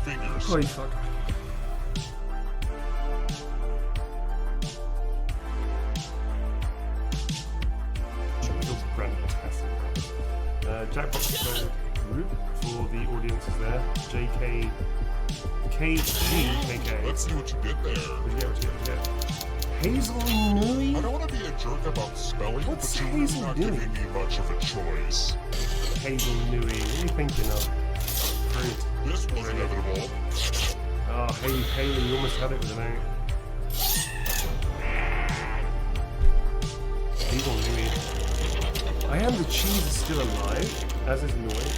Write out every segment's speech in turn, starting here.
fingers. Holy fuck. Jackbox group for the audiences there. JK KG. Let's see what you did there. What you get? Hazel Nui? I don't want to be a jerk about spelling, What's but you're really Hazel not Nui? giving me much of a choice. Hazel Nui. What are you thinking of? Fruit. This was inevitable. Oh, hey, Haley, you almost had it with an out. Hazel Nui. I am the cheese is still alive, as is Noini.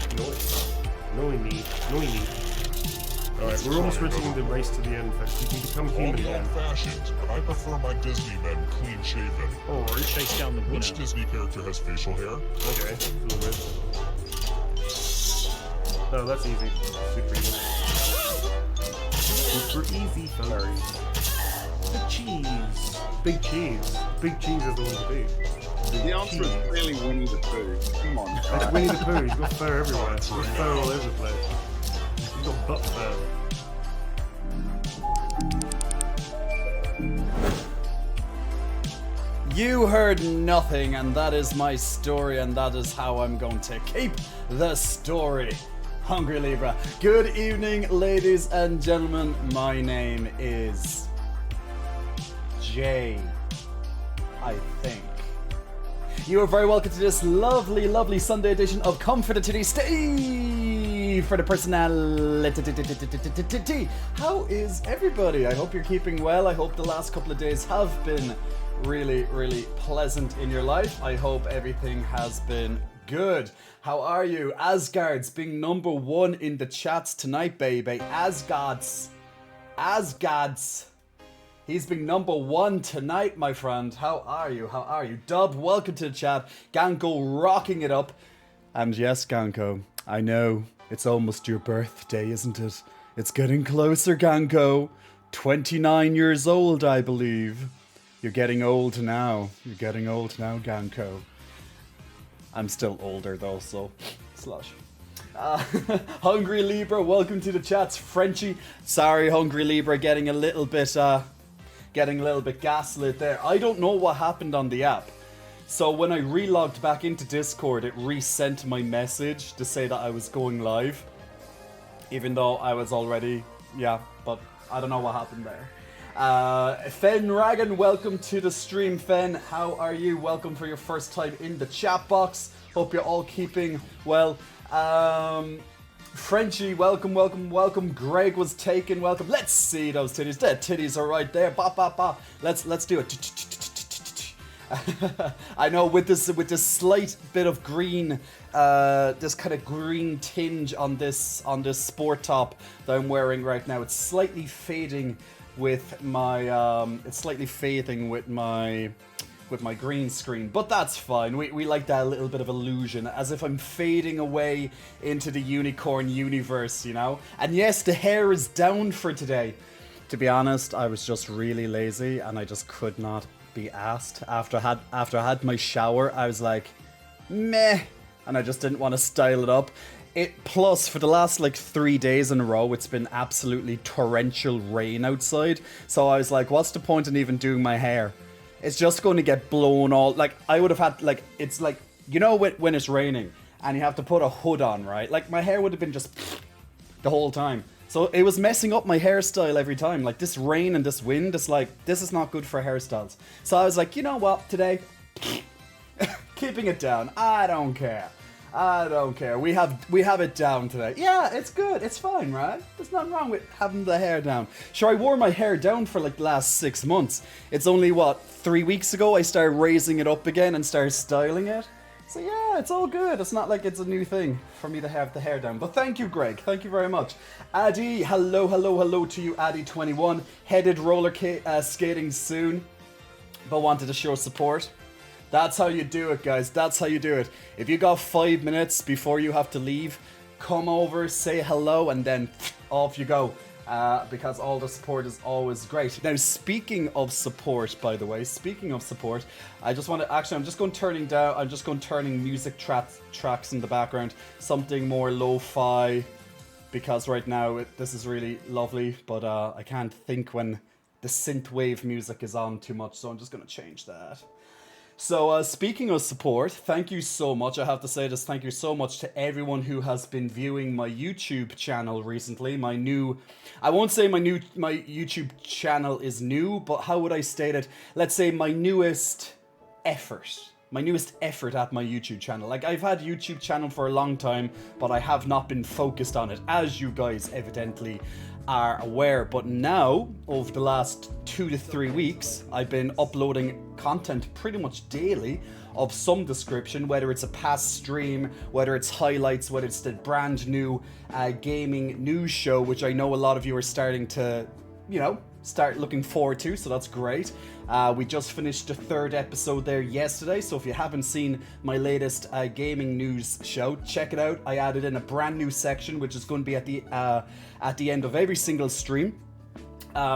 Alright, we're almost reaching the race to the end, folks. You can become All human the again. old-fashioned, but I prefer my Disney men clean-shaven. Alright. Chase down the winner. Which Disney character has facial hair? Okay, a little bit. Oh, that's easy. Super easy. Super easy, folks. The cheese. Big cheese. Big cheese is the one to be. The answer is really Winnie the Pooh. Come on, It's guys. Winnie the Pooh. He's got fur everywhere. He's got fur all over the place. He's got butt fur. You heard nothing, and that is my story, and that is how I'm going to keep the story. Hungry Libra. Good evening, ladies and gentlemen. My name is Jay, I think. You are very welcome to this lovely, lovely Sunday edition of Come for the Tiddy, Stay for the Personality. How is everybody? I hope you're keeping well. I hope the last couple of days have been really, really pleasant in your life. I hope everything has been good. How are you? Asgard's being number one in the chats tonight, baby. Asgard's. He's been number one tonight, my friend. How are you? How are you? Dub, welcome to the chat. Ganko rocking it up. And yes, Ganko, I know it's almost your birthday, isn't it? It's getting closer, Ganko. 29 years old, I believe. You're getting old now. You're getting old now, Ganko. I'm still older though, so slush. Hungry Libra, welcome to the chats. Frenchie, sorry, Hungry Libra, getting a little bit gaslit there. I don't know what happened on the app. So when I relogged back into Discord, it resent my message to say that I was going live, even though I was already, but I don't know what happened there. Fen Ragan, welcome to the stream, Fen. How are you? Welcome for your first time in the chat box. Hope you're all keeping well. Frenchie, welcome. Greg was taken, welcome. Let's see those titties. The titties are right there. Ba ba ba. Let's do it. I know with this slight bit of green, this kind of green tinge on this sport top that I'm wearing right now. It's slightly fading with my green screen, but that's fine. We like that little bit of illusion, as if I'm fading away into the unicorn universe, you know? And yes, the hair is down for today. To be honest, I was just really lazy and I just could not be asked. After I had my shower, I was like, meh, and I just didn't want to style it up. Plus, for the last 3 days in a row, it's been absolutely torrential rain outside. So I was like, what's the point in even doing my hair? It's just going to get blown all, I would have had, it's like, you know when it's raining and you have to put a hood on, right? My hair would have been just the whole time. So it was messing up my hairstyle every time. This rain and this wind, this is not good for hairstyles. So I was like, you know what, today, keeping it down. I don't care. We have it down today. Yeah, it's good. It's fine, right? There's nothing wrong with having the hair down. Sure, I wore my hair down for the last 6 months. It's only 3 weeks ago I started raising it up again and started styling it. So yeah, it's all good. It's not like it's a new thing for me to have the hair down. But thank you, Greg. Thank you very much. Addy, hello to you, Addy21. Headed roller skating soon, but wanted to show support. That's how you do it, guys. That's how you do it. If you got 5 minutes before you have to leave, come over, say hello, and then off you go. Because all the support is always great. Now, speaking of support, by the way, I just want to, actually, I'm just going turning music tracks in the background. Something more lo-fi, because right now this is really lovely, but I can't think when the synthwave music is on too much, so I'm just going to change that. So speaking of support, thank you so much. I have to say this, thank you so much to everyone who has been viewing my YouTube channel recently. I won't say my YouTube channel is new, but how would I state it? Let's say my newest effort at my YouTube channel. Like, I've had YouTube channel for a long time, but I have not been focused on it, as you guys evidently are aware. But now, over the last 2 to 3 weeks, I've been uploading content pretty much daily of some description, whether it's a past stream, whether it's highlights, whether it's the brand new gaming news show, which I know a lot of you are starting to, start looking forward to, so that's great. We just finished the 3rd episode there yesterday, so if you haven't seen my latest gaming news show, check it out. I added in a brand new section, which is going to be at the end of every single stream,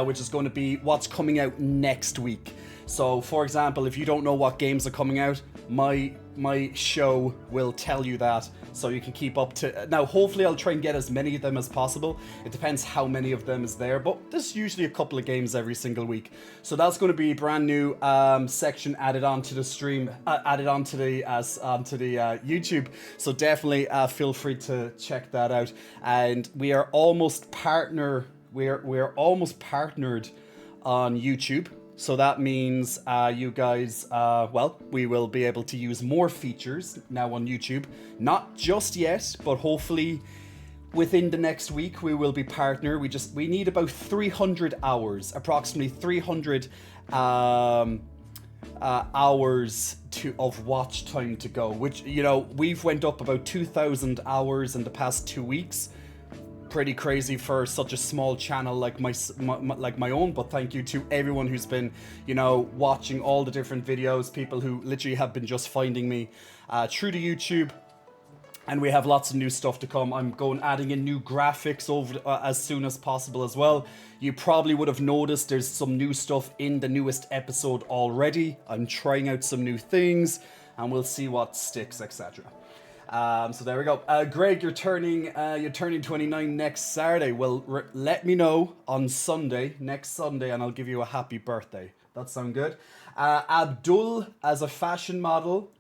which is going to be what's coming out next week. So, for example, if you don't know what games are coming out, my show will tell you that, so you can keep up to... Now, hopefully I'll try and get as many of them as possible. It depends how many of them is there, but there's usually a couple of games every single week. So that's going to be a brand new section added onto the stream, added onto the YouTube. So definitely feel free to check that out. And we are almost we're almost partnered on YouTube. So that means you guys, we will be able to use more features now on YouTube. Not just yet, but hopefully within the next week we will be partner. We need about 300 hours, approximately 300 hours of watch time to go. Which, we've went up about 2,000 hours in the past 2 weeks. Pretty crazy for such a small channel like my own, but thank you to everyone who's been watching all the different videos, people who literally have been just finding me through the YouTube, and we have lots of new stuff to come. I'm adding in new graphics over as soon as possible as well. You probably would have noticed there's some new stuff in the newest episode already. I'm trying out some new things and we'll see what sticks, etc. So there we go. Greg, you're turning 29 next Saturday. Well, let me know on next Sunday, and I'll give you a happy birthday. That sound good? Abdul, as a fashion model,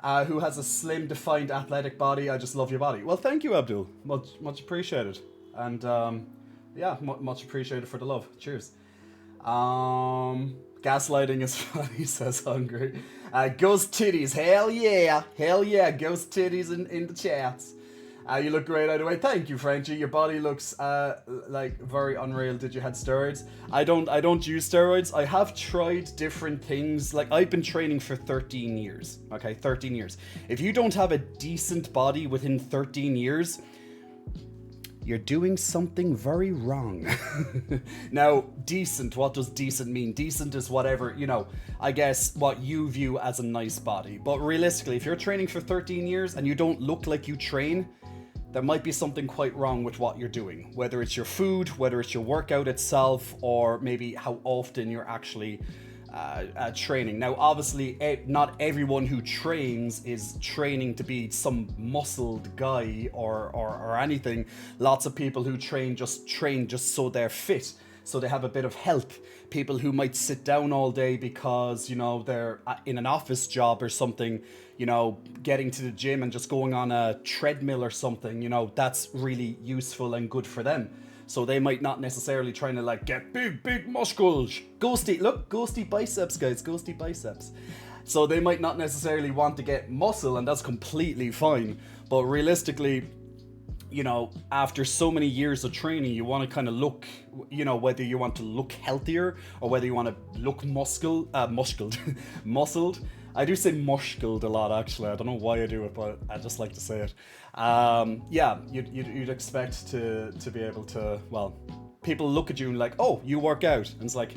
who has a slim, defined, athletic body. I just love your body. Well, thank you, Abdul. Much appreciated. And much appreciated for the love. Cheers. Gaslighting is funny, says Hungry. Ghost titties, hell yeah, ghost titties in the chats. You look great either way. Thank you, Frenchie. Your body looks like very unreal. Did you had steroids? I don't use steroids. I have tried different things. Like, I've been training for 13 years. Okay, 13 years. If you don't have a decent body within 13 years, you're doing something very wrong. Now, decent, what does decent mean? Decent is whatever, I guess what you view as a nice body. But realistically, if you're training for 13 years and you don't look like you train, there might be something quite wrong with what you're doing. Whether it's your food, whether it's your workout itself, or maybe how often you're actually training. Now, obviously, not everyone who trains is training to be some muscled guy or anything. Lots of people who train just so they're fit, so they have a bit of health. People who might sit down all day because, they're in an office job or something, getting to the gym and just going on a treadmill or something, that's really useful and good for them. So they might not necessarily trying to get big muscles. Ghosty biceps, guys, ghosty biceps. So they might not necessarily want to get muscle, and that's completely fine. But realistically, after so many years of training, you want to kind of look, whether you want to look healthier or whether you want to look muscled. I do say muscled a lot, actually. I don't know why I do it, but I just like to say it. You'd expect to be able to, people look at you and oh, you work out. And it's like,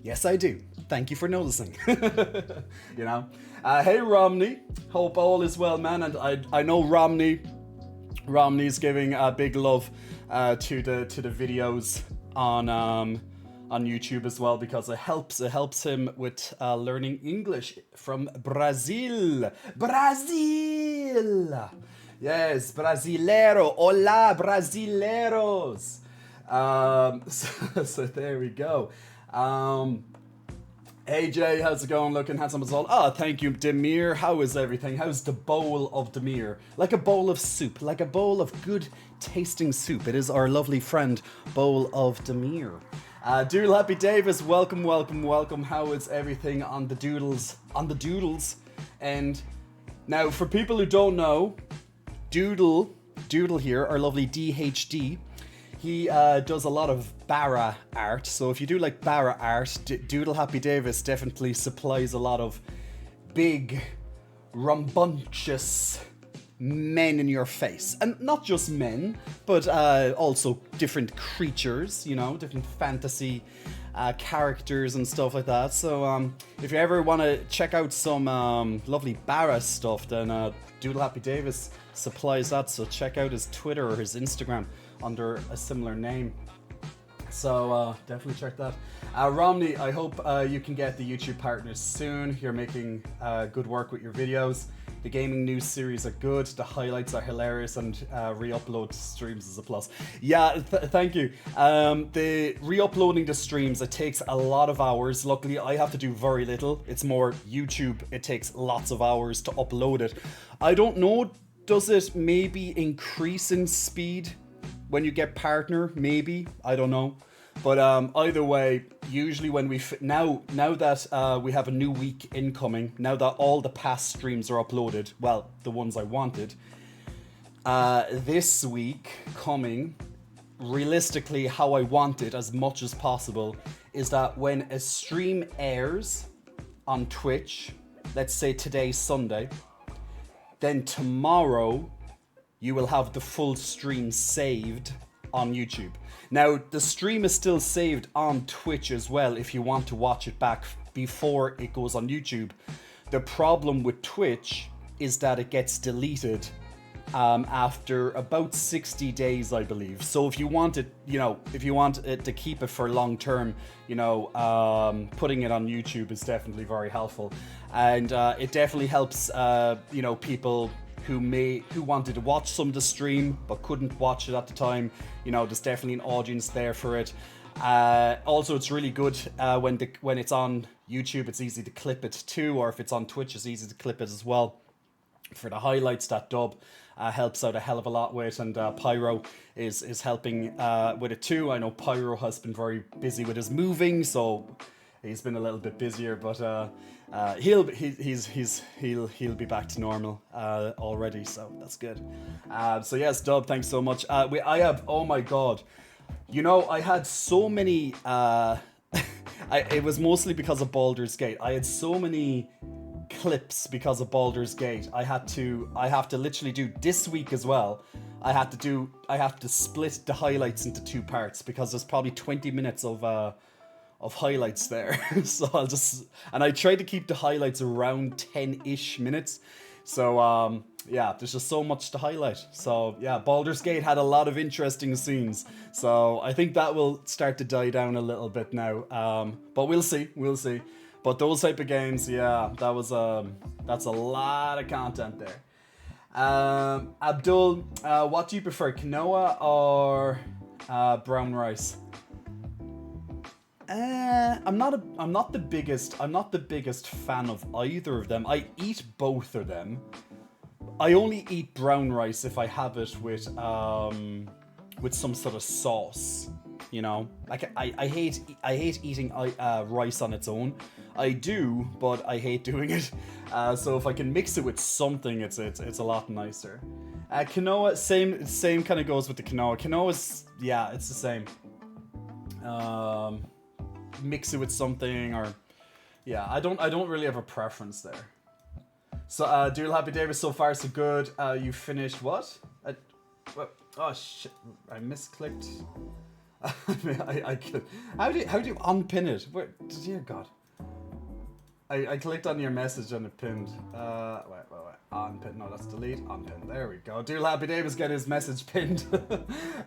yes, I do. Thank you for noticing. Hey, Romney. Hope all is well, man. And I know Romney's giving big love to the videos on YouTube as well, because it helps him with learning English from Brazil. Yes, Brasileiro. Hola, Brasileiros. So there we go. AJ, how's it going? Looking handsome as well. Ah, thank you, Demir. How is everything? How's the bowl of Demir? Like a bowl of soup, like a bowl of good tasting soup. It is our lovely friend, Bowl of Demir. Doodle Happy Davis, welcome, welcome, welcome. How is everything on the doodles? On the doodles. And now, for people who don't know, Doodle here, our lovely DHD, he does a lot of Barra art. So if you do like Barra art, Doodle Happy Davis definitely supplies a lot of big, rambunctious men in your face. And not just men, but also different creatures, you know, different fantasy characters and stuff like that. So if you ever want to check out some lovely Barra stuff, then Doodle Happy Davis supplies that. So check out his Twitter or his Instagram under a similar name. So definitely check that. Romney, I hope you can get the YouTube partners soon. You're making good work with your videos. The gaming news series are good. The highlights are hilarious, and re-upload streams is a plus. Yeah, thank you. The re-uploading the streams, it takes a lot of hours. Luckily, I have to do very little. It's more YouTube. It takes lots of hours to upload it. I don't know. Does it maybe increase in speed when you get partner? Maybe, I don't know. But either way, usually when we now that we have a new week incoming, now that all the past streams are uploaded, well, the ones I wanted, this week coming, realistically, how I want it as much as possible is that when a stream airs on Twitch, let's say today's Sunday, then tomorrow you will have the full stream saved on YouTube. Now, the stream is still saved on Twitch as well if you want to watch it back before it goes on YouTube. The problem with Twitch is that it gets deleted after about 60 days, I believe. So if you want it, you know, if you want it to keep it for long term, you know, putting it on YouTube is definitely very helpful. And it definitely helps, you know, people who wanted to watch some of the stream but couldn't watch it at the time. You know, there's definitely an audience there for it. Also, it's really good when it's on YouTube, it's easy to clip it too, or if it's on Twitch, it's easy to clip it as well. For the highlights, that dub helps out a hell of a lot with, and Pyro is helping with it too. I know Pyro has been very busy with his moving, so he's been a little bit busier, but he'll be back to normal already, so that's good. So yes, Dub, thanks so much. I have, oh my god, you know, I had so many. It was mostly because of Baldur's Gate. I had so many clips because of Baldur's Gate. I have to literally do this week as well. I have to split the highlights into two parts because there's probably 20 minutes of highlights there. So I try to keep the highlights around 10-ish minutes. So yeah, there's just so much to highlight. So yeah, Baldur's Gate had a lot of interesting scenes. So I think that will start to die down a little bit now. But we'll see. But those type of games, yeah, that's a lot of content there. Abdul, what do you prefer, quinoa or brown rice? I'm not the biggest fan of either of them. I eat both of them. I only eat brown rice if I have it with some sort of sauce. You know, like I hate eating rice on its own. I do, but I hate doing it. So if I can mix it with something, it's a lot nicer. Quinoa, same kind of goes with the quinoa. Quinoa's, yeah, it's the same. Mix it with something, or yeah, I don't really have a preference there. So Doodle Happy Davis, so far so good. You finished what? Oh shit, I misclicked. I could. How do you unpin it? Where, dear God. I clicked on your message and it pinned. Wait. Unpin. No, that's delete. Unpin. There we go. Doodle Happy Davis get his message pinned.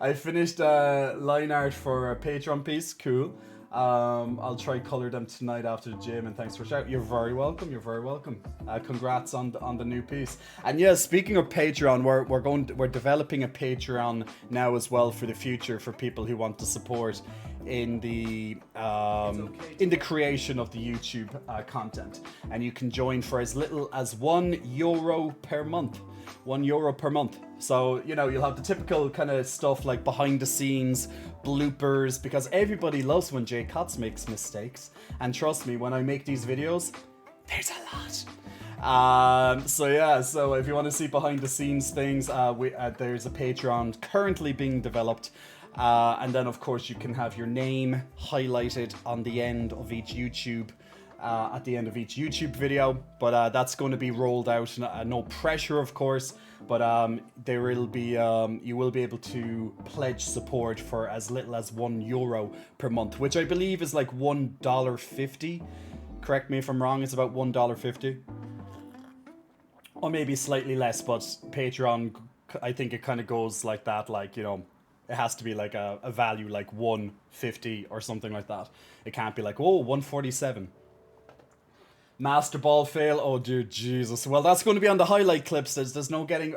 I finished line art for a Patreon piece. Cool. I'll try color them tonight after the gym, and thanks for shouting. You're very welcome. You're very welcome. Congrats on the new piece. And yeah, speaking of Patreon, we're developing a Patreon now as well for the future for people who want to support in the creation of the YouTube content, and you can join for as little as €1 per month. €1 per month. So, you know, you'll have the typical kind of stuff like behind the scenes, bloopers, because everybody loves when Jay Cotts makes mistakes. And trust me, when I make these videos, there's a lot. So if you want to see behind the scenes things, there's a Patreon currently being developed. And then, of course, you can have your name highlighted on the end of each YouTube at the end of each YouTube video, but that's going to be rolled out. No pressure, of course, but there will be you will be able to pledge support for as little as €1 per month, which I believe is like $1.50. Correct me if I'm wrong. It's about $1.50, or maybe slightly less. But Patreon, I think it kind of goes like that. Like, you know, it has to be like a value like $1.50 or something like that. It can't be like, oh, $1.47. Master ball fail. Oh, dude, Jesus. Well, that's going to be on the highlight clips. There's no getting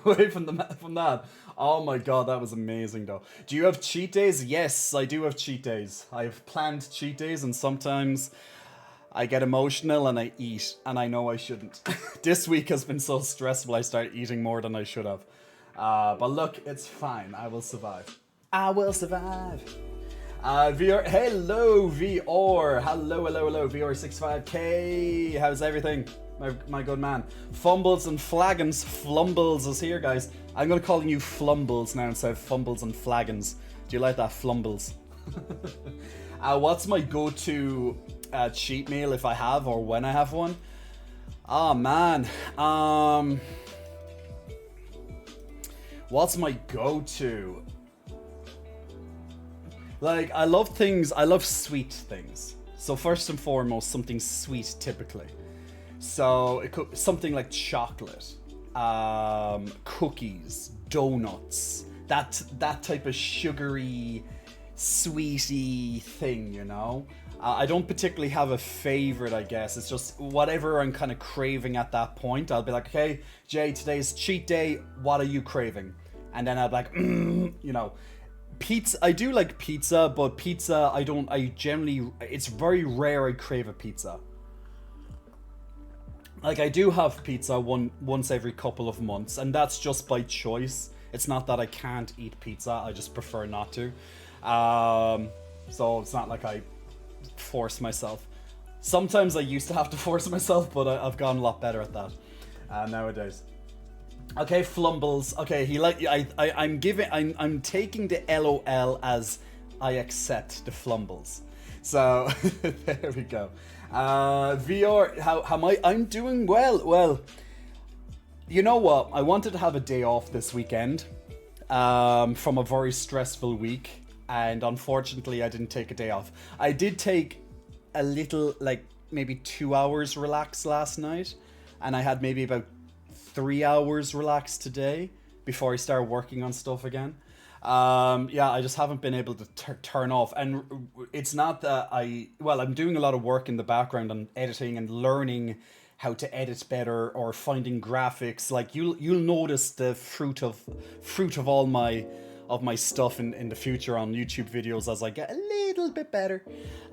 away from that. Oh my god, that was amazing, though. Do you have cheat days? Yes, I do have cheat days. I've planned cheat days, and sometimes I get emotional and I eat, and I know I shouldn't. This week has been so stressful. I started eating more than I should have. But look, it's fine. I will survive. I will survive. VR, hello VR, hello VR65K, how's everything, my good man? Fumbles and flagons, Flumbles is here, guys. I'm gonna call you Flumbles now instead of Fumbles and flagons. Do you like that, Flumbles? What's my go-to cheat meal if I have, or when I have one? Oh man, what's my go-to? Like, I love sweet things. So first and foremost, something sweet typically. So it could something like chocolate, cookies, donuts, that type of sugary, sweety thing, you know? I don't particularly have a favorite, I guess. It's just whatever I'm kind of craving at that point. I'll be like, okay, Jay, today's cheat day. What are you craving? And then I'll be like, you know, pizza. I do like pizza, but pizza, it's very rare I crave a pizza. Like, I do have pizza once every couple of months, and that's just by choice. It's not that I can't eat pizza, I just prefer not to. So it's not like I force myself. Sometimes I used to have to force myself, but I've gotten a lot better at that nowadays. Okay, Flumbles. Okay, I'm taking the LOL as I accept the Flumbles. So there we go. VR, how am I? I'm doing well. Well, you know what? I wanted to have a day off this weekend from a very stressful week, and unfortunately I didn't take a day off. I did take a little, like maybe 2 hours relax last night, and I had maybe about 3 hours relaxed today before I start working on stuff again. Yeah, I just haven't been able to turn off, and it's not that I'm doing a lot of work in the background on editing and learning how to edit better, or finding graphics. Like you'll notice the fruit of all my stuff in the future on YouTube videos as I get a little bit better.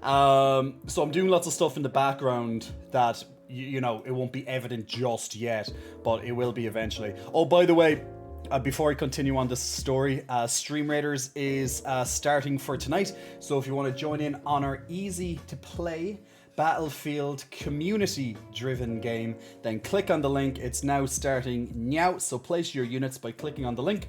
So I'm doing lots of stuff in the background that you know, it won't be evident just yet, but it will be eventually. Oh, by the way, before I continue on this story, Stream Raiders is starting for tonight. So if you want to join in on our easy to play Battlefield community driven game, then click on the link. It's now starting now. So place your units by clicking on the link.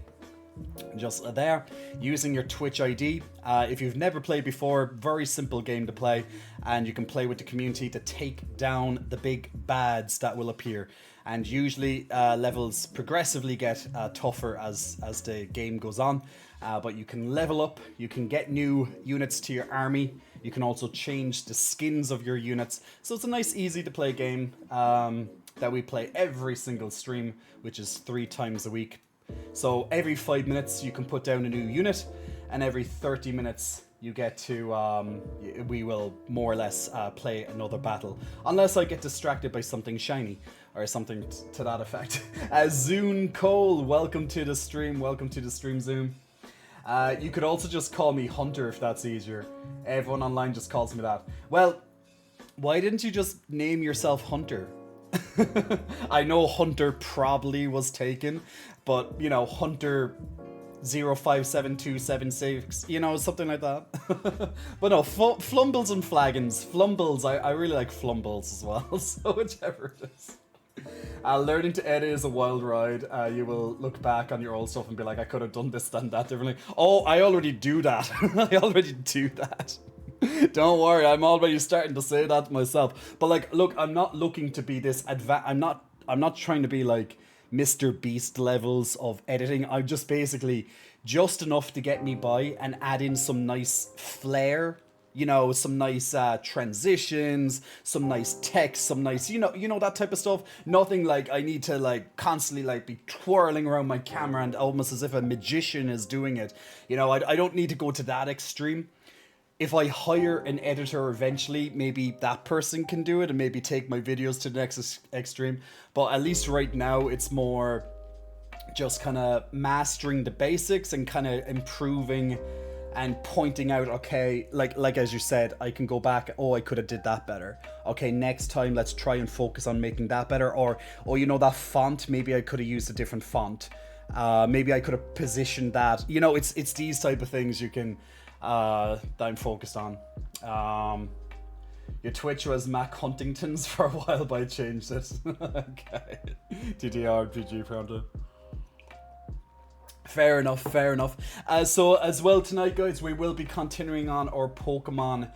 Just there, using your Twitch ID. If you've never played before, very simple game to play, and you can play with the community to take down the big bads that will appear. And usually levels progressively get tougher as the game goes on, but you can level up, you can get new units to your army, you can also change the skins of your units. So it's a nice, easy to play game that we play every single stream, which is 3 times a week. So every 5 minutes you can put down a new unit, and every 30 minutes you get to, we will more or less play another battle. Unless I get distracted by something shiny, or something to that effect. Zune Cole, welcome to the stream, Zoom. You could also just call me Hunter if that's easier. Everyone online just calls me that. Well, why didn't you just name yourself Hunter? I know Hunter probably was taken, but, you know, Hunter 057276, you know, something like that. But no, Flumbles and Flagons. Flumbles, I really like Flumbles as well, so whichever it is. Learning to edit is a wild ride. You will look back on your old stuff and be like, I could have done this, done that differently. Oh, I already do that. I already do that. Don't worry, I'm already starting to say that to myself. But like, look, I'm not looking to be this I'm not trying to be like Mr. Beast levels of editing. I'm just basically just enough to get me by and add in some nice flair, you know, some nice transitions, some nice text, some nice, you know that type of stuff. Nothing like I need to like constantly like be twirling around my camera and almost as if a magician is doing it. You know, I don't need to go to that extreme. If I hire an editor eventually, maybe that person can do it and maybe take my videos to the next extreme. But at least right now, it's more just kind of mastering the basics and kind of improving and pointing out, okay, like as you said, I can go back, oh, I could have did that better. Okay, next time, let's try and focus on making that better. Or, oh, you know, that font, maybe I could have used a different font. Maybe I could have positioned that. You know, it's these type of things you can... that I'm focused on. Your Twitch was Mac Huntington's for a while, but I changed it. Okay. TTRPG Pronto. Fair enough. So as well tonight, guys, we will be continuing on our Pokemon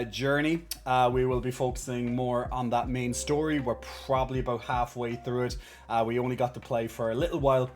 journey. We will be focusing more on that main story. We're probably about halfway through it. We only got to play for a little while.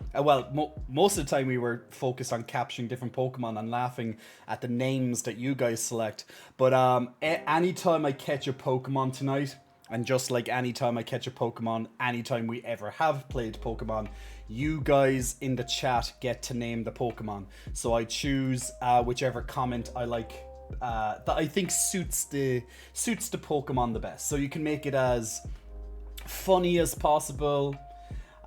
Most of the time we were focused on capturing different Pokemon and laughing at the names that you guys select. But anytime I catch a Pokemon tonight, and just like anytime I catch a Pokemon, anytime we ever have played Pokemon, you guys in the chat get to name the Pokemon. So I choose whichever comment I like, that I think suits the Pokemon the best. So you can make it as funny as possible.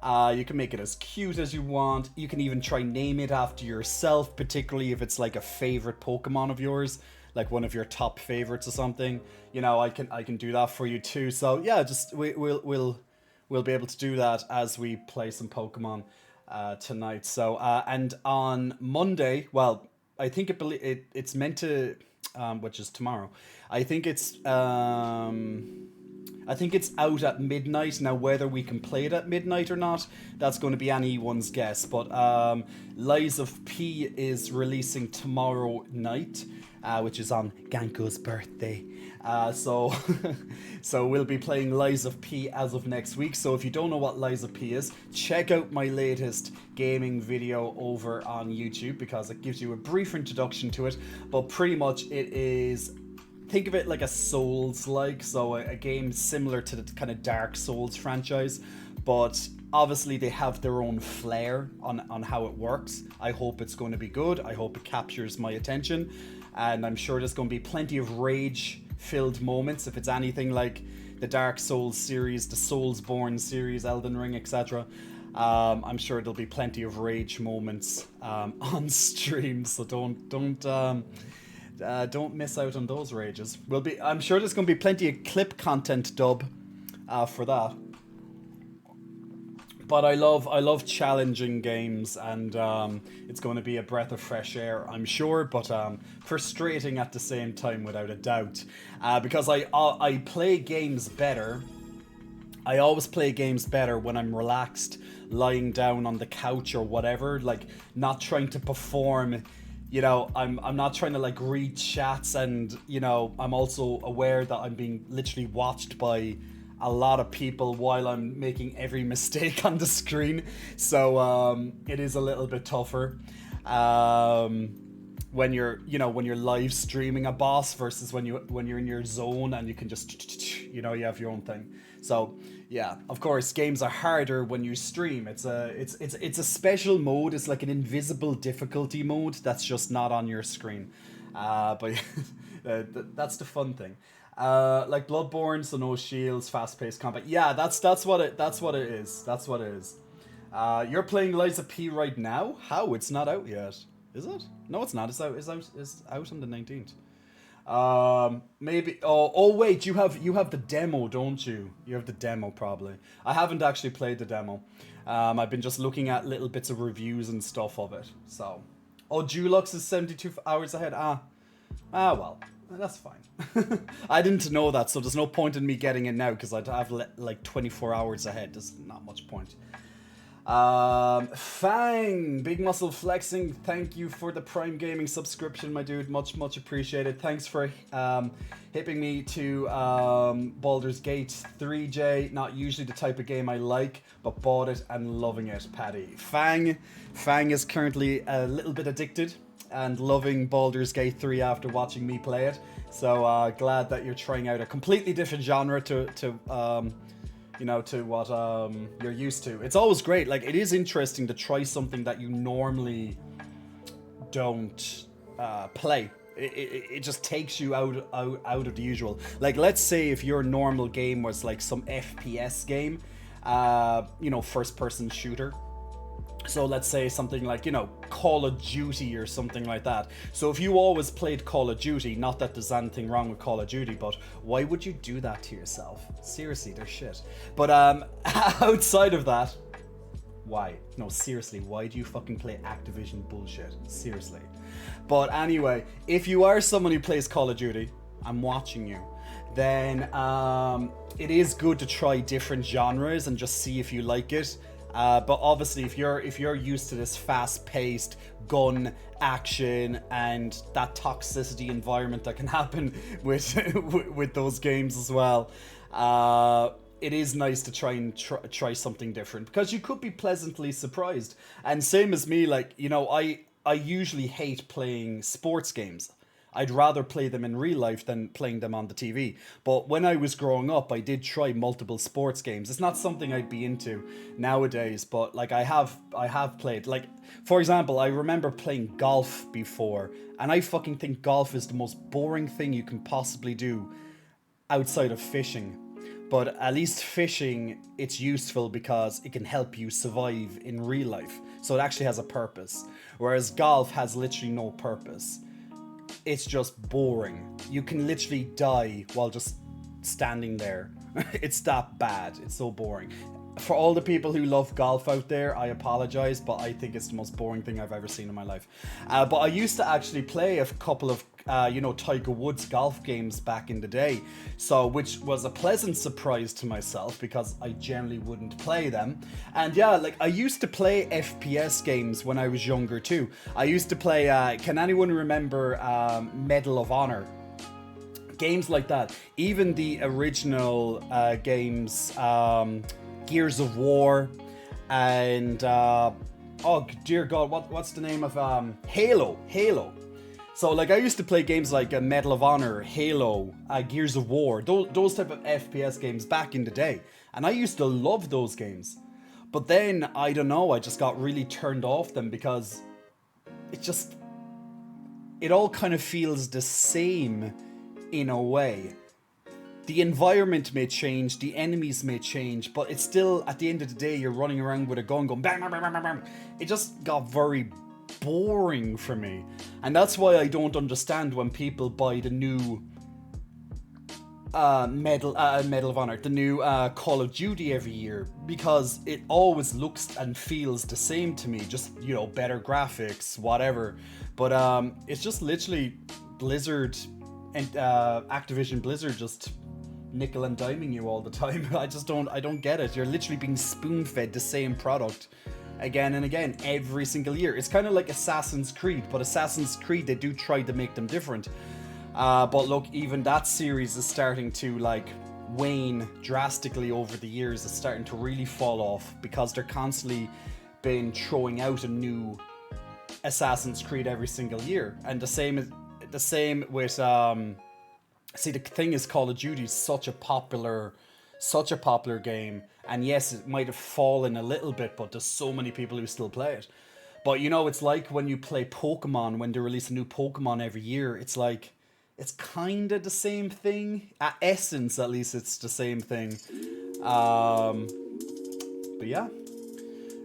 You can make it as cute as you want. You can even try name it after yourself, particularly if it's like a favorite Pokemon of yours, like one of your top favorites or something. You know, I can do that for you too. So yeah, just we'll be able to do that as we play some Pokemon tonight. So and on Monday, well, I think it's meant to, which is tomorrow. I think it's out at midnight. Now, whether we can play it at midnight or not, that's going to be anyone's guess. But Lies of P is releasing tomorrow night, which is on Ganko's birthday. So we'll be playing Lies of P as of next week. So if you don't know what Lies of P is, check out my latest gaming video over on YouTube, because it gives you a brief introduction to it. But pretty much it is... think of it like a Souls-like, so a game similar to the kind of Dark Souls franchise, but obviously they have their own flair on how it works. I hope it's going to be good. I hope it captures my attention, and I'm sure there's going to be plenty of rage-filled moments. If it's anything like the Dark Souls series, the Soulsborne series, Elden Ring, etc., I'm sure there'll be plenty of rage moments on stream, so don't miss out on those rages. I'm sure there's going to be plenty of clip content dub for that. But I love challenging games, and it's going to be a breath of fresh air, I'm sure, but frustrating at the same time, without a doubt. Because I play games better. I always play games better when I'm relaxed, lying down on the couch or whatever, like not trying to perform. You know, I'm not trying to like read chats, and you know, I'm also aware that I'm being literally watched by a lot of people while I'm making every mistake on the screen. So it is a little bit tougher when you're live streaming a boss versus when you're in your zone and you can just, you know, you have your own thing. So yeah, of course, games are harder when you stream. It's a special mode. It's like an invisible difficulty mode that's just not on your screen. But that's the fun thing. Like Bloodborne, so no shields, fast-paced combat. Yeah, that's what it is. That's what it is. You're playing Liza P right now? How? It's not out yet, is it? No, it's not. It's out. It's out on the 19th. Maybe. Oh, wait. You have the demo, don't you? You have the demo probably. I haven't actually played the demo. I've been just looking at little bits of reviews and stuff of it. So, Dulux is 72 hours ahead. Well, that's fine. I didn't know that, so there's no point in me getting it now because I'd have like 24 hours ahead. There's not much point. Fang, Big Muscle Flexing, thank you for the Prime Gaming subscription, my dude. Much appreciated. Thanks for hipping me to Baldur's Gate 3J. Not usually the type of game I like, but bought it and loving it, Paddy. Fang is currently a little bit addicted and loving Baldur's Gate 3 after watching me play it. So glad that you're trying out a completely different genre to what you're used to. It's always great. Like, it is interesting to try something that you normally don't play. It just takes you out of the usual. Like, let's say if your normal game was like some FPS game, first person shooter. So let's say something like, Call of Duty or something like that. So if you always played Call of Duty, not that there's anything wrong with Call of Duty, but why would you do that to yourself? Seriously, they're shit. But outside of that, why? No, seriously, why do you fucking play Activision bullshit? Seriously. But anyway, if you are someone who plays Call of Duty, I'm watching you, then it is good to try different genres and just see if you like it. But obviously, if you're used to this fast-paced gun action and that toxicity environment that can happen with those games as well, it is nice to try something different because you could be pleasantly surprised. And same as me, like, I usually hate playing sports games. I'd rather play them in real life than playing them on the TV. But when I was growing up, I did try multiple sports games. It's not something I'd be into nowadays, but like I have played. Like, for example, I remember playing golf before, and I fucking think golf is the most boring thing you can possibly do outside of fishing. But at least fishing, it's useful because it can help you survive in real life. So it actually has a purpose. Whereas golf has literally no purpose. It's just boring. You can literally die while just standing there. It's that bad. It's so boring. For all the people who love golf out there, I apologize, but I think it's the most boring thing I've ever seen in my life. But I used to actually play a couple of Tiger Woods golf games back in the day, which was a pleasant surprise to myself because I generally wouldn't play them. And yeah, like I used to play FPS games when I was younger too. I used to play, can anyone remember Medal of Honor? Games like that. Even the original games, Gears of War, and oh dear God, what's the name of Halo? So like I used to play games like Medal of Honor, Halo, Gears of War, those type of FPS games back in the day, and I used to love those games. But then I don't know, I just got really turned off them because it all kind of feels the same in a way. The environment may change, the enemies may change, but it's still, at the end of the day, you're running around with a gun going bang, bang, bang, bang, bang. It just got very boring for me. And that's why I don't understand when people buy the new Medal of Honor, the new Call of Duty every year, because it always looks and feels the same to me, just, better graphics, whatever. But it's just literally Blizzard and Activision Blizzard just nickel and diming you all the time. I don't get it. You're literally being spoon-fed the same product again and again every single year. It's kind of like Assassin's Creed, but Assassin's Creed, they do try to make them different. But look, even that series is starting to like wane drastically over the years. It's starting to really fall off because they're constantly been throwing out a new Assassin's Creed every single year. And the same with see, the thing is, Call of Duty is such a popular game, and yes, it might have fallen a little bit, but there's so many people who still play it. But you know, it's like when you play Pokemon, when they release a new Pokemon every year, it's like, it's kind of the same thing. At essence, at least, it's the same thing. But yeah.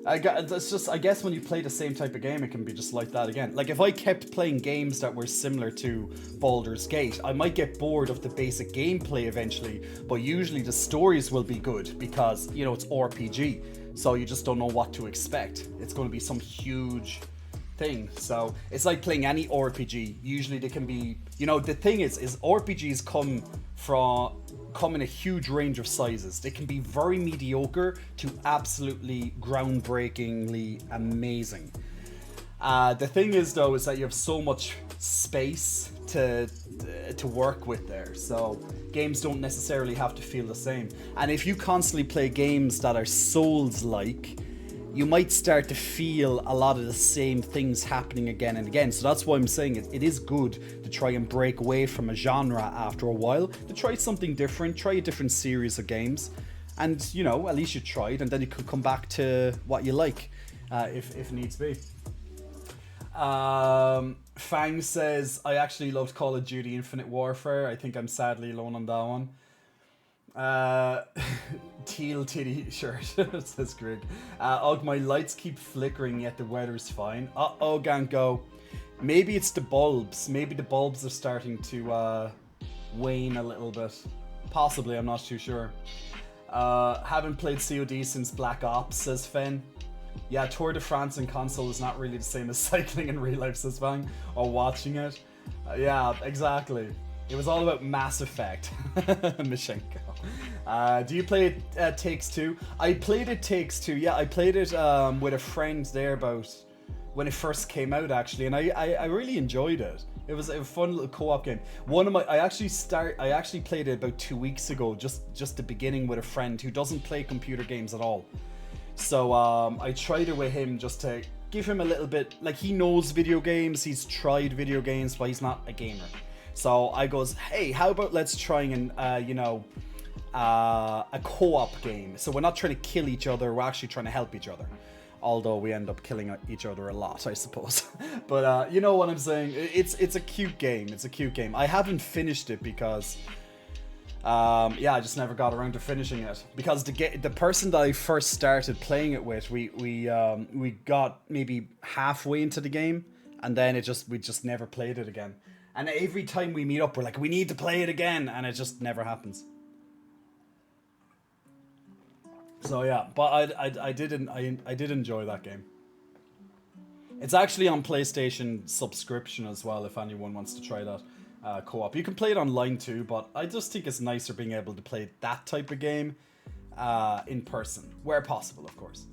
I guess when you play the same type of game, it can be just like that again. Like, if I kept playing games that were similar to Baldur's Gate, I might get bored of the basic gameplay eventually, but usually the stories will be good because, you know, it's RPG, so you just don't know what to expect. It's going to be some huge thing. So it's like playing any RPG. Usually they can be, you know, the thing is RPGs come in a huge range of sizes. They can be very mediocre to absolutely groundbreakingly amazing. The thing is, though, is that you have so much space to work with there, so games don't necessarily have to feel the same. And if you constantly play games that are Souls-like, you might start to feel a lot of the same things happening again and again. So that's why I'm saying it is good to try and break away from a genre after a while, to try something different, try a different series of games, and, you know, at least you tried, and then you could come back to what you like, if needs be. Fang says, I actually loved Call of Duty Infinite Warfare. I think I'm sadly alone on that one. Teal Tiddy shirt, says Greg. Oh, my lights keep flickering, yet the weather's fine. Uh-oh, Ganko. Maybe it's the bulbs. Maybe the bulbs are starting to wane a little bit. Possibly, I'm not too sure. Haven't played COD since Black Ops, says Fen. Yeah, Tour de France in console is not really the same as cycling in real life, says Fang, or watching it. Yeah, exactly. It was all about Mass Effect. Mishenko. Do you play Takes Two? I played it Takes Two. Yeah, I played it with a friend there about when it first came out, actually, and I really enjoyed it. It was a fun little co-op game. I actually played it about 2 weeks ago, just the beginning with a friend who doesn't play computer games at all. So I tried it with him just to give him a little bit, like, he knows video games, he's tried video games, but he's not a gamer. So I goes, hey, how about let's try and, a co-op game. So we're not trying to kill each other, we're actually trying to help each other. Although we end up killing each other a lot, I suppose. But you know what I'm saying? It's a cute game. It's a cute game. I haven't finished it because, yeah, I just never got around to finishing it. Because the person that I first started playing it with, we got maybe halfway into the game, and then we just never played it again. And every time we meet up, we're like, we need to play it again, and it just never happens. So yeah, but I did enjoy that game. It's actually on PlayStation subscription as well, if anyone wants to try that co-op. You can play it online too, but I just think it's nicer being able to play that type of game in person, where possible, of course.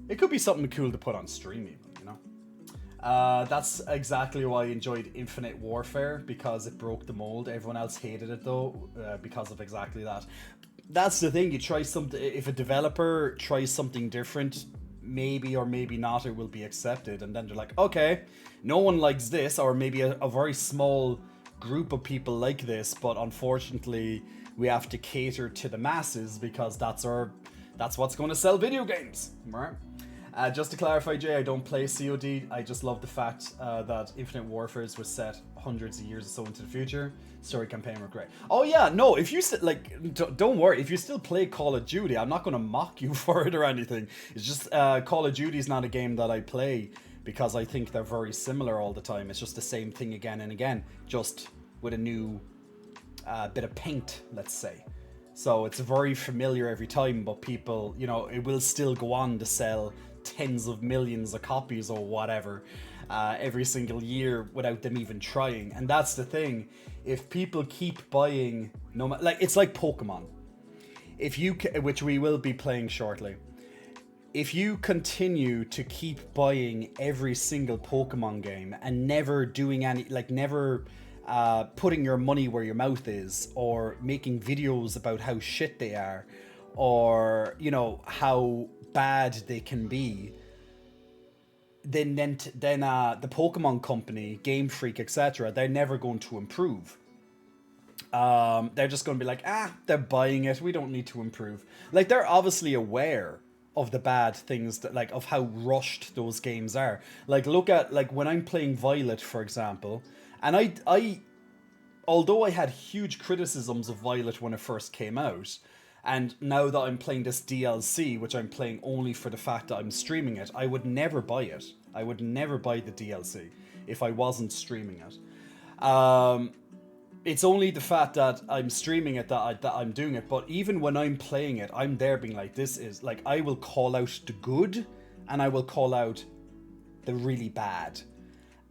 It could be something cool to put on stream even, you know? That's exactly why I enjoyed Infinite Warfare, because it broke the mold. Everyone else hated it though, because of exactly that. That's the thing, you try something, if a developer tries something different, maybe or maybe not it will be accepted, and then they're like, okay, no one likes this, or maybe a very small group of people like this, but unfortunately we have to cater to the masses because that's what's going to sell video games, right? Just to clarify, Jay, I don't play COD. I just love the fact that Infinite Warfare was set hundreds of years or so into the future. Story campaign were great. Oh yeah, no, if you don't worry, if you still play Call of Duty, I'm not going to mock you for it or anything. It's just Call of Duty is not a game that I play because I think they're very similar all the time. It's just the same thing again and again, just with a new bit of paint, let's say. So it's very familiar every time, but people, you know, it will still go on to sell tens of millions of copies or whatever every single year without them even trying. And that's the thing, if people keep buying, like, it's like Pokemon, which we will be playing shortly. If you continue to keep buying every single Pokemon game and never doing any, like, never putting your money where your mouth is, or making videos about how shit they are, or, you know, how bad they can be, then the Pokemon company, Game Freak, etc., they're never going to improve. They're just going to be like, they're buying it, we don't need to improve. Like, they're obviously aware of the bad things that, like, of how rushed those games are. Like, look at, like, when I'm playing Violet, for example, and I although I had huge criticisms of Violet when it first came out, and now that I'm playing this DLC, which I'm playing only for the fact that I'm streaming it, I would never buy it. I would never buy the DLC if I wasn't streaming it. It's only the fact that I'm streaming it that I'm doing it. But even when I'm playing it, I'm there being like, this is, like, I will call out the good and I will call out the really bad.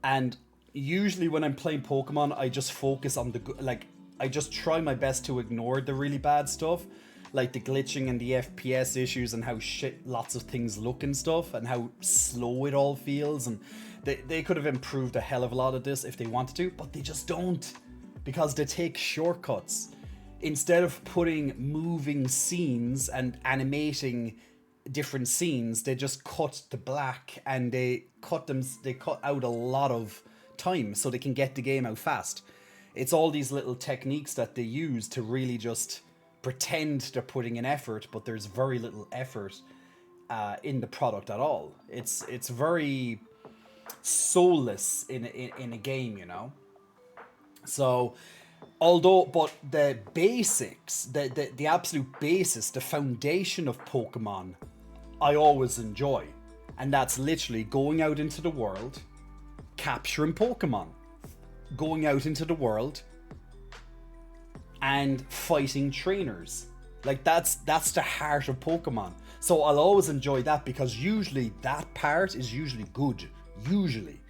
And usually when I'm playing Pokemon, I just focus on the good. Like, I just try my best to ignore the really bad stuff, like the glitching and the FPS issues and how shit lots of things look and stuff, and how slow it all feels. And they could have improved a hell of a lot of this if they wanted to, but they just don't, because they take shortcuts. Instead of putting moving scenes and animating different scenes, they just cut to black, and they cut out a lot of time so they can get the game out fast. It's all these little techniques that they use to really just pretend they're putting in effort, but there's very little effort in the product at all. It's very soulless in a game, you know. So, but the basics, the absolute basis, the foundation of Pokemon, I always enjoy, and that's literally going out into the world, capturing Pokemon, going out into the world, and fighting trainers. Like, that's the heart of Pokemon. So I'll always enjoy that, because usually that part is usually good. Usually.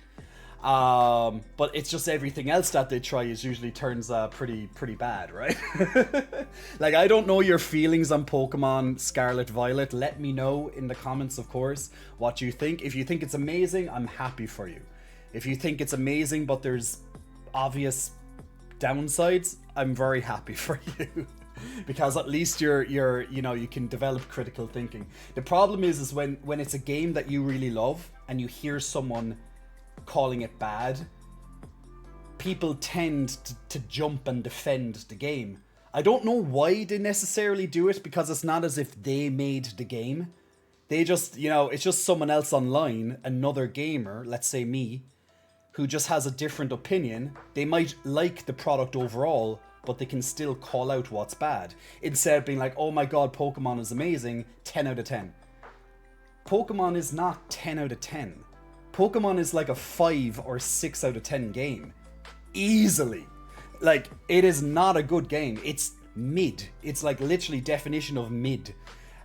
But it's just everything else that they try is usually turns pretty bad, right? Like, I don't know your feelings on Pokemon Scarlet Violet. Let me know in the comments, of course, what you think. If you think it's amazing, I'm happy for you. If you think it's amazing but there's obvious downsides, I'm very happy for you. Because at least you're you know, you can develop critical thinking. The problem is when it's a game that you really love and you hear someone calling it bad, people tend to jump and defend the game. I don't know why they necessarily do it, because it's not as if they made the game. They just, you know, it's just someone else online, another gamer, let's say me, who just has a different opinion. They might like the product overall, but they can still call out what's bad. Instead of being like, oh my god, Pokemon is amazing, 10 out of 10. Pokemon is not 10 out of 10. Pokemon is like a 5 or 6 out of 10 game. Easily. Like, it is not a good game. It's mid. It's like literally definition of mid.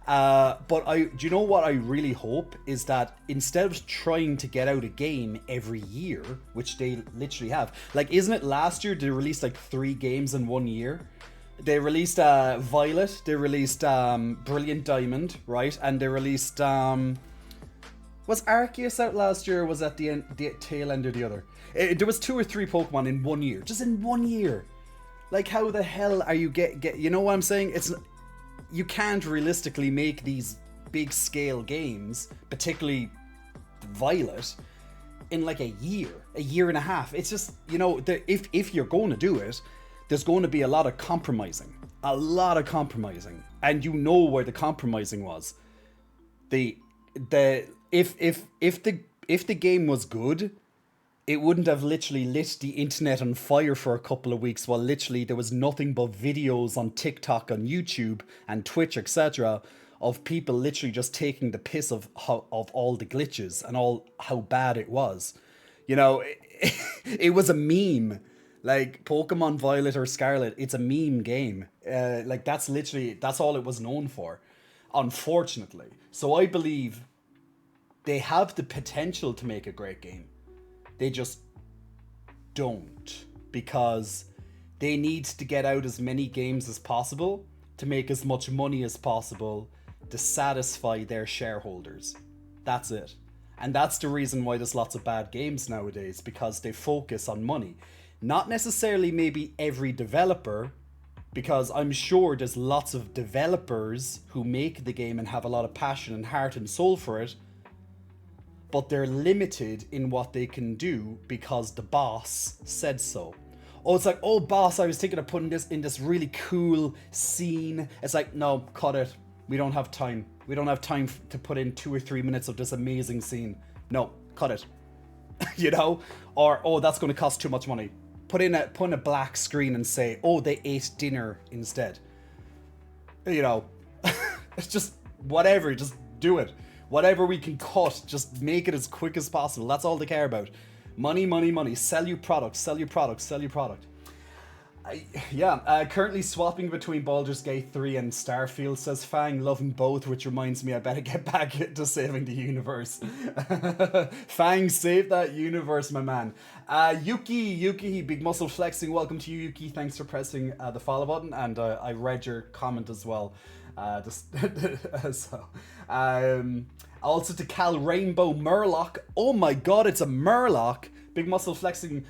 But do you know what I really hope is that instead of trying to get out a game every year, which they literally have, like, isn't it last year they released like 3 games in 1 year? They released Violet, they released Brilliant Diamond, right? And they released was Arceus out last year, or was that the tail end or the other? There was 2 or 3 Pokemon in 1 year, just in 1 year. Like, how the hell are you get you know what I'm saying? You can't realistically make these big scale games, particularly Violet, in like a year and a half. It's just, you know, if you're going to do it, there's going to be a lot of compromising, and you know where the compromising was. If the game was good, it wouldn't have literally lit the internet on fire for a couple of weeks while literally there was nothing but videos on TikTok, on YouTube and Twitch, etc., of people literally just taking the piss of all the glitches and all how bad it was. You know, it was a meme. Like, Pokemon Violet or Scarlet, it's a meme game. Like, that's all it was known for, unfortunately. So I believe they have the potential to make a great game. They just don't, because they need to get out as many games as possible to make as much money as possible to satisfy their shareholders. That's it. And that's the reason why there's lots of bad games nowadays, because they focus on money. Not necessarily maybe every developer, because I'm sure there's lots of developers who make the game and have a lot of passion and heart and soul for it, but they're limited in what they can do because the boss said so. Oh, it's like, oh boss, I was thinking of putting this in this really cool scene. It's like, no, cut it. We don't have time. We don't have time to put in 2 or 3 minutes of this amazing scene. No, cut it. You know? Or, oh, that's going to cost too much money. Put in a black screen and say, oh, they ate dinner instead. You know, it's just whatever, just do it. Whatever we can cut, just make it as quick as possible. That's all they care about. Money, money, money. Sell you product, sell your product, sell your product. Currently swapping between Baldur's Gate 3 and Starfield, says Fang, loving both, which reminds me I better get back to saving the universe. Fang, save that universe, my man. Yuki, big muscle flexing, welcome to you, Yuki. Thanks for pressing the follow button, and I read your comment as well. Also to Cal Rainbow Murloc. Oh my god, it's a Murloc. Big muscle flexing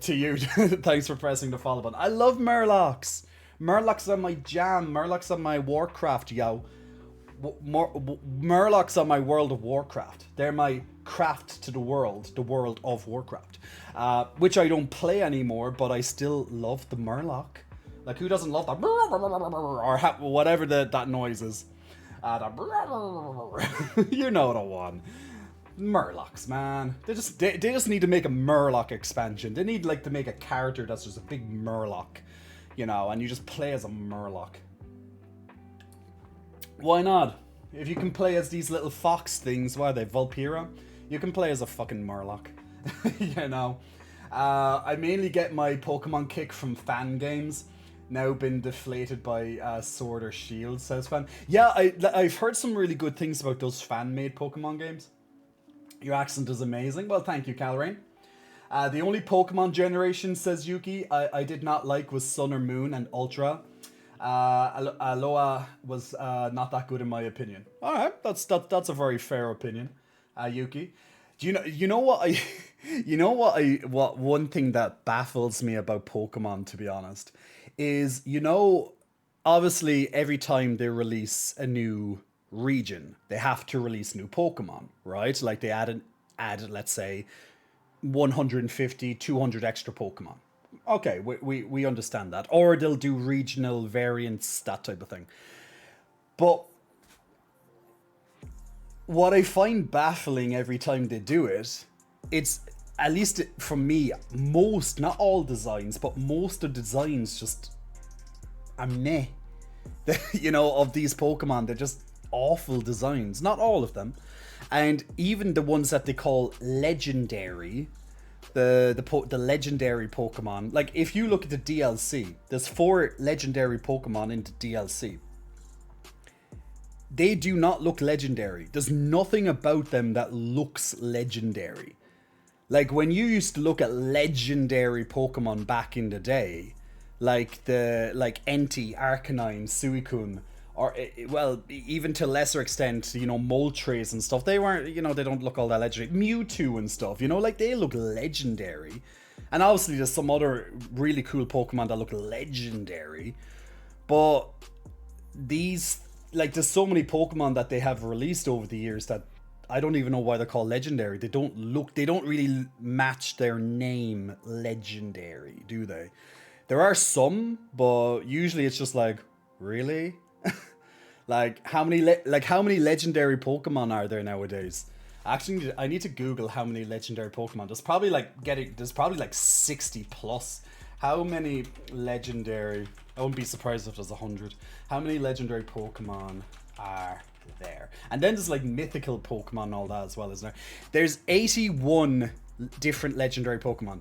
to you. Thanks for pressing the follow button. I love Murlocs. Murlocs are my jam. Murlocs are my Warcraft, yo. Murlocs are my World of Warcraft. They're my craft to the world of Warcraft. Which I don't play anymore, but I still love the Murloc. Like, who doesn't love that? Or whatever that noise is. You know the one. Murlocs, man. They just need to make a Murloc expansion. They need like to make a character that's just a big Murloc, you know, and you just play as a Murloc. Why not? If you can play as these little fox things, what are they, Vulpera? You can play as a fucking Murloc. You know. I mainly get my Pokemon kick from fan games. Now been deflated by Sword or Shield, says Fan. Yeah, I've heard some really good things about those fan-made Pokemon games. Your accent is amazing. Well, thank you, Calrain. The only Pokemon generation, says Yuki, I did not like was Sun or Moon and Ultra. Alola was not that good in my opinion. All right, that's a very fair opinion, Yuki. You know what one thing that baffles me about Pokemon, to be honest, is, you know, obviously every time they release a new region, they have to release new Pokemon, right? Like they add let's say 150, 200 extra Pokemon. Okay, we understand that. Or they'll do regional variants, that type of thing. But what I find baffling every time they do it, it's, at least for me, most, not all designs, but most of the designs just are meh. You know, of these Pokemon, they're just awful designs. Not all of them. And even the ones that they call legendary, the legendary Pokemon, like if you look at the DLC, there's 4 legendary Pokemon in the DLC. They do not look legendary. There's nothing about them that looks legendary. Like when you used to look at legendary Pokemon back in the day, like Entei, Arcanine, Suicune, or, well, even to a lesser extent, you know, Moltres and stuff, they weren't, you know, they don't look all that legendary. Mewtwo and stuff, you know, like they look legendary. And obviously there's some other really cool Pokemon that look legendary. But these, like, there's so many Pokemon that they have released over the years that I don't even know why they're called legendary. They don't really match their name legendary, do they? There are some, but usually it's just like, really? Like how many legendary Pokemon are there nowadays? Actually, I need to Google how many legendary Pokemon. There's probably like 60 plus. How many legendary? I wouldn't be surprised if there's 100. How many legendary Pokemon are there? And then there's like mythical Pokemon and all that as well, isn't there? There's 81 different legendary Pokemon.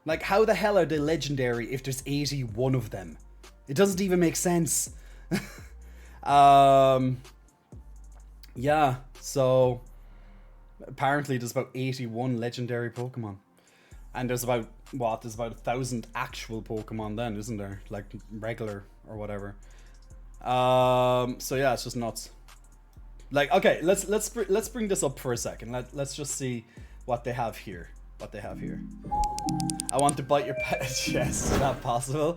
Like, how the hell are they legendary if there's 81 of them? It doesn't even make sense. Yeah, so apparently there's about 81 legendary Pokemon. And there's about 1,000 actual Pokemon then, isn't there? Like regular or whatever. So yeah, it's just nuts. Like, okay, let's bring this up for a second. Let's just see what they have here. I want to bite your pet. Yes, is that possible?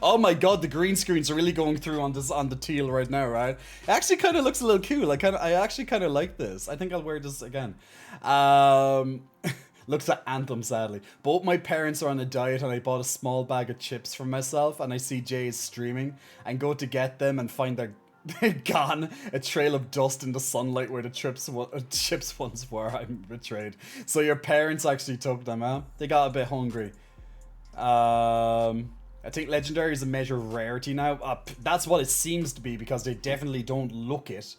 Oh my god, the green screen's really going through on the teal right now, right? It actually kind of looks a little cool. I actually kind of like this. I think I'll wear this again. Looks at Anthem, sadly. Both my parents are on a diet and I bought a small bag of chips for myself and I see Jay is streaming and go to get them and find they're gone. A trail of dust in the sunlight where the chips once were. I'm betrayed. So your parents actually took them, huh? They got a bit hungry. I think Legendary is a measure of rarity now. That's what it seems to be because they definitely don't look it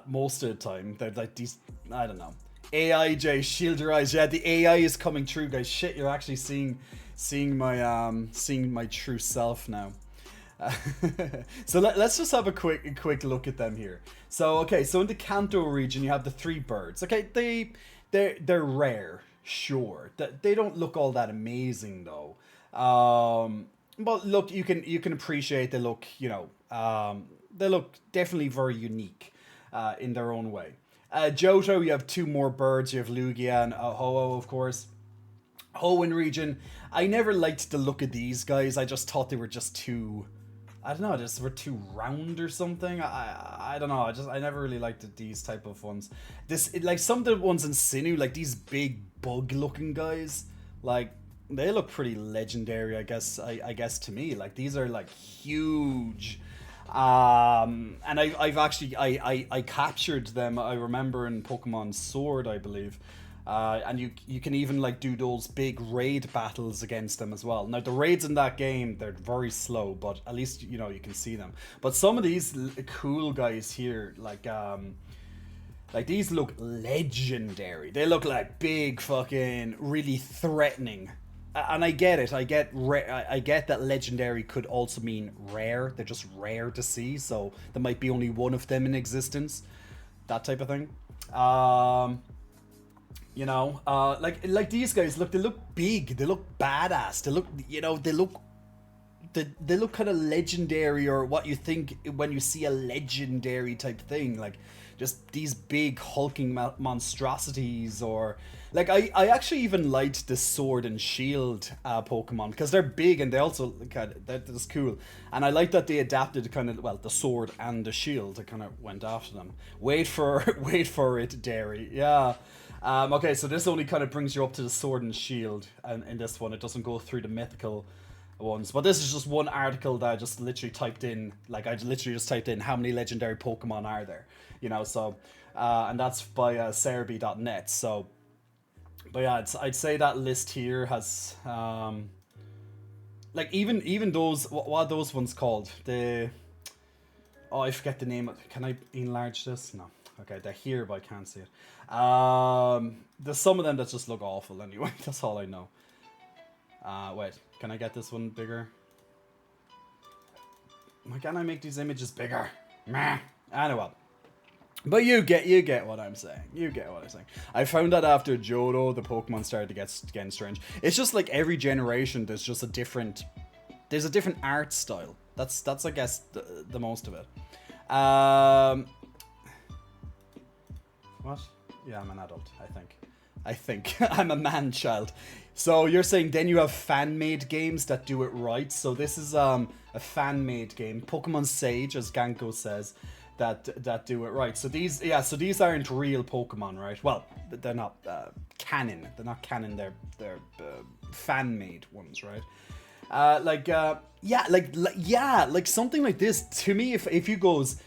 most of the time. They're like these, I don't know. AI, Jay, shield your eyes. Yeah, the AI is coming true, guys. Shit, you're actually seeing my true self now. So let's just have a quick look at them here. So okay, so in the Kanto region you have the 3 birds. Okay, they're rare, sure. They don't look all that amazing though. But look, you can appreciate they look, you know, they look definitely very unique in their own way. Johto, you have 2 more birds. You have Lugia and Ho-Oh, of course. Hoenn region, I never liked the look of these guys. I just thought they were just too, I don't know, just were too round or something. I don't know. I never really liked these type of ones. Like some of the ones in Sinnoh, like these big bug-looking guys, like they look pretty legendary. I guess to me, like these are like huge. And I've actually I captured them. I remember in Pokemon Sword, I believe. And you can even like do those big raid battles against them as well. Now the raids in that game, they're very slow, but at least you know you can see them. But some of these cool guys here, like these look legendary. They look like big fucking really threatening. And I get it. I get that legendary could also mean rare. They're just rare to see, so there might be only one of them in existence. That type of thing. You know, like these guys, look, they look big, they look badass, they look, you know, they look kind of legendary, or what you think when you see a legendary type thing, like just these big hulking monstrosities. Or like I actually even liked the Sword and Shield Pokemon because they're big and they also kind of, that's cool. And I like that they adapted kind of, well, the sword and the shield. I kind of went after them. Wait for it, Dairy. Yeah. Okay, so this only kind of brings you up to the Sword and Shield, and in this one it doesn't go through the mythical ones. But this is just one article that I just literally typed in. Like I literally just typed in how many legendary Pokemon are there, you know. So and that's by Cerebi.net. So, but yeah, I'd say that list here has like even those, what are those ones called? The, oh, I forget the name. Can I enlarge this? No. Okay, they're here, but I can't see it. There's some of them that just look awful anyway. That's all I know. Wait, can I get this one bigger? Why can't I make these images bigger? Meh. Anyway. But you get what I'm saying. You get what I'm saying. I found that after Johto, the Pokemon started to get getting strange. It's just like every generation, there's just a different art style. That's I guess the most of it. What? Yeah, I'm an adult, I think. I'm a man-child. So you're saying then you have fan-made games that do it right. So this is a fan-made game. Pokemon Sage, as Ganko says, that do it right. So these aren't real Pokemon, right? Well, they're not canon. They're not canon. They're fan-made ones, right? Like something like this. To me, if you goes,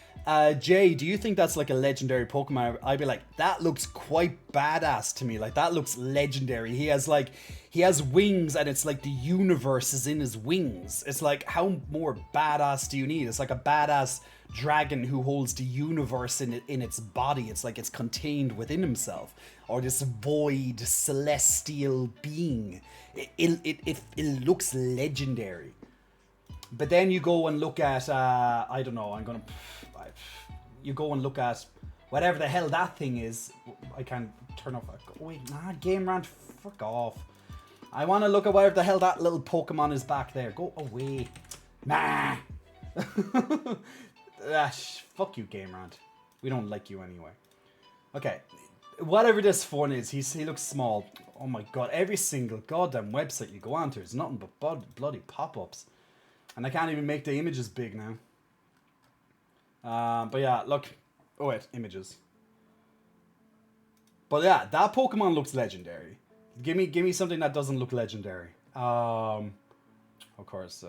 Jay, do you think that's like a legendary Pokemon? I'd be like, that looks quite badass to me. Like, that looks legendary. He has wings, and it's like the universe is in his wings. It's like, how more badass do you need? It's like a badass dragon who holds the universe in its body. It's like it's contained within himself. Or this void celestial being. It looks legendary. But then you go and look at, I don't know, you go and look at whatever the hell that thing is. I can't turn off. Wait, nah, Game Rant, fuck off. I want to look at whatever the hell that little Pokemon is back there. Go away. Nah. Fuck you, Game Rant. We don't like you anyway. Okay. Whatever this phone is, he looks small. Oh my god, every single goddamn website you go on to is nothing but bloody pop-ups. And I can't even make the images big now. But yeah, look. Oh wait, images. But yeah, that Pokemon looks legendary. Give me something that doesn't look legendary. Of course.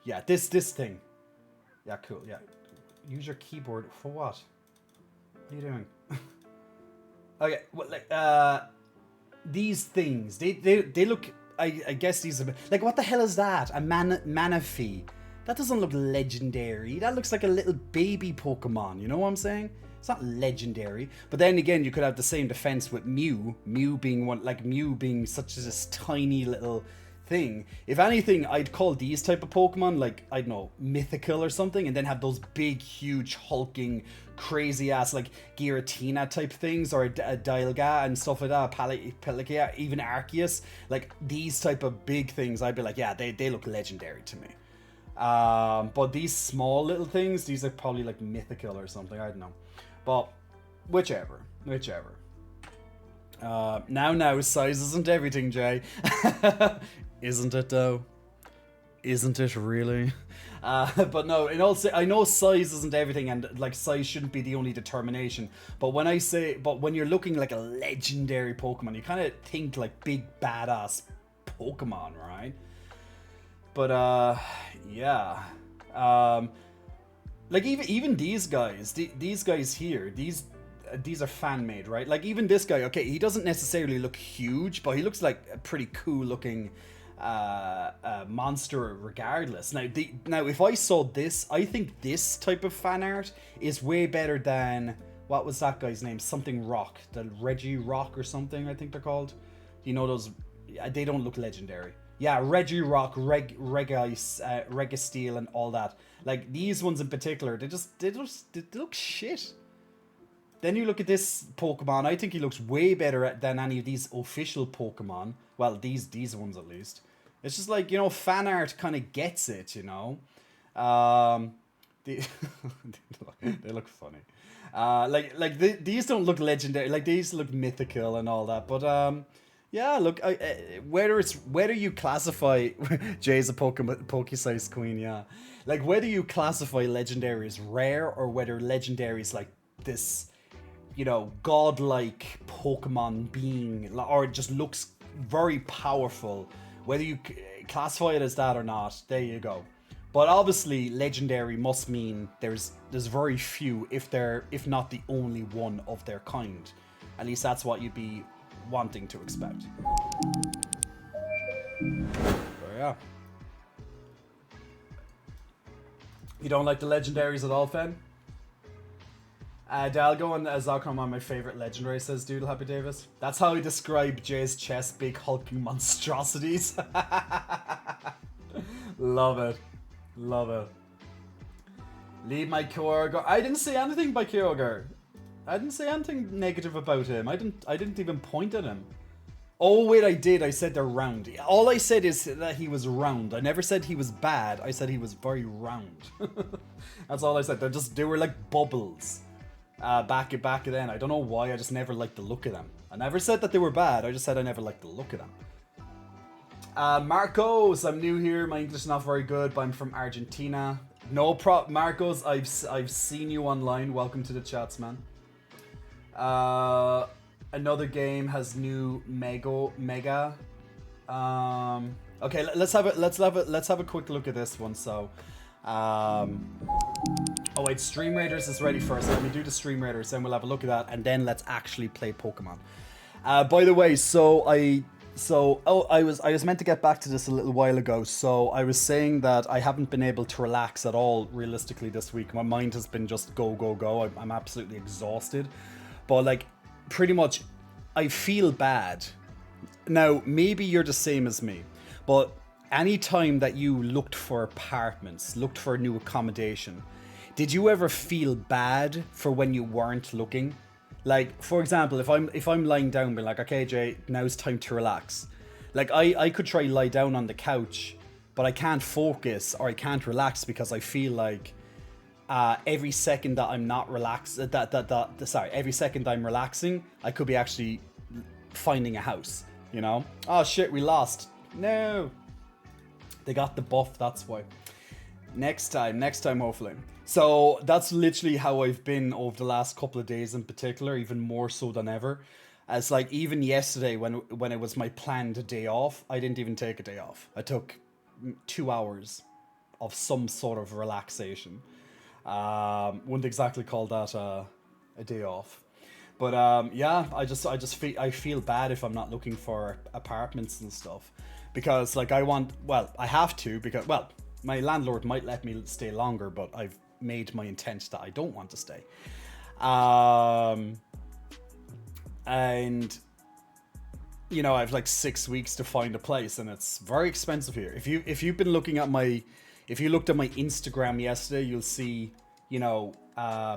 Yeah, this thing. Yeah, cool. Yeah. Use your keyboard for what? What are you doing? Okay, well, like these things. They look. I guess these are like, what the hell is that? A Manaphy. That doesn't look legendary. That looks like a little baby Pokemon. You know what I'm saying? It's not legendary. But then again, you could have the same defense with Mew. Mew being such as tiny little thing. If anything, I'd call these type of Pokemon like, I don't know, mythical or something, and then have those big, huge, hulking, crazy ass like Giratina type things, or a Dialga and stuff like that, Pelica, even Arceus. Like these type of big things, I'd be like, yeah, they look legendary to me. But these small little things, these are probably like mythical or something, I don't know. But whichever. Now, size isn't everything, Jay. Isn't it though? Isn't it really? But no, I know size isn't everything, and like size shouldn't be the only determination. But when you're looking like a legendary Pokemon, you kind of think like big badass Pokemon, right? But yeah, like even these guys, these guys here, these are fan made, right? Like even this guy, okay, he doesn't necessarily look huge, but he looks like a pretty cool looking monster regardless. Now if I saw this, I think this type of fan art is way better than, what was that guy's name? Something Rock, the Reggie Rock or something, I think they're called. You know those, they don't look legendary. Yeah, Reggie Rock, Registeel and all that. Like these ones in particular, they look shit. Then you look at this Pokemon, I think he looks way better than any of these official Pokemon. Well, these ones at least. It's just like, you know, fan art kind of gets it, you know. They look funny. These don't look legendary. Like these look mythical and all that. But yeah, look, whether you classify Jay's a Poke-sized queen, yeah. Like whether you classify legendary as rare or whether legendary is like this, you know, godlike Pokemon being, or it just looks very powerful. Whether you classify it as that or not, there you go. But obviously, legendary must mean there's very few, if not the only one of their kind. At least that's what you'd be wanting to expect. So yeah. You don't like the legendaries at all, Fen? Dalgo and Zalcom are my favorite legendary, says Doodle Happy Davis. That's how he described Jay's chest, big hulking monstrosities. Love it. Leave my Kyogre. I didn't say anything by Kyogre. I didn't say anything negative about him. I didn't even point at him. Oh wait, I did. I said they're round. All I said is that he was round. I never said he was bad. I said he was very round. That's all I said. They were like bubbles. Back then. I don't know why, I just never liked the look of them. I never said that they were bad, I just said I never liked the look of them. Marcos, I'm new here, my English is not very good, but I'm from Argentina. No problem, Marcos, I've seen you online, welcome to the chats, man. Another game has new Mega. Okay, let's have a quick look at this one, so... Oh wait, Stream Raiders is ready first. Let me do the Stream Raiders, then we'll have a look at that, and then let's actually play Pokemon. By the way, I was meant to get back to this a little while ago. So I was saying that I haven't been able to relax at all realistically this week. My mind has been just go. I'm absolutely exhausted. But like, pretty much, I feel bad. Now, maybe you're the same as me, but any time that you looked for apartments, looked for a new accommodation, did you ever feel bad for when you weren't looking? Like, for example, if I'm lying down, being like, okay, Jay, now's time to relax. Like, I could try lie down on the couch, but I can't focus or I can't relax because I feel like every second that I'm not relaxed, every second I'm relaxing, I could be actually finding a house, you know? Oh shit, we lost. No. They got the buff, that's why. Next time, hopefully. So that's literally how I've been over the last couple of days in particular, even more so than ever. As like even yesterday when it was my planned day off, I didn't even take a day off. I took 2 hours of some sort of relaxation. Wouldn't exactly call that a day off. But yeah, I feel bad if I'm not looking for apartments and stuff, because like I have to, because well, my landlord might let me stay longer, but I've made my intent that I don't want to stay. And you know, I have like 6 weeks to find a place, and it's very expensive here. If you've been looking at if you looked at my Instagram yesterday, you'll see, you know,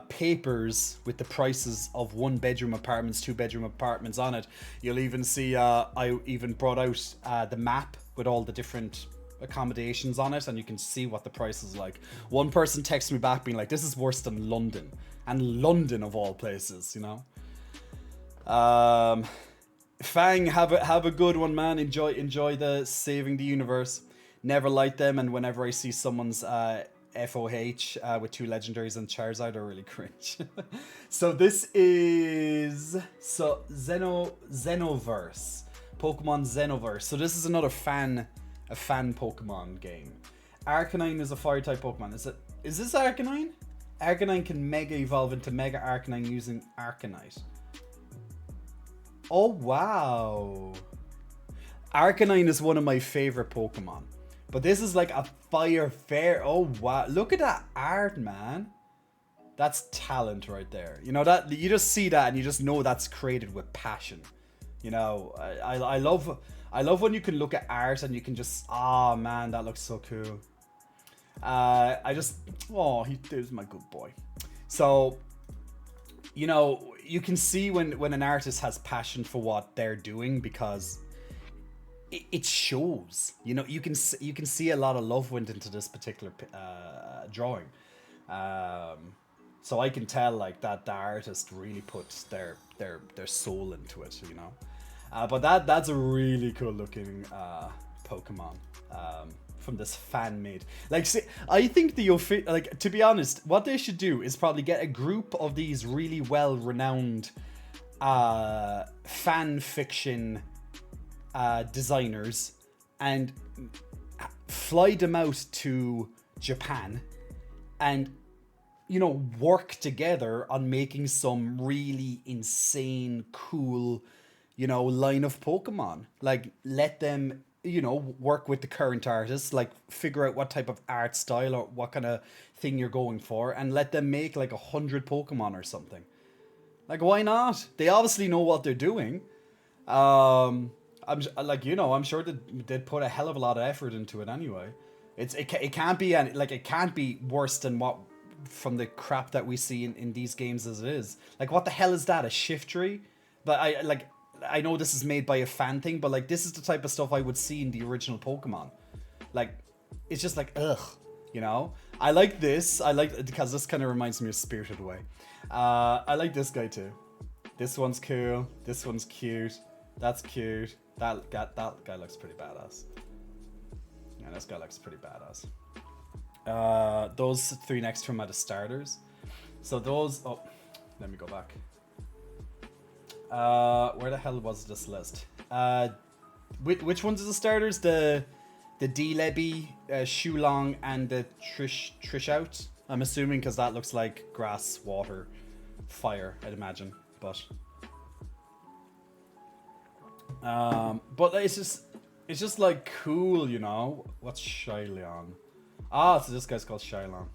papers with the prices of 1-bedroom apartments, 2-bedroom apartments on it. You'll even see I even brought out the map with all the different accommodations on it, and you can see what the price is like. One person texted me back being like, this is worse than London, and London of all places, you know. Fang, have a good one, man. Enjoy the saving the universe. Never like them, and whenever I see someone's FOH with 2 legendaries and Charizard, I really cringe. So this is Xenoverse, Pokemon Xenoverse. So this is another fan Pokemon game. Arcanine is a fire type Pokemon. Is this Arcanine? Arcanine can Mega Evolve into Mega Arcanine using Arcanite. Oh wow. Arcanine is one of my favorite Pokemon. But this is like a fire fair. Oh wow. Look at that art, man. That's talent right there. You know, that you just see that and you just know that's created with passion. You know, I love when you can look at art and you can just, oh man, that looks so cool. There's my good boy. So, you know, you can see when an artist has passion for what they're doing, because it shows. You know, you can see a lot of love went into this particular drawing. So I can tell like that the artist really put their soul into it, you know. But that's a really cool looking Pokemon from this fan made. Like, see, I think to be honest, what they should do is probably get a group of these really well renowned fan fiction designers and fly them out to Japan and, you know, work together on making some really insane, cool, you know, line of Pokemon. Like, let them, you know, work with the current artists, like figure out what type of art style or what kind of thing you're going for, and let them make like 100 Pokemon or something. Like, why not? They obviously know what they're doing. I'm like, you know, I'm sure that they'd put a hell of a lot of effort into it anyway. It can't be it can't be worse than what from the crap that we see in these games as it is. Like, what the hell is that? A Shiftry? But I know this is made by a fan thing, but like, this is the type of stuff I would see in the original Pokemon. Like, it's just like, ugh, you know. I like this. Because this kind of reminds me of Spirited Away. I like this guy too. This one's cool. This one's cute. That's cute. That guy looks pretty badass. Yeah, this guy looks pretty badass. Those 3 next to him are the starters. So those. Oh, let me go back. Where the hell was this list? Which ones are the starters? The D-Lebby, Shulong, and the Trish out. I'm assuming because that looks like grass, water, fire, I'd imagine. But it's just like cool, you know. What's Shylon? Ah, so this guy's called Shylon.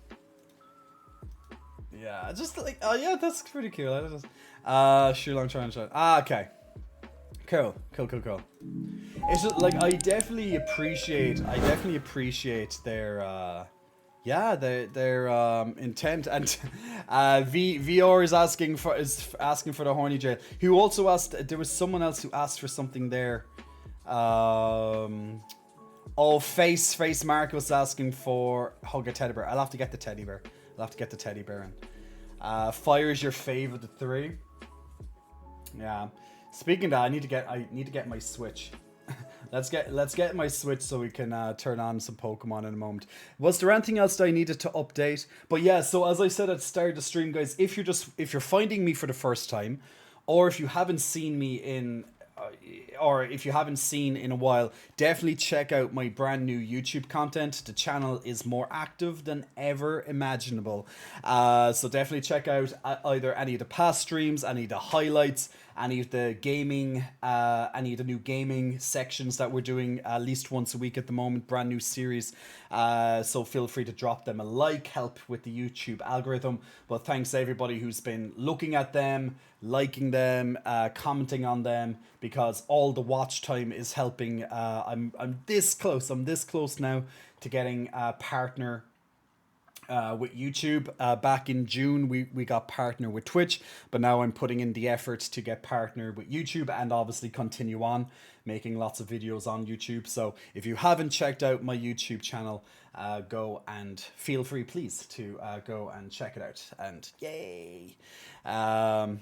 Yeah, just like, oh yeah, that's pretty cool. Shulong trying to. Ah, okay. Cool. It's just like, I definitely appreciate their intent. And VR is asking for the horny jail. Who also asked? There was someone else who asked for something there. Face Mark was asking for hug a teddy bear. I'll have to get the teddy bear. In. Fire is your fave of the 3. Yeah. Speaking of that, I need to get my Switch. let's get my Switch so we can turn on some Pokemon in a moment. Was there anything else that I needed to update? But yeah, so as I said at the start of the stream, guys, if you're finding me for the first time, or if you haven't seen me in or if you haven't seen in a while, definitely check out my brand new YouTube content. The channel is more active than ever imaginable. So definitely check out either any of the past streams, any of the highlights, any of the gaming, any of the new gaming sections that we're doing at least once a week at the moment, brand new series. So feel free to drop them a like, help with the YouTube algorithm. But thanks to everybody who's been looking at them, liking them, commenting on them, because all the watch time is helping. I'm this close now to getting a partner with YouTube. Back in June we got partner with Twitch, but now I'm putting in the effort to get partnered with YouTube and obviously continue on making lots of videos on YouTube. So if you haven't checked out my YouTube channel, go and feel free please to go and check it out, and yay.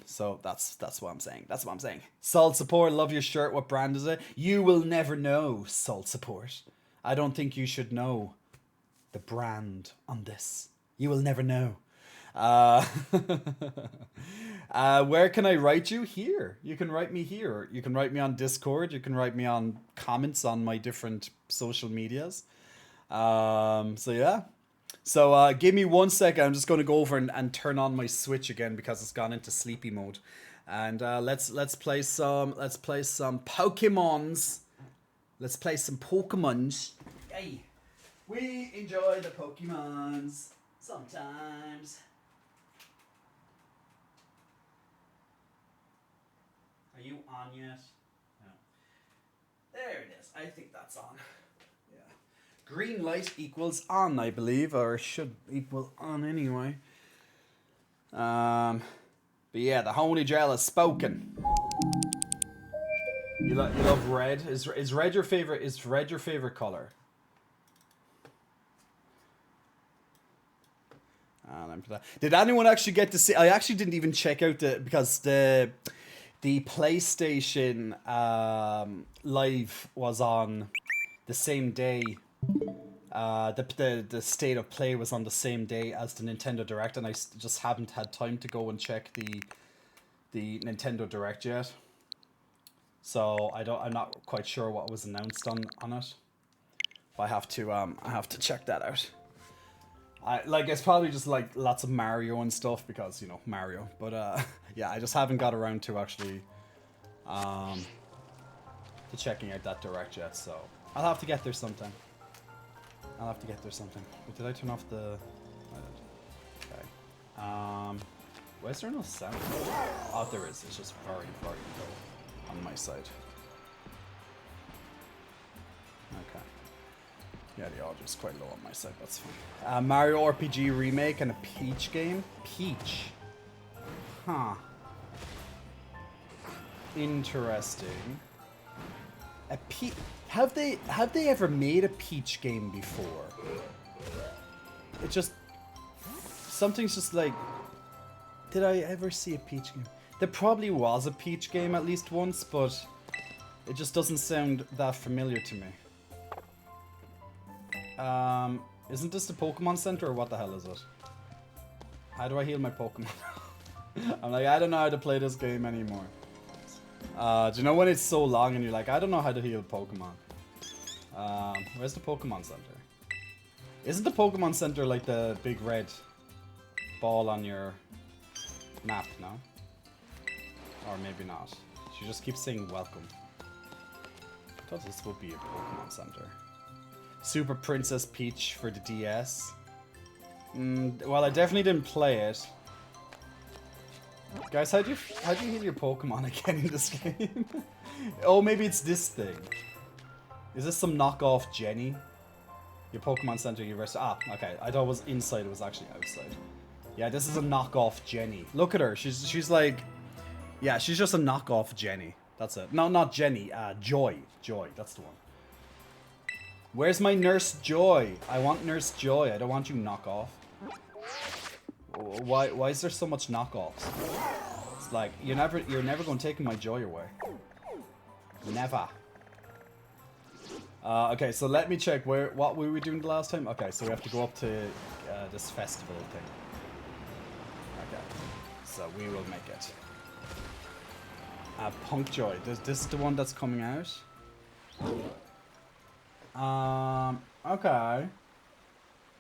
So that's what I'm saying. Salt Support, love your shirt. What brand is it? You will never know, Salt Support. I don't think you should know the brand on this. You will never know. Where can I write you? Here. You can write me here. You can write me on Discord. You can write me on comments on my different social medias. So yeah. So give me 1 second. I'm just going to go over and turn on my Switch again because it's gone into sleepy mode. And let's play some Pokemons. Let's play some Pokemons. Hey. We enjoy the Pokemons sometimes. Are you on yet? No. There it is. I think that's on. Yeah. Green light equals on, I believe, or should equal on anyway. But yeah, the Holy Gel has spoken. You love red? Is red your favorite? Is red your favorite color? Did anyone actually get to see? I actually didn't even check out because the PlayStation live was on the same day. The state of play was on the same day as the Nintendo Direct, and I just haven't had time to go and check the Nintendo Direct yet. So I'm not quite sure what was announced on it. But I have to check that out. It's probably just like lots of Mario and stuff because, you know, Mario. But yeah, I just haven't got around to actually to checking out that Direct yet, so I'll have to get there sometime. But did I turn off the... I did. Okay. Why is there no sound? Oh, there is. It's just very, very low on my side. Okay. Yeah, the audio's quite low on my side, that's fine. Mario RPG remake and a Peach game? Peach. Huh. Interesting. Have they ever made a Peach game before? It just... Something's just like... Did I ever see a Peach game? There probably was a Peach game at least once, but it just doesn't sound that familiar to me. Isn't this the Pokemon Center or what the hell is it? How do I heal my Pokemon? I'm like, I don't know how to play this game anymore. Do you know when it's so long and you're like, I don't know how to heal Pokemon? Where's the Pokemon Center? Isn't the Pokemon Center like the big red ball on your map, no? Or maybe not. She just keeps saying welcome. I thought this would be a Pokemon Center. Super Princess Peach for the DS. Well, I definitely didn't play it. Guys, how do you heal your Pokemon again in this game? Oh, maybe it's this thing. Is this some knockoff Jenny? Your Pokemon Center University. Ah, okay. I thought it was inside, it was actually outside. Yeah, this is a knockoff Jenny. Look at her. She's like... Yeah, she's just a knockoff Jenny. That's it. No, not Jenny. Joy. Joy, that's the one. Where's my Nurse Joy? I want Nurse Joy. I don't want you knockoff. Why is there so much knockoffs? It's like you're never going to take my joy away. Never. Okay, so let me check what were we doing the last time? Okay, so we have to go up to this festival thing. Okay, so we will make it. Punk Joy. This is the one that's coming out. Okay.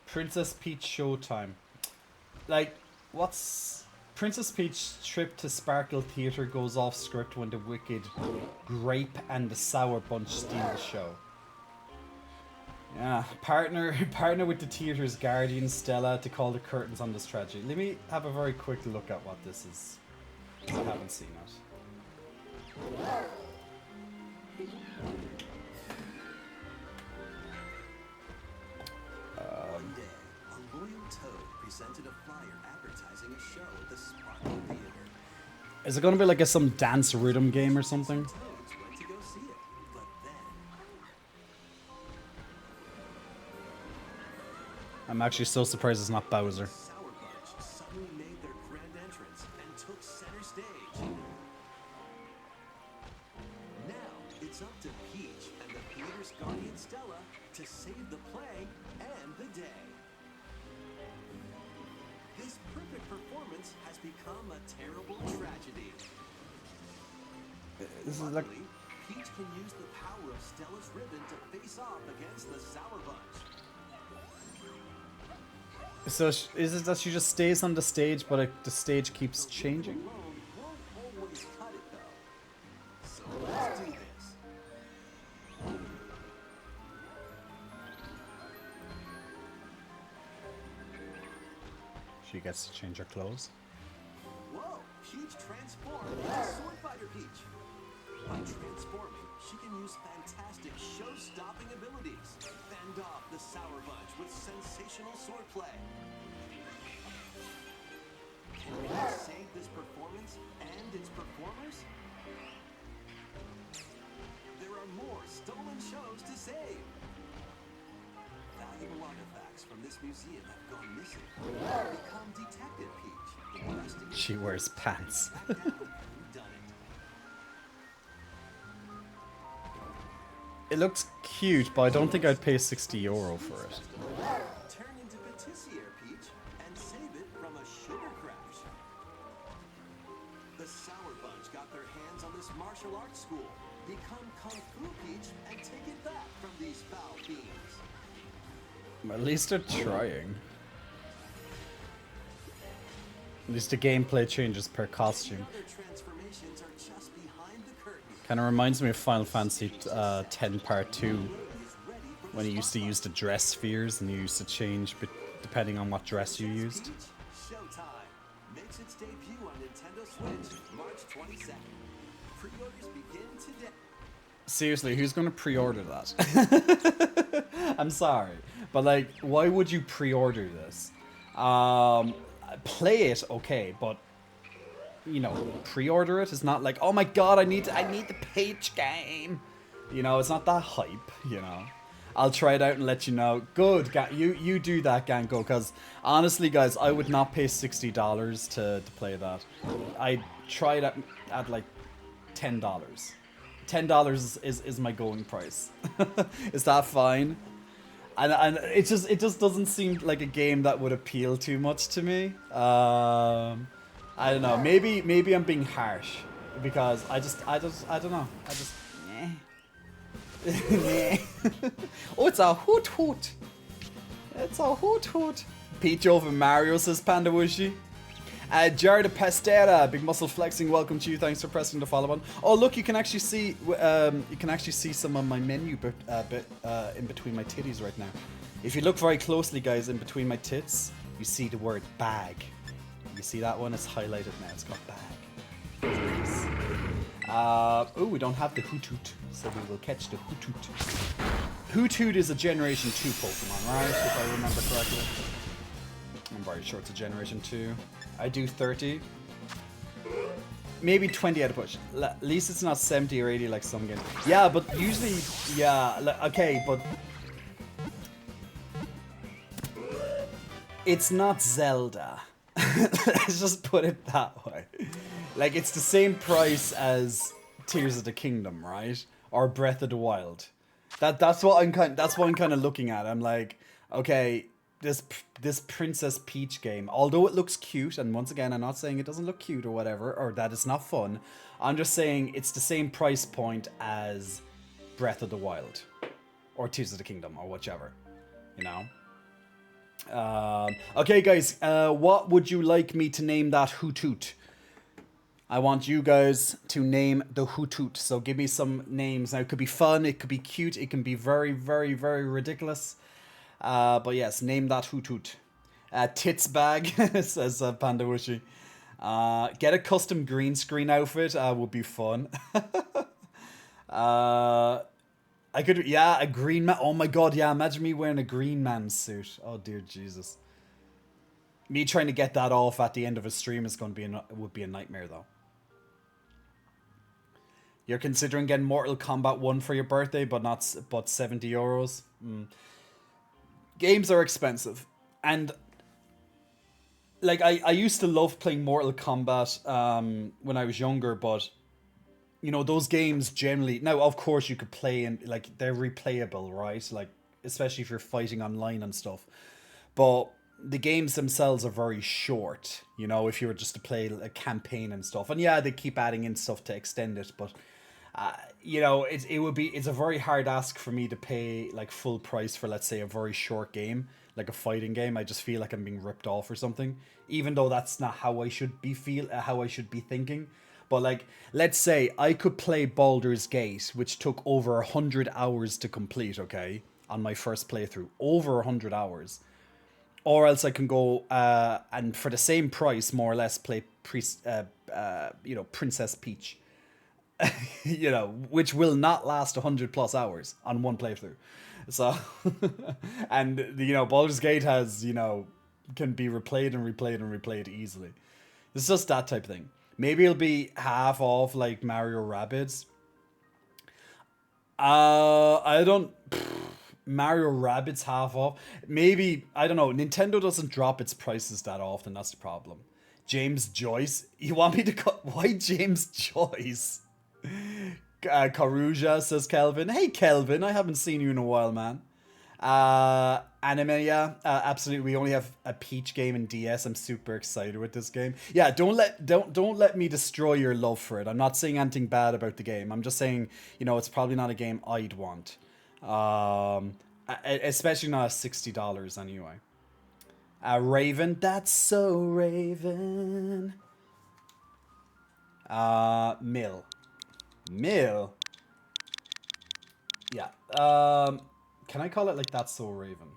Princess Peach Showtime. Like, what's Princess Peach's trip to Sparkle Theatre goes off script when the wicked Grape and the Sour Bunch steal the show. Yeah, partner with the theatre's guardian Stella to call the curtains on this tragedy. Let me have a very quick look at what this is. I haven't seen it. One day, a loyal toad presented a flyer advertising a show at the Sparkle Theater. Is it gonna be like some dance rhythm game or something? Toads went to go see it, but then I'm actually so surprised it's not Bowser. Sour Bunch suddenly made their grand entrance and took center stage. Now it's up to Peach and the theater's guardian Stella to save the play and the day. This perfect performance has become a terrible tragedy. This is like Luckily, Peach can use the power of Stella's ribbon to face off against the Sour Bunch. so. Is it that she just stays on the stage, but the stage keeps The changing? ribbon alone won't always cut it though. So let's do this. She gets to change her clothes. Whoa! Peach transformed into Sword Fighter Peach. By transforming, she can use fantastic show-stopping abilities. Fend off the Sour Bunch with sensational swordplay. Can Peach save this performance and its performers? There are more stolen shows to save. Valuable artifacts from this museum have gone missing. Become Detective Peach. Investigate She wears pants. track down who done it. It looks cute, but I don't think I'd pay €60 for it. Turn into Patissier Peach and save it from a sugar crash. The Sour Bunch got their hands on this martial arts school. Become Kung Fu Peach and take it back from these foul fiends. At least they're trying. At least the gameplay changes per costume. Other transformations are just behind the curtain. Kind of reminds me of Final Fantasy X Part 2, Is ready for when you used to use the dress spheres and you used to change depending on what dress you used. Peach. Showtime makes its debut on Nintendo Switch March 22nd. Pre-orders begin today. Seriously, who's going to pre-order that? I'm sorry, but like, why would you pre-order this? Play it, okay, but you know, pre-order it is not like, oh my god, I need the Peach game. You know, it's not that hype. You know, I'll try it out and let you know. Good, you do that, Gango, because honestly, guys, I would not pay $60 to play that. I tried at like $10. $10 is my going price. Is that fine? And it just doesn't seem like a game that would appeal too much to me. I don't know. Maybe I'm being harsh because I don't know. Meh. Oh, it's a hoot hoot. It's a hoot hoot. Peach over Mario, says Panda Wushi. Jared Pastera, big muscle flexing. Welcome to you. Thanks for pressing the follow button. Oh, look, you can actually see some of my menu bit in between my titties right now. If you look very closely, guys, in between my tits, you see the word bag. You see that one? It's highlighted now. It's got bag. Oh, we don't have the Hoot Hoot, so we will catch the Hoot Hoot. Hoot Hoot is a Generation 2 Pokemon, right? If I remember correctly. I'm very sure it's a Generation 2. I do 30. Maybe 20 at a push. At least it's not 70 or 80 like some games. Yeah, but usually, yeah, okay, but it's not Zelda. Let's just put it that way. Like, it's the same price as Tears of the Kingdom, right? Or Breath of the Wild. That's what I'm kind of looking at. I'm like, okay, this Princess Peach game, although it looks cute, and once again, I'm not saying it doesn't look cute or whatever, or that it's not fun. I'm just saying it's the same price point as Breath of the Wild, or Tears of the Kingdom, or whichever, you know. Okay, guys, what would you like me to name that Hoot? I want you guys to name the Hoot. So give me some names. Now, it could be fun, it could be cute, it can be very, very, very ridiculous. But yes, name that Hoot. Tits bag, says Panda Wushi. Get a custom green screen outfit would be fun. I could, yeah, a green man. Oh my god, yeah, imagine me wearing a green man suit. Oh dear Jesus. Me trying to get that off at the end of a stream is going to be would be a nightmare though. You're considering getting Mortal Kombat 1 for your birthday, but €70. Games are expensive, and like I used to love playing Mortal Kombat when I was younger, but you know, those games generally, now of course you could play and like they're replayable, right? Like especially if you're fighting online and stuff, but the games themselves are very short, you know, if you were just to play a campaign and stuff. And yeah, they keep adding in stuff to extend it, but you know, it's a very hard ask for me to pay like full price for, let's say, a very short game, like a fighting game. I just feel like I'm being ripped off or something, even though that's not how I should be thinking. But like, let's say I could play Baldur's Gate, which took over 100 hours to complete, okay, on my first playthrough, over 100 hours. Or else I can go and for the same price, more or less, play you know, Princess Peach. You know, which will not last 100 plus hours on one playthrough. So, and you know, Baldur's Gate has, you know, can be replayed and replayed and replayed easily. It's just that type of thing. Maybe it'll be half off like Mario Rabbids. I don't. Mario Rabbids half off. Maybe, I don't know. Nintendo doesn't drop its prices that often. That's the problem. James Joyce. You want me to cut? Why James Joyce? Karuja, says Kelvin. Hey Kelvin, I haven't seen you in a while, man. Anime, yeah, absolutely. We only have a Peach game in DS. I'm super excited with this game. Yeah, don't let me destroy your love for it. I'm not saying anything bad about the game. I'm just saying, you know, it's probably not a game I'd want. Especially not at $60 anyway. Raven, that's so Raven. Mill. Yeah. Can I call it like That's So Raven?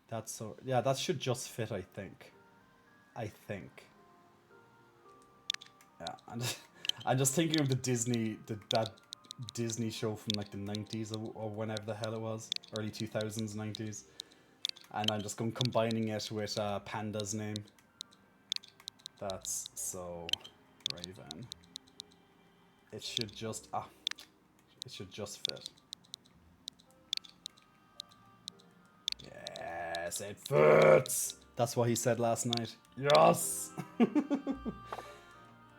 That's so, yeah, that should just fit, I think. Yeah, I'm just thinking of the Disney, that Disney show from like the 90s or whenever the hell it was, early 2000s, 90s, and I'm just combining it with Panda's name. That's So Raven. It should just fit. Yes, it fits. That's what he said last night. Yes.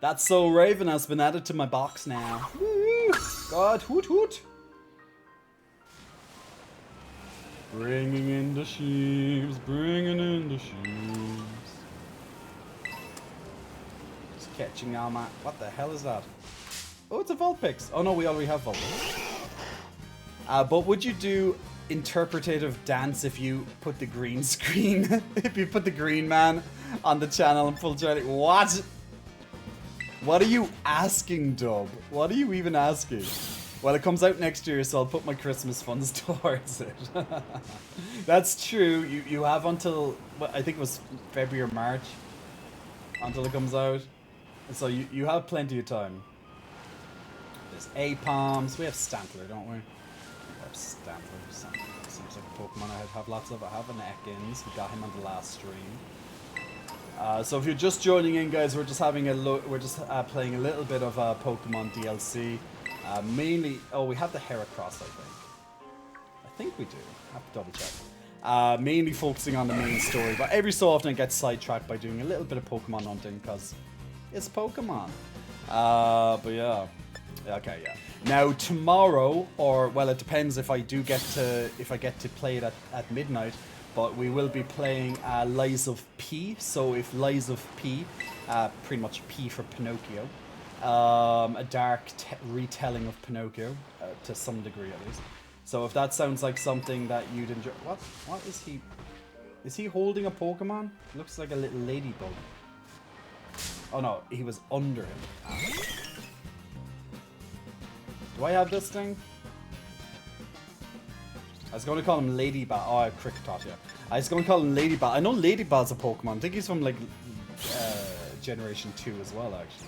That's So Raven has been added to my box now. Woo! God, hoot hoot. Bringing in the sheaves, bringing in the sheaves. Just catching all my... What the hell is that? Oh, it's a Vulpix. Oh no, we already have Vulpix. But would you do interpretative dance if you put the green screen? If you put the green man on the channel and full charity? What? What are you asking, Dub? What are you even asking? Well, it comes out next year, so I'll put my Christmas funds towards it. That's true. You have until, I think it was February or March, until it comes out. So you have plenty of time. There's A-Palms. We have Stantler, don't we? We have Stantler. Seems like a Pokemon I have lots of. I have an Ekans. We got him on the last stream. So if you're just joining in, guys, we're just having a look. We're just playing a little bit of Pokemon DLC. Mainly, oh, we have the Heracross, I think we do. I have to double check. Mainly focusing on the main story, but every so often I get sidetracked by doing a little bit of Pokemon hunting because it's Pokemon. But yeah. Okay, yeah. Now tomorrow, or well, it depends if I get to play it at midnight. but we will be playing Lies of P. So if Lies of P, pretty much P for Pinocchio, a dark retelling of Pinocchio, to some degree at least. So if that sounds like something that you'd enjoy... What is he... Is he holding a Pokemon? Looks like a little ladybug. Oh no, he was under him. Do I have this thing? I was going to call him Ladybot. Oh, I have Kricketot, yeah. I was going to call him Ladybot. I know Ladybot's a Pokemon. I think he's from like Generation 2 as well, actually.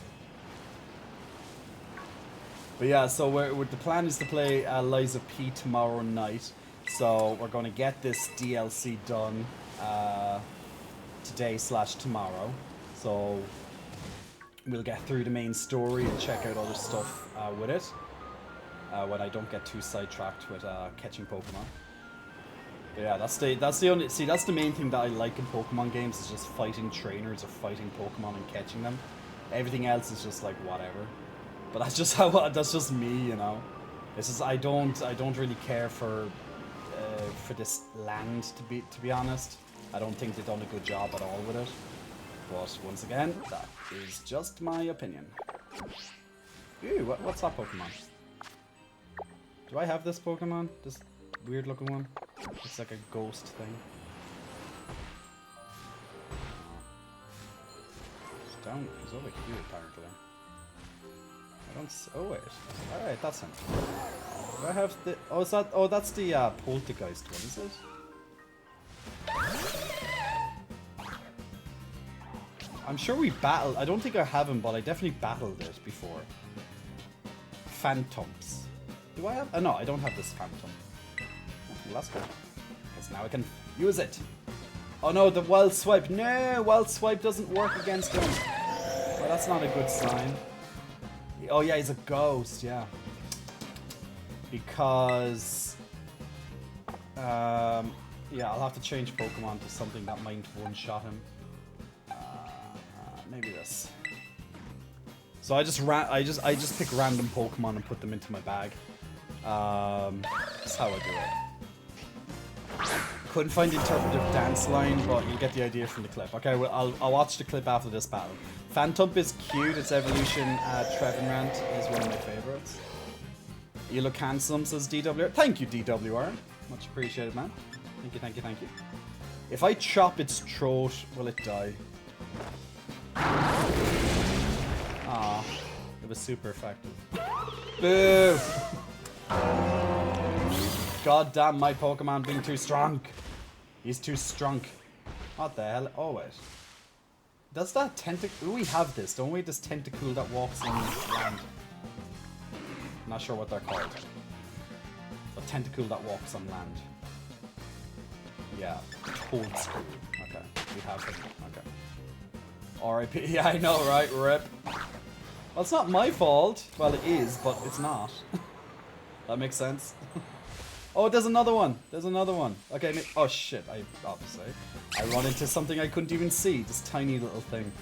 But yeah, so the plan is to play Lies of P tomorrow night. So we're going to get this DLC done today/tomorrow. So we'll get through the main story and check out other stuff with it. When I don't get too sidetracked with catching Pokemon. But yeah, that's the main thing that I like in Pokemon games is just fighting trainers or fighting Pokemon and catching them. Everything else is just like whatever. But that's just me, you know. It's just I don't really care for this land to be honest. I don't think they've done a good job at all with it. But once again, that is just my opinion. Ooh, what's that Pokemon? Do I have this Pokemon? This weird looking one? It's like a ghost thing. He's over here apparently. I don't see, oh wait. Alright, that's him. Do I have the, that's the Poltergeist one, is it? I'm sure we battled, I don't think I have him, but I definitely battled it before. Phantoms. Do I have? Oh, no, I don't have this Phantom. Well, that's good. Because now I can use it. Oh no, the Wild Swipe. No, Wild Swipe doesn't work against him. Well, that's not a good sign. Oh yeah, he's a ghost, yeah. Because... yeah, I'll have to change Pokemon to something that might one-shot him. Maybe this. So I just pick random Pokemon and put them into my bag. That's how I do it. Couldn't find the interpretive dance line, but you get the idea from the clip. Okay, well, I'll watch the clip after this battle. Phantump is cute. Its evolution, Rant, is one of my favorites. You look handsome, says DWR. Thank you, DWR. Much appreciated, man. Thank you, thank you, thank you. If I chop its throat, will it die? Ah, it was super effective. Boo! God damn my Pokemon being too strong. He's too strong. What the hell? Oh wait. Does that tentacle? We have this, don't we? This tentacle that walks on land. Not sure what they're called. A tentacle that walks on land. Yeah. Toadscrew. Okay. We have it. Okay. R.I.P. Yeah, I know, right? RIP. Well, it's not my fault. Well, it is, but it's not. That makes sense. Oh, there's another one. There's another one. Okay, oh shit, obviously. I run into something I couldn't even see. This tiny little thing.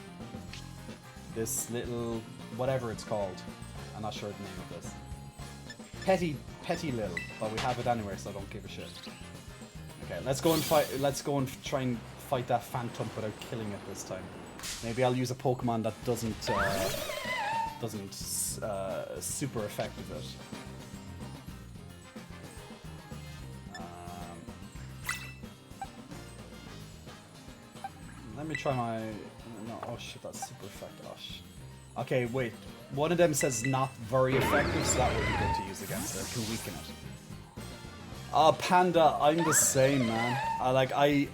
This little, whatever it's called. I'm not sure the name of this. Petty little, but we have it anyway, so I don't give a shit. Okay, let's go and fight, let's go and try and fight that Phantom without killing it this time. Maybe I'll use a Pokemon that doesn't super effective it. Let me try my... No, oh shit, that's super effective. Oh, shit. Okay, wait. One of them says not very effective, so that would be good to use against it. It can weaken it. Oh, Panda, I'm the same, man.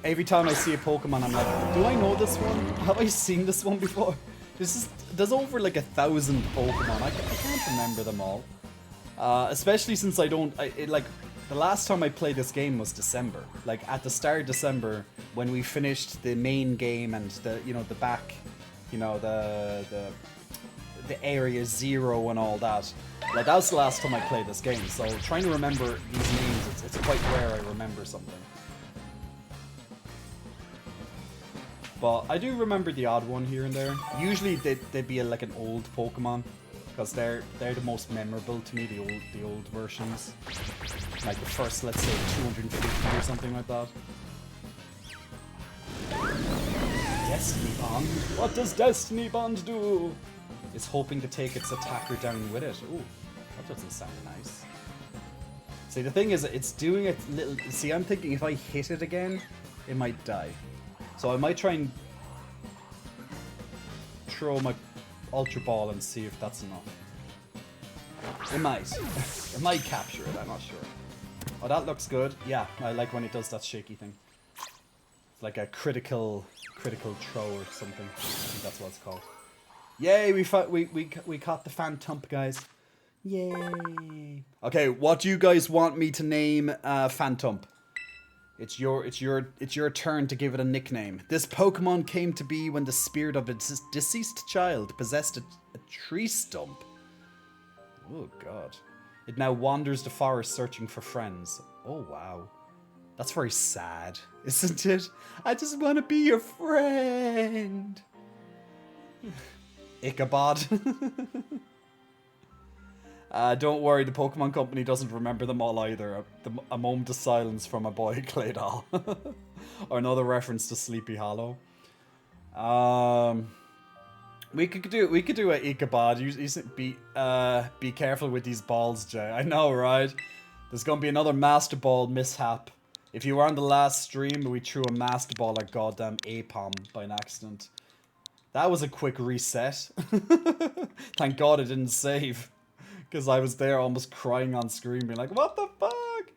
Every time I see a Pokemon, I'm like, do I know this one? Have I seen this one before? There's over like 1,000 Pokemon. I can't remember them all. Especially since I don't... The last time I played this game was December. Like, at the start of December, when we finished the main game and the back, the area 0 and all that. Like, that was the last time I played this game, so trying to remember these names, it's quite rare I remember something. But I do remember the odd one here and there. Usually they'd be like an old Pokemon, because they're the most memorable to me, the old versions. Like the first, let's say, 250 or something like that. Destiny Bond. What does Destiny Bond do? Is hoping to take its attacker down with it. Ooh, that doesn't sound nice. See, the thing is, it's doing it little... See, I'm thinking if I hit it again, it might die. So I might try and throw my Ultra Ball and see if that's enough. It might. It might capture it, I'm not sure. Oh, that looks good. Yeah, I like when it does that shaky thing. It's like a critical throw or something. I think that's what it's called. Yay, we caught the Phantom, guys. Yay. Okay, what do you guys want me to name Phantom? It's your turn to give it a nickname. This Pokemon came to be when the spirit of a deceased child possessed a tree stump. Oh god. It now wanders the forest searching for friends. Oh wow. That's very sad, isn't it? I just want to be your friend. Ichabod. Don't worry, the Pokemon Company doesn't remember them all either. A moment of silence from my boy Claydol. Or another reference to Sleepy Hollow. We could do a Ichabod. Be careful with these balls, Jay. I know, right? There's gonna be another Master Ball mishap. If you were on the last stream, we threw a Master Ball at goddamn Apom by an accident. That was a quick reset. Thank God it didn't save. Because I was there almost crying on screen, being like, what the fuck?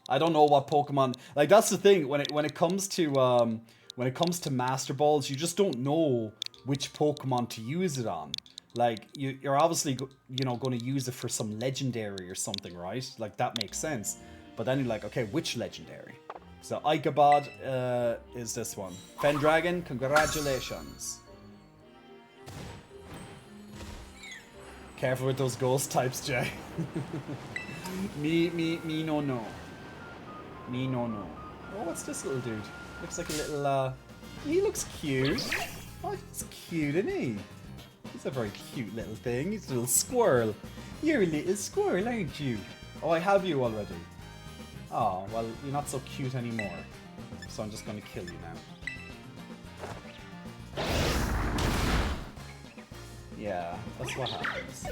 I don't know what Pokemon... Like, that's the thing. When it comes to Master Balls, you just don't know which Pokemon to use it on. Like, you're obviously, going to use it for some legendary or something, right? Like, that makes sense. But then you're like, okay, which legendary? So, Ichabod is this one. Fendragon, congratulations. Careful with those ghost types, Jay. me, no. Me, no. Oh, what's this little dude? Looks like a little, he looks cute. Oh, he's cute, isn't he? He's a very cute little thing. He's a little squirrel. You're a little squirrel, aren't you? Oh, I have you already. Oh, well, you're not so cute anymore. So I'm just gonna kill you now. Yeah, that's what happens.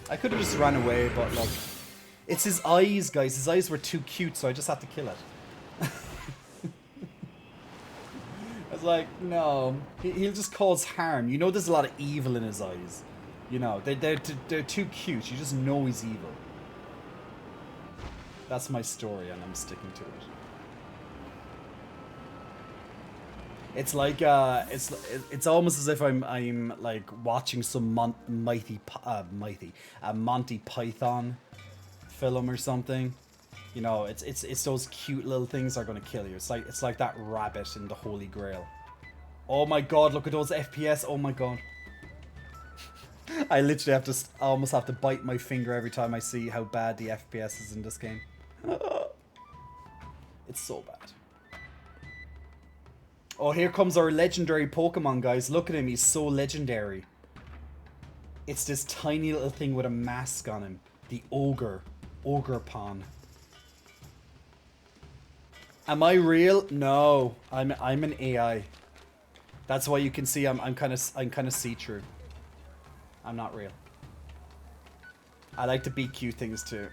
I could have just ran away, but look. It's his eyes, guys. His eyes were too cute, so I just had to kill it. I was like, no. He'll just cause harm. You know there's a lot of evil in his eyes. You know, they're too cute. You just know he's evil. That's my story, and I'm sticking to it. It's like it's almost as if I'm like watching some Monty Python film or something. You know, it's those cute little things that are gonna kill you. It's like that rabbit in the Holy Grail. Oh my god, look at those FPS. Oh my god. I literally almost have to bite my finger every time I see how bad the FPS is in this game. It's so bad. Oh, here comes our legendary Pokemon, guys. Look at him. He's so legendary. It's this tiny little thing with a mask on him. The Ogre. Ogre-pon. Am I real? No. I'm an AI. That's why you can see I'm kind of see-through. I'm not real. I like to BQ things too.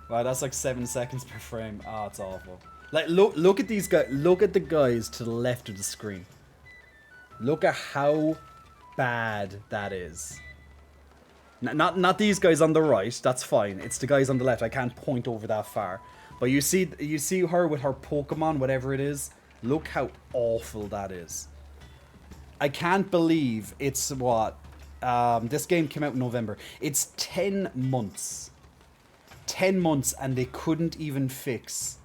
Wow, that's like 7 seconds per frame. Oh, it's awful. Like, look at these guys. Look at the guys to the left of the screen. Look at how bad that is. Not these guys on the right. That's fine. It's the guys on the left. I can't point over that far. But you see her with her Pokemon, whatever it is. Look how awful that is. I can't believe it's what. This game came out in November. It's 10 months. 10 months, and they couldn't even fix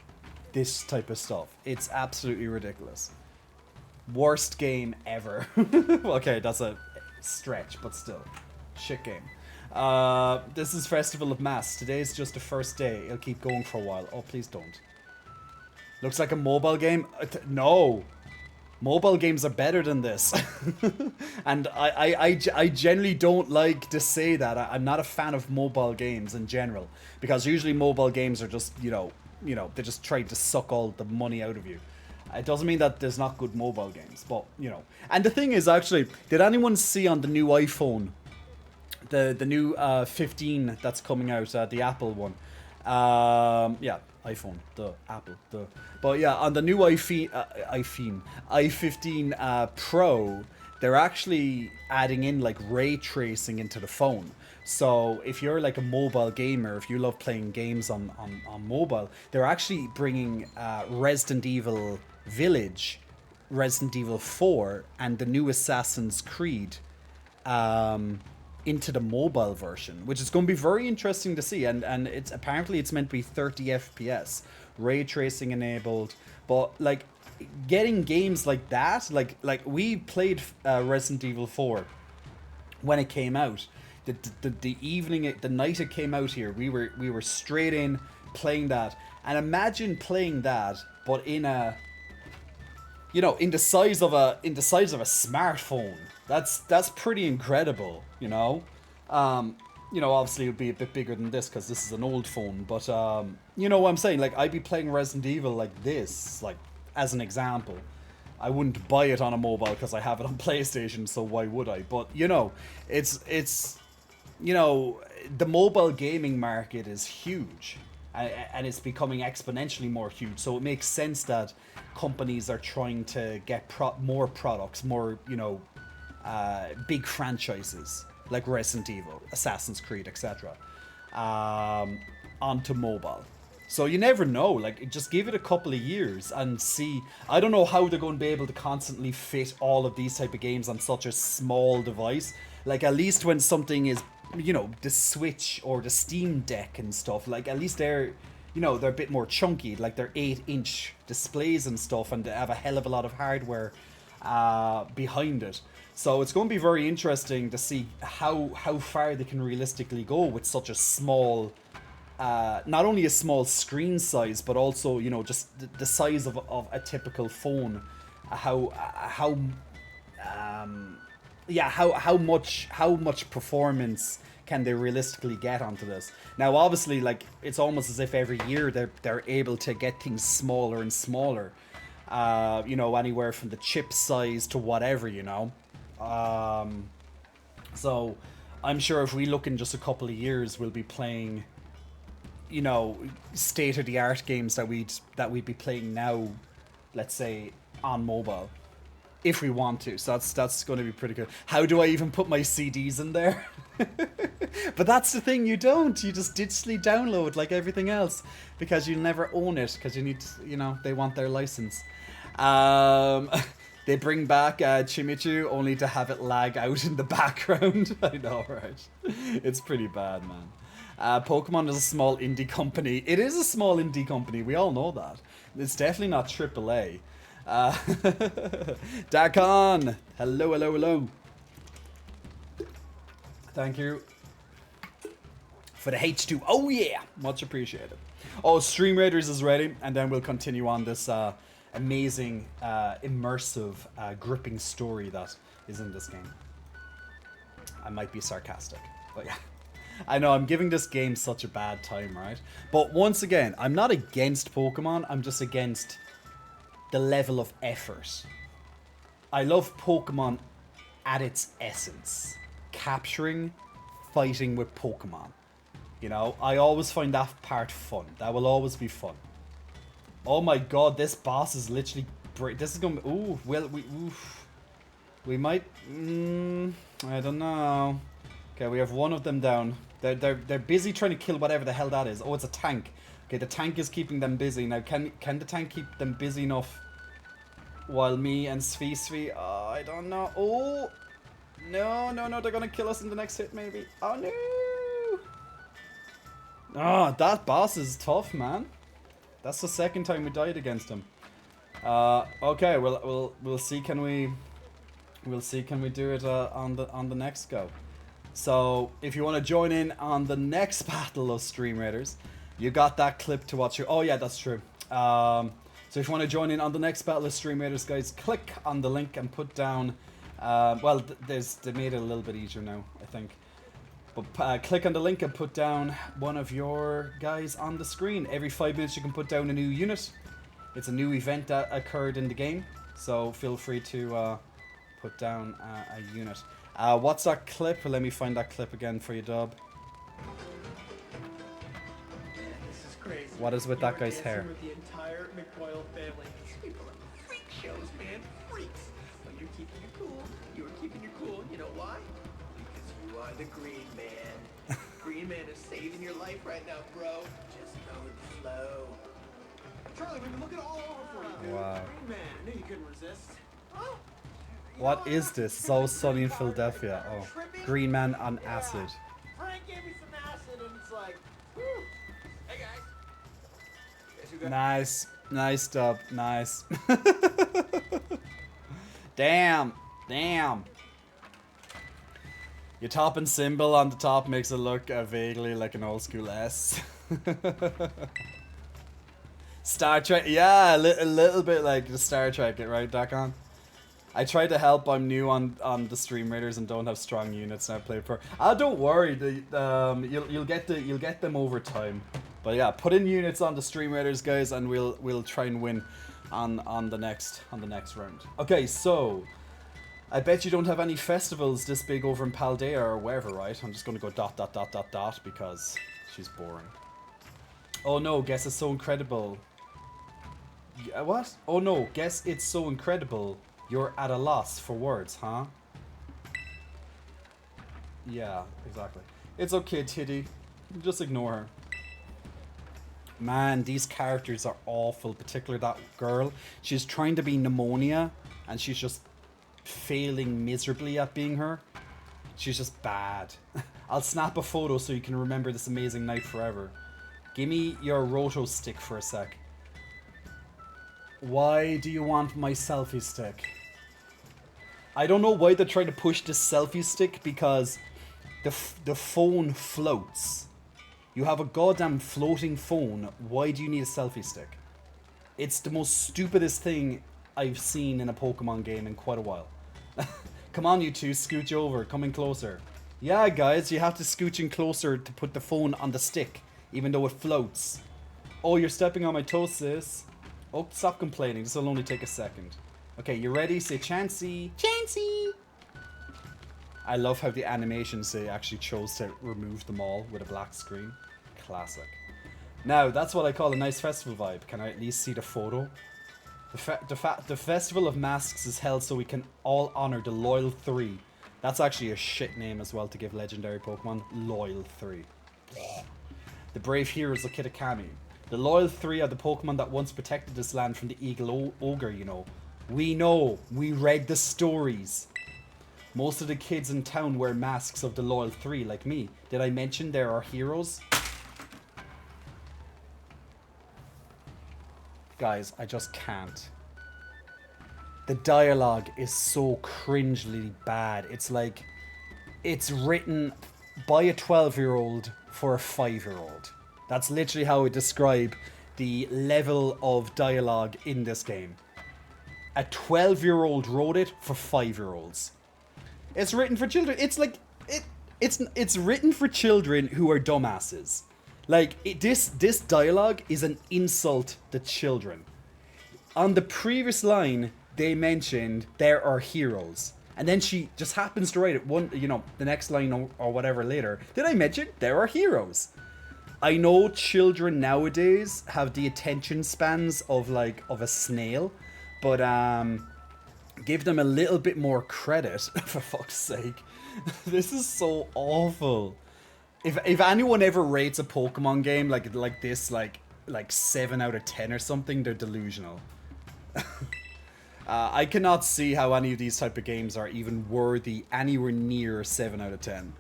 this type of stuff. It's absolutely ridiculous. Worst game ever. Okay, that's a stretch, but still. Shit game. This is Festival of Mass. Today's just the first day. It'll keep going for a while. Oh, please don't. Looks like a mobile game. No. Mobile games are better than this. And I generally don't like to say that. I'm not a fan of mobile games in general. Because usually mobile games are just, you know, they just try to suck all the money out of you. It doesn't mean that there's not good mobile games, but you know. And the thing is, actually, did anyone see on the new iPhone, the new 15 that's coming out, the Apple one? Yeah, iPhone, the Apple, the. But yeah, on the new i15 Pro, they're actually adding in like ray tracing into the phone. So if you're like a mobile gamer, if you love playing games on mobile, they're actually bringing Resident Evil Village, Resident Evil 4, and the new Assassin's Creed into the mobile version, which is going to be very interesting to see. And it's apparently it's meant to be 30 FPS, ray tracing enabled. But like getting games like that, like we played Resident Evil 4 when it came out. The evening, the night it came out here, we were straight in playing that. And imagine playing that, but in a, you know, in the size of a smartphone. That's pretty incredible, you know. You know, obviously it would be a bit bigger than this because this is an old phone. But you know what I'm saying? Like I'd be playing Resident Evil like this, like as an example. I wouldn't buy it on a mobile because I have it on PlayStation, so why would I? But you know, it's you know, the mobile gaming market is huge, and it's becoming exponentially more huge. So it makes sense that companies are trying to get more products, more, you know, big franchises like Resident Evil, Assassin's Creed, etc. Onto mobile. So you never know, like just give it a couple of years and see. I don't know how they're going to be able to constantly fit all of these type of games on such a small device. Like at least when something is, you know, the Switch or the Steam Deck and stuff, like at least they're, you know, they're a bit more chunky, like they're 8-inch displays and stuff, and they have a hell of a lot of hardware behind it. So it's going to be very interesting to see how far they can realistically go with such a small, not only a small screen size, but also, you know, just the size of a typical phone. How much performance can they realistically get onto this? Now, obviously, like it's almost as if every year they're able to get things smaller and smaller. You know, anywhere from the chip size to whatever, you know. So I'm sure if we look in just a couple of years, we'll be playing, you know, state-of-the-art games that we'd be playing now, let's say, on mobile, if we want to. So that's going to be pretty good. How do I even put my CDs in there? But that's the thing, you don't. You just digitally download like everything else because you'll never own it because you need to, you know, they want their license. They bring back Chimichu only to have it lag out in the background. I know, right? It's pretty bad, man. Pokemon is a small indie company. It is a small indie company. We all know that. It's definitely not AAA. Dakon! Hello, hello, hello. Thank you for the H2. Oh, yeah! Much appreciated. Oh, Stream Raiders is ready, and then we'll continue on this amazing, immersive, gripping story that is in this game. I might be sarcastic, but yeah. I know, I'm giving this game such a bad time, right? But once again, I'm not against Pokemon, I'm just against the level of effort. I love Pokemon at its essence. Capturing, fighting with Pokemon. You know, I always find that part fun. That will always be fun. Oh my god, this boss is literally... This is going to... Ooh, well, we might... I don't know. Okay, we have one of them down. They're busy trying to kill whatever the hell that is. Oh, it's a tank. Okay, the tank is keeping them busy. Now, can the tank keep them busy enough while me and Svi... Oh, I don't know. Oh! No, they're gonna kill us in the next hit, maybe. Oh, no! Oh, that boss is tough, man. That's the second time we died against him. Okay, we'll see. Can we do it on the next go? So if you want to join in on the next battle of Stream Raiders, you got that clip to watch. Oh yeah, that's true. So if you want to join in on the next battle of Stream Raiders, guys, click on the link and put down. Well, they made it a little bit easier now, I think. But click on the link and put down one of your guys on the screen. Every 5 minutes you can put down a new unit. It's a new event that occurred in the game, so feel free to put down a unit. What's that clip? Let me find that clip again for you, Dub. This is crazy. What is with that guy's hair? With the entire McBoyle family. These people are freak shows, man. Freaks. But you're keeping your cool. You are keeping your cool. You know why? Because you are the Green Man. Green Man is saving your life right now, bro. Just go with the flow. Charlie, we've been looking all over for you, dude. Wow. Green Man, I knew you couldn't resist. Oh. What is this? It's all sunny in Philadelphia. Oh, Green Man on acid. Frank gave me some acid and it's like, whew. Hey guys. Guess who got Nice. Nice, Dub. Nice. Damn. Damn. Your top and symbol on the top makes it look vaguely like an old school S. Star Trek. Yeah, a little bit like the Star Trek, right, Dakon? I tried to help. I'm new on the Stream Raiders and don't have strong units. And I played for. Don't worry. You'll get them over time. But yeah, put in units on the Stream Raiders, guys, and we'll try and win on the next round. Okay, so I bet you don't have any festivals this big over in Paldea or wherever, right? I'm just gonna go ... because she's boring. Oh no! Guess it's so incredible. What? Oh no! Guess it's so incredible. You're at a loss for words, huh? Yeah, exactly. It's okay, Tiddy. Just ignore her. Man, these characters are awful, particularly that girl. She's trying to be Pneumonia, and she's just failing miserably at being her. She's just bad. I'll snap a photo so you can remember this amazing night forever. Give me your roto stick for a sec. Why do you want my selfie stick? I don't know why they're trying to push this selfie stick, because the phone floats. You have a goddamn floating phone. Why do you need a selfie stick? It's the most stupidest thing I've seen in a Pokemon game in quite a while. Come on, you two, scooch over. Come in closer. Yeah, guys, you have to scooch in closer to put the phone on the stick, even though it floats. Oh, you're stepping on my toes, sis. Oh, stop complaining. This will only take a second. Okay, you ready? Say Chansey. Chansey! I love how the animations, they actually chose to remove them all with a black screen. Classic. Now, that's what I call a nice festival vibe. Can I at least see the photo? The Festival of Masks is held so we can all honor the Loyal 3. That's actually a shit name as well to give legendary Pokemon. Loyal 3. The brave heroes of Kitakami. The Loyal 3 are the Pokemon that once protected this land from the Eagle Ogre, you know. We know. We read the stories. Most of the kids in town wear masks of the Loyal 3, like me. Did I mention there are heroes? Guys, I just can't. The dialogue is so cringely bad. It's like, it's written by a 12-year-old for a 5-year-old. That's literally how I describe the level of dialogue in this game. A 12-year-old wrote it for 5-year-olds. It's written for children. It's like, it's written for children who are dumbasses. Like, this dialogue is an insult to children. On the previous line, they mentioned there are heroes. And then she just happens to write it the next line or whatever later. Did I mention there are heroes? I know children nowadays have the attention spans of a snail, but give them a little bit more credit, for fuck's sake. This is so awful. If anyone ever rates a Pokemon game like this, like 7 out of 10 or something, they're delusional. I cannot see how any of these type of games are even worthy anywhere near 7 out of 10.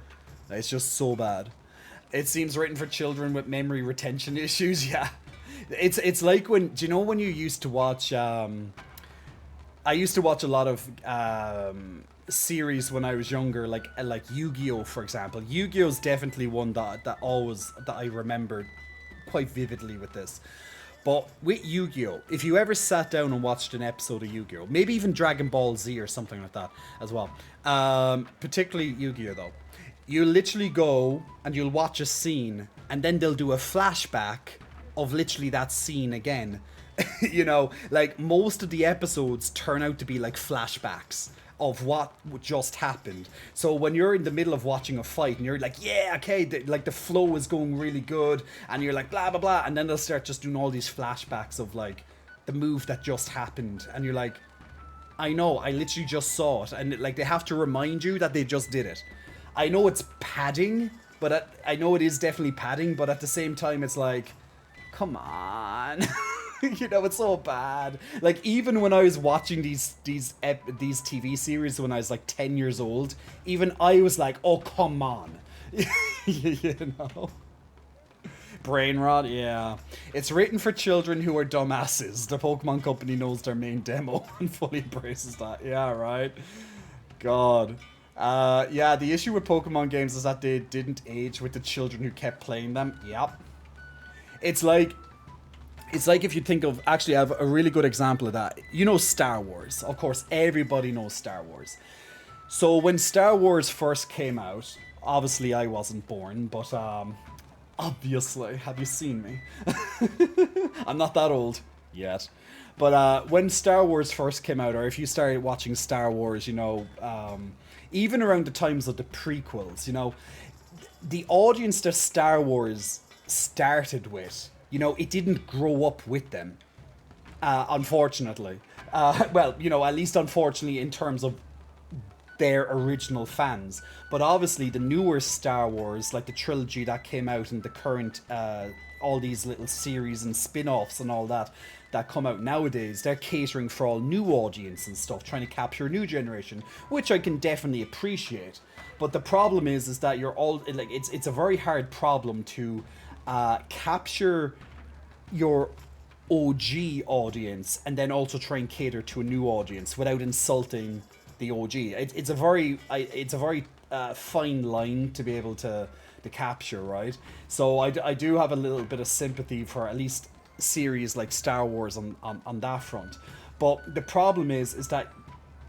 It's just so bad. It seems written for children with memory retention issues. Yeah, it's like when, do you know when you used to watch? I used to watch a lot of series when I was younger, like Yu-Gi-Oh, for example. Yu-Gi-Oh is definitely one that I remembered quite vividly with this. But with Yu-Gi-Oh, if you ever sat down and watched an episode of Yu-Gi-Oh, maybe even Dragon Ball Z or something like that as well, particularly Yu-Gi-Oh though, you literally go and you'll watch a scene and then they'll do a flashback of literally that scene again. You know, like most of the episodes turn out to be like flashbacks of what just happened. So when you're in the middle of watching a fight and you're like, yeah, okay, like the flow is going really good, and you're like blah blah blah, and then they'll start just doing all these flashbacks of like the move that just happened, and you're like, I know, I literally just saw it, and like they have to remind you that they just did it. I know it's padding, but I know it is definitely padding, but at the same time it's like, come on. You know, it's so bad. Like, even when I was watching these TV series when I was like 10 years old, even I was like, oh, come on. You know? Brain rot, yeah. It's written for children who are dumbasses. The Pokemon Company knows their main demo and fully embraces that. Yeah, right? God. Yeah, the issue with Pokemon games is that they didn't age with the children who kept playing them. Yep. It's like if you think of, actually I have a really good example of that. You know Star Wars. Of course, everybody knows Star Wars. So when Star Wars first came out, obviously I wasn't born, but obviously, have you seen me? I'm not that old yet. But when Star Wars first came out, or if you started watching Star Wars, you know, even around the times of the prequels, you know, the audience that Star Wars started with, you know, it didn't grow up with them, unfortunately. Well, you know, at least unfortunately in terms of their original fans. But obviously the newer Star Wars, like the trilogy that came out and the current, all these little series and spin-offs and all that come out nowadays, they're catering for all new audience and stuff, trying to capture a new generation, which I can definitely appreciate. But the problem is that you're all, like, it's a very hard problem to capture your OG audience and then also try and cater to a new audience without insulting the OG. It's a very fine line to be able to capture, right? So I do have a little bit of sympathy for at least series like Star Wars on that front. But the problem is that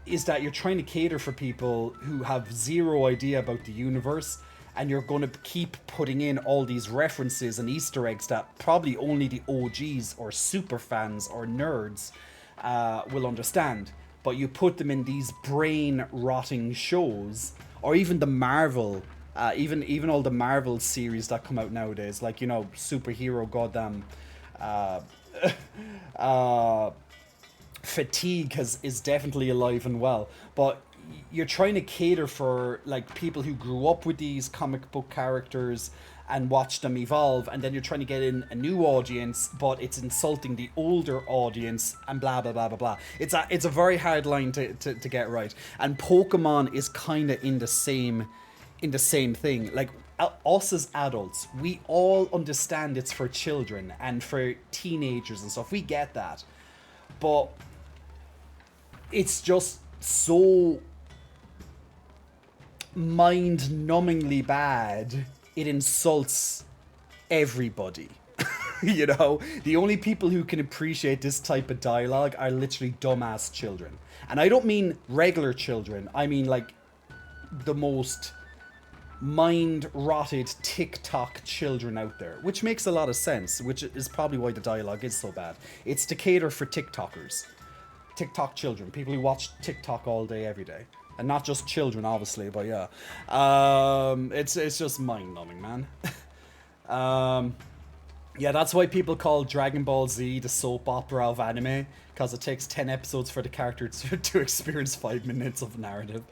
you're trying to cater for people who have zero idea about the universe, and you're going to keep putting in all these references and Easter eggs that probably only the OGs or super fans or nerds will understand. But you put them in these brain-rotting shows, or even the Marvel, even all the Marvel series that come out nowadays, like, you know, superhero goddamn fatigue is definitely alive and well. But you're trying to cater for like people who grew up with these comic book characters and watch them evolve, and then you're trying to get in a new audience, but it's insulting the older audience and blah blah blah blah blah. It's a very hard line to get right. And Pokemon is kind of in the same thing. Like, us as adults, we all understand it's for children and for teenagers and stuff. We get that, but it's just so mind-numbingly bad, it insults everybody. You know, the only people who can appreciate this type of dialogue are literally dumbass children. And I don't mean regular children, I mean like the most mind-rotted TikTok children out there, which makes a lot of sense, which is probably why the dialogue is so bad. It's to cater for TikTokers. TikTok children, people who watch TikTok all day, every day. And not just children, obviously, but yeah. It's just mind-numbing, man. Yeah, that's why people call Dragon Ball Z the soap opera of anime, because it takes 10 episodes for the character to experience 5 minutes of narrative.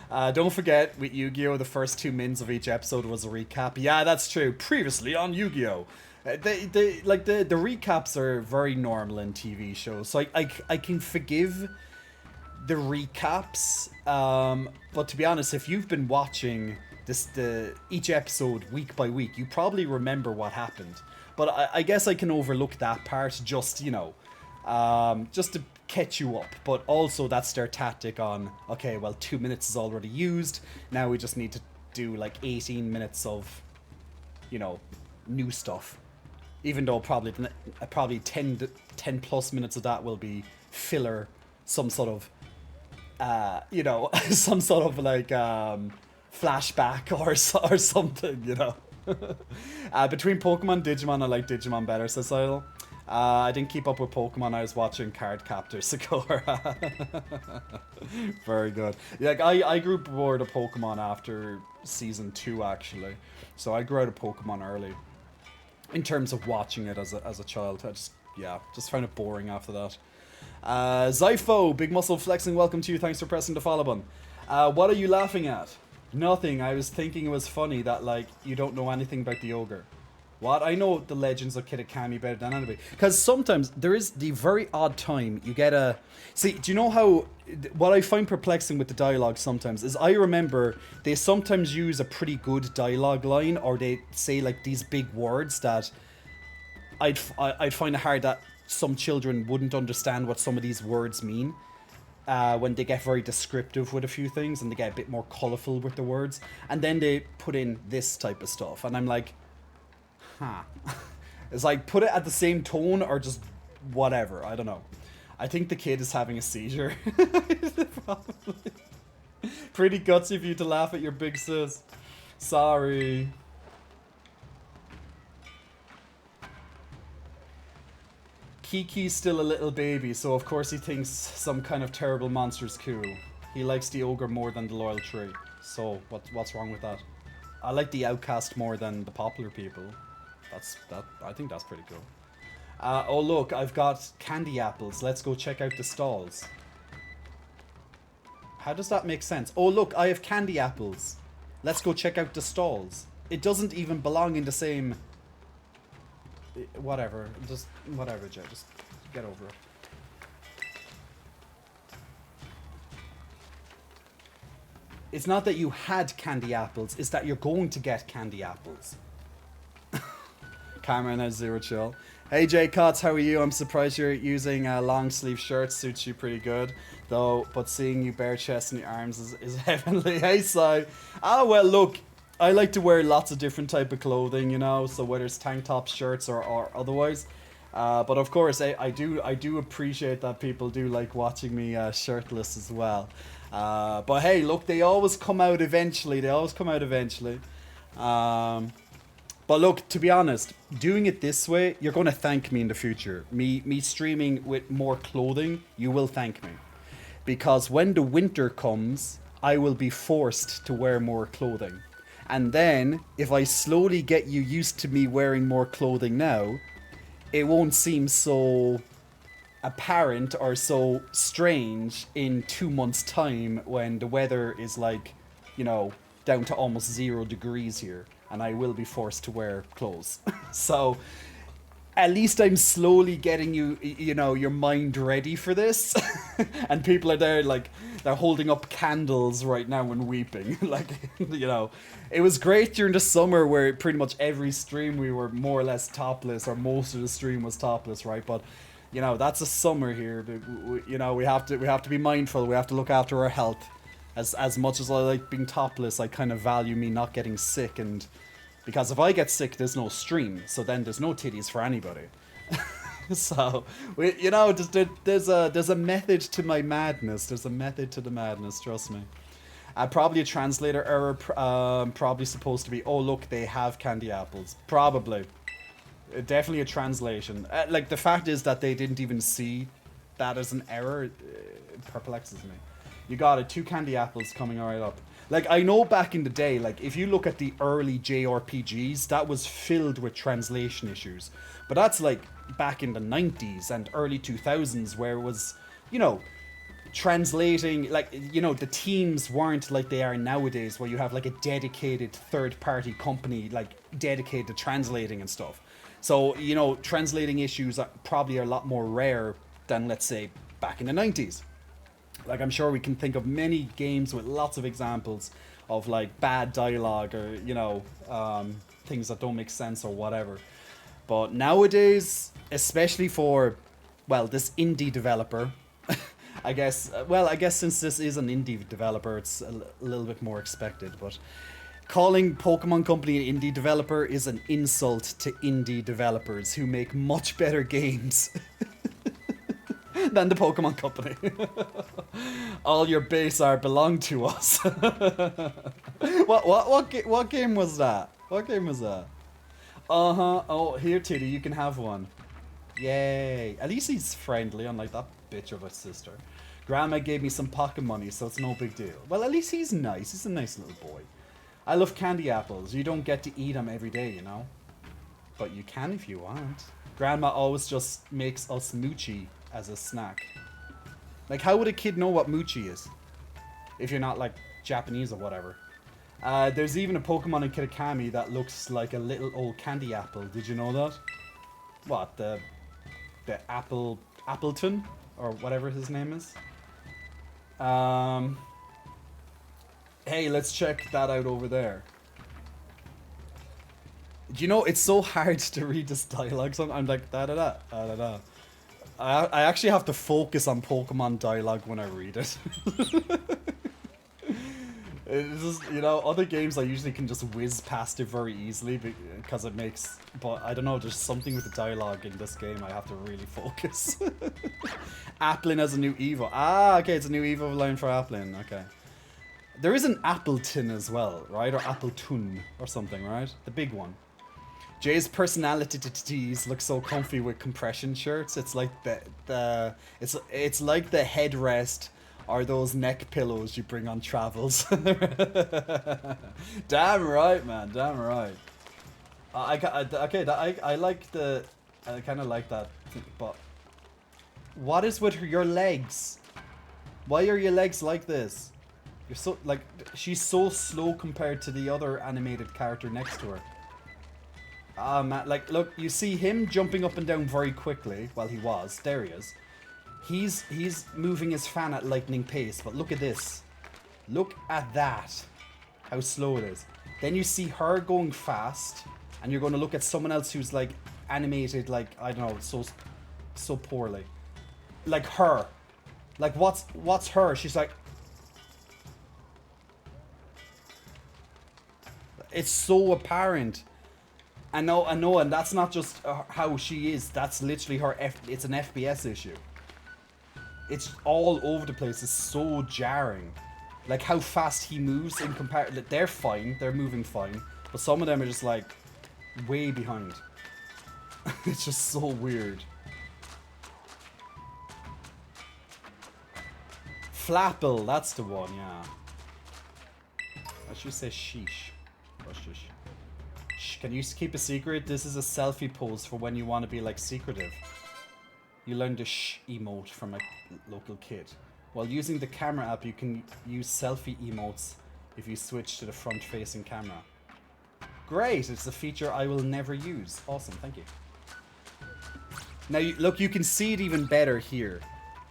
Don't forget, with Yu-Gi-Oh! The first 2 minutes of each episode was a recap. Yeah, that's true. Previously on Yu-Gi-Oh! The recaps are very normal in TV shows, so I can forgive the recaps, but to be honest, if you've been watching each episode week by week, you probably remember what happened. But I guess I can overlook that part, just, you know, just to catch you up. But also that's their tactic on, okay, well, 2 minutes is already used, now we just need to do like 18 minutes of, you know, new stuff. Even though probably 10 plus minutes of that will be filler, some sort of you know, some sort of like flashback or something, you know. Between Pokemon and Digimon, I like Digimon better, says Cyril. I didn't keep up with Pokemon. I was watching Card Captor Sakura. Very good. Like I grew bored of Pokemon after season 2 actually, so I grew out of Pokemon early. In terms of watching it as a child, I just found it boring after that. Zypho, big muscle flexing. Welcome to you. Thanks for pressing the follow button. What are you laughing at? Nothing. I was thinking it was funny that like you don't know anything about the ogre. What? I know the legends of Kitakami better than anybody. Because sometimes there is the very odd time you get a... See, do you know how... What I find perplexing with the dialogue sometimes is I remember they sometimes use a pretty good dialogue line, or they say like these big words that I'd find it hard that some children wouldn't understand what some of these words mean. When they get very descriptive with a few things and they get a bit more colourful with the words. And then they put in this type of stuff. And I'm like... Huh. It's like, put it at the same tone or just whatever. I don't know. I think the kid is having a seizure. Probably. Pretty gutsy of you to laugh at your big sis. Sorry. Kiki's still a little baby, so of course he thinks some kind of terrible monster's cool. He likes the ogre more than the loyal tree. So, what's wrong with that? I like the outcast more than the popular people. I think that's pretty cool. Oh look, I've got candy apples. Let's go check out the stalls. How does that make sense? Oh look, I have candy apples. Let's go check out the stalls. It doesn't even belong in the same... Whatever. Just... Whatever, Joe. Just get over it. It's not that you had candy apples, it's that you're going to get candy apples. Cameron has zero chill. Hey Jay Cots, how are you? I'm surprised you're using a long sleeve shirt. Suits you pretty good, though. But seeing you bare chest and your arms is heavenly. Hey Si. Ah well, look, I like to wear lots of different type of clothing, you know. So whether it's tank tops, shirts, or otherwise. But of course, I do appreciate that people do like watching me shirtless as well. But hey, look, they always come out eventually. But look, to be honest, doing it this way, you're going to thank me in the future. Me streaming with more clothing, you will thank me. Because when the winter comes, I will be forced to wear more clothing. And then, if I slowly get you used to me wearing more clothing now, it won't seem so apparent or so strange in 2 months' time when the weather is like, you know, down to almost 0 degrees here. And I will be forced to wear clothes. So, at least I'm slowly getting you know, your mind ready for this. And people are there, like, they're holding up candles right now and weeping. Like, you know, it was great during the summer where pretty much every stream we were more or less topless, or most of the stream was topless, right? But, you know, that's a summer here. You know, we have to be mindful. We have to look after our health. As much as I like being topless, I kind of value me not getting sick, and because if I get sick, there's no stream, so then there's no titties for anybody. So, you know, there's a method to my madness. There's a method to the madness, trust me. Probably a translator error. Probably supposed to be, oh look, they have candy apples. Probably. Definitely a translation. Like, the fact is that they didn't even see that as an error. It perplexes me. You got it, 2 candy apples coming right up. Like, I know back in the day, like, if you look at the early JRPGs, that was filled with translation issues. But that's, like, back in the 90s and early 2000s, where it was, you know, translating, like, you know, the teams weren't like they are nowadays, where you have, like, a dedicated third-party company, like, dedicated to translating and stuff. So, you know, translating issues probably are a lot more rare than, let's say, back in the 90s. Like, I'm sure we can think of many games with lots of examples of, like, bad dialogue or, you know, things that don't make sense or whatever. But nowadays, especially for, well, this indie developer, I guess since this is an indie developer, it's a little bit more expected. But calling Pokemon Company an indie developer is an insult to indie developers who make much better games than the Pokemon Company. All your base art belong to us. What game was that? What game was that? Uh-huh. Oh, here, Tiddy, you can have one. Yay. At least he's friendly, unlike that bitch of a sister. Grandma gave me some pocket money, so it's no big deal. Well, at least he's nice. He's a nice little boy. I love candy apples. You don't get to eat them every day, you know? But you can if you want. Grandma always just makes us mochi as a snack. Like, how would a kid know what mochi is? If you're not, like, Japanese or whatever. There's even a Pokemon in Kitakami that looks like a little old candy apple. Did you know that? What, the Appleton? Or whatever his name is? Hey, let's check that out over there. Do you know, it's so hard to read this dialogue. So I'm like, da-da-da, da-da-da. I actually have to focus on Pokemon dialogue when I read it. It's just, you know, other games I usually can just whiz past it very easily because it makes... But I don't know, there's something with the dialogue in this game I have to really focus. Applin has a new Evo. Ah, okay, it's a new Evo line for Applin, okay. There is an Appleton as well, right? Or Appletun or something, right? The big one. Jay's personalities look so comfy with compression shirts. It's like it's like the headrest or those neck pillows you bring on travels. Damn right, man. Damn right. I like the. I kind of like that, but what is with your legs? Why are your legs like this? You're so like she's so slow compared to the other animated character next to her. Ah man, like look, you see him jumping up and down very quickly. Well, he was. There he is. He's moving his fan at lightning pace, but look at this. Look at that. How slow it is. Then you see her going fast, and you're going to look at someone else who's like animated like, I don't know, so poorly. Like her. Like what's her? She's like... It's so apparent. I know, and that's not just how she is. That's literally her. It's an FPS issue. It's all over the place. It's so jarring. Like how fast he moves in comparison. They're fine. They're moving fine. But some of them are just like way behind. It's just so weird. Flapple, that's the one, yeah. I should say sheesh. Or shush. Shh, can you keep a secret? This is a selfie pose for when you want to be like secretive. You learned the shh emote from a local kid. While using the camera app, you can use selfie emotes if you switch to the front-facing camera. Great! It's a feature I will never use. Awesome, thank you. Now, look, you can see it even better here.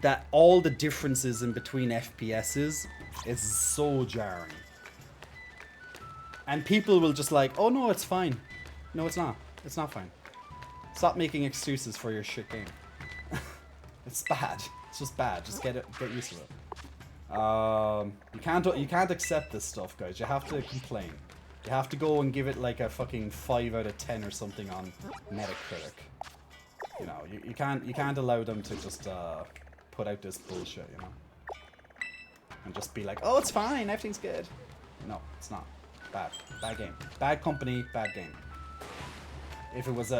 That all the differences in between FPSs is so jarring. And people will just like, oh no, it's fine. No, it's not. It's not fine. Stop making excuses for your shit game. It's bad. It's just bad. Just get used to it. You can't accept this stuff, guys. You have to complain. You have to go and give it like a fucking 5 out of 10 or something on Metacritic. You know, you can't allow them to just put out this bullshit, you know, and just be like, oh, it's fine, everything's good. No, it's not. Bad game. Bad company, bad game. If it was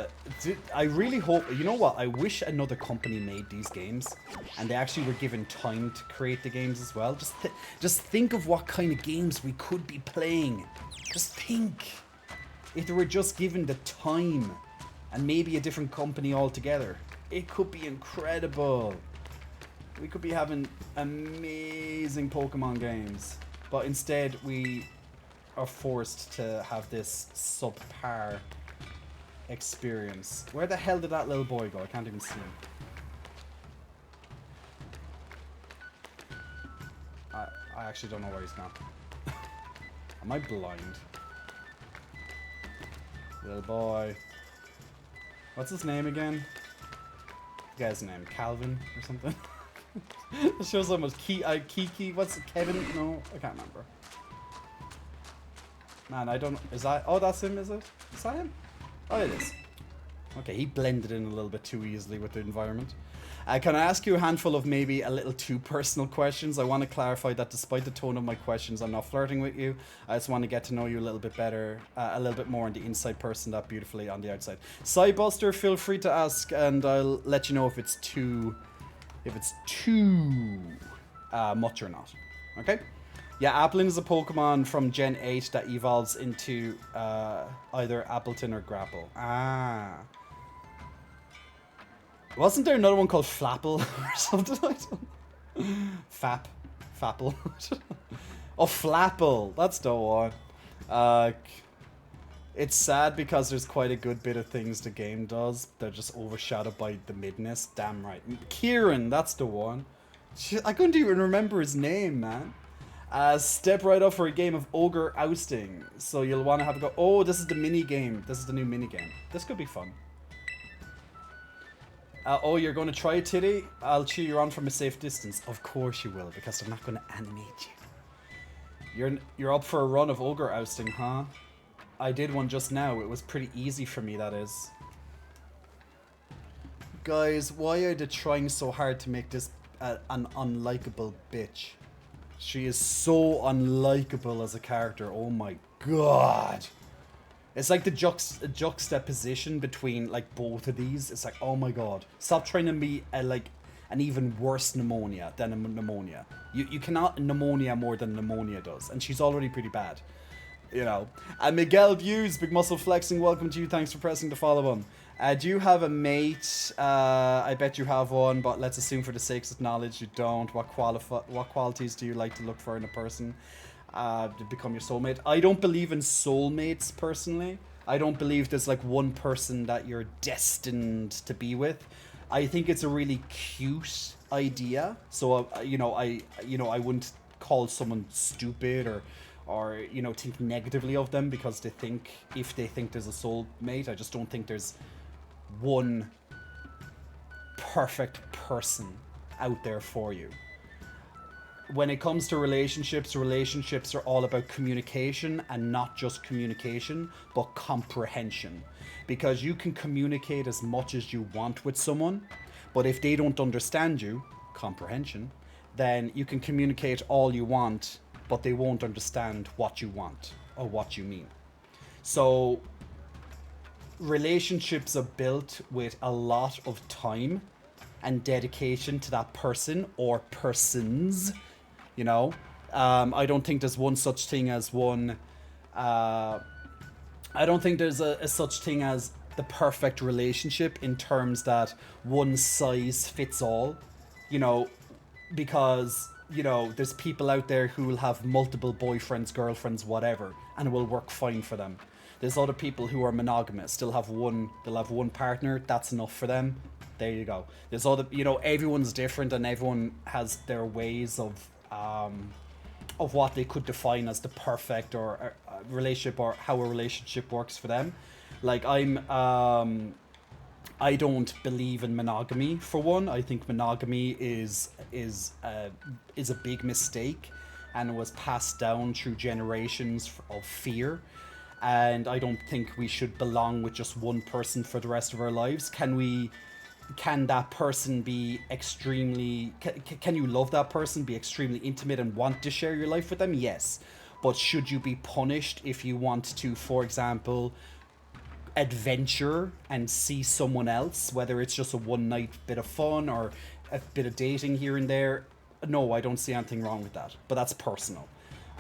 I really hope, you know what, I wish another company made these games and they actually were given time to create the games as well. Just think of what kind of games we could be playing. Just think. If they were just given the time and maybe a different company altogether, it could be incredible. We could be having amazing Pokemon games. But instead we are forced to have this subpar experience. Where the hell did that little boy go? I can't even see him. I actually don't know where he's gone. Am I blind? Little boy. What's his name again? The guy's name, Calvin or something? It shows him as Kiki. What's it, Kevin? No, I can't remember. Man, I don't. Is that? Oh, that's him. Is it? Is that him? Oh, it is. Okay, he blended in a little bit too easily with the environment. Can I ask you a handful of maybe a little too personal questions? I want to clarify that despite the tone of my questions, I'm not flirting with you. I just want to get to know you a little bit better, a little bit more on the inside person that beautifully on the outside. Sidebuster, feel free to ask, and I'll let you know if it's too much or not. Okay? Yeah, Applin is a Pokemon from Gen 8 that evolves into either Appleton or Grapple. Ah. Wasn't there another one called Flapple or something like that? Fapple. Oh, Flapple. That's the one. It's sad because there's quite a good bit of things the game does. They're just overshadowed by the midness. Damn right. Kieran, that's the one. Shit, I couldn't even remember his name, man. Step right up for a game of Ogre Ousting. So you'll want to have a go. Oh, this is the mini game. This is the new mini game. This could be fun. Oh, you're going to try it, Tiddy? I'll cheer you on from a safe distance. Of course you will, because I'm not going to animate you. You're up for a run of Ogre Ousting, huh? I did one just now. It was pretty easy for me, that is. Guys, why are they trying so hard to make this an unlikable bitch? She is so unlikable as a character. Oh my god. It's like the juxtaposition between like both of these. It's like, oh my god. Stop trying to be like an even worse pneumonia than a pneumonia. You cannot pneumonia more than pneumonia does. And she's already pretty bad. You know. And Miguel Views, Big Muscle Flexing, welcome to you. Thanks for pressing the follow button. Do you have a mate? I bet you have one, but let's assume for the sake of knowledge you don't. What qualities do you like to look for in a person to become your soulmate? I don't believe in soulmates, personally. I don't believe there's like one person that you're destined to be with. I think it's a really cute idea. So, I wouldn't call someone stupid or think negatively of them because if they think there's a soulmate. I just don't think there's one perfect person out there for you. When it comes to relationships are all about communication, and not just communication, but comprehension. Because you can communicate as much as you want with someone, but if they don't understand you, comprehension, then you can communicate all you want, but they won't understand what you want or what you mean. So relationships are built with a lot of time and dedication to that person or persons, I don't think there's one such thing as one. I don't think there's a such thing as the perfect relationship in terms that one size fits all, because there's people out there who will have multiple boyfriends, girlfriends, whatever, and it will work fine for them. There's other people who are monogamous, they'll have one partner, that's enough for them. There you go. There's other, everyone's different and everyone has their ways of what they could define as the perfect or relationship, or how a relationship works for them. Like I don't believe in monogamy, for one. I think monogamy is a big mistake, and it was passed down through generations of fear. And I don't think we should belong with just one person for the rest of our lives. Can that person be extremely... Can you love that person, be extremely intimate and want to share your life with them? Yes. But should you be punished if you want to, for example, adventure and see someone else, whether it's just a one-night bit of fun or a bit of dating here and there? No, I don't see anything wrong with that. But that's personal.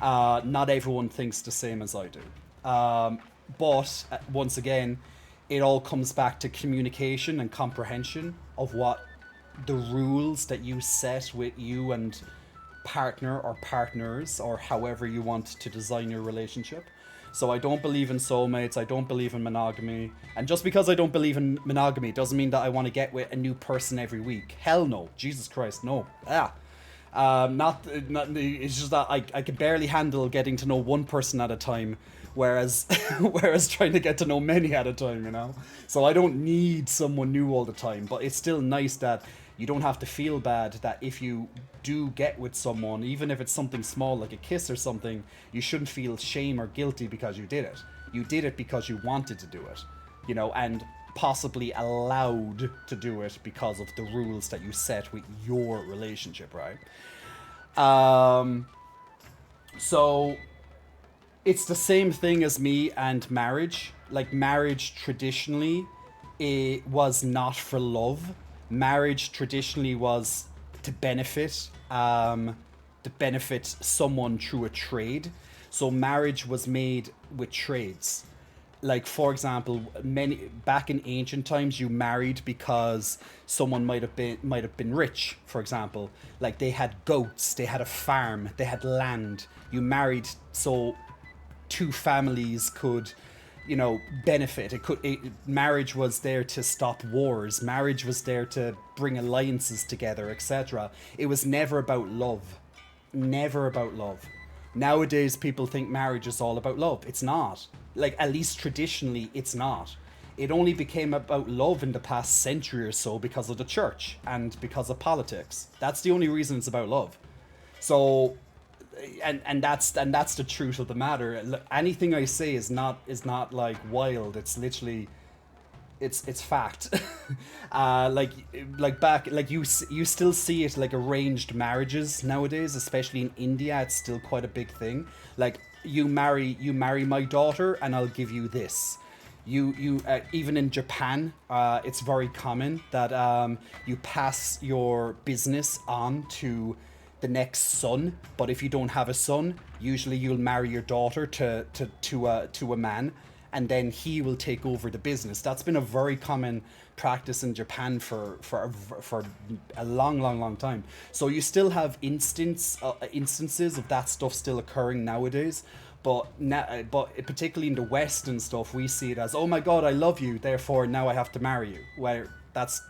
Not everyone thinks the same as I do. But once again, it all comes back to communication and comprehension of what the rules that you set with you and partner or partners, or however you want to design your relationship. So I don't believe in soulmates, I don't believe in monogamy. And just because I don't believe in monogamy doesn't mean that I want to get with a new person every week. Hell no. Jesus Christ, no. It's just that I can barely handle getting to know one person at a time, whereas trying to get to know many at a time, So I don't need someone new all the time, but it's still nice that you don't have to feel bad that if you do get with someone, even if it's something small like a kiss or something, you shouldn't feel shame or guilty because you did it. You did it because you wanted to do it, and possibly allowed to do it because of the rules that you set with your relationship, right? So it's the same thing as me and marriage. Like, marriage traditionally, it was not for love. Marriage traditionally was to benefit someone through a trade. So marriage was made with trades. Like, for example, back in ancient times, you married because someone might have been rich. For example, like, they had goats, they had a farm, they had land. You married so two families could, benefit. Marriage was there to stop wars. Marriage was there to bring alliances together, etc. It was never about love. Never about love. Nowadays, people think marriage is all about love. It's not. Like, at least traditionally, it's not. It only became about love in the past century or so because of the church and because of politics. That's the only reason it's about love. So, and that's the truth of the matter. Anything I say is not like wild. It's literally, it's fact. Like you still see it, like, arranged marriages nowadays, especially in India. It's still quite a big thing. Like, you marry my daughter and I'll give you this. You even in Japan, it's very common that you pass your business on to the next son. But if you don't have a son, usually you'll marry your daughter to a man, and then he will take over the business. That's been a very common practice in Japan for a long time. So you still have instances of that stuff still occurring nowadays. But particularly in the West and stuff, we see it as, oh my God, I love you, therefore now I have to marry you. Where that's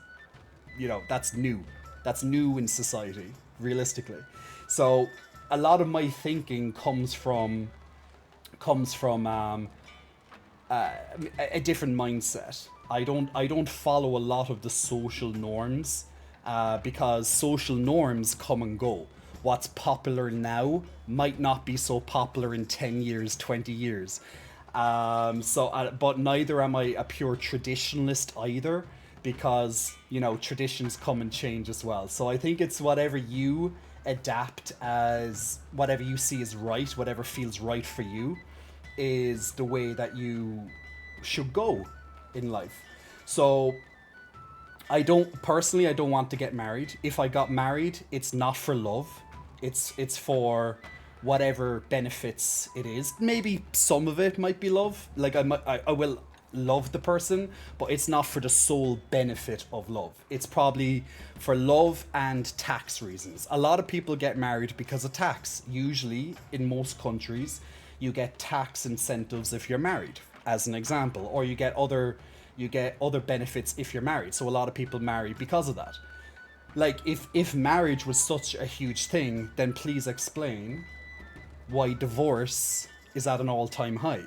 new. That's new in society, realistically. So a lot of my thinking comes from a different mindset. I don't follow a lot of the social norms, because social norms come and go. What's popular now might not be so popular in 10 years, 20 years. But neither am I a pure traditionalist either, because, traditions come and change as well. So I think it's whatever you adapt as, whatever you see as right, whatever feels right for you, is the way that you should go in life. So I don't want to get married. If I got married, it's not for love. It's for whatever benefits it is. Maybe some of it might be love. Like, I will love the person, but it's not for the sole benefit of love. It's probably for love and tax reasons. A lot of people get married because of tax. Usually, in most countries, you get tax incentives if you're married, as an example, or you get other benefits if you're married. So a lot of people marry because of that. Like, if marriage was such a huge thing, then please explain why divorce is at an all-time high.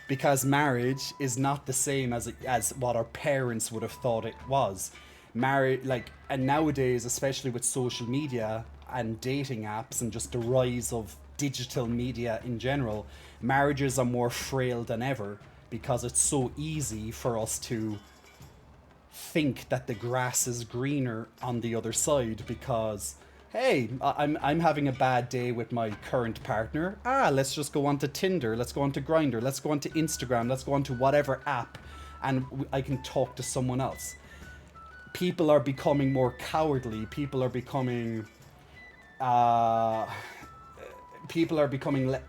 Because marriage is not the same as what our parents would have thought it was. And nowadays, especially with social media and dating apps and just the rise of digital media in general, marriages are more frail than ever, because it's so easy for us to think that the grass is greener on the other side, because, hey, I'm having a bad day with my current partner. Let's just go on to Tinder, let's go on to Grindr, let's go on to Instagram, let's go on to whatever app, and I can talk to someone else. People are becoming more cowardly. People are becoming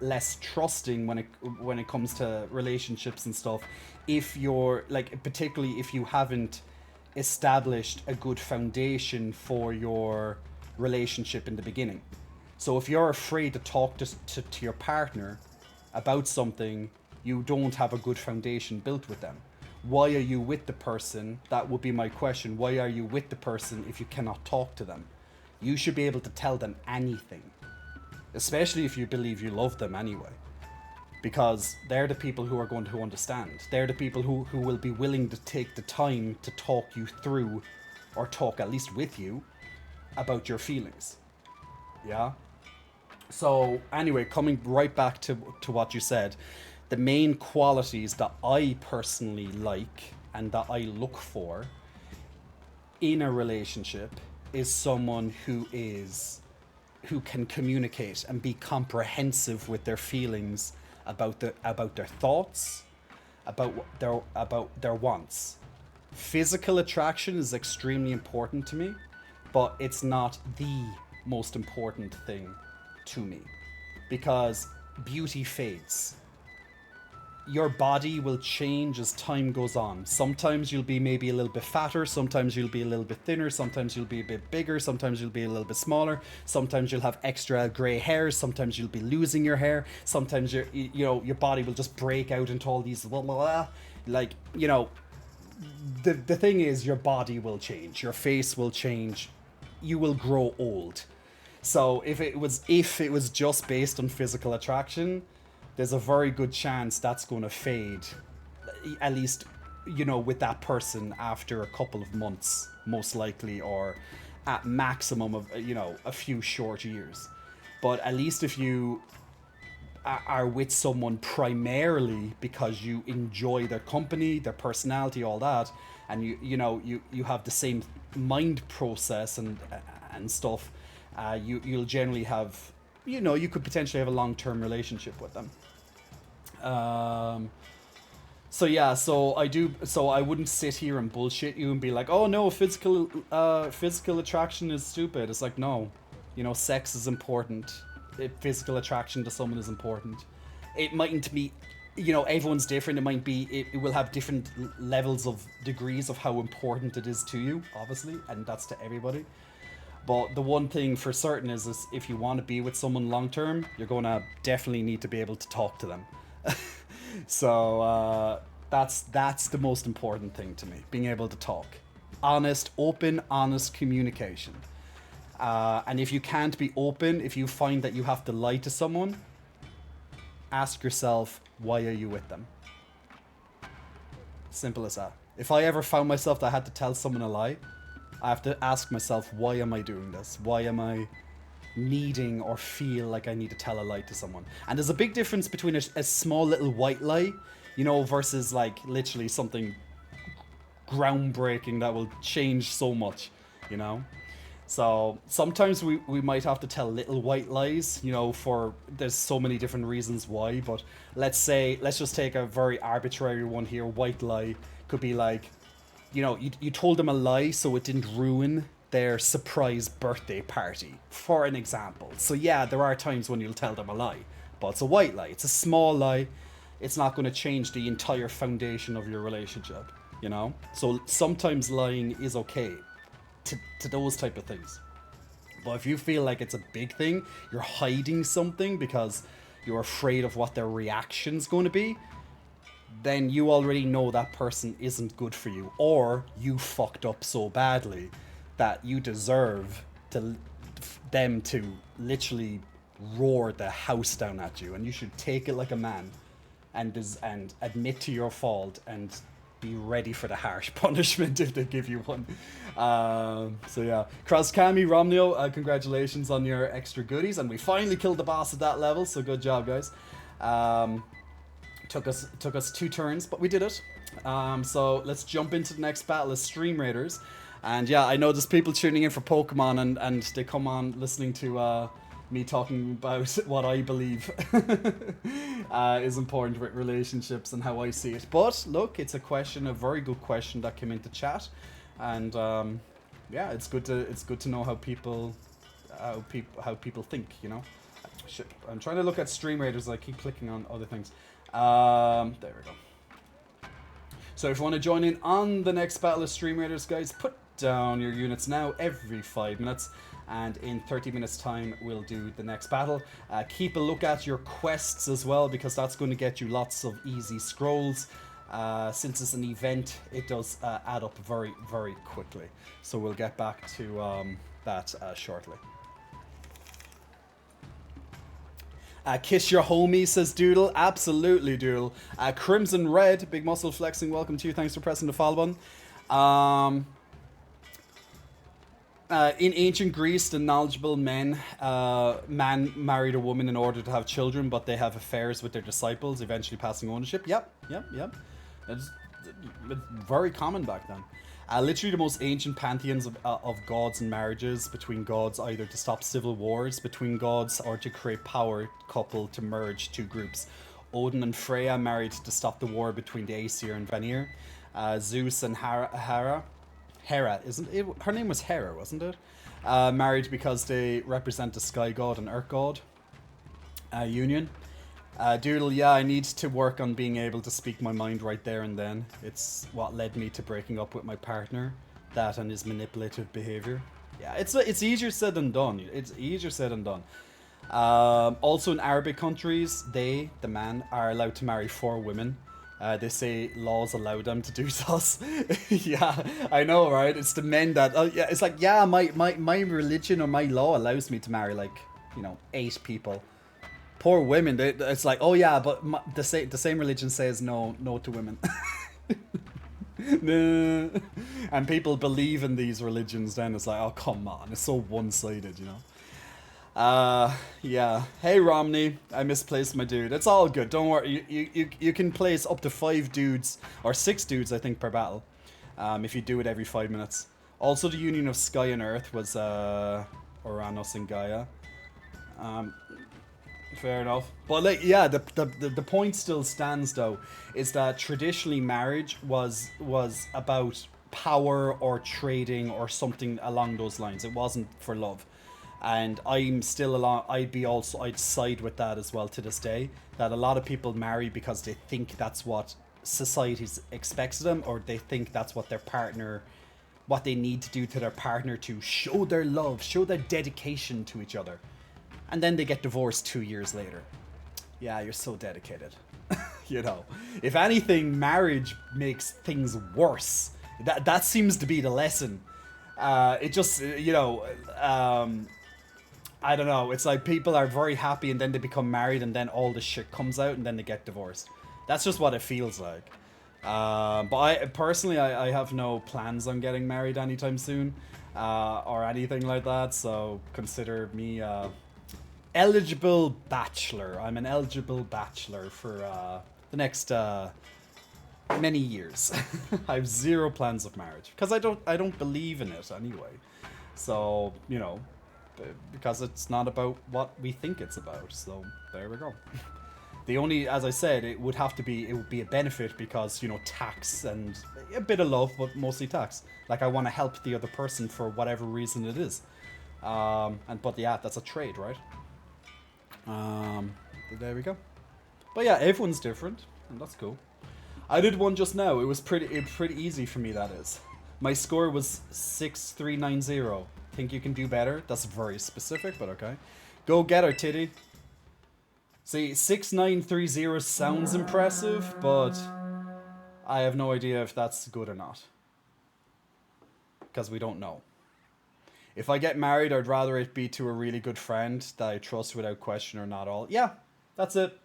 less trusting when it comes to relationships and stuff. If you're, like, particularly if you haven't established a good foundation for your relationship in the beginning. So if you're afraid to talk to your partner about something, you don't have a good foundation built with them. Why are you with the person? That would be my question. Why are you with the person if you cannot talk to them? You should be able to tell them anything, especially if you believe you love them anyway, because they're the people who are going to understand. They're the people who will be willing to take the time to talk you through, or talk at least with you, about your feelings. Yeah? So anyway, coming right back to what you said, the main qualities that I personally like and that I look for in a relationship is someone who can communicate and be comprehensive with their feelings about their thoughts, about their wants. Physical attraction is extremely important to me, but it's not the most important thing to me, because beauty fades. Your body will change as time goes on. Sometimes you'll be maybe a little bit fatter, sometimes you'll be a little bit thinner, sometimes you'll be a bit bigger, sometimes you'll be a little bit smaller, sometimes you'll have extra grey hairs, sometimes you'll be losing your hair, sometimes your body will just break out into all these blah, blah, blah. Like, you know, the thing is, your body will change, your face will change, you will grow old. So if it was just based on physical attraction, there's a very good chance that's going to fade, at least, you know, with that person after a couple of months, most likely, or at maximum of, you know, a few short years. But at least if you are with someone primarily because you enjoy their company, their personality, all that, and you have the same mind process and stuff, you'll generally have, you know, you could potentially have a long-term relationship with them. So yeah, so I wouldn't sit here and bullshit you and be like, oh no, physical attraction is stupid. It's like, no, you know, sex is important. Physical attraction to someone is important. It mightn't be, you know, everyone's different. It will have different levels of degrees of how important it is to you, obviously, and that's to everybody. But the one thing for certain is if you want to be with someone long term, you're going to definitely need to be able to talk to them. So that's the most important thing to me, being able to talk. Open, honest communication. And if you can't be open, if you find that you have to lie to someone, ask yourself, why are you with them? Simple as that. If I ever found myself that I had to tell someone a lie, I have to ask myself, why am I doing this? Why am I needing or feel like I need to tell a lie to someone? And there's a big difference between a small little white lie, you know, versus like literally something groundbreaking that will change so much, you know? So sometimes we might have to tell little white lies, you know, there's so many different reasons why, but let's just take a very arbitrary one here. White lie could be like, you know, you told them a lie so it didn't ruin their surprise birthday party, for an example. So yeah, there are times when you'll tell them a lie, but it's a white lie. It's a small lie. It's not going to change the entire foundation of your relationship, you know? So sometimes lying is okay to those type of things. But if you feel like it's a big thing, you're hiding something because you're afraid of what their reaction's going to be, then you already know that person isn't good for you, or you fucked up so badly that you deserve them to literally roar the house down at you, and you should take it like a man and admit to your fault and be ready for the harsh punishment if they give you one. So yeah, Croskami Romneo, congratulations on your extra goodies, and we finally killed the boss at that level, so good job, guys. Took us 2 turns, but we did it. So let's jump into the next battle as Stream Raiders. And yeah, I know there's people tuning in for Pokemon and they come on listening to me talking about what I believe is important with relationships and how I see it. But look, it's a very good question that came into chat, and yeah, it's good to know how people think, you know. Shit, I'm trying to look at Stream Raiders. I keep clicking on other things. There we go. So if you want to join in on the next battle of Stream Raiders, guys, put down your units now every 5 minutes, and in 30 minutes time we'll do the next battle. Keep a look at your quests as well, because that's going to get you lots of easy scrolls. Since it's an event, it does add up very, very quickly. So we'll get back to that shortly. Kiss your homie, says Doodle. Absolutely, Doodle. Crimson Red, big muscle flexing, welcome to you. Thanks for pressing the follow button. In ancient Greece, the knowledgeable man married a woman in order to have children, but they have affairs with their disciples, eventually passing ownership. Yep. very common back then. Literally the most ancient pantheons of gods and marriages between gods, either to stop civil wars between gods or to create power couple to merge two groups. Odin and Freya married to stop the war between the Aesir and Vanir. Zeus and Hera, isn't it? Her name was Hera, wasn't it? Married because they represent the sky god and earth god union. Doodle, yeah, I need to work on being able to speak my mind right there and then. It's what led me to breaking up with my partner. That and his manipulative behavior. Yeah, it's easier said than done. It's easier said than done. Also in Arabic countries, the man, are allowed to marry 4 women. They say laws allow them to do so. Yeah, I know, right? It's the men that... yeah, it's like, yeah, my religion or my law allows me to marry, like, 8 people. Poor women. It's like, oh yeah, but the same religion says no to women. No. And people believe in these religions. Then it's like, oh come on, it's so one-sided, yeah. Hey Romney, I misplaced my dude. It's all good. Don't worry. You can place up to 5 dudes or 6 dudes, I think, per battle. If you do it every 5 minutes. Also, the union of Sky and Earth was Uranus and Gaia. Fair enough. But like, yeah, the point still stands though, is that traditionally marriage was about power or trading or something along those lines. It wasn't for love. And I'm still I'd side with that as well to this day, that a lot of people marry because they think that's what society expects of them, or they think that's what what they need to do to their partner to show their love, show their dedication to each other. And then they get divorced 2 years later. Yeah, you're so dedicated. If anything, marriage makes things worse. That seems to be the lesson. It just, I don't know. It's like people are very happy and then they become married and then all this shit comes out and then they get divorced. That's just what it feels like. But I personally have no plans on getting married anytime soon, or anything like that. So consider me eligible bachelor. I'm an eligible bachelor for the next many years. I have 0 plans of marriage because I don't believe in it anyway. So because it's not about what we think it's about. So there we go. The only, as I said, it would be a benefit because, tax and a bit of love, but mostly tax. Like I want to help the other person for whatever reason it is. But yeah, that's a trade, right? There we go. But yeah, everyone's different, and that's cool. I did one just now. It was pretty easy for me, that is. My score was 6390. Think you can do better? That's very specific, but okay. Go get her, Tiddy. See, 6930 sounds impressive, but I have no idea if that's good or not. Because we don't know. If I get married, I'd rather it be to a really good friend that I trust without question or not all. Yeah, that's it.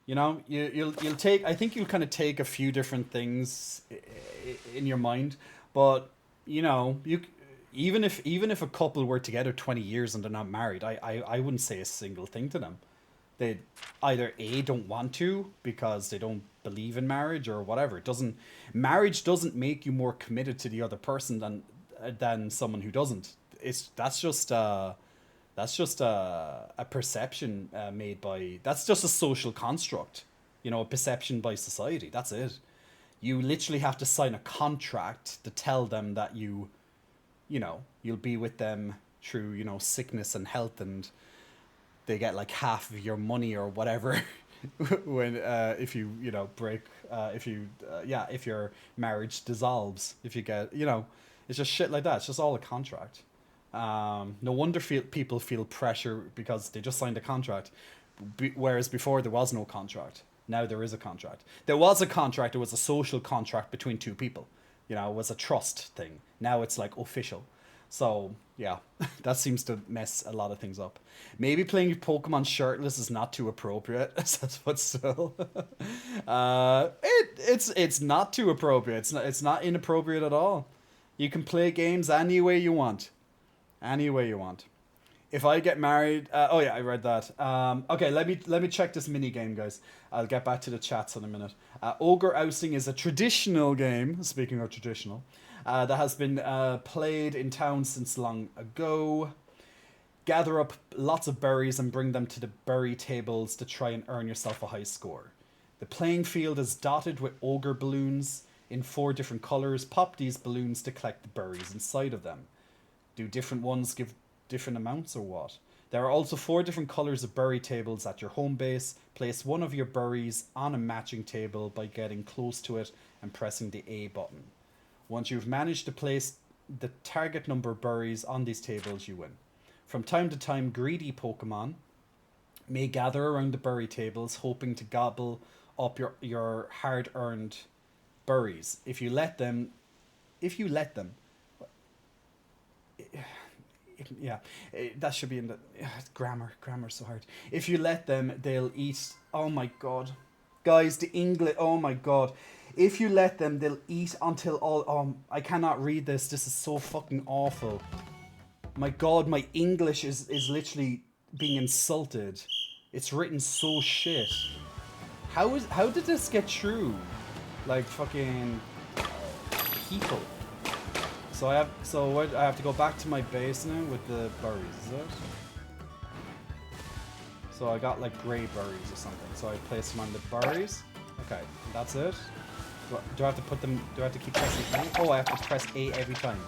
You'll take. I think you'll kind of take a few different things in your mind, but even if a couple were together 20 years and they're not married, I wouldn't say a single thing to them. They either don't want to because they don't believe in marriage or whatever. Marriage doesn't make you more committed to the other person than someone who doesn't. That's just a perception made by. That's just a social construct, a perception by society. That's it. You literally have to sign a contract to tell them that you'll be with them through sickness and health, and they get like half of your money or whatever when if you break if your marriage dissolves, if you get it's just shit like that. It's just all a contract. No wonder people feel pressure because they just signed a contract, whereas before there was no contract. Now there is a contract. There was a contract. It was a social contract between 2 people. It was a trust thing. Now it's like official. So yeah, that seems to mess a lot of things up. Maybe playing Pokemon shirtless is not too appropriate, but still, it's not too appropriate. It's not inappropriate at all. You can play games any way you want. Any way you want. If I get married, oh yeah, I read that. Okay, let me check this mini game, guys. I'll get back to the chats in a minute. Ogre Ousting is a traditional game. Speaking of traditional, that has been played in town since long ago. Gather up lots of berries and bring them to the berry tables to try and earn yourself a high score. The playing field is dotted with ogre balloons in 4 different colors. Pop these balloons to collect the berries inside of them. Do different ones give different amounts or what? There are also 4 different colors of berry tables at your home base. Place one of your berries on a matching table by getting close to it and pressing the A button. Once you've managed to place the target number of berries on these tables, you win. From time to time, greedy Pokemon may gather around the berry tables, hoping to gobble up your hard-earned berries. If you let them, yeah, that should be in the grammar's so hard. If you let them, they'll eat. Oh my god, guys, the English. Oh my god, if you let them, they'll eat until all. I cannot read this. This is so fucking awful. My god, my English is literally being insulted. It's written so shit. How did this get through? Like fucking people. So I have to go back to my base now with the berries, is it? So I got like grey berries or something. So I place them on the berries. Okay, that's it. Do I have to put them? Do I have to keep pressing A? Oh, I have to press A every time.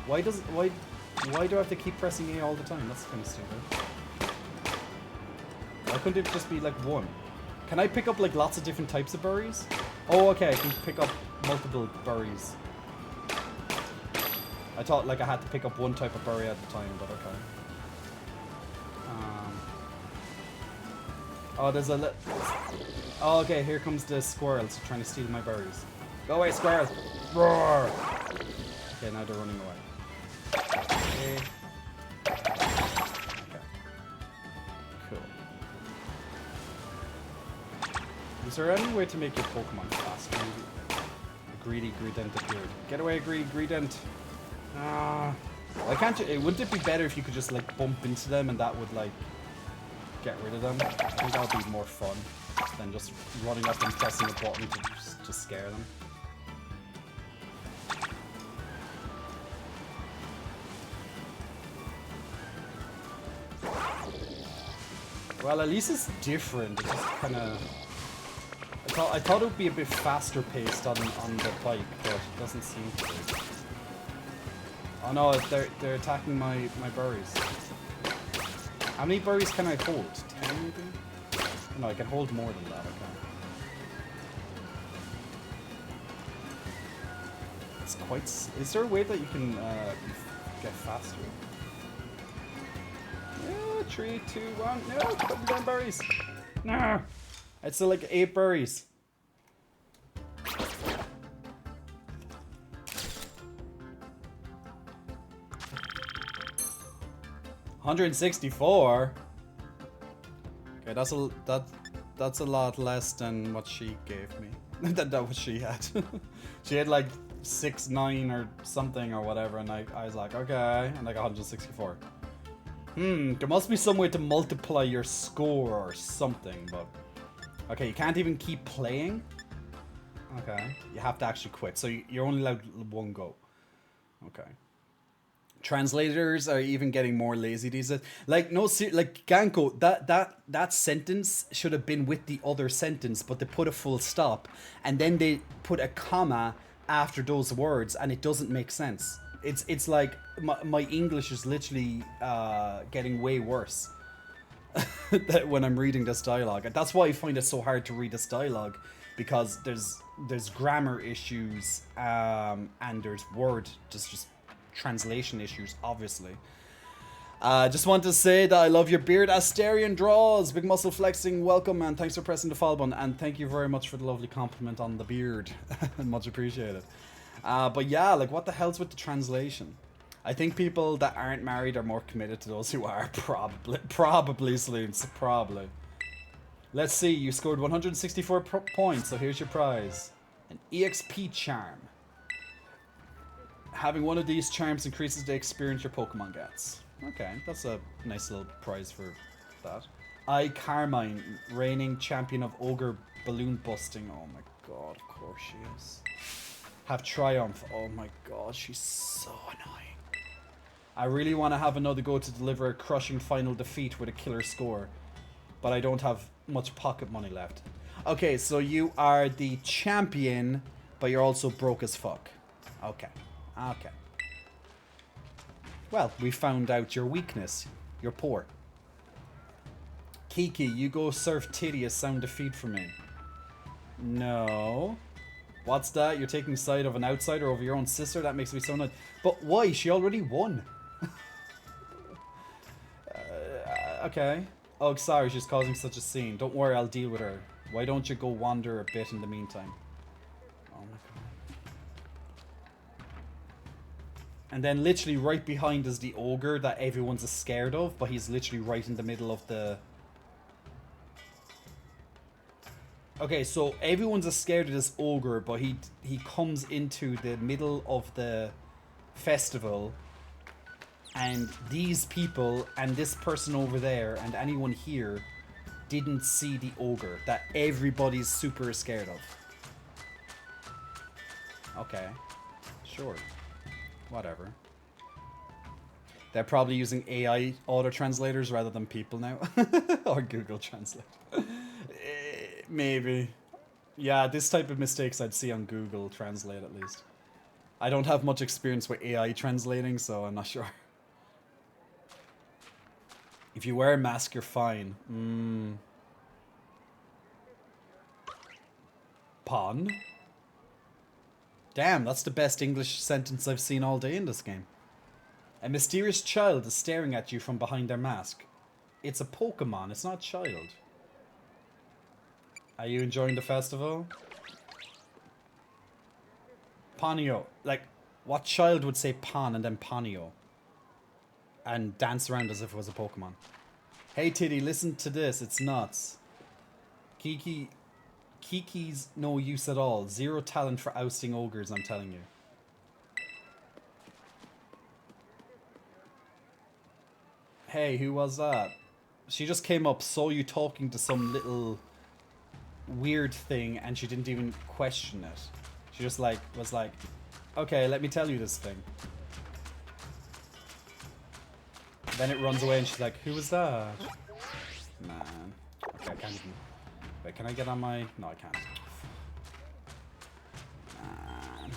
Why do I have to keep pressing A all the time? That's kind of stupid. Why couldn't it just be like one? Can I pick up like lots of different types of berries? Oh, okay, I can pick up multiple berries. I thought like I had to pick up one type of berry at a time, but okay. Oh, there's a oh, okay, here comes the squirrels trying to steal my berries. Go away, squirrels! Roar! Okay, now they're running away. Okay. Cool. Is there any way to make your Pokemon faster? A greedy Greedent appeared. Get away, greedy Greedent! Why can't you? Wouldn't it be better if you could just like bump into them and that would like get rid of them? I think that would be more fun than just running up and pressing a button to scare them. Well, at least it's different. It's just kind of. I thought it would be a bit faster paced on the bike, but it doesn't seem to be. Oh no, they're attacking my berries. How many berries can I hold? 10 maybe? No, I can hold more than that, I can't. It's quite... Is there a way that you can get faster? Yeah, 3, 2, 1. No, put down berries. No! It's still like 8 berries. $164. Okay, that's a lot less than what she gave me. That what she had. She had like 6, 9 or something or whatever, and I was like, okay, and like 164. There must be some way to multiply your score or something, but okay, you can't even keep playing. Okay, you have to actually quit, so you're only allowed 1 go. Okay. Translators are even getting more lazy these days. Like like Ganko, that sentence should have been with the other sentence, but they put a full stop and then they put a comma after those words, and it doesn't make sense. It's like my English is literally getting way worse when I'm reading this dialogue, and that's why I find it so hard to read this dialogue, because there's grammar issues and there's just translation issues, obviously. Just want to say that I love your beard. Asterion Draws, big muscle flexing, welcome, and thanks for pressing the follow button, and thank you very much for the lovely compliment on the beard. Much appreciated. But yeah, like what the hell's with the translation? I think people that aren't married are more committed to those who are. Probably Sloons, probably. Let's see, you scored 164 points, so here's your prize. An EXP charm. Having one of these charms increases the experience your Pokemon gets. Okay, that's a nice little prize for that. I Carmine, reigning champion of ogre balloon busting. Oh my god, of course she is. Have Triumph. Oh my god, she's so annoying. I really want to have another go to deliver a crushing final defeat with a killer score, but I don't have much pocket money left. Okay, so you are the champion, but you're also broke as fuck. Okay. Okay. Well, we found out your weakness. You're poor. Kiki, you go serve Tiddy a sound defeat for me. No. What's that? You're taking side of an outsider over your own sister? That makes me so annoyed. But why? She already won. Okay. Oh, sorry, she's causing such a scene. Don't worry, I'll deal with her. Why don't you go wander a bit in the meantime? Oh my god. And then literally right behind is the ogre that everyone's scared of, but he's literally right in the middle of the... Okay, so everyone's scared of this ogre, but he comes into the middle of the festival, and these people and this person over there and anyone here didn't see the ogre that everybody's super scared of. Okay, sure, whatever. They're probably using AI auto translators rather than people now. Or Google Translate. Maybe. Yeah, this type of mistakes I'd see on Google Translate at least. I don't have much experience with AI translating, so I'm not sure. If you wear a mask, you're fine. Pon? Damn, that's the best English sentence I've seen all day in this game. A mysterious child is staring at you from behind their mask. It's a Pokemon, it's not a child. Are you enjoying the festival? Ponyo. Like, what child would say Pon and then Ponyo? And dance around as if it was a Pokemon. Hey Tiddy, listen to this, it's nuts. Kiki's no use at all. Zero talent for ousting ogres, I'm telling you. Hey, who was that? She just came up, saw you talking to some little weird thing, and she didn't even question it. She just was like, okay, let me tell you this thing. Then it runs away and she's like, who was that? Man. Okay, I can't even... Wait, can I get on my... No, I can't. Man.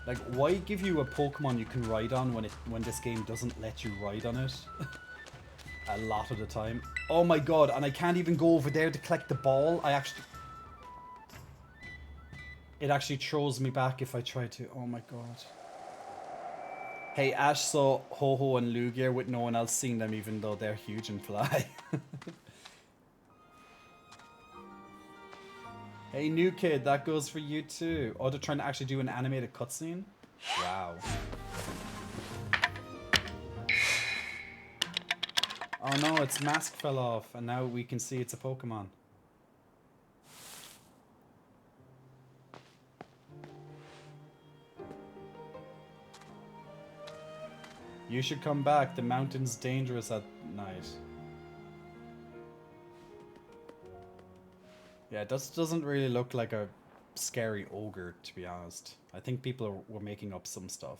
Like, why give you a Pokemon you can ride on when this game doesn't let you ride on it? A lot of the time. Oh my god, and I can't even go over there to collect the ball. It actually throws me back if I try to. Oh my god. Hey, Ash saw Ho-Ho and Lugia with no one else seeing them, even though they're huge and fly. Hey, new kid, that goes for you too. Oh, they're trying to actually do an animated cutscene? Wow. Oh no, its mask fell off, and now we can see it's a Pokemon. You should come back. The mountain's dangerous at night. Yeah, it doesn't really look like a scary ogre, to be honest. I think people were making up some stuff.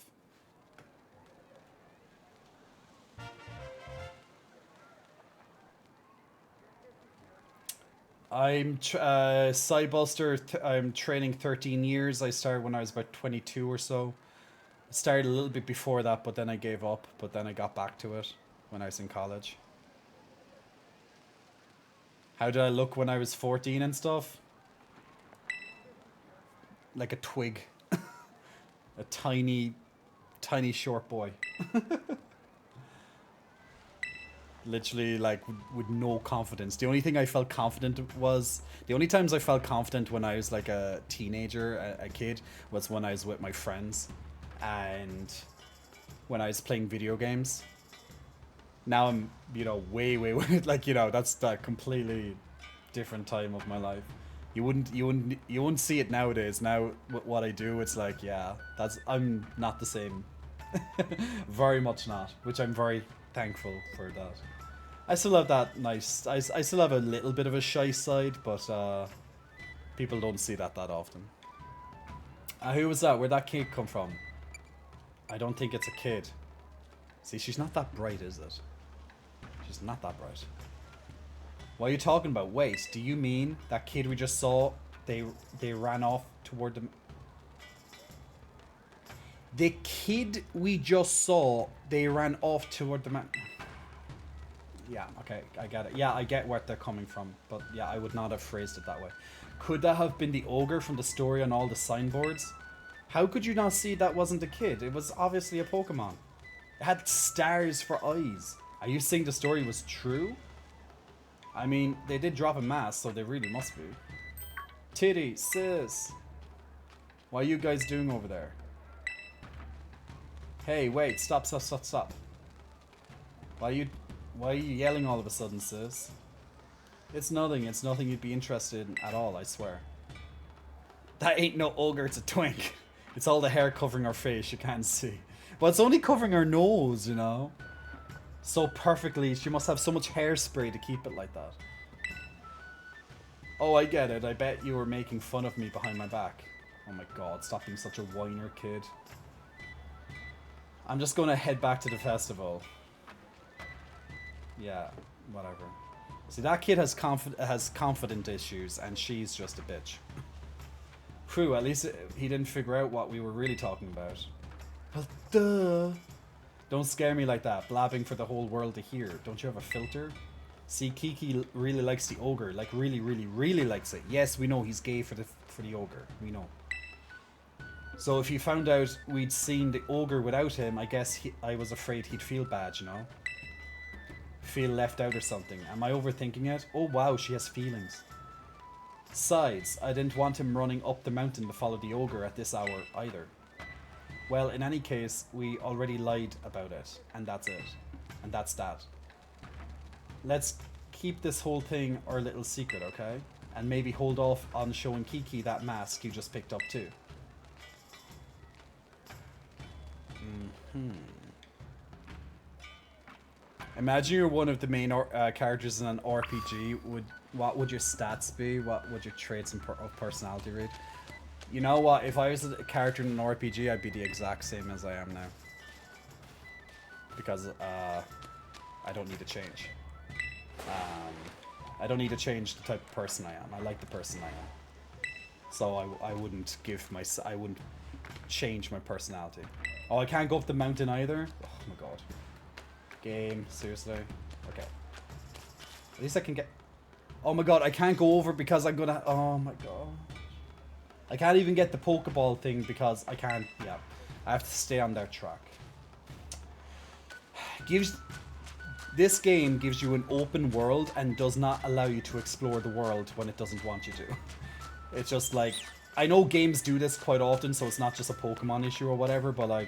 I'm Cybuster. I'm training 13 years. I started when I was about 22 or so. Started a little bit before that, but then I gave up. But then I got back to it when I was in college. How did I look when I was 14 and stuff? Like a twig. A tiny, tiny short boy. Literally, like, with no confidence. The only thing I felt confident was... The only times I felt confident when I was, like, a teenager, a kid, was when I was with my friends. And when I was playing video games. Now I'm, you know, way, like, you know, that's that completely different time of my life. You wouldn't see it nowadays. Now, what I do, it's like, yeah, I'm not the same Very much not, which I'm very thankful for that. I still have that nice, I still have a little bit of a shy side, but people don't see that often. Who was that? Where'd that kid come from? I don't think it's a kid. See, she's not that bright, is it? She's not that bright. What are you talking about? Wait, do you mean that kid we just saw, they ran off toward the... The kid we just saw, they ran off toward the man... Yeah, okay, I get it. Yeah, I get where they're coming from, but yeah, I would not have phrased it that way. Could that have been the ogre from the story on all the signboards? How could you not see that wasn't a kid? It was obviously a Pokemon. It had stars for eyes. Are you saying the story was true? I mean, they did drop a mask, so they really must be. Tiddy, sis. What are you guys doing over there? Hey, wait, stop. Why are you yelling all of a sudden, sis? It's nothing you'd be interested in at all, I swear. That ain't no ogre, it's a twink. It's all the hair covering her face, you can't see. But it's only covering her nose, you know? So perfectly, she must have so much hairspray to keep it like that. Oh, I get it, I bet you were making fun of me behind my back. Oh my god, stop being such a whiner, kid. I'm just gonna head back to the festival. Yeah, whatever. See, that kid has confident issues, and she's just a bitch. Phew, at least he didn't figure out what we were really talking about. Well, duh. Don't scare me like that, blabbing for the whole world to hear. Don't you have a filter? See, Kiki really likes the ogre, like really, really, really likes it. Yes, we know he's gay for the ogre. We know. So if you found out we'd seen the ogre without him, I guess I was afraid he'd feel bad, you know? Feel left out or something. Am I overthinking it? Oh wow, she has feelings. Besides, I didn't want him running up the mountain to follow the ogre at this hour either. Well, in any case, we already lied about it, and that's it. And that's that. Let's keep this whole thing our little secret, okay? And maybe hold off on showing Kiki that mask you just picked up too. Imagine you're one of the main characters in an RPG. What would your stats be? What would your traits of personality read? You know what? If I was a character in an RPG, I'd be the exact same as I am now. Because I don't need to change. I don't need to change the type of person I am. I like the person I am. So I wouldn't I wouldn't change my personality. Oh, I can't go up the mountain either? Oh my god. Game, seriously? Okay. At least I can get... Oh my god, I can't go over because I'm gonna... Oh my god. I can't even get the Pokeball thing because I can't... Yeah. I have to stay on their track. This game gives you an open world and does not allow you to explore the world when it doesn't want you to. It's just like... I know games do this quite often, so it's not just a Pokemon issue or whatever, but like...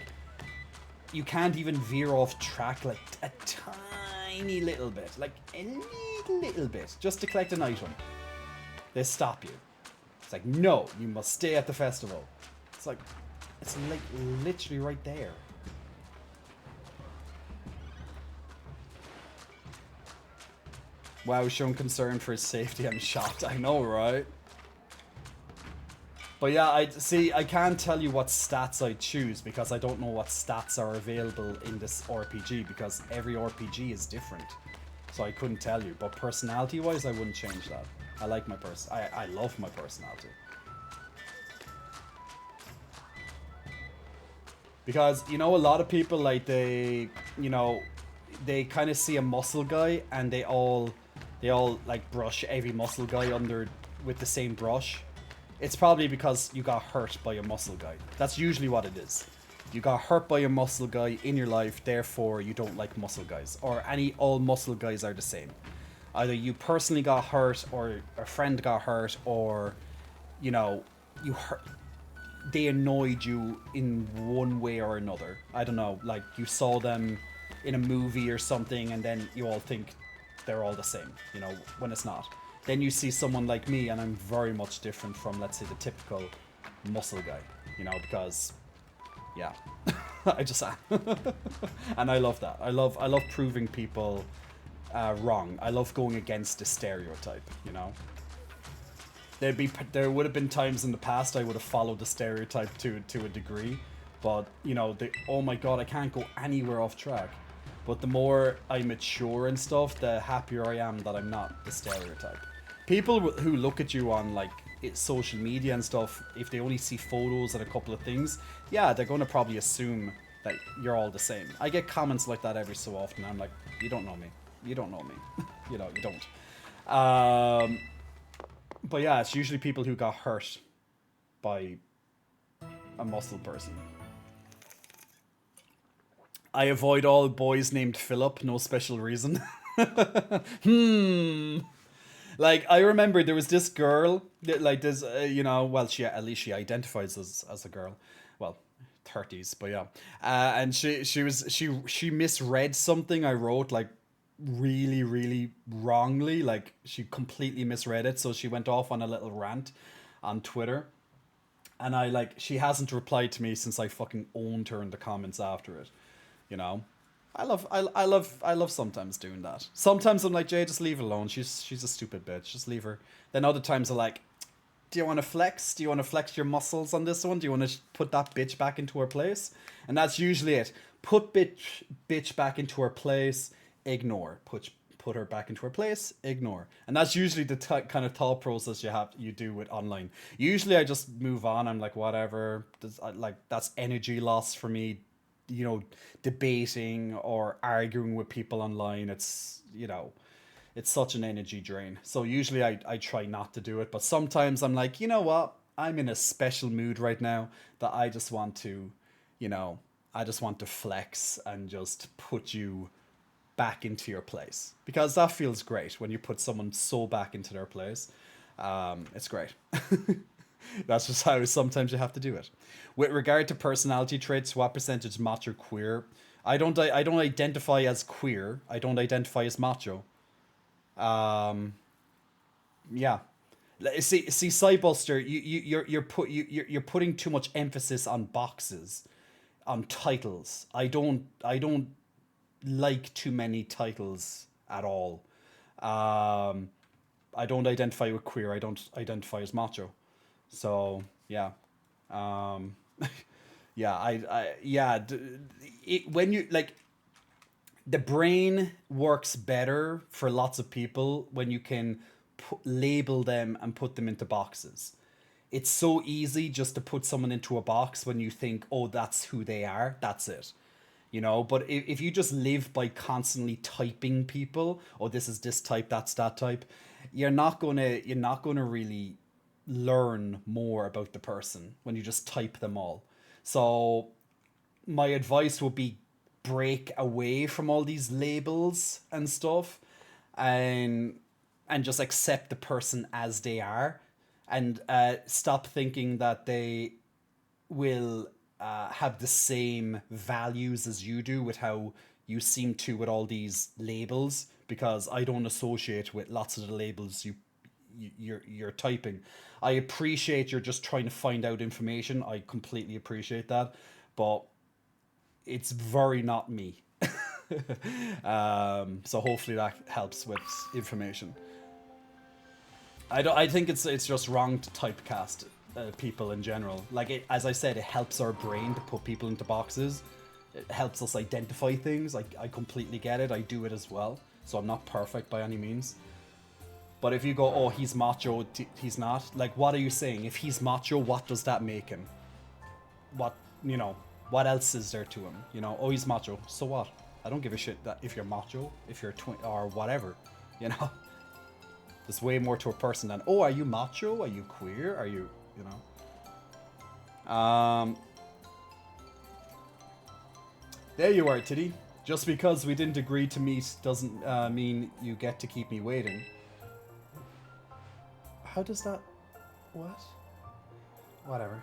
You can't even veer off track like a tiny little bit. Like a little bit. Just to collect an item. They stop you. It's like, no, you must stay at the festival. It's like literally right there. Wow, showing concern for his safety. I'm shocked. I know, right? But yeah, I can't tell you what stats I choose because I don't know what stats are available in this RPG because every RPG is different. So I couldn't tell you. But personality-wise, I wouldn't change that. I like my I love my personality. Because, you know, a lot of people, like, they kind of see a muscle guy and they all like brush every muscle guy under with the same brush. It's probably because you got hurt by a muscle guy. That's usually what it is. You got hurt by a muscle guy in your life, therefore you don't like muscle guys. Or all muscle guys are the same. Either you personally got hurt, or a friend got hurt, or, you know, they annoyed you in one way or another. I don't know, like you saw them in a movie or something and then you all think they're all the same, you know, when it's not. Then you see someone like me and I'm very much different from, let's say, the typical muscle guy, you know, because, yeah. I just am. And I love that. I love proving people wrong. I love going against a stereotype, you know? There would have been times in the past I would have followed the stereotype to a degree, but you know, oh my god, I can't go anywhere off track. But the more I mature and stuff, the happier I am that I'm not the stereotype. People who look at you on like social media and stuff, if they only see photos and a couple of things, yeah, they're going to probably assume that you're all the same. I get comments like that every so often. I'm like, you don't know me. You don't know me. You know, you don't. But yeah, it's usually people who got hurt by a muscle person. I avoid all boys named Philip, no special reason. Like, I remember there was this girl, like, this, you know, well, at least she identifies as a girl. Well, 30s, but yeah. And she misread something I wrote, like, really, really wrongly. Like, she completely misread it, so she went off on a little rant on Twitter. And she hasn't replied to me since I fucking owned her in the comments after it. You know? I love sometimes doing that. Sometimes I'm like, Jay, just leave her alone. She's a stupid bitch. Just leave her. Then other times I'm like, do you want to flex? Do you want to flex your muscles on this one? Do you want to put that bitch back into her place? And that's usually it. Put bitch back into her place. Ignore. Put her back into her place. Ignore. And that's usually the kind of thought process you do with online. Usually I just move on. I'm like, whatever. That's energy loss for me. You know, debating or arguing with people online, it's, you know, it's such an energy drain. So usually I try not to do it, but sometimes I'm like, you know what, I'm in a special mood right now that I just want to, you know, I just want to flex and just put you back into your place, because that feels great when you put someone so back into their place. It's great. That's just how sometimes you have to do it. With regard to personality traits, what percentage macho queer? I don't identify as queer. I don't identify as macho. Yeah. See, Cybuster, you're putting too much emphasis on boxes, on titles. I don't like too many titles at all. I don't identify with queer. I don't identify as macho. So yeah, yeah, when you like, the brain works better for lots of people when you can label them and put them into boxes. It's so easy just to put someone into a box when you think, oh, that's who they are, that's it. You know, but if you just live by constantly typing people, oh, this is this type, that's that type, you're not gonna really learn more about the person when you just type them all. So my advice would be break away from all these labels and stuff, and just accept the person as they are, and stop thinking that they will have the same values as you do with how you seem to with all these labels, because I don't associate with lots of the labels you're typing. I appreciate you're just trying to find out information. I completely appreciate that, but it's very not me. So hopefully that helps with information. I think it's just wrong to typecast people in general. Like, as I said, it helps our brain to put people into boxes. It helps us identify things. I completely get it. I do it as well. So I'm not perfect by any means. But if you go, oh, he's macho, he's not. Like, what are you saying? If he's macho, what does that make him? What, you know, what else is there to him? You know, oh, he's macho. So what? I don't give a shit that if you're macho, if you're or whatever, you know. There's way more to a person than, oh, are you macho? Are you queer? Are you, you know? There you are, Tiddy. Just because we didn't agree to meet doesn't mean you get to keep me waiting. How does that... What? Whatever.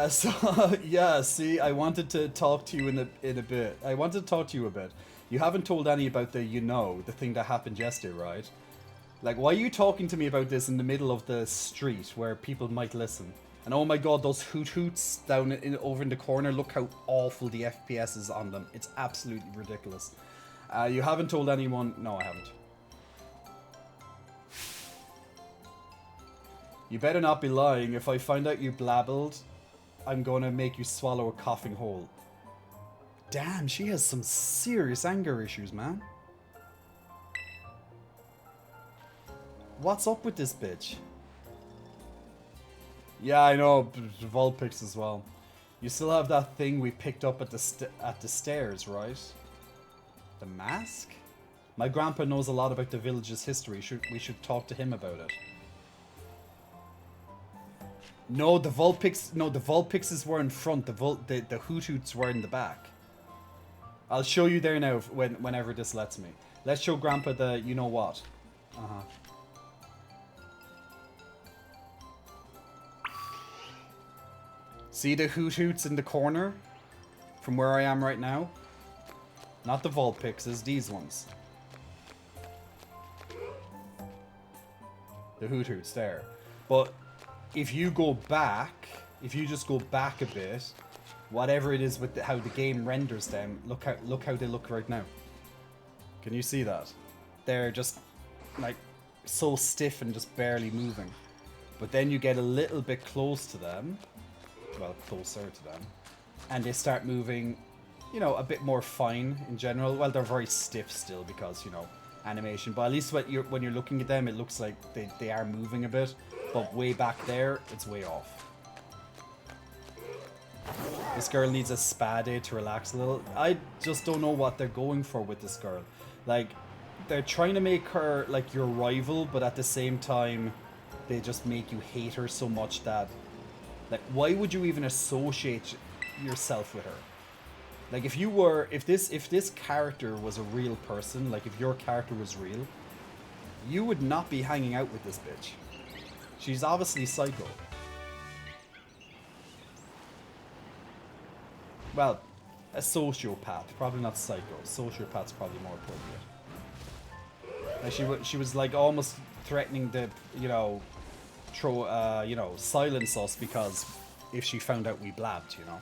So, yeah, see, I wanted to talk to you in a bit. I wanted to talk to you a bit. You haven't told any about the, the thing that happened yesterday, right? Like, why are you talking to me about this in the middle of the street where people might listen? And oh my god, those hoot hoots down over in the corner, look how awful the FPS is on them. It's absolutely ridiculous. You haven't told anyone... No, I haven't. You better not be lying. If I find out you blabbled, I'm gonna make you swallow a coughing hole. Damn, she has some serious anger issues, man. What's up with this bitch? Yeah, I know. Vulpix as well. You still have that thing we picked up at the stairs, right? The mask? My grandpa knows a lot about the village's history. We should talk to him about it. No, the Vulpixes were in front. The Hoot Hoots were in the back. I'll show you there now whenever this lets me. Let's show Grandpa the you know what. See the Hoot Hoots in the corner? From where I am right now? Not the Vulpixes, these ones. The Hoot Hoots there. But if you go back, if you just go back a bit, whatever it is with how the game renders them, look how they look right now. Can you see that? They're just like so stiff and just barely moving. But then you get a little bit close to them. Well, closer to them, and they start moving, you know, a bit more fine in general. Well, they're very stiff still because, you know, animation, but at least when you're looking at them, it looks like they are moving a bit, but way back there, it's way off. This girl needs a spa day to relax a little. I just don't know what they're going for with this girl. Like, they're trying to make her like your rival, but at the same time, they just make you hate her so much that, like, why would you even associate yourself with her? Like, if this character was a real person, like if your character was real, you would not be hanging out with this bitch. She's obviously psycho. Well, a sociopath, probably not psycho. Sociopath's probably more appropriate. Like she was like almost threatening to, you know, throw, you know, silence us because if she found out we blabbed, you know.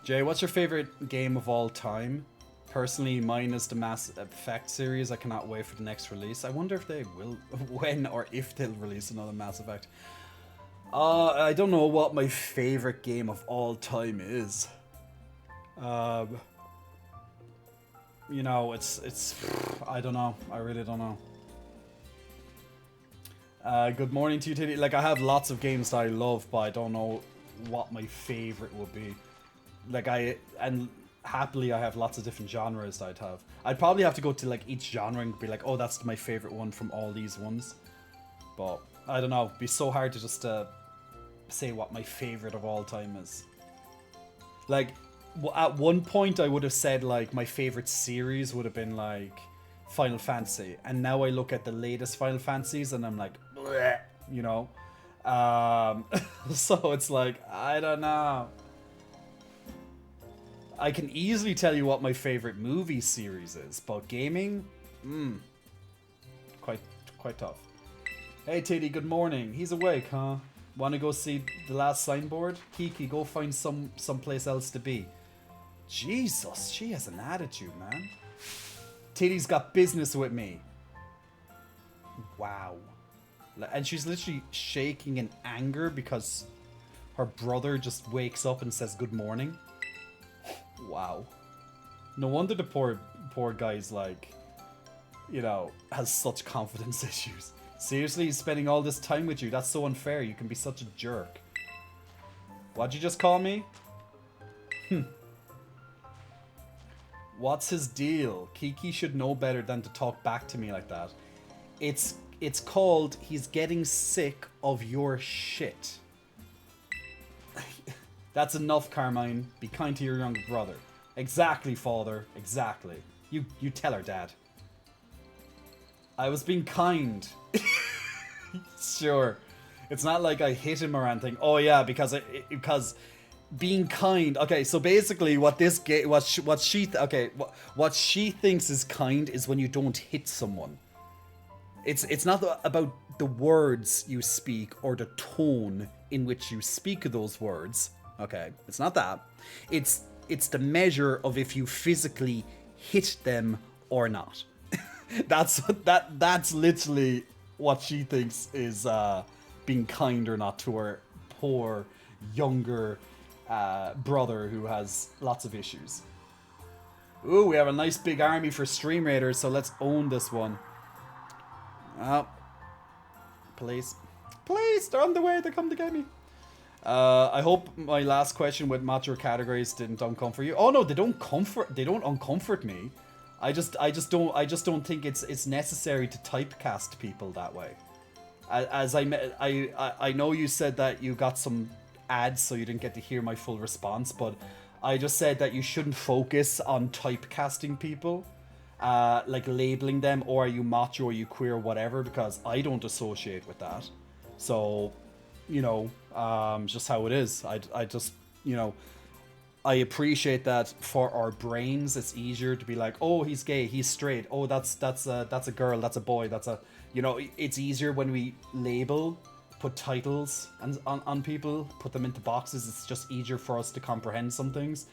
Jay, what's your favorite game of all time? Personally, mine is the Mass Effect series. I cannot wait for the next release. I wonder if they will, when or if they'll release another Mass Effect. I don't know what my favorite game of all time is. You know, it's, I don't know. I really don't know. Good morning to you, Tiddy. Like, I have lots of games that I love, but I don't know what my favorite would be. Like, and happily I have lots of different genres that I'd have. I'd probably have to go to, like, each genre and be like, oh, that's my favorite one from all these ones. But, I don't know. It'd be so hard to just say what my favorite of all time is. Like, at one point I would have said, like, my favorite series would have been, like, Final Fantasy, and now I look at the latest Final Fantasies and I'm like, bleh, you know. So it's like, I don't know. I can easily tell you what my favorite movie series is, but gaming, quite tough. Hey Tiddy, good morning. He's awake, huh? Want to go see the last signboard? Kiki, go find someplace else to be. Jesus, she has an attitude, man. Tiddy's got business with me. Wow. And she's literally shaking in anger because her brother just wakes up and says good morning. Wow. No wonder the poor guy's like, you know, has such confidence issues. Seriously, he's spending all this time with you. That's so unfair. You can be such a jerk. What'd you just call me? What's his deal? Kiki should know better than to talk back to me like that. It's called he's getting sick of your shit. That's enough, Carmine. Be kind to your younger brother. Exactly, father. Exactly. You tell her, Dad. I was being kind. Sure. It's not like I hit him or anything. Oh yeah, because being kind. Okay, so basically what she thinks is kind is when you don't hit someone. It's not about the words you speak or the tone in which you speak those words. Okay, it's not that. It's the measure of if you physically hit them or not. That's literally what she thinks is being kind or not to her poor younger brother who has lots of issues. Ooh, we have a nice big army for Stream Raiders, so let's own this one. Oh. Police. Police! They're on the way, they come to get me. I hope my last question with macho categories didn't uncomfort you. Oh no, they don't uncomfort me. I just don't think it's necessary to typecast people that way. As I know you said that you got some ads, so you didn't get to hear my full response, but I just said that you shouldn't focus on typecasting people, like labeling them, or are you macho, or are you queer, or whatever, because I don't associate with that. So, you know, just how it is. I just, you know, I appreciate that for our brains, it's easier to be like, oh, he's gay, he's straight, oh, that's a girl, that's a boy, that's a, you know, it's easier when we label, put titles on people, put them into boxes. It's just easier for us to comprehend some things.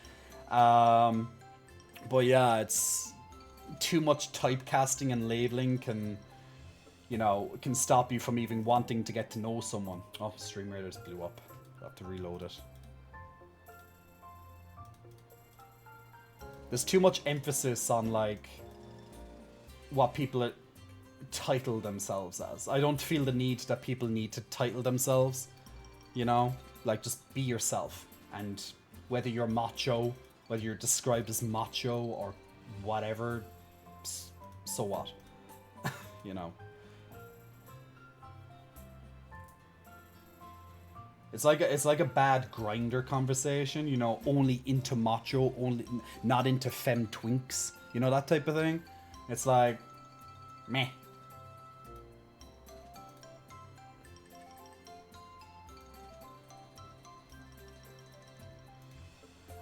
But yeah, it's too much typecasting and labeling can, you know, can stop you from even wanting to get to know someone. Oh, Stream Raiders blew up. I have to reload it. There's too much emphasis on, like, what people title themselves as. I don't feel the need that people need to title themselves, you know? Like, just be yourself. And whether you're macho, whether you're described as macho or whatever, so what? You know? It's like a bad grinder conversation, you know, only into macho, only not into femme twinks, you know, that type of thing. It's like, meh.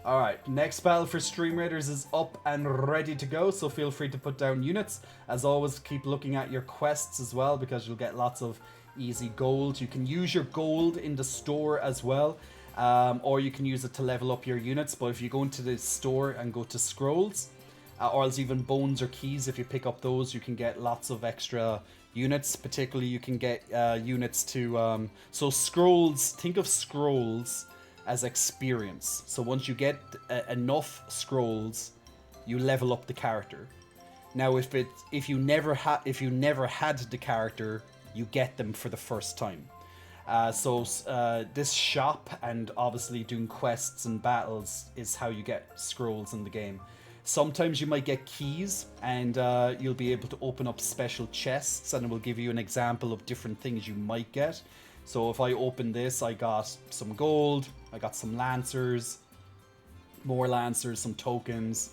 Alright, next battle for Stream Raiders is up and ready to go, so feel free to put down units. As always, keep looking at your quests as well, because you'll get lots of easy gold. You can use your gold in the store as well, or you can use it to level up your units. But if you go into the store and go to scrolls, or else even bones or keys, if you pick up those, you can get lots of extra units. Particularly, you can get units to... so scrolls, think of scrolls as experience. So once you get enough scrolls, you level up the character. Now, if you never had the character, you get them for the first time. So this shop and obviously doing quests and battles is how you get scrolls in the game. Sometimes you might get keys, and you'll be able to open up special chests, and it will give you an example of different things you might get. So if I open this, I got some gold, I got some lancers, more lancers, some tokens,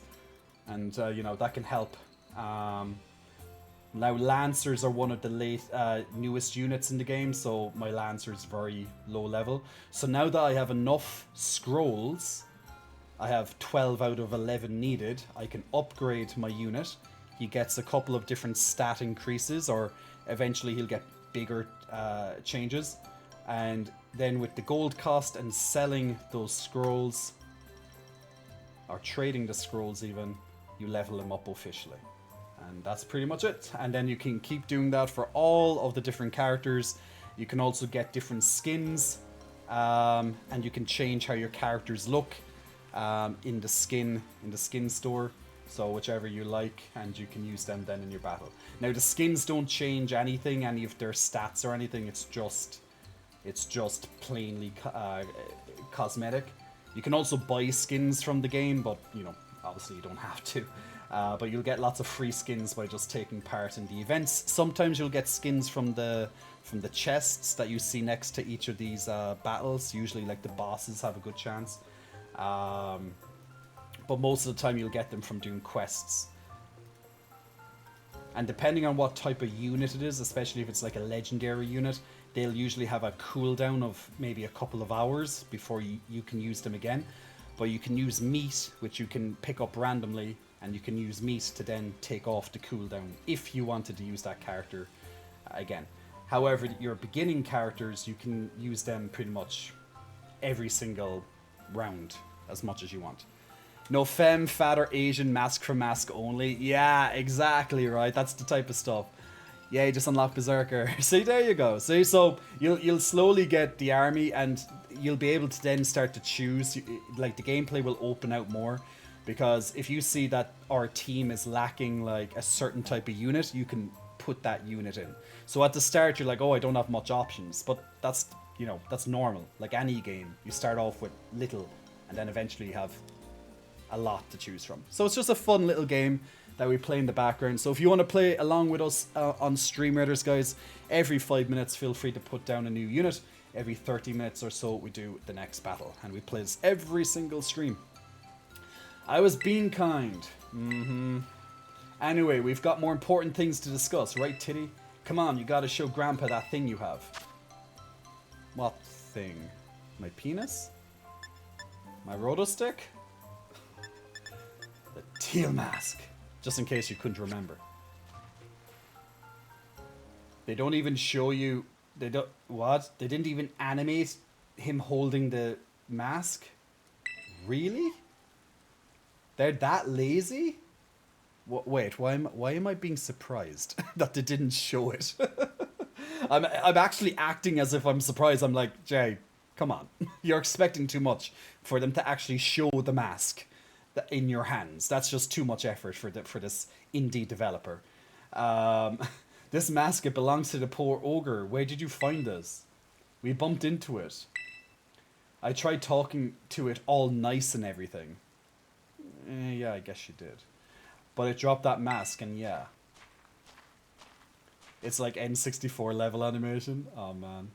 and you know, that can help. Now lancers are one of the newest units in the game, so my lancer is very low level. So now that I have enough scrolls, I have 12 out of 11 needed, I can upgrade my unit. He gets a couple of different stat increases, or eventually he'll get bigger changes. And then with the gold cost and selling those scrolls, or trading the scrolls even, you level them up officially. And that's pretty much it. And then you can keep doing that for all of the different characters. You can also get different skins, and you can change how your characters look in the skin store. So whichever you like, and you can use them then in your battle. Now the skins don't change anything, any of their stats or anything. It's just plainly cosmetic. You can also buy skins from the game, but you know, obviously you don't have to. But you'll get lots of free skins by just taking part in the events. Sometimes you'll get skins from the chests that you see next to each of these battles. Usually, like, the bosses have a good chance. But most of the time you'll get them from doing quests. And depending on what type of unit it is, especially if it's like a legendary unit, they'll usually have a cooldown of maybe a couple of hours before you can use them again. But you can use meat, which you can pick up randomly, and you can use meat to then take off the cooldown if you wanted to use that character again. However, your beginning characters, you can use them pretty much every single round as much as you want. No femme, fat, or Asian, mask for mask only. Yeah, exactly right. That's the type of stuff. Yeah, you just unlock Berserker. See, there you go. See, so you'll slowly get the army, and you'll be able to then start to choose. Like, the gameplay will open out more, because if you see that our team is lacking like a certain type of unit, you can put that unit in. So at the start, you're like, oh, I don't have much options, but that's, you know, that's normal. Like any game, you start off with little, and then eventually you have a lot to choose from. So it's just a fun little game that we play in the background. So if you want to play along with us on Stream Raiders, guys, every 5 minutes feel free to put down a new unit. Every 30 minutes or so we do the next battle, and we play this every single stream. I was being kind. Anyway, we've got more important things to discuss, right, Tiddy? Come on, you gotta show Grandpa that thing you have. What thing? My penis? My rotostick? The teal mask. Just in case you couldn't remember. They don't even show you... They don't... What? They didn't even animate him holding the mask? Really? They're that lazy? Wait, why am I being surprised that they didn't show it? I'm actually acting as if I'm surprised. I'm like, Jay, come on. You're expecting too much for them to actually show the mask in your hands. That's just too much effort for this indie developer. This mask, it belongs to the poor ogre. Where did you find this? We bumped into it. I tried talking to it all nice and everything. Yeah, I guess you did. But it dropped that mask, and yeah. It's like N64 level animation. Oh, man.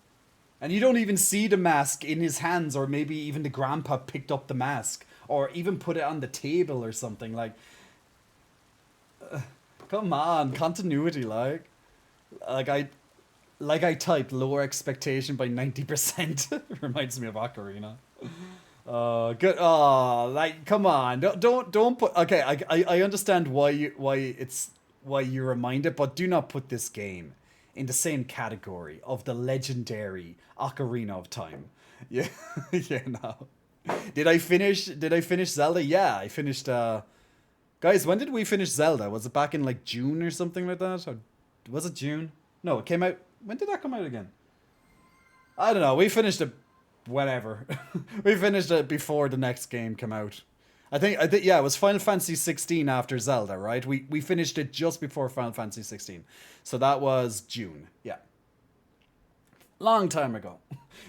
And you don't even see the mask in his hands, or maybe even the grandpa picked up the mask, or even put it on the table or something. Like, come on, continuity, like I typed lower expectation by 90%. Reminds me of Ocarina. Good. Oh, like, come on. Don't put. Okay, I understand why you remind it, but do not put this game in the same category of the legendary Ocarina of Time. Yeah, yeah. No. Did I finish Zelda? Yeah, I finished. Guys, when did we finish Zelda? Was it back in like June or something like that? Or was it June? No, it came out. When did that come out again? I don't know. We finished it. Whatever. We finished it before the next game came out. I think yeah, it was Final Fantasy 16 after Zelda, right? We finished it just before Final Fantasy 16. So that was June. Yeah. Long time ago.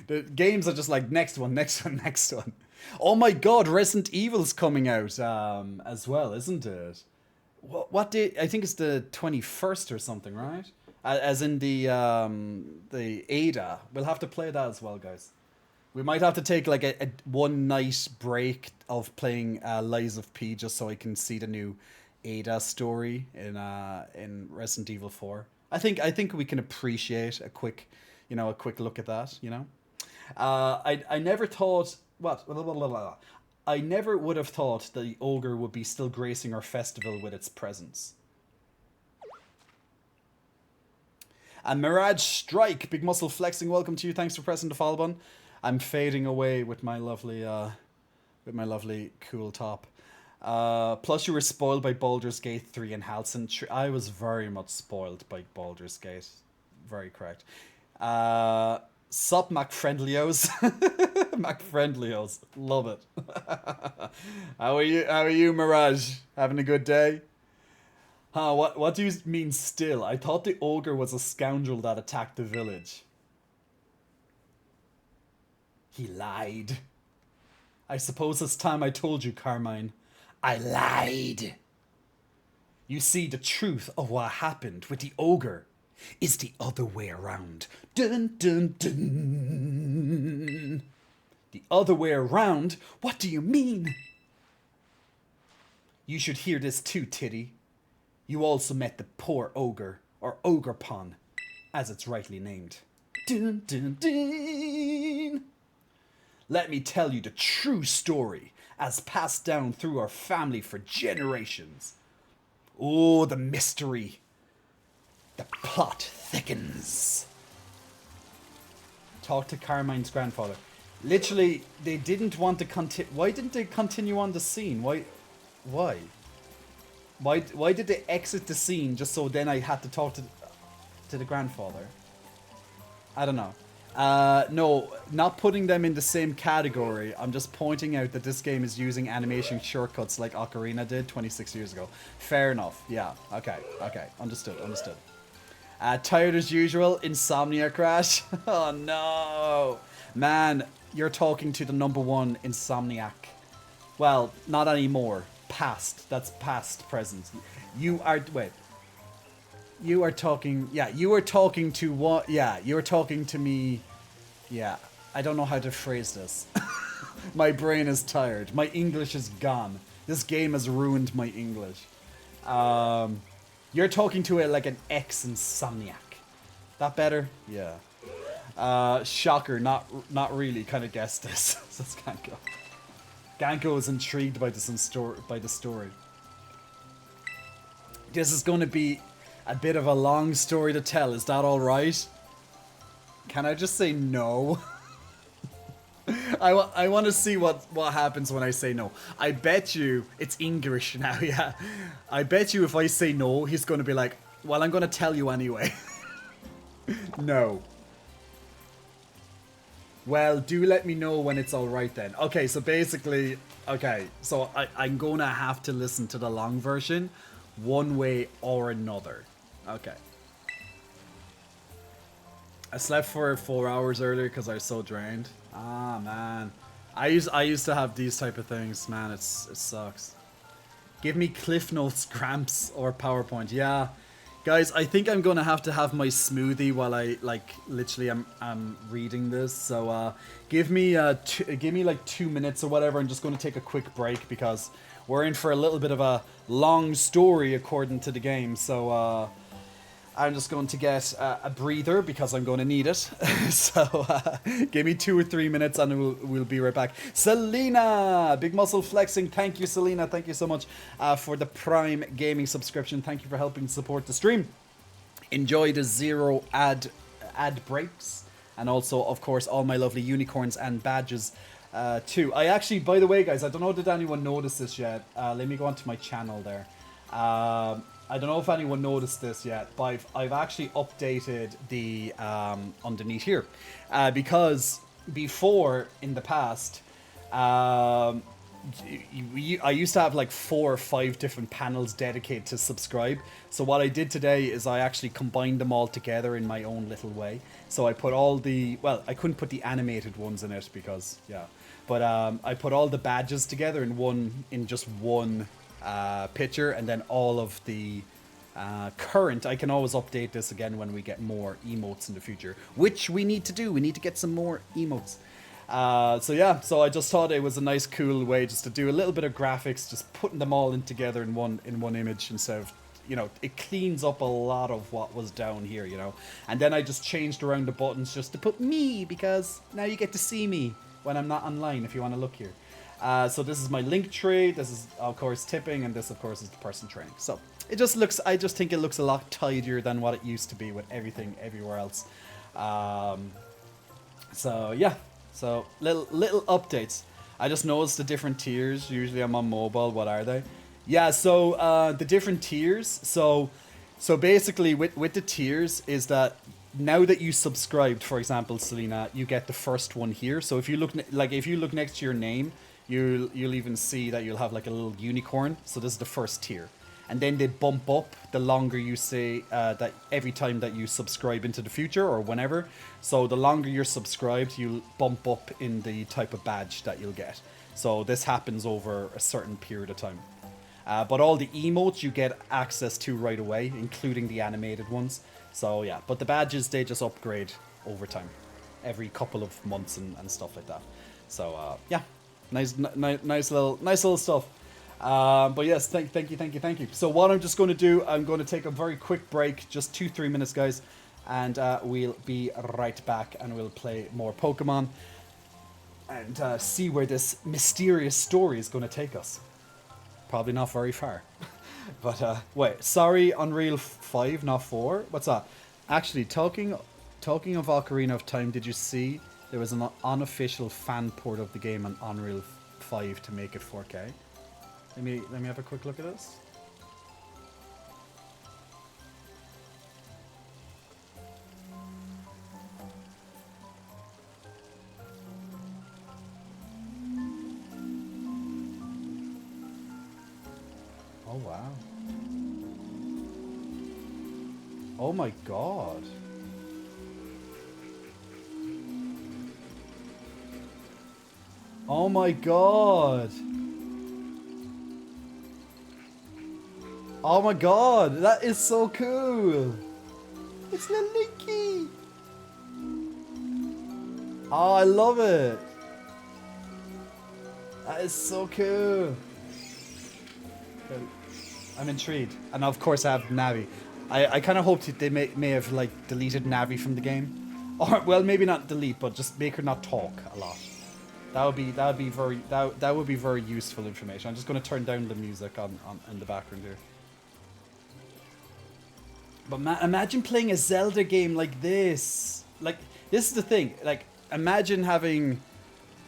The games are just like next one, next one, next one. Oh my god, Resident Evil's coming out as well, isn't it? What day? I think it's the 21st or something, right? As in the Ada. We'll have to play that as well, guys. We might have to take like a one night break of playing Lies of P just so I can see the new Ada story in Resident Evil 4. I think we can appreciate a quick look at that. You know, I never thought I never would have thought the ogre would be still gracing our festival with its presence. And Mirage Strike, Big Muscle Flexing, welcome to you. Thanks for pressing the follow button. I'm fading away with my lovely cool top. Plus, you were spoiled by Baldur's Gate 3 and Halcyon. I was very much spoiled by Baldur's Gate. Very correct. Sup, MacFriendlios. MacFriendlios. Love it. How are you, Mirage? Having a good day? Huh, what do you mean still? I thought the ogre was a scoundrel that attacked the village. He lied. I suppose it's time I told you, Carmine. I lied. You see, the truth of what happened with the ogre is the other way around. Dun dun dun. The other way around? What do you mean? You should hear this too, Tiddy. You also met the poor ogre, or Ogrepon, as it's rightly named. Dun dun dun. Let me tell you the true story, as passed down through our family for generations. Oh, the mystery. The plot thickens. Talk to Carmine's grandfather. Literally, they didn't want to continue. Why didn't they continue on the scene? Why? Why did they exit the scene just so then I had to talk to the grandfather? I don't know. No, not putting them in the same category. I'm just pointing out that this game is using animation shortcuts like Ocarina did 26 years ago. Fair enough. Yeah. Okay. Understood. Tired as usual. Insomnia crash. Oh no. Man, you're talking to the #1 insomniac. Well, not anymore. Past. That's past present. You are... Wait. You are talking... Yeah, you are talking to what... Yeah, you are talking to me... Yeah, I don't know how to phrase this. My brain is tired. My English is gone. This game has ruined my English. You're talking to it like an ex-insomniac. That better? Yeah. Shocker, not really. Kind of guessed this. That's Ganko. Ganko is intrigued by the story. This is going to be a bit of a long story to tell. Is that all right? Can I just say no? I want to see what happens when I say no. I bet you it's English now. Yeah, I bet you if I say no, he's going to be like, "Well, I'm going to tell you anyway." No. Well, do let me know when it's all right then. Okay, so basically, okay, so I'm going to have to listen to the long version one way or another. Okay. I slept for 4 hours earlier because I was so drained. Ah, man. I used to have these type of things, man. It sucks. Give me Cliff Notes, Gramps, or PowerPoint. Yeah. Guys, I think I'm going to have my smoothie while I, like, literally I'm reading this. So, give me like 2 minutes or whatever. I'm just going to take a quick break because we're in for a little bit of a long story according to the game. So, I'm just going to get a breather because I'm going to need it. So, give me 2 or 3 minutes and we'll be right back. Selena! Big muscle flexing. Thank you, Selena. Thank you so much for the Prime Gaming subscription. Thank you for helping support the stream. Enjoy the 0 ad breaks. And also, of course, all my lovely unicorns and badges too. I actually, by the way, guys, I don't know did anyone notice this yet. Let me go onto my channel there. I don't know if anyone noticed this yet, but I've actually updated the underneath here because before in the past I used to have like 4 or 5 different panels dedicated to subscribe. So what I did today is I actually combined them all together in my own little way. So I put all the, well, I couldn't put the animated ones in it because, yeah, but I put all the badges together in just one picture, and then all of the current. I can always update this again when we get more emotes in the future, which we need to do. We need to get some more emotes. So yeah, so I just thought it was a nice, cool way just to do a little bit of graphics, just putting them all in together in one image instead of, you know, it cleans up a lot of what was down here, you know. And then I just changed around the buttons just to put me, because now you get to see me when I'm not online if you want to look here. So this is my link tree, this is of course tipping, and this of course is the person training. So it just looks, I just think it looks a lot tidier than what it used to be with everything everywhere else. So yeah, so little updates. I just noticed the different tiers. Usually I'm on mobile. What are they? Yeah, so the different tiers. So basically with the tiers is that now that you subscribed, for example, Selena, you get the first one here. So if you look if you look next to your name, you'll even see that you'll have like a little unicorn. So this is the first tier. And then they bump up the longer you say that every time that you subscribe into the future or whenever. So the longer you're subscribed, you'll bump up in the type of badge that you'll get. So this happens over a certain period of time. But all the emotes you get access to right away, including the animated ones. So yeah, but the badges, they just upgrade over time, every couple of months and stuff like that. So yeah, nice little stuff. But yes, thank you. So what I'm just going to do, I'm going to take a very quick break, just 2-3 minutes, guys, and we'll be right back, and we'll play more Pokemon and see where this mysterious story is going to take us. Probably not very far. But wait, sorry, Unreal 5, not 4. What's that? Actually, talking of Ocarina of Time, did you see there was an unofficial fan port of the game on Unreal 5 to make it 4K? Let me have a quick look at this. Oh wow. Oh my god. Oh my god. Oh my god, that is so cool. It's little Linky. Oh, I love it. That is so cool. I'm intrigued. And of course I have Navi. I kind of hoped they may have like deleted Navi from the game. Or, well, maybe not delete, but just make her not talk a lot. That would be very useful information. I'm just going to turn down the music on in the background here. But imagine playing a Zelda game like this. Like, this is the thing. Like, imagine having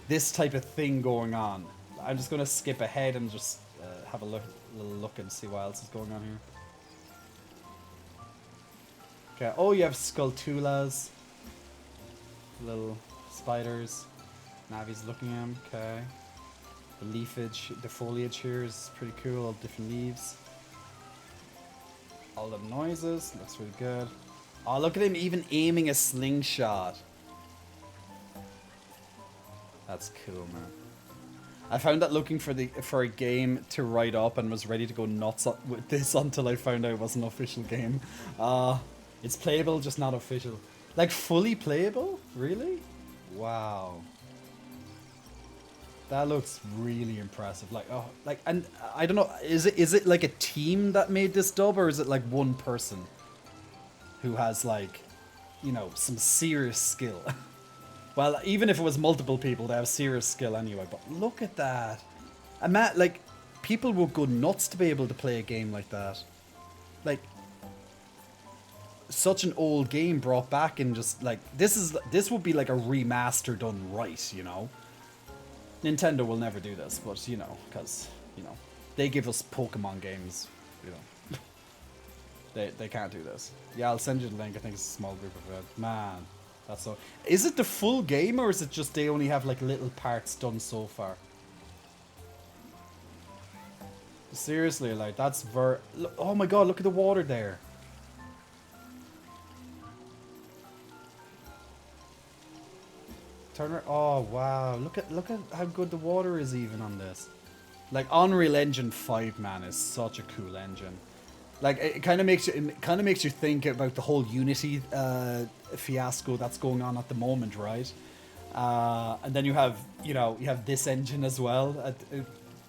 this type of thing going on. I'm just going to skip ahead and just have a little look and see what else is going on here. Okay. Oh, you have Skulltulas. Little spiders. Navi's looking at him. Okay. The leafage, the foliage here is pretty cool. All different leaves. All the noises. Looks really good. Oh, look at him even aiming a slingshot. That's cool, man. I found that looking for a game to write up and was ready to go nuts with this until I found out it was an official game. It's playable, just not official. Like, fully playable? Really? Wow. That looks really impressive. Like, oh, like, and I don't know, is it like a team that made this dub, or is it like one person who has, like, you know, some serious skill? Well, even if it was multiple people, they have serious skill anyway. But look at that. And Matt, like, people would go nuts to be able to play a game like that. Like, such an old game brought back and just like this would be like a remaster done right, you know. Nintendo will never do this, but you know, because you know they give us Pokemon games, you know. they can't do this. Yeah, I'll send you the link. I think it's a small group of it. Man, that's so. Is it the full game, or is it just they only have like little parts done so far? Seriously, like that's oh my god, look at the water there. Turn around. Oh wow, look at how good the water is even on this. Like Unreal Engine 5, man, is such a cool engine. Like it kind of makes you think about the whole Unity fiasco that's going on at the moment, right? And then you have this engine as well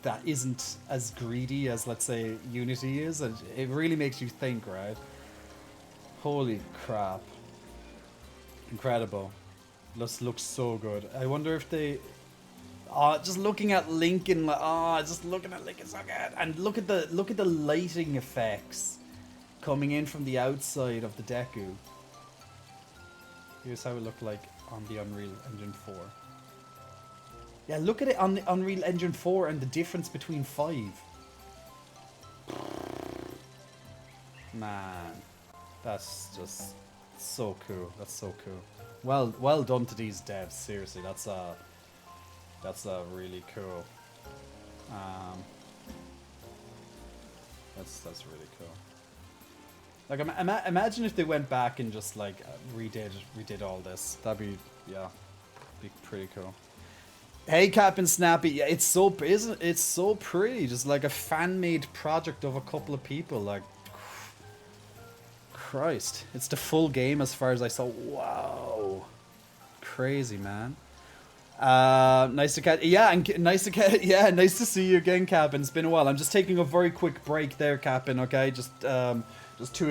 that isn't as greedy as, let's say, Unity is. And it really makes you think, right? Holy crap! Incredible. This looks so good. I wonder if they... just looking at Lincoln, just looking at Lincoln so good. And look at the lighting effects coming in from the outside of the Deku. Here's how it looked like on the Unreal Engine 4. Yeah, look at it on the Unreal Engine 4 and the difference between 5. Man, that's just so cool. That's so cool. Well done to these devs. Seriously, that's really cool. That's really cool. Like, imagine if they went back and just like redid all this. That'd be be pretty cool. Hey, Captain Snappy, yeah, it's so pretty. Just like a fan-made project of a couple of people. Like, Christ, it's the full game as far as I saw. Wow, crazy, man. Nice to catch. Yeah, and nice to catch. Yeah, nice to see you again, Captain. It's been a while. I'm just taking a very quick break there, Captain. Okay, just 2 or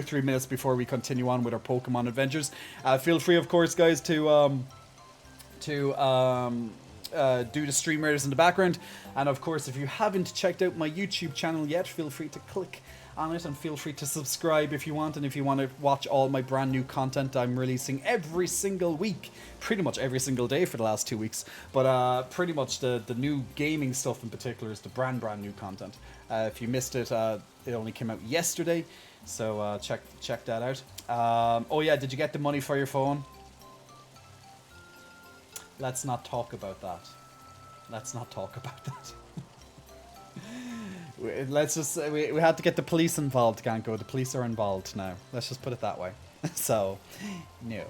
3 minutes before we continue on with our Pokemon adventures. Feel free, of course, guys, to do the stream raiders in the background, and of course, if you haven't checked out my YouTube channel yet, feel free to click on it, and feel free to subscribe if you want. And if you want to watch all my brand new content I'm releasing every single week, pretty much every single day for the last 2 weeks. But pretty much the new gaming stuff in particular is the brand new content. If you missed it, it only came out yesterday, so check that out. Oh yeah, did you get the money for your phone? Let's not talk about that. Let's not talk about that. Let's just we had to get the police involved, Ganko. The police are involved now. Let's just put it that way. So, no.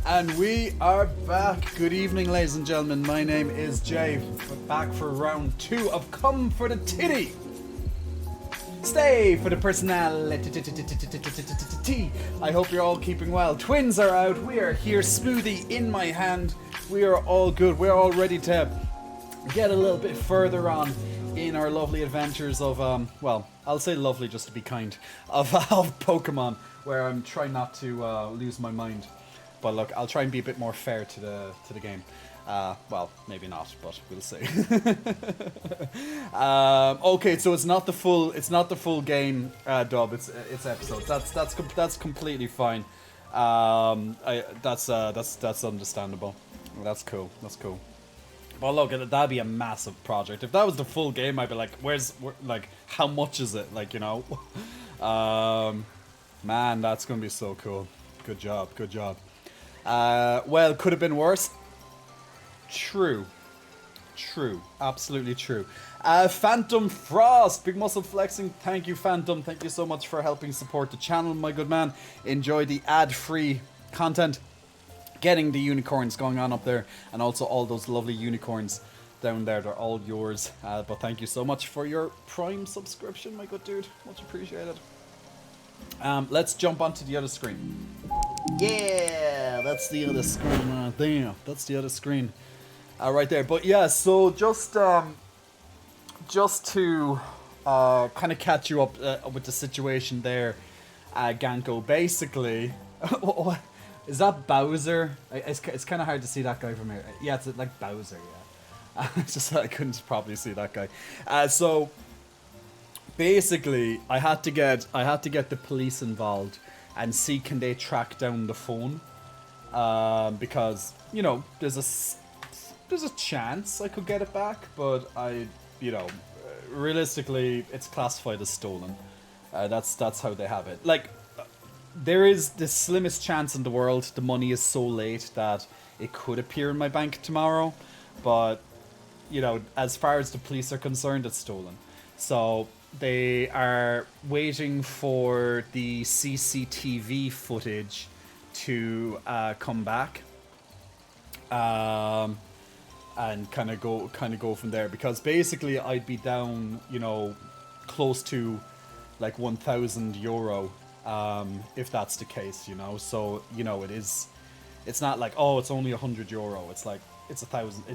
And we are back. Good evening, ladies and gentlemen. My name is Jay. We're back for round 2 of Come for the Tiddy. Stay for the personality. I hope you're all keeping well. Twins are out. We are here. Smoothie in my hand. We are all good. We're all ready to get a little bit further on in our lovely adventures of, well, I'll say lovely just to be kind, of Pokemon, where I'm trying not to lose my mind. But look, I'll try and be a bit more fair to the game. Well, maybe not, but we'll see. Okay, so it's not the full game dub. It's episodes. That's completely fine. That's understandable. That's cool. Well, look, that'd be a massive project. If that was the full game, I'd be like, like, how much is it? Like, you know, man, that's gonna be so cool. Good job. Well, could have been worse. True. True. Absolutely true. Phantom Frost, big muscle flexing. Thank you, Phantom. Thank you so much for helping support the channel, my good man. Enjoy the ad-free content. Getting the unicorns going on up there, and also all those lovely unicorns down there. They're all yours. But thank you so much for your Prime subscription, my good dude. Much appreciated. Let's jump onto the other screen. Yeah, that's the other screen right there. That's the other screen. Right there. But yeah, so just to kind of catch you up with the situation there, Ganko. Basically, is that Bowser? It's kind of hard to see that guy from here. Yeah, it's like Bowser. Yeah, it's just I couldn't probably see that guy. So basically, I had to get the police involved and see can they track down the phone, because you know there's a chance I could get it back, but realistically, it's classified as stolen. That's how they have it. Like, there is the slimmest chance in the world the money is so late that it could appear in my bank tomorrow, but you know, as far as the police are concerned, it's stolen. So they are waiting for the CCTV footage to come back. And kind of go from there, because basically I'd be down, you know, close to like €1,000, if that's the case, you know. So you know, it's not like, oh, it's only €100. It's like it's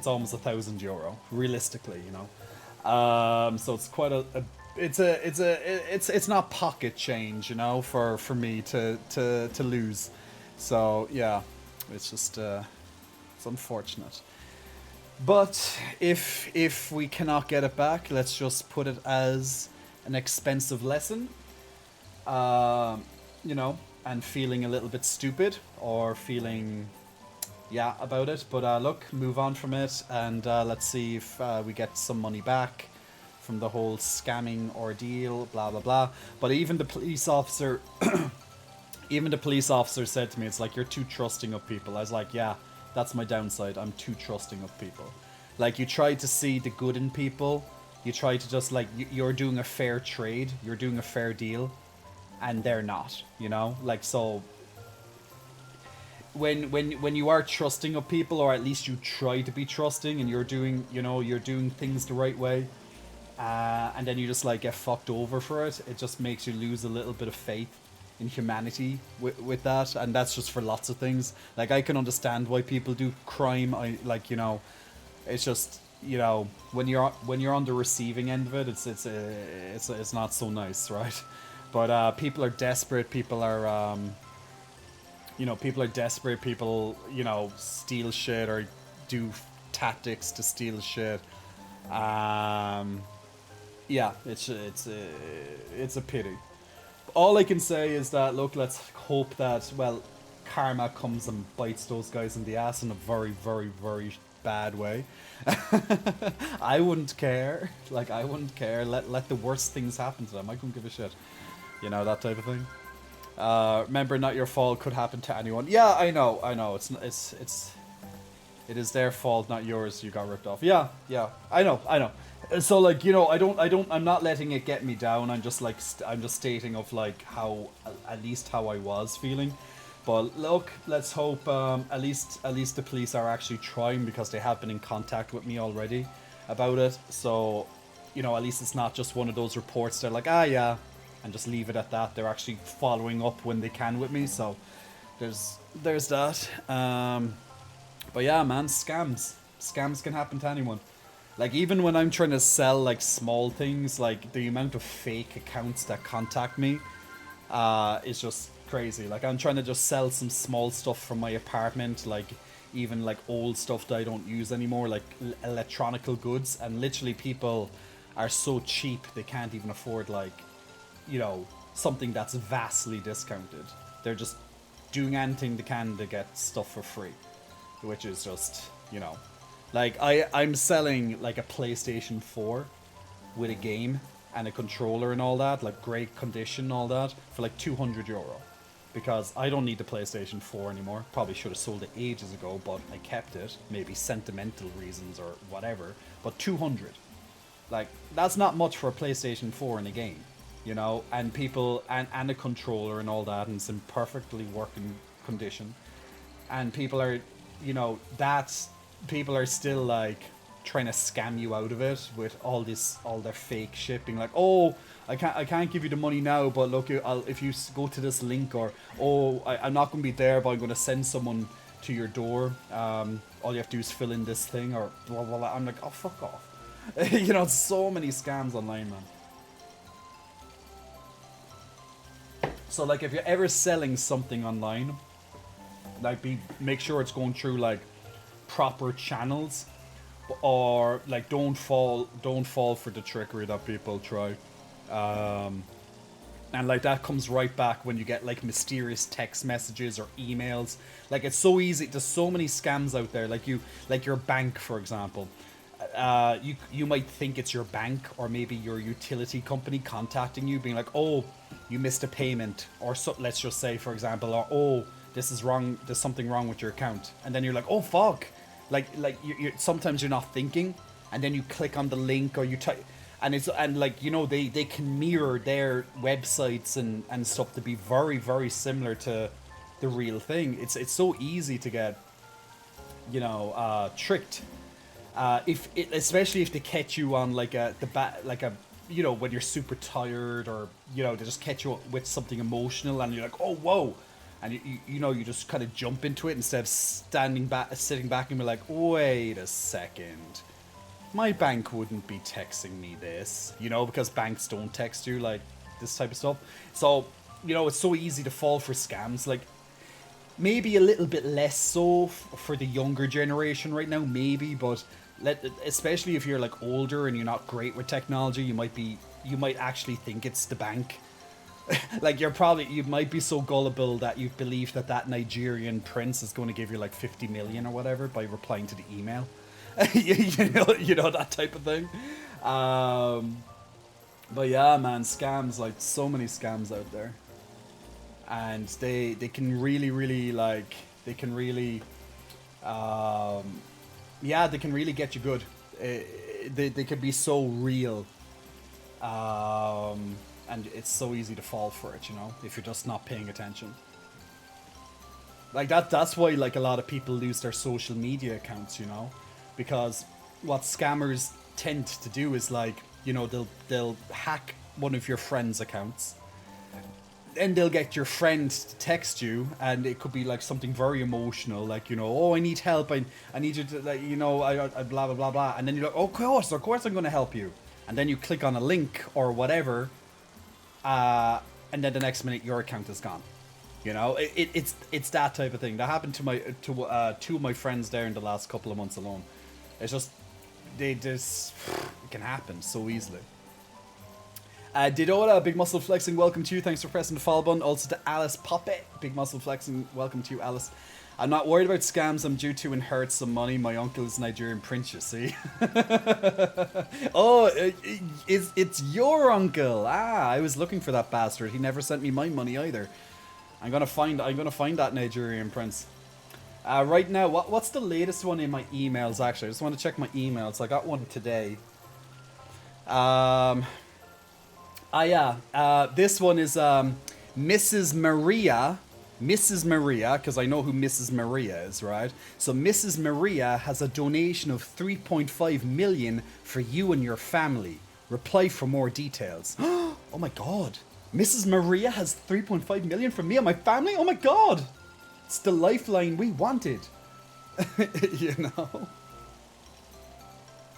almost €1,000 realistically, you know. So it's quite it's not pocket change, you know, for me to lose. So yeah, it's just it's unfortunate. But if we cannot get it back, let's just put it as an expensive lesson, you know, and feeling a little bit stupid or feeling, yeah, about it. But look, move on from it, and let's see if we get some money back from the whole scamming ordeal, blah blah blah. But even the police officer, said to me, it's like, you're too trusting of people. I was like, yeah. That's my downside. I'm too trusting of people. Like, you try to see the good in people. You try to just, like, you're doing a fair trade. You're doing a fair deal. And they're not, you know? Like, so when you are trusting of people, or at least you try to be trusting, and you're doing, you know, you're doing things the right way, and then you just, like, get fucked over for it, it just makes you lose a little bit of faith in humanity with that. And that's just for lots of things. Like, I can understand why people do crime. I like, you know, it's just, you know, when you're on the receiving end of it, it's not so nice, right? But people are desperate. People are you know, people are desperate. People, you know, steal shit or do tactics to steal shit. Yeah, it's a pity. All I can say is that, look, let's hope that, well, karma comes and bites those guys in the ass in a very, very, very bad way. I wouldn't care. Like, I wouldn't care. Let the worst things happen to them. I couldn't give a shit. You know, that type of thing. Remember, not your fault, could happen to anyone. Yeah, I know. It is their fault, not yours. You got ripped off. Yeah, I know. So, like, you know, I'm not letting it get me down. I'm just like, I'm just stating of, like, how, at least how I was feeling. But look, let's hope at least the police are actually trying, because they have been in contact with me already about it. So, you know, at least it's not just one of those reports. They're like, ah, yeah, and just leave it at that. They're actually following up when they can with me. So there's that. But yeah, man, scams can happen to anyone. Like, even when I'm trying to sell, like, small things, like, the amount of fake accounts that contact me is just crazy. Like, I'm trying to just sell some small stuff from my apartment, like, even, like, old stuff that I don't use anymore, like, electronical goods, and literally people are so cheap they can't even afford, like, you know, something that's vastly discounted. They're just doing anything they can to get stuff for free, which is just, you know, like, I'm selling, like, a PlayStation 4 with a game and a controller and all that, like, great condition and all that, for like €200. because I don't need the PlayStation 4 anymore. Probably should have sold it ages ago, but I kept it. Maybe sentimental reasons or whatever. But 200. Like, that's not much for a PlayStation 4 in a game, you know? And people, and a controller and all that, and it's in perfectly working condition. And people are, you know, people are still, like, trying to scam you out of it with all their fake shit, being like, oh, I can't give you the money now, but look, if you go to this link, or, oh, I'm not going to be there, but I'm going to send someone to your door. All you have to do is fill in this thing, or blah, blah, blah. I'm like, oh, fuck off. You know, so many scams online, man. So, like, if you're ever selling something online, like, make sure it's going through, like, proper channels, or, like, don't fall for the trickery that people try. And, like, that comes right back when you get, like, mysterious text messages or emails. Like, it's so easy. There's so many scams out there. Like your bank, for example. You might think it's your bank or maybe your utility company contacting you, being like, oh, you missed a payment, or so, let's just say, for example, or, oh, this is wrong, there's something wrong with your account, and then you're like, oh, fuck, like you sometimes you're not thinking, and then you click on the link, or you type, and like, you know, they can mirror their websites and stuff to be very, very similar to the real thing. It's so easy to get, you know, tricked. Especially if they catch you on like you know, when you're super tired, or, you know, they just catch you with something emotional, and you're like, oh, whoa, and you know, you just kind of jump into it instead of sitting back and be like, wait a second, my bank wouldn't be texting me this, you know, because banks don't text you like this type of stuff. So, you know, it's so easy to fall for scams. Like, maybe a little bit less so for the younger generation right now, maybe, but especially if you're like older and you're not great with technology, you might actually think it's the bank. Like, you might be so gullible that you believe that Nigerian prince is going to give you like 50 million or whatever by replying to the email. you know, that type of thing. But yeah, man, scams, like, so many scams out there. And they can really, really, like, they can really get you good. They can be so real, and it's so easy to fall for it, you know, if you're just not paying attention. Like, that's why, like, a lot of people lose their social media accounts, you know, because what scammers tend to do is, like, you know, they'll hack one of your friends' accounts. Then they'll get your friend to text you, and it could be like something very emotional, like, you know, oh, I need help, I need you to, like, you know, I blah blah blah blah, and then you're like, oh, of course I'm going to help you, and then you click on a link or whatever, and then the next minute your account is gone. You know, it's that type of thing that happened to two of my friends there in the last couple of months alone. It's just it can happen so easily. Didora, Big Muscle Flexing, welcome to you. Thanks for pressing the follow button. Also to Alice Poppet, Big Muscle Flexing, welcome to you, Alice. I'm not worried about scams. I'm due to inherit some money. My uncle is Nigerian prince, you see. Oh, it's your uncle. I was looking for that bastard. He never sent me my money either. I'm gonna find that Nigerian prince. Right now, what's the latest one in my emails? Actually, I just want to check my emails. I got one today. This one is Mrs. Maria, because I know who Mrs. Maria is, right? So Mrs. Maria has a donation of 3.5 million for you and your family. Reply for more details. Oh my god. Mrs. Maria has 3.5 million for me and my family? Oh my god. It's the lifeline we wanted. You know?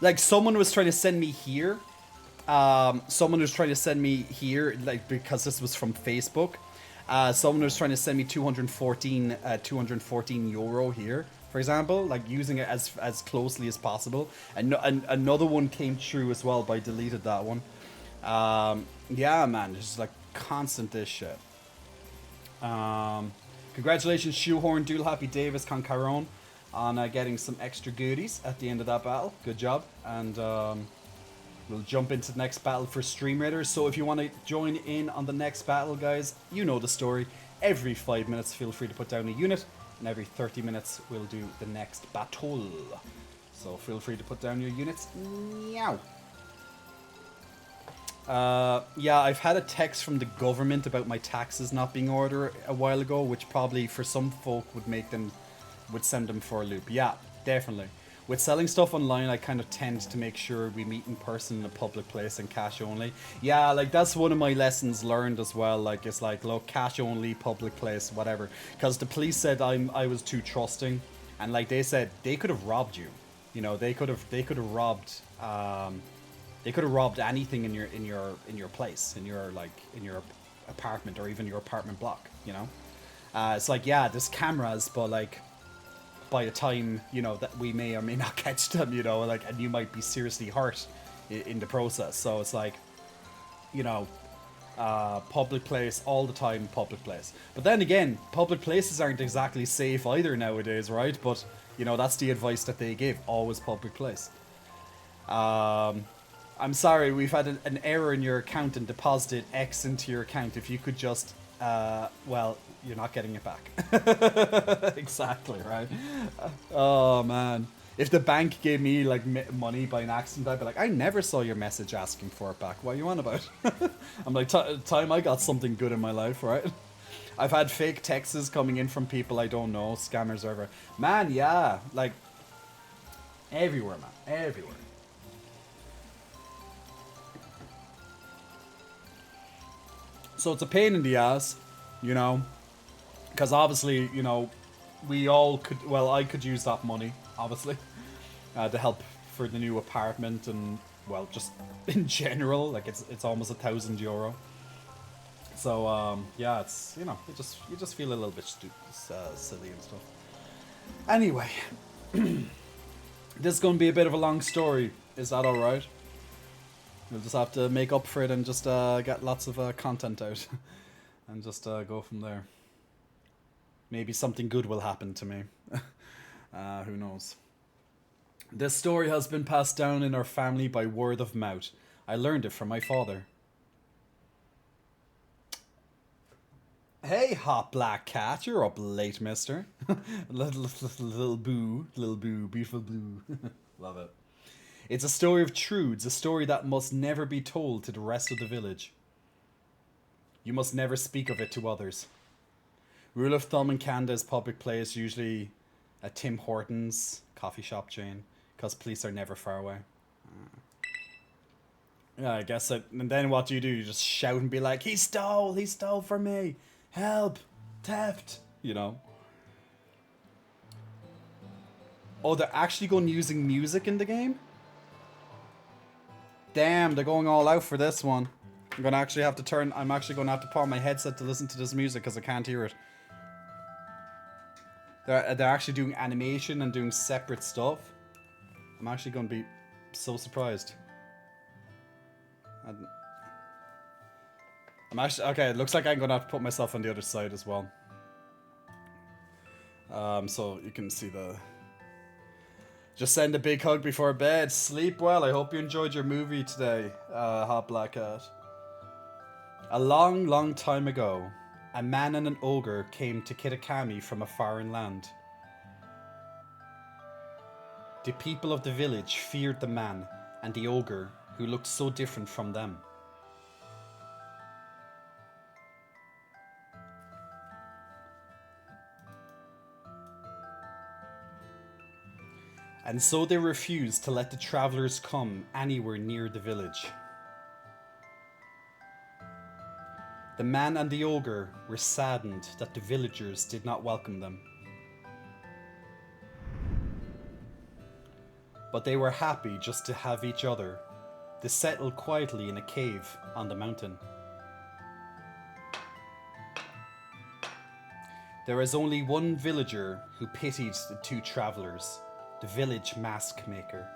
Like, someone was trying to send me here. Like, because this was from Facebook. Someone was trying to send me 214 euro here, for example, like, using it as closely as possible. And another one came through as well, but I deleted that one. Yeah, man, it's just like constant this shit. Congratulations, Shoehorn, Doodle Happy Davis, Concaron, on getting some extra goodies at the end of that battle. Good job. And we'll jump into the next battle for Stream Raiders. So if you want to join in on the next battle, guys, you know the story. every 5 minutes, feel free to put down a unit, and every 30 minutes, we'll do the next battle. So feel free to put down your units now. Yeah, I've had a text from the government about my taxes not being ordered a while ago, which probably for some folk would send them for a loop. Yeah, definitely. With selling stuff online, I kind of tend to make sure we meet in person in a public place and cash only. Yeah, like that's one of my lessons learned as well. Like it's like, look, cash only, public place, whatever. Because the police said I was too trusting, and like they said they could have robbed you. You know, they could have robbed. They could have robbed anything in your place, in your apartment or even your apartment block. You know, it's like, yeah, there's cameras, but like, by the time, you know, that we may or may not catch them, you know, like, and you might be seriously hurt in the process. So it's like, you know, public place all the time, public place. But then again, public places aren't exactly safe either nowadays, right? But you know, that's the advice that they give: always public place. I'm sorry, we've had an error in your account and deposited X into your account. If you could just, well, you're not getting it back. Exactly, right? Oh, man. If the bank gave me, like, money by an accident, I'd be like, I never saw your message asking for it back. What are you on about? I'm like, time I got something good in my life, right? I've had fake texts coming in from people I don't know. Scammers are everywhere. Man, yeah. Like, everywhere, man. Everywhere. So it's a pain in the ass, you know, because obviously, you know, we all could, well, I could use that money, obviously, to help for the new apartment and, well, just in general, like it's almost €1,000. So, yeah, it's, you know, you just feel a little bit silly and stuff. Anyway, this is going to be a bit of a long story. Is that alright? We'll just have to make up for it and just get lots of content out and just go from there. Maybe something good will happen to me. Who knows? This story has been passed down in our family by word of mouth. I learned it from my father. Hey, hot black cat, you're up late, mister. little boo, beautiful boo. Love it. It's a story of truths, a story that must never be told to the rest of the village. You must never speak of it to others. Rule of thumb in Canada is public place, usually a Tim Hortons coffee shop chain, because police are never far away. Yeah, I guess that. And then what do? You just shout and be like, he stole from me, help, theft, you know. Oh, they're actually going using music in the game? Damn, they're going all out for this one. I'm going to actually have to turn... I'm actually going to have to put on my headset to listen to this music because I can't hear it. They're actually doing animation and doing separate stuff. I'm actually going to be so surprised. I'm actually... Okay, it looks like I'm going to have to put myself on the other side as well. So you can see the... Just send a big hug before bed. Sleep well. I hope you enjoyed your movie today, Hot Black Cat. A long, long time ago, a man and an ogre came to Kitakami from a foreign land. The people of the village feared the man and the ogre who looked so different from them. And so they refused to let the travelers come anywhere near the village. The man and the ogre were saddened that the villagers did not welcome them. But they were happy just to have each other. They settled quietly in a cave on the mountain. There was only one villager who pitied the two travelers. The village mask maker.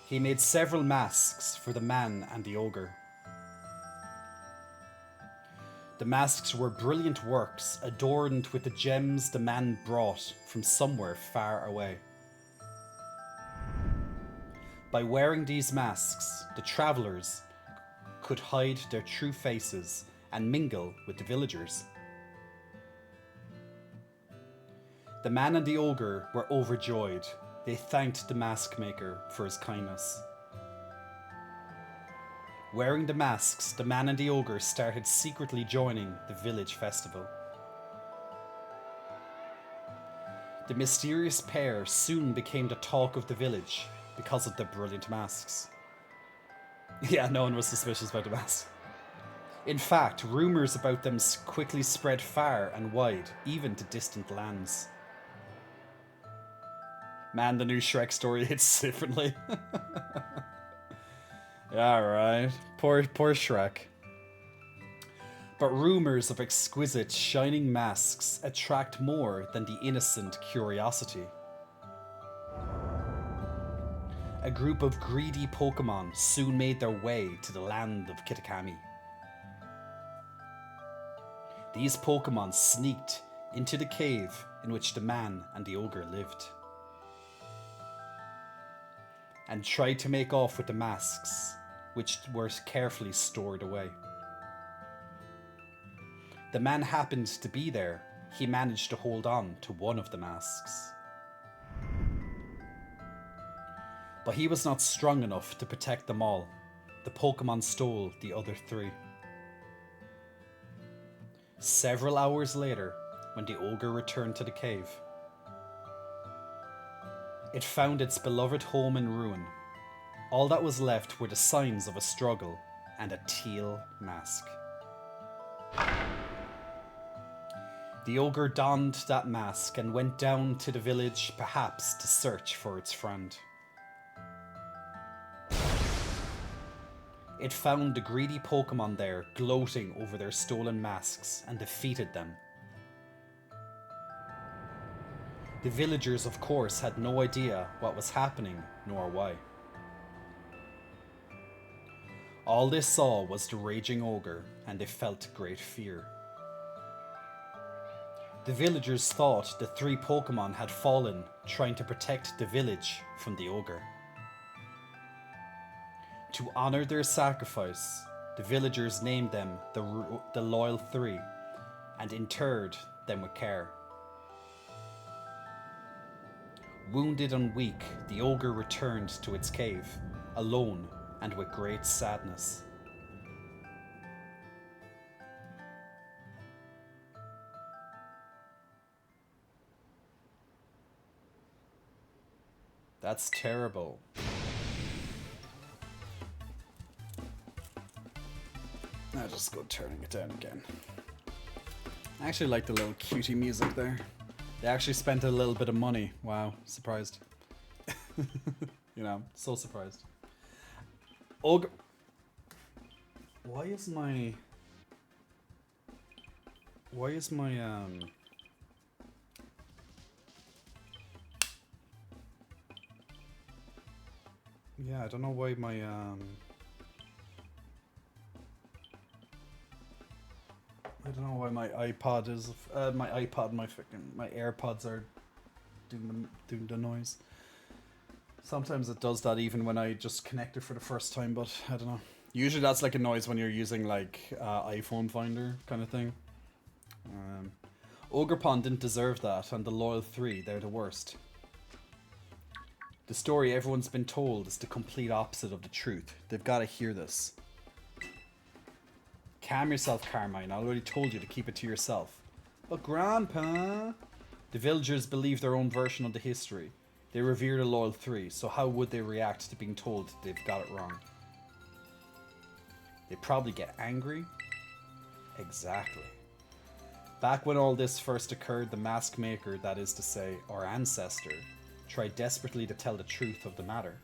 He made several masks for the man and the ogre. The masks were brilliant works adorned with the gems the man brought from somewhere far away. By wearing these masks, the travelers could hide their true faces and mingle with the villagers. The man and the ogre were overjoyed. They thanked the mask maker for his kindness. Wearing the masks, the man and the ogre started secretly joining the village festival. The mysterious pair soon became the talk of the village because of their brilliant masks. Yeah, no one was suspicious about the masks. In fact, rumours about them quickly spread far and wide, even to distant lands. Man, the new Shrek story hits differently. Yeah, right. Poor Shrek. But rumours of exquisite, shining masks attract more than the innocent curiosity. A group of greedy Pokemon soon made their way to the land of Kitakami. These Pokemon sneaked into the cave in which the man and the ogre lived, and tried to make off with the masks, which were carefully stored away. The man happened to be there. He managed to hold on to one of the masks. But he was not strong enough to protect them all. The Pokemon stole the other 3. Several hours later, when the ogre returned to the cave, it found its beloved home in ruin. All that was left were the signs of a struggle and a teal mask. The ogre donned that mask and went down to the village, perhaps to search for its friend. It found the greedy Pokemon there, gloating over their stolen masks, and defeated them. The villagers, of course, had no idea what was happening, nor why. All they saw was the raging ogre, and they felt great fear. The villagers thought the 3 Pokemon had fallen, trying to protect the village from the ogre. To honor their sacrifice, the villagers named them the Loyal 3 and interred them with care. Wounded and weak, the ogre returned to its cave, alone and with great sadness. That's terrible. I'll just go turning it down again. I actually like the little cutie music there. They actually spent a little bit of money. Wow, surprised. You know, so surprised. Ogre. Why is my yeah, I don't know why my I don't know why my iPod is my iPod, my AirPods are doing the noise. Sometimes it does that even when I just connect it for the first time, but I don't know. Usually that's like a noise when you're using like iPhone Finder kind of thing. Ogerpon didn't deserve that, and the Loyal 3, they're the worst. The story everyone's been told is the complete opposite of the truth. They've got to hear this. Calm yourself, Carmine. I already told you to keep it to yourself. But Grandpa... The villagers believe their own version of the history. They revere the Loyal 3, so how would they react to being told they've got it wrong? They'd probably get angry. Exactly. Back when all this first occurred, the mask maker, that is to say, our ancestor, tried desperately to tell the truth of the matter.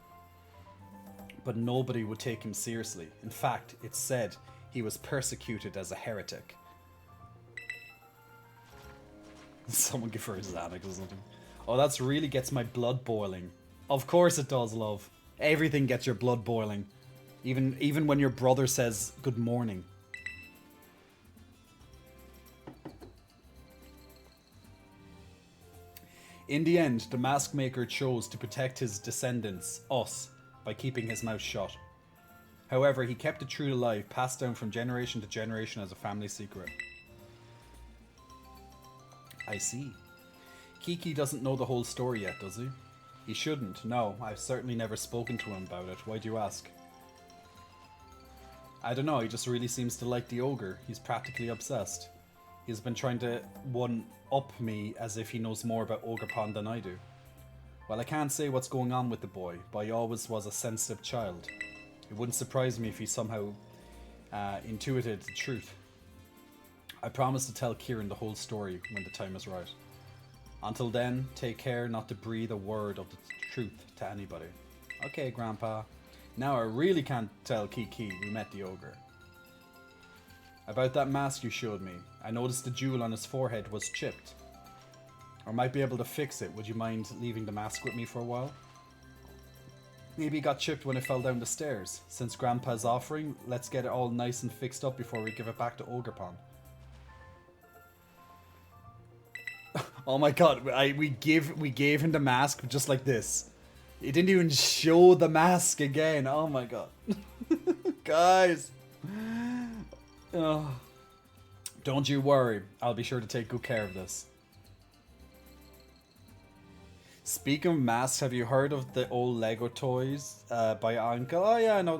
But nobody would take him seriously. In fact, it's said he was persecuted as a heretic. Someone give her a Xanax or something. Oh, that's really gets my blood boiling. Of course it does, love. Everything gets your blood boiling. Even when your brother says good morning. In the end, the mask maker chose to protect his descendants, us, by keeping his mouth shut. However, he kept it true to life, passed down from generation to generation as a family secret. I see. Kiki doesn't know the whole story yet, does he? He shouldn't. No, I've certainly never spoken to him about it. Why do you ask? I don't know, he just really seems to like the ogre. He's practically obsessed. He's been trying to one-up me as if he knows more about Ogre Pond than I do. Well, I can't say what's going on with the boy, but he always was a sensitive child. It wouldn't surprise me if he somehow intuited the truth. I promise to tell Kieran the whole story when the time is right. Until then, take care not to breathe a word of the truth to anybody. Okay, Grandpa. Now I really can't tell Kiki we met the ogre. About that mask you showed me, I noticed the jewel on his forehead was chipped. I might be able to fix it. Would you mind leaving the mask with me for a while? Maybe it got chipped when it fell down the stairs. Since Grandpa's offering, let's get it all nice and fixed up before we give it back to Ogre Pond. Oh my god, we gave him the mask just like this. He didn't even show the mask again. Oh my god. Guys. Oh. Don't you worry. I'll be sure to take good care of this. Speaking of masks, have you heard of the old Lego toys Bionicle? Oh yeah, I know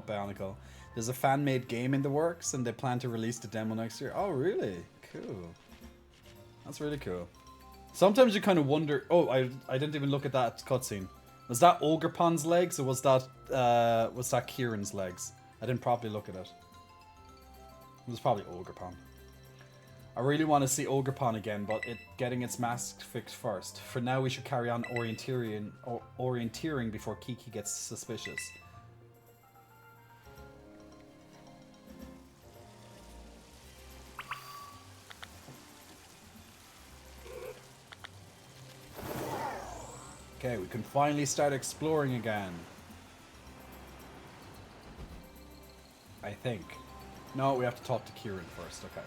Bionicle. There's a fan-made game in the works and they plan to release the demo next year. Oh really? Cool. That's really cool. Sometimes you kind of wonder... Oh, I didn't even look at that cutscene. Was that Ogre Pond's legs or was that Kieran's legs? I didn't properly look at it. It was probably Ogre Pond. I really want to see Ogre Pond again, but getting its mask fixed first. For now, we should carry on orienteering before Kiki gets suspicious. Okay, we can finally start exploring again. I think. No, we have to talk to Kieran first, okay.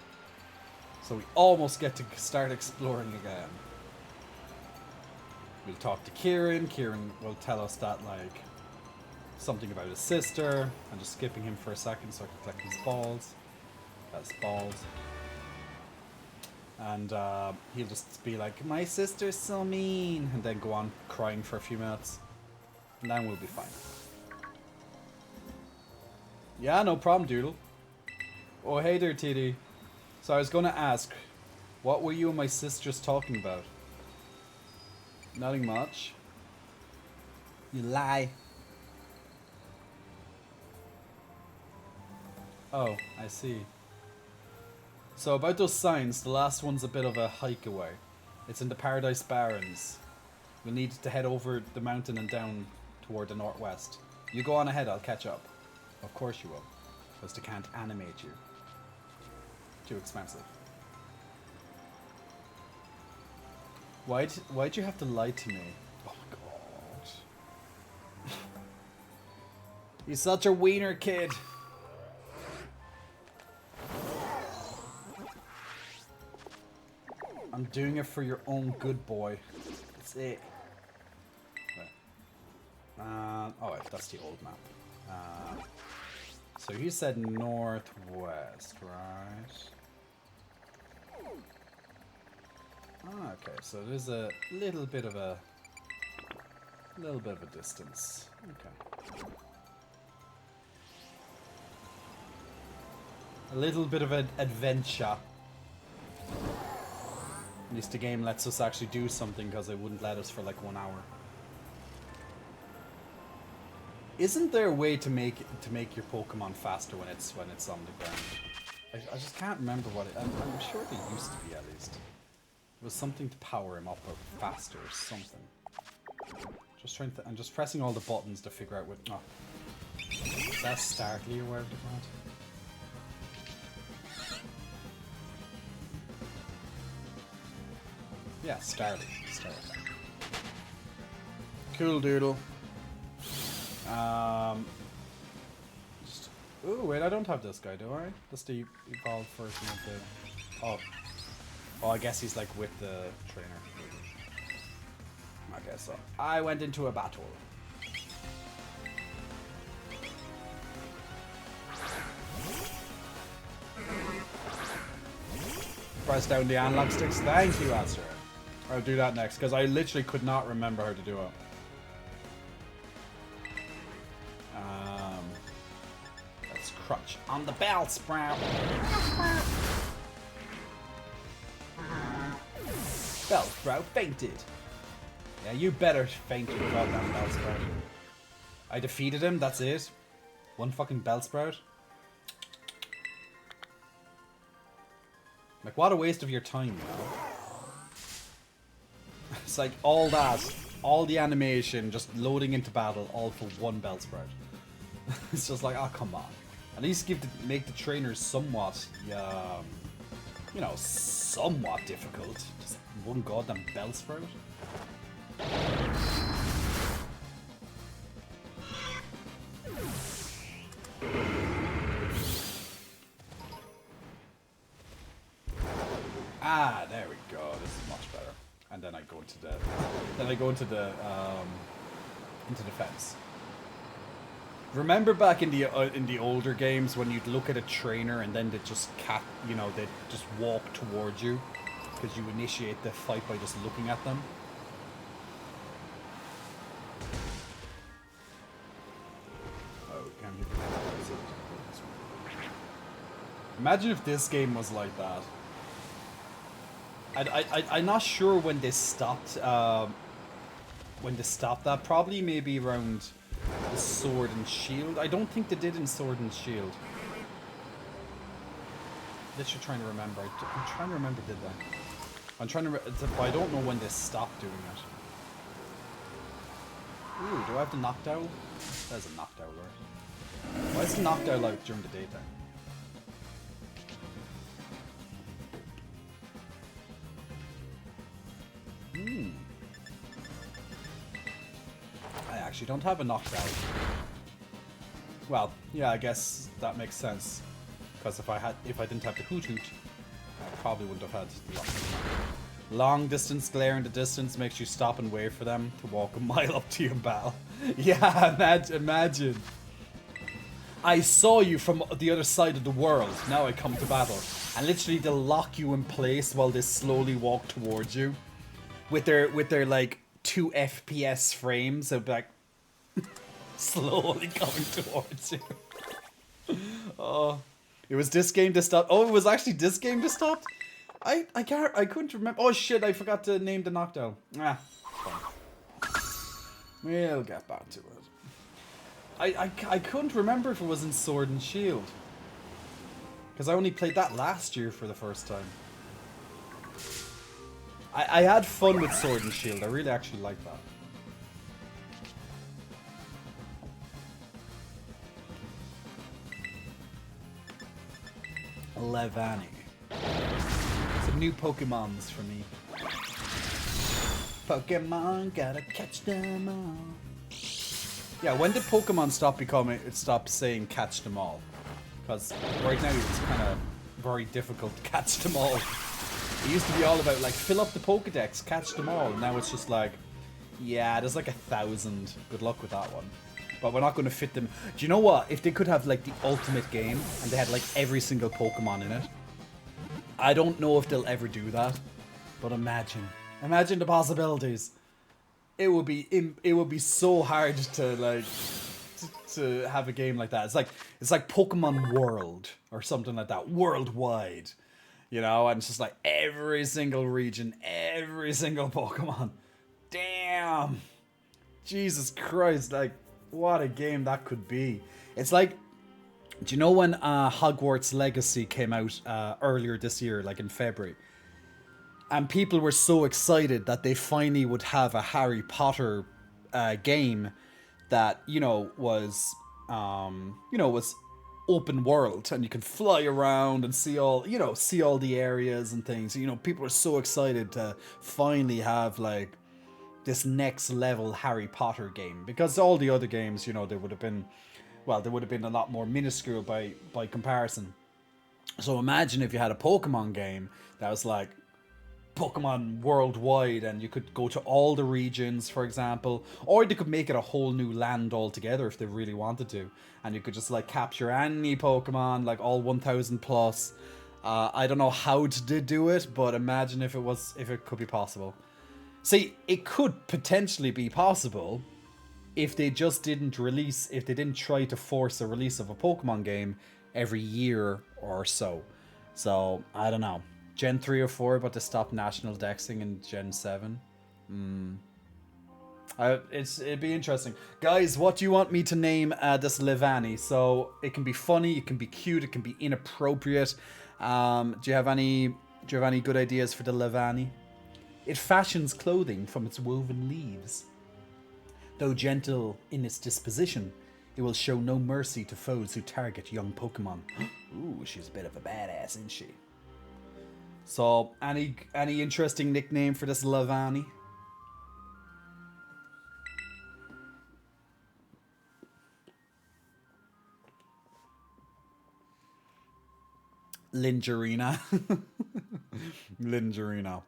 So we almost get to start exploring again. We'll talk to Kieran. Kieran will tell us that, like, something about his sister. I'm just skipping him for a second so I can collect his balls. That's balls. And he'll just be like, my sister's so mean. And then go on crying for a few minutes. And then we'll be fine. Yeah, no problem, Doodle. Oh, hey there, Tiddy. So I was going to ask, what were you and my sisters talking about? Nothing much. You lie. Oh, I see. So about those signs, the last one's a bit of a hike away. It's in the Paradise Barrens. We'll need to head over the mountain and down toward the northwest. You go on ahead, I'll catch up. Of course you will. Because they can't animate you. Too expensive. Why'd you have to lie to me? Oh my god. He's such a wiener kid. I'm doing it for your own good, boy. That's it. Oh, that's the old map. So you said northwest, right? Okay, so there's a little bit of a distance. Okay. A little bit of an adventure. At least the game lets us actually do something because it wouldn't let us for like 1 hour. Isn't there a way to make your Pokemon faster when it's on the ground? I just can't remember what it. I'm sure there used to be at least. It was something to power him up or faster or something. Just trying to. I'm just pressing all the buttons to figure out what. Oh, is that Startly or whatever it's called? Yeah, Startly. Cool doodle. Ooh, wait, I don't have this guy, do I? That's the evolved version of the... Oh, I guess he's like with the trainer. Okay, so I went into a battle. press down the analog sticks. Thank you, Astro. I'll do that next, because I literally could not remember how to do it. Let's crutch on the bell sprout. Bell sprout fainted. Yeah, you better faint, you goddamn bell sprout. I defeated him, that's it. One fucking bell sprout. Like, what a waste of your time, you know? It's like all that, all the animation, just loading into battle, all for one bell sprout. It's just like, oh, come on. At least make the trainers somewhat, you know, somewhat difficult. Just one goddamn bell sprout. Ah, there we go. This is much better. And then I go into the fence. Remember back in the older games when you'd look at a trainer and then they'd just they'd just walk towards you because you initiate the fight by just looking at them. Oh, can't be. Imagine if this game was like that. I'm not sure when they stopped. When they stopped that, probably maybe around the Sword and Shield. I don't think they did in Sword and Shield. Literally trying to remember. I'm trying to remember. Did they? I'm trying to. But I don't know when they stopped doing it. Ooh, do I have the Noctowl? There's a Noctowl, right? Why is the Noctowl out during the daytime? I actually don't have a Noctowl. Well, yeah, I guess that makes sense. Because if I didn't have the Hoot Hoot, I probably wouldn't have had the Noctowl. Long distance glare in the distance makes you stop and wait for them to walk a mile up to your battle. Yeah, imagine. I saw you from the other side of the world. Now I come to battle. And literally they'll lock you in place while they slowly walk towards you. With their like 2 FPS frames of like slowly coming towards you. Oh, it was this game to stop. Oh, it was actually this game to stop. I couldn't remember. Oh shit! I forgot to name the Noctowl. Ah, fine. We'll get back to it. I couldn't remember if it was in Sword and Shield because I only played that last year for the first time. I had fun with Sword and Shield. I really actually liked that. Levani. Some new Pokemons for me. Pokemon, gotta catch them all. Yeah, when did Pokemon stop saying catch them all? Because right now it's kind of very difficult to catch them all. It used to be all about like fill up the Pokedex, catch them all. Now it's just like, yeah, there's like 1,000. Good luck with that one. But we're not going to fit them. Do you know what? If they could have like the ultimate game and they had like every single Pokemon in it, I don't know if they'll ever do that. But imagine the possibilities. It would be so hard to like to have a game like that. It's like Pokemon World or something like that, worldwide. You know, and it's just like every single region, every single Pokemon. Damn. Jesus Christ, like, what a game that could be. It's like, do you know when Hogwarts Legacy came out earlier this year, like in February? And people were so excited that they finally would have a Harry Potter game that, was open world and you can fly around and see all the areas and things. People are so excited to finally have like this next level Harry Potter game, because all the other games, they would have been a lot more minuscule by comparison. So imagine if you had a Pokemon game that was like Pokemon worldwide and you could go to all the regions, for example, or they could make it a whole new land altogether if they really wanted to, and you could just like capture any Pokemon, like all 1,000 plus, I don't know how to do it, but imagine if it could be possible. See, it could potentially be possible if they just didn't release, if they didn't try to force a release of a Pokemon game every year or so. So, I don't know. Gen 3 or 4, but to stop national dexing in Gen 7? It'd be interesting. Guys, what do you want me to name this Levani? So, it can be funny, it can be cute, it can be inappropriate. Do you have any good ideas for the Levani? It fashions clothing from its woven leaves. Though gentle in its disposition, it will show no mercy to foes who target young Pokemon. Ooh, she's a bit of a badass, isn't she? So, any interesting nickname for this Levani? Lingerina. Lingerina.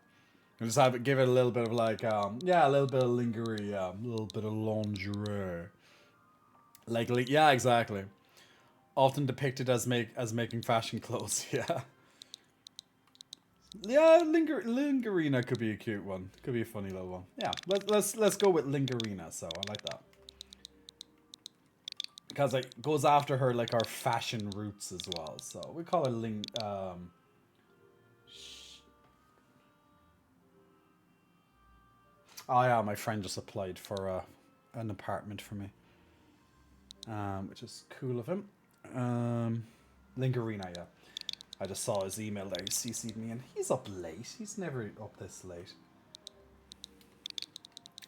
And just give it a little bit of like, yeah, a little bit of lingerie, yeah, a little bit of lingerie. Like, yeah, exactly. Often depicted as making fashion clothes, yeah. Yeah, Lingerina could be a cute one. Could be a funny little one. Yeah, let's go with Lingerina. So I like that because it goes after her like our fashion roots as well. So we call her Oh yeah, my friend just applied for an apartment for me, which is cool of him. Lingerina, yeah. I just saw his email there. He CC'd me, and he's up late. He's never up this late.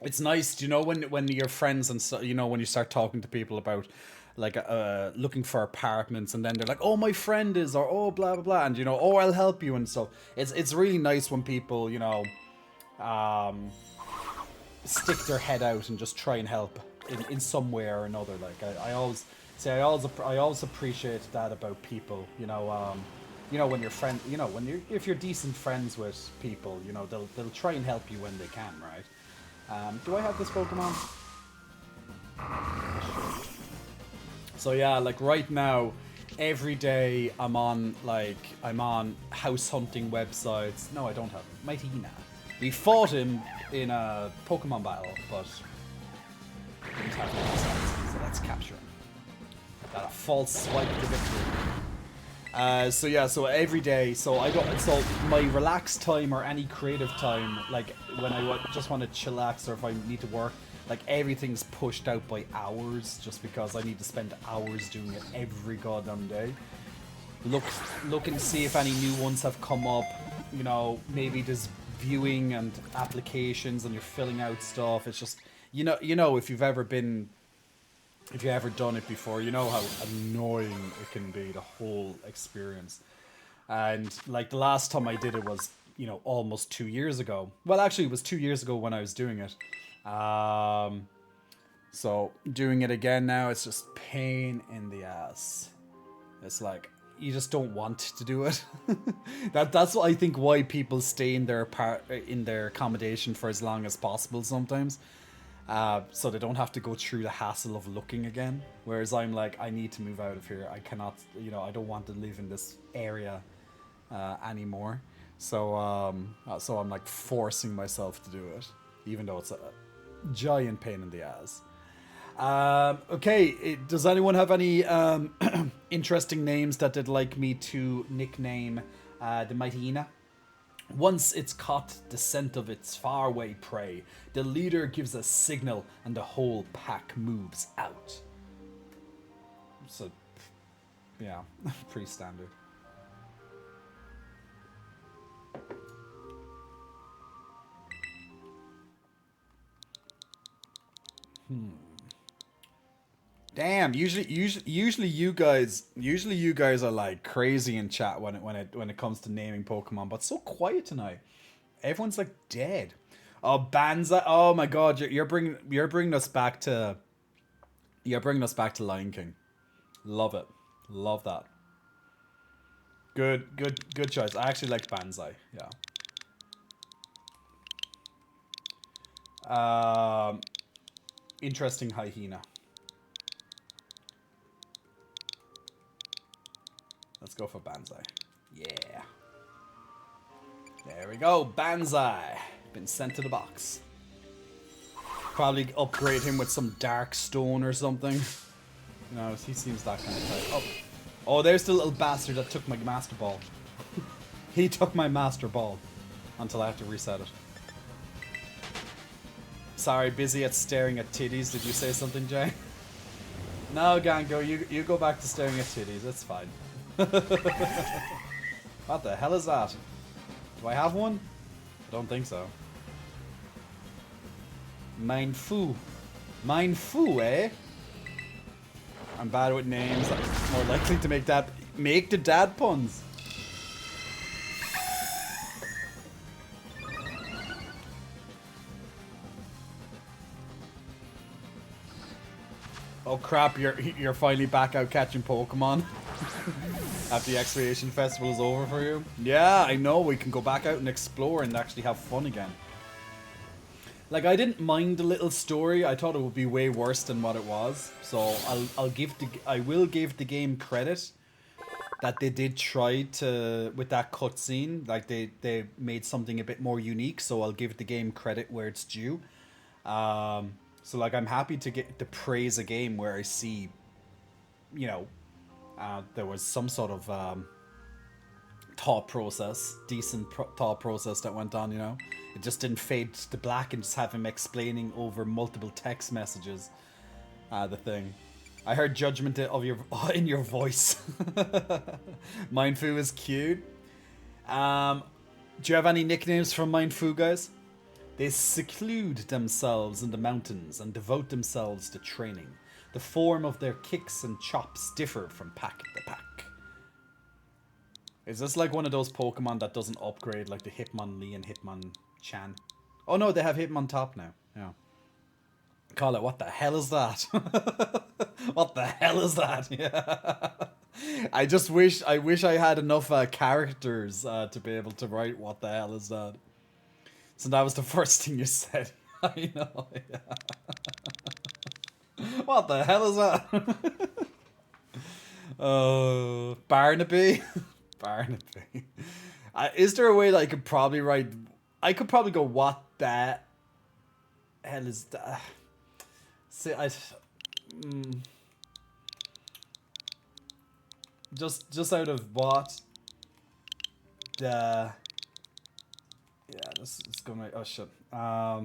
It's nice, you know, when your friends and so, you know, when you start talking to people about like looking for apartments, and then they're like, "Oh, my friend is," or "Oh, blah blah blah," and you know, "Oh, I'll help you," and so it's really nice when people, you know, stick their head out and just try and help in some way or another. Like I always say, I always appreciate that about people. You know, when you're friend, you know, if you're decent friends with people, you know, they'll try and help you when they can, right? Do I have this Pokemon? So yeah, like right now, every day I'm on house hunting websites. No, I don't have him. Mightyena. We fought him in a Pokemon battle, but didn't have him besides, so let's capture him. Got a false swipe to victory. So yeah, so every day, so my relaxed time or any creative time, like when I just want to chillax or if I need to work, like everything's pushed out by hours just because I need to spend hours doing it every goddamn day. Looking to see if any new ones have come up, you know, maybe there's viewing and applications and you're filling out stuff. It's just, you know, if you've ever done it before, you know how annoying it can be, the whole experience. And like the last time I did it was, you know, almost 2 years ago. Well, actually it was 2 years ago when I was doing it. So doing it again now, it's just pain in the ass. It's like, you just don't want to do it. That's what I think why people stay in their accommodation for as long as possible sometimes. So they don't have to go through the hassle of looking again. Whereas I'm like, I need to move out of here. I cannot, you know, I don't want to live in this area anymore. So I'm like forcing myself to do it, even though it's a giant pain in the ass. Okay, does anyone have any interesting names that they'd like me to nickname the Mightyena? Once it's caught the scent of its faraway prey, the leader gives a signal and the whole pack moves out. So, yeah, pretty standard. Damn, usually you guys are like crazy in chat when it comes to naming Pokemon, but so quiet tonight. Everyone's like dead. Oh, Banzai! Oh my God, you're bringing us back to Lion King. Love it, love that. Good choice. I actually like Banzai. Yeah. Interesting hyena. Let's go for Banzai. Yeah. There we go. Banzai. Been sent to the box. Probably upgrade him with some dark stone or something. No, he seems that kind of type. Oh. Oh, there's the little bastard that took my master ball. He took my master ball. Until I have to reset it. Sorry, busy at staring at titties. Did you say something, Jay? No, Gango, you go back to staring at titties. It's fine. What the hell is that? Do I have one? I don't think so. Mein Fu. Mein Fu, eh? I'm bad with names. I'm more likely to make the dad puns. Oh crap, you're finally back out catching Pokemon. After the Expiation Festival is over for you. Yeah, I know, we can go back out and explore and actually have fun again. Like, I didn't mind the little story. I thought it would be way worse than what it was. So I will give the game credit that they did try to, with that cutscene, like they made something a bit more unique. So I'll give the game credit where it's due. So like, I'm happy to get to praise a game where I see, you know, there was some sort of thought process, decent thought process that went on, you know. It just didn't fade to black and just have him explaining over multiple text messages the thing. I heard judgment of in your voice. Mindfu is cute. Do you have any nicknames from Mindfu, guys? They seclude themselves in the mountains and devote themselves to training. The form of their kicks and chops differ from pack to pack. Is this like one of those Pokemon that doesn't upgrade like the Hitmonlee and Hitmonchan? Oh no, they have Hitmontop now. Yeah. Call it, what the hell is that? What the hell is that? Yeah. I wish I had enough characters to be able to write what the hell is that. So that was the first thing you said. I know. Yeah. What the hell is that? Barnaby. Barnaby. Is there a way that I could probably write? I could probably go, what the hell is that? See, just out of what the. Yeah, this is going. Oh shit. Yeah.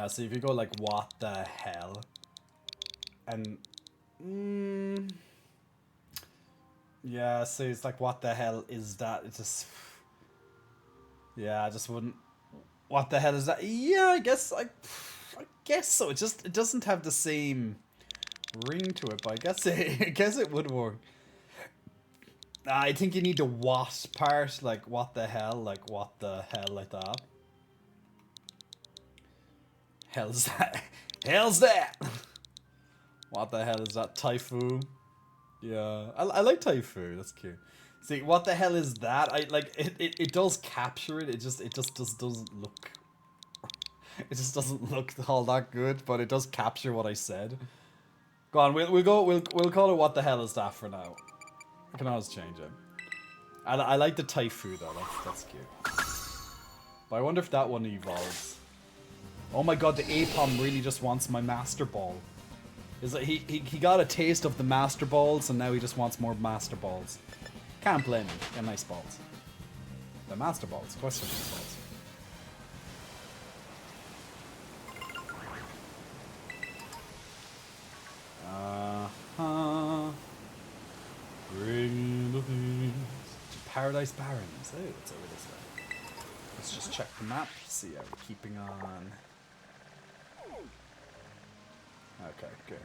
So if you go like, what the hell, and yeah, so it's like, what the hell is that? It just. Yeah, I just wouldn't. What the hell is that? Yeah, I guess so. It doesn't have the same ring to it, but I guess it would work. I think you need the what part, like what the hell, like like that. Hell's that? Hell's that? What the hell is that? Taifu? Yeah, I like Taifu. That's cute. See, what the hell is that? I like it. It does capture it. It just doesn't look. It just doesn't look all that good, but it does capture what I said. Go on, we'll call it what the hell is that for now. I can always change it. I like the Taifu though. That's cute. But I wonder if that one evolves. Oh my god, the Apom really just wants my Master Ball. Is that he got a taste of the Master Balls and now he just wants more Master Balls. Can't blame him. They're nice balls. The Master Balls. Of course they're nice balls. Bring the things to Paradise Barrens. Oh, it's over this way. Let's just check the map, see how we're keeping on. Okay, good.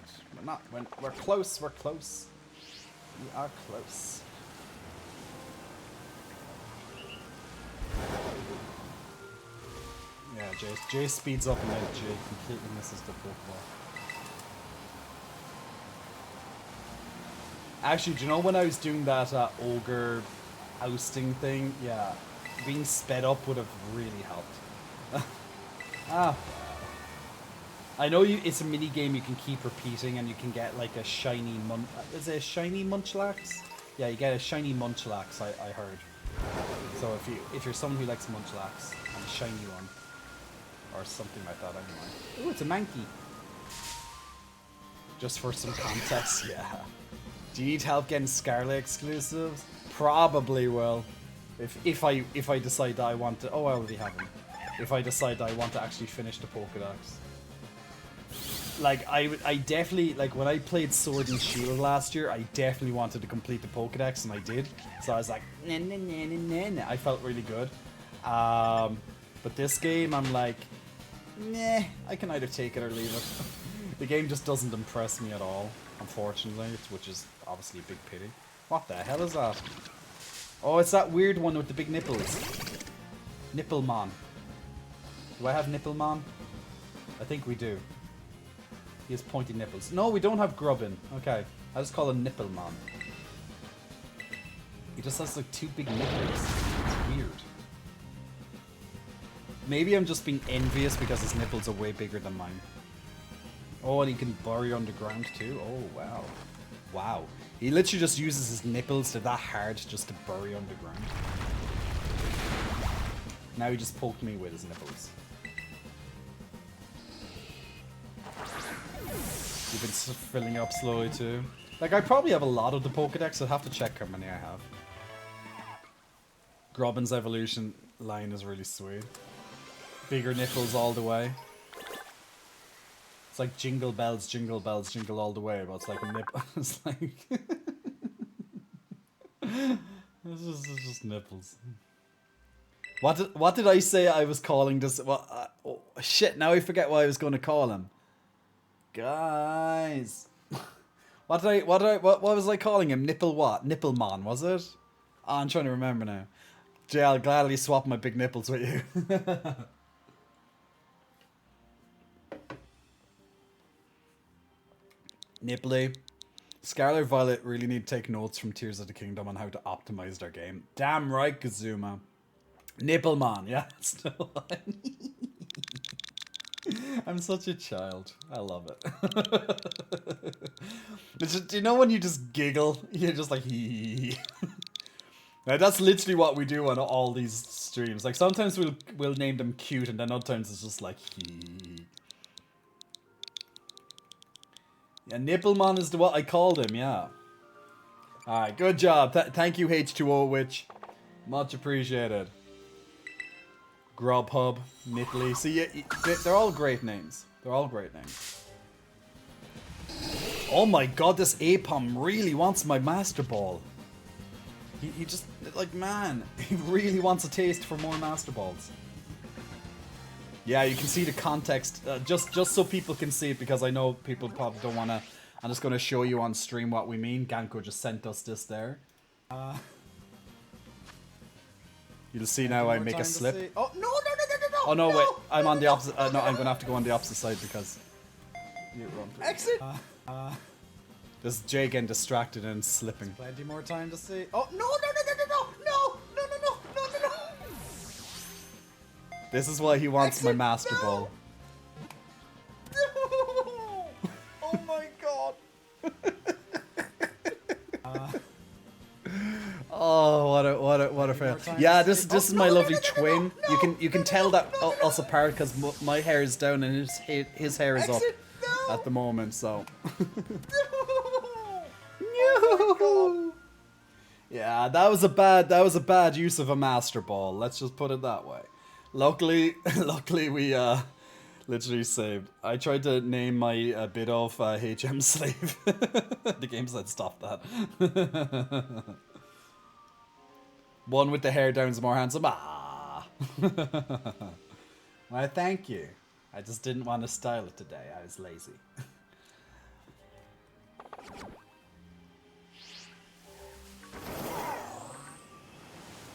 We're close, we're close. We are close. Yeah, Jay speeds up and then Jay completely misses the Pokeball. Actually, do you know when I was doing that ogre ousting thing? Yeah, being sped up would have really helped. I know it's a mini game you can keep repeating, and you can get like a shiny is it a shiny Munchlax? Yeah, you get a shiny Munchlax, I heard. So if you're someone who likes Munchlax and a shiny one, or something like that anyway. Ooh, it's a Mankey. Just for some context, yeah. Do you need help getting Scarlet exclusives? Probably will. If I decide that I want to, oh, I already have them. If I decide that I want to actually finish the Pokédex. Like I definitely, like when I played Sword and Shield last year, I definitely wanted to complete the Pokédex, and I did. So I was like, nah, nah, nah, nah, nah. I felt really good. But this game, I'm like, nah, I can either take it or leave it. The game just doesn't impress me at all, unfortunately, which is obviously a big pity. What the hell is that? Oh, it's that weird one with the big nipples. Nipplemon. Do I have Nipplemon? I think we do. He has pointy nipples. No, we don't have Grubbin. Okay, I just call him Nipplemon. He just has like 2 big nipples. It's weird. Maybe I'm just being envious because his nipples are way bigger than mine. Oh, and he can bury underground too? Oh, wow. Wow. He literally just uses his nipples. They're that hard just to bury underground. Now he just poked me with his nipples. You've been filling up slowly too. Like, I probably have a lot of the Pokédex. I'll have to check how many I have. Grubbin's evolution line is really sweet. Bigger nipples all the way. It's like jingle bells, jingle all the way, but it's like it's like it's just nipples. What did I say I was calling this? What? Oh, shit! Now I forget what I was going to call him. Guys, what was I calling him? Nipplemon, was it? Oh, I'm trying to remember now. Jay, I'll gladly swap my big nipples with you. Nipply. Scarlet Violet really need to take notes from Tears of the Kingdom on how to optimize their game. Damn right, Kazuma. Nipplemon, yeah. Still I'm such a child. I love it. Do you know when you just giggle? You're just like, hee. Now, that's literally what we do on all these streams. Like, sometimes we'll name them cute, and then other times it's just like, hee. Yeah, Nipplemon is what I called him, yeah. Alright, good job. Thank you, H2O Witch. Much appreciated. Grubhub, Nipply. See, they're all great names. They're all great names. Oh my god, this Apom really wants my Master Ball. He just, like, man, he really wants a taste for more Master Balls. Yeah, you can see the context, just so people can see it, because I know people probably don't want to. I'm just going to show you on stream what we mean. Ganko just sent us this there. You'll see now I make a slip. Oh, no. Oh, no, wait. I'm on the opposite. No, I'm going to have to go on the opposite side because... Exit! This is Jay getting distracted and slipping. Plenty more time to see. Oh, no. This is why he wants my Master Ball. No! Oh my god. Oh, what a fail. Yeah, this is my lovely twin. You can tell that us apart because my hair is down and his hair is up at the moment. So. No. Yeah, that was a bad use of a Master Ball. Let's just put it that way. Luckily we literally saved. I tried to name my bit of HM Slave. The game said stop that. One with the hair down is more handsome. Ah. Why, thank you. I just didn't want to style it today. I was lazy.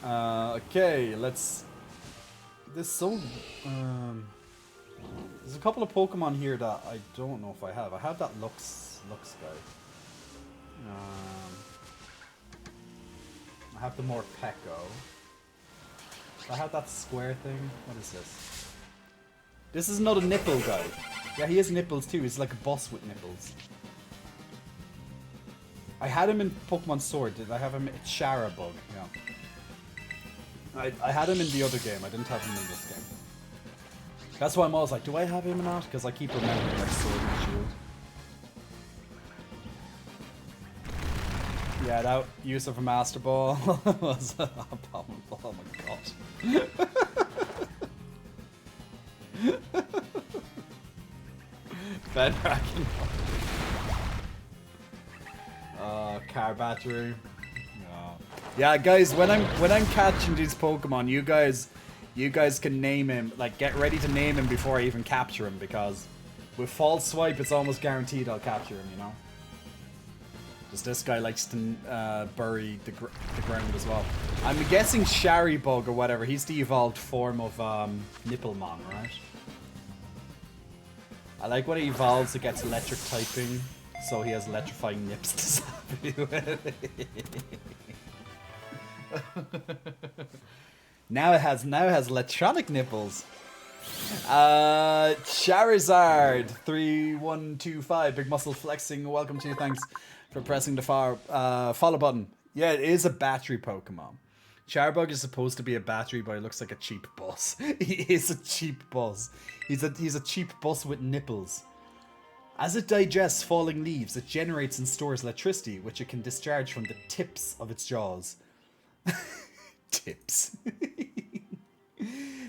Okay, let's... There's a couple of Pokemon here that I don't know if I have. I have that Lux guy. I have the Morpeko. I have that square thing. What is this? This is not a nipple guy. Yeah, he has nipples too. He's like a boss with nipples. I had him in Pokemon Sword. Did I have him? It's Sharabug. Yeah. I had him in the other game. I didn't have him in this game. That's why I'm always like, do I have him or not? Because I keep remembering like Sword and Shield. Yeah, that use of a Master Ball was abominable. Oh my god. Fedraken. Car battery. Yeah, guys, when I'm catching these Pokemon, you guys can name him. Like, get ready to name him before I even capture him, because with False Swipe, it's almost guaranteed I'll capture him. You know. Just this guy likes to bury the ground as well. I'm guessing Sharybug or whatever. He's the evolved form of Nipplemon, right? I like when he evolves, it gets electric typing, so he has electrifying nips to zap you with. Now it has electronic nipples. Charizard 3125, big muscle flexing. Welcome to you. Thanks for pressing the follow button. Yeah, it is a battery Pokemon. Charbug is supposed to be a battery, but he looks like a cheap bus. He is a cheap bus. He's a cheap bus with nipples. As it digests falling leaves, it generates and stores electricity, which it can discharge from the tips of its jaws. Tips.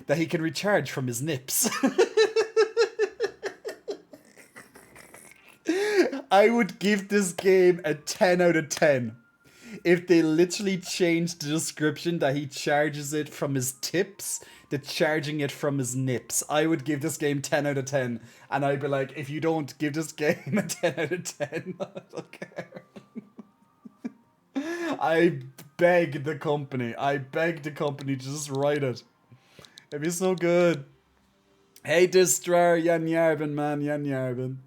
That he can recharge from his nips. I would give this game a 10 out of 10. If they literally changed the description that he charges it from his tips to charging it from his nips, I would give this game 10 out of 10. And I'd be like, if you don't give this game a 10 out of 10, I don't care. I beg the company to just write it. It'd be so good. Hey, Destroyer, Yan Yarbin, man, Yan Yarbin.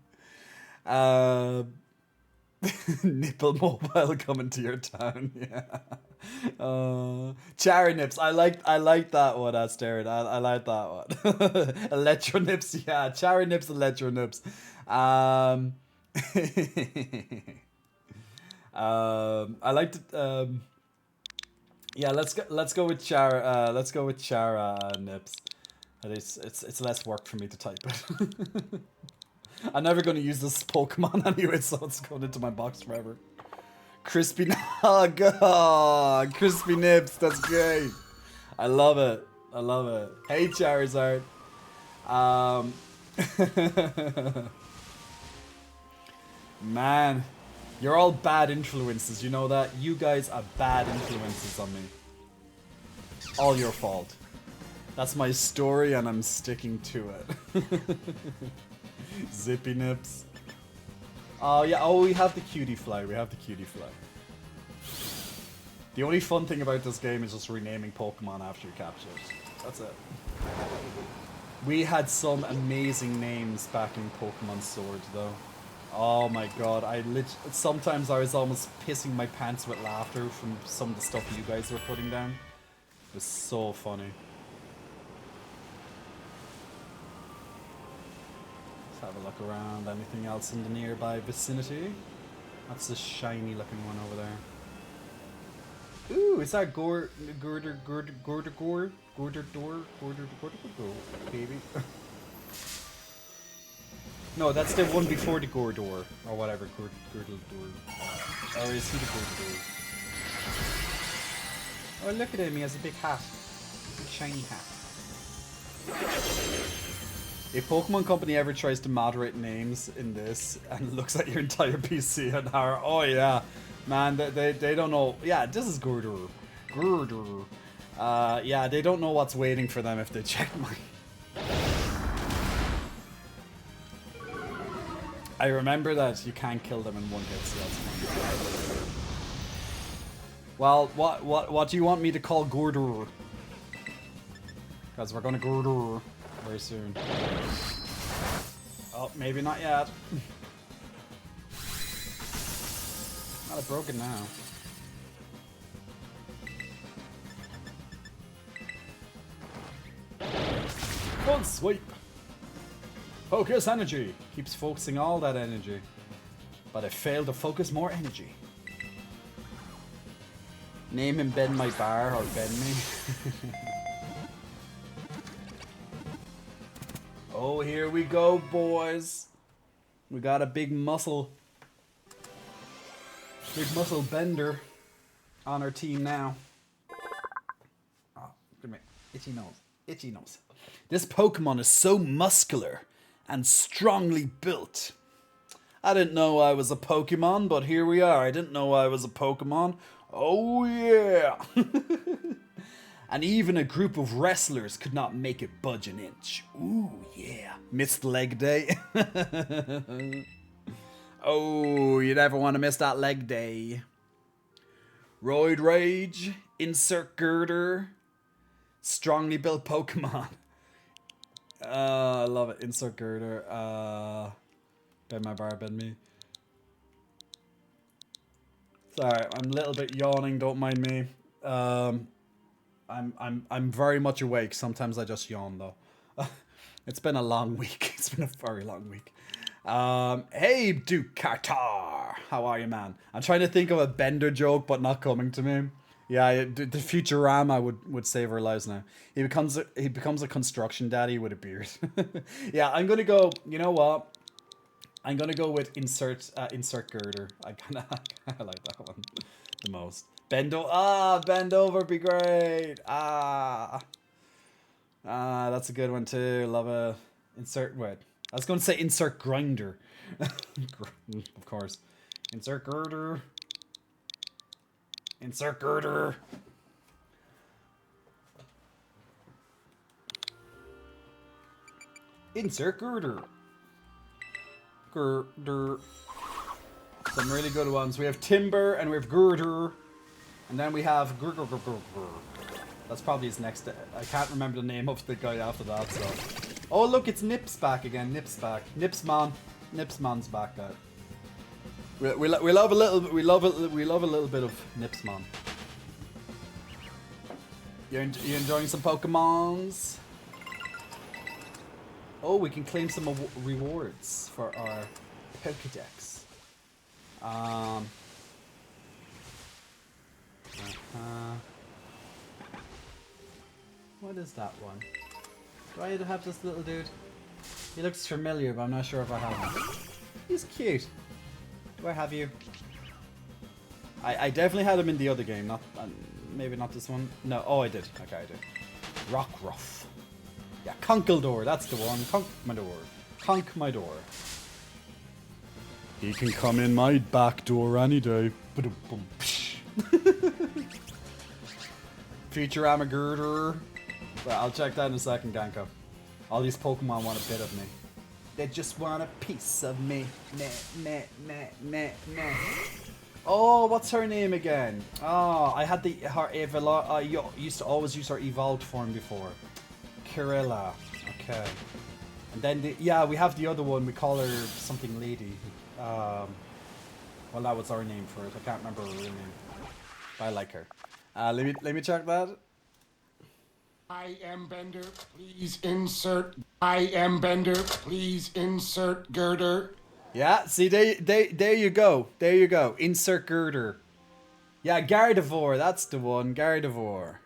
Nipple Mobile coming to your town, yeah. Charinips, I like that one, Asterid. I like that one. Electronips, yeah. Charinips, Electronips. I like to. Yeah, let's go with Chara Nips. It's less work for me to type it. I'm never going to use this Pokemon anyway, so it's going into my box forever. Crispy, oh god, Crispy Nips, that's great. I love it. Hey Charizard. Man, you're all bad influences, you know that? You guys are bad influences on me. All your fault. That's my story and I'm sticking to it. Zippy Nips. Oh yeah, we have the Cutie Fly, The only fun thing about this game is just renaming Pokemon after you capture it. That's it. We had some amazing names back in Pokemon Sword though. Oh my god, sometimes I was almost pissing my pants with laughter from some of the stuff you guys were putting down. It was so funny. Have a look around. Anything else in the nearby vicinity? That's a shiny looking one over there. Ooh, is that Gorder, baby? No, that's the one before the Gordor, or whatever, Gordor. Or is he the Gordor? Oh, look at him, he has a big hat. Big shiny hat. If Pokemon Company ever tries to moderate names in this and looks at your entire PC and are, oh yeah, man, they don't know. Yeah, this is Gordor. Yeah, they don't know what's waiting for them if they check my. I remember that you can't kill them in one hit, so that's fine. Well, what do you want me to call Gordor? Because we're gonna Gordor very soon. Oh, maybe not yet. Not a broken now. Full sweep. Focus energy. Keeps focusing all that energy. But I failed to focus more energy. Name him Ben My Bar or Ben Me. Oh, here we go, boys. We got a big muscle bender on our team now. Oh, give me itchy nose. Itchy nose. This Pokemon is so muscular and strongly built. I didn't know I was a Pokemon, but here we are. I didn't know I was a Pokemon. Oh yeah! And even a group of wrestlers could not make it budge an inch. Ooh yeah. Missed leg day. Oh, you never want to miss that leg day. Roid Rage. Insert girder. Strongly built Pokemon. I love it. Insert girder. Bend my bar, bend me. Sorry, I'm a little bit yawning. Don't mind me. I'm very much awake. Sometimes I just yawn though. It's been a long week. It's been a very long week. Hey Duke Cartar, how are you, man? I'm trying to think of a Bender joke, but not coming to me. Yeah, the Futurama would save our lives now. He becomes a construction daddy with a beard. Yeah, I'm gonna go. You know what? I'm gonna go with insert girder. I like that one the most. Bend over be great. That's a good one too. Love a insert. Wait, I was gonna say insert grinder. Of course, insert girder. Insert girder. Insert girder. Girder. Some really good ones. We have timber and we have girder. And then we have girder. That's probably his next. I can't remember the name of the guy after that, so. Oh look, it's Nip's back again. Nip's back. Nipsman's back out. We love a little bit of Nipsman. You enjoying some Pokemons? Oh, we can claim some rewards for our Pokedex. What is that one? Do I have this little dude? He looks familiar, but I'm not sure if I have him. He's cute. Do I have you? I definitely had him in the other game, not maybe not this one. No, oh I did. Okay, I did. Rockruff. Yeah, Conkeldurr, that's the one. Conk my door. He can come in my back door any day. Futurama girder. Well, I'll check that in a second, Ganko. All these Pokemon want a bit of me. They just want a piece of me. Meh. Oh, what's her name again? Oh, I had I used to always use her evolved form before. Kirilla. Okay. And then we have the other one. We call her something lady. Well, that was our name for it. I can't remember her real name. But I like her. Let me check that. I am Bender, please insert. I am Bender, please insert girder. Yeah, see, there you go. There you go. Insert girder. Yeah, Gardevoir, that's the one. Gardevoir.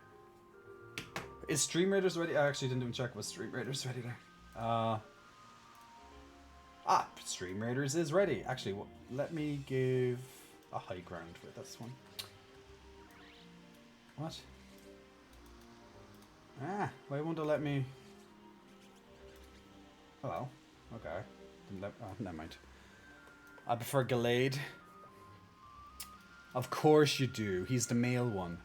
Is Stream Raiders ready? I actually didn't even check. Was Stream Raiders ready there? Stream Raiders is ready. Actually, let me give a high ground with this one. What? Why won't it let me? Hello. Okay. Never mind. I prefer Gallade. Of course you do. He's the male one.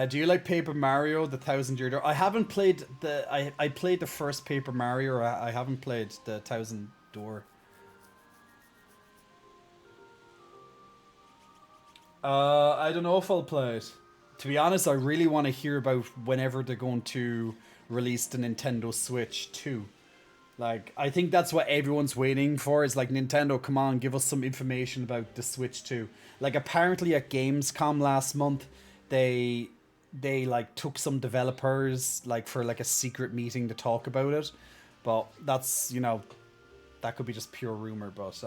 Do you like Paper Mario, the 1000-Year Door? I haven't played the... I played the first Paper Mario. I haven't played the 1000 Door. I don't know if I'll play it. To be honest, I really want to hear about whenever they're going to release the Nintendo Switch 2. Like, I think that's what everyone's waiting for, is like, Nintendo, come on, give us some information about the Switch 2. Like, apparently at Gamescom last month, they like took some developers like for like a secret meeting to talk about it. But that's, you know, that could be just pure rumor. But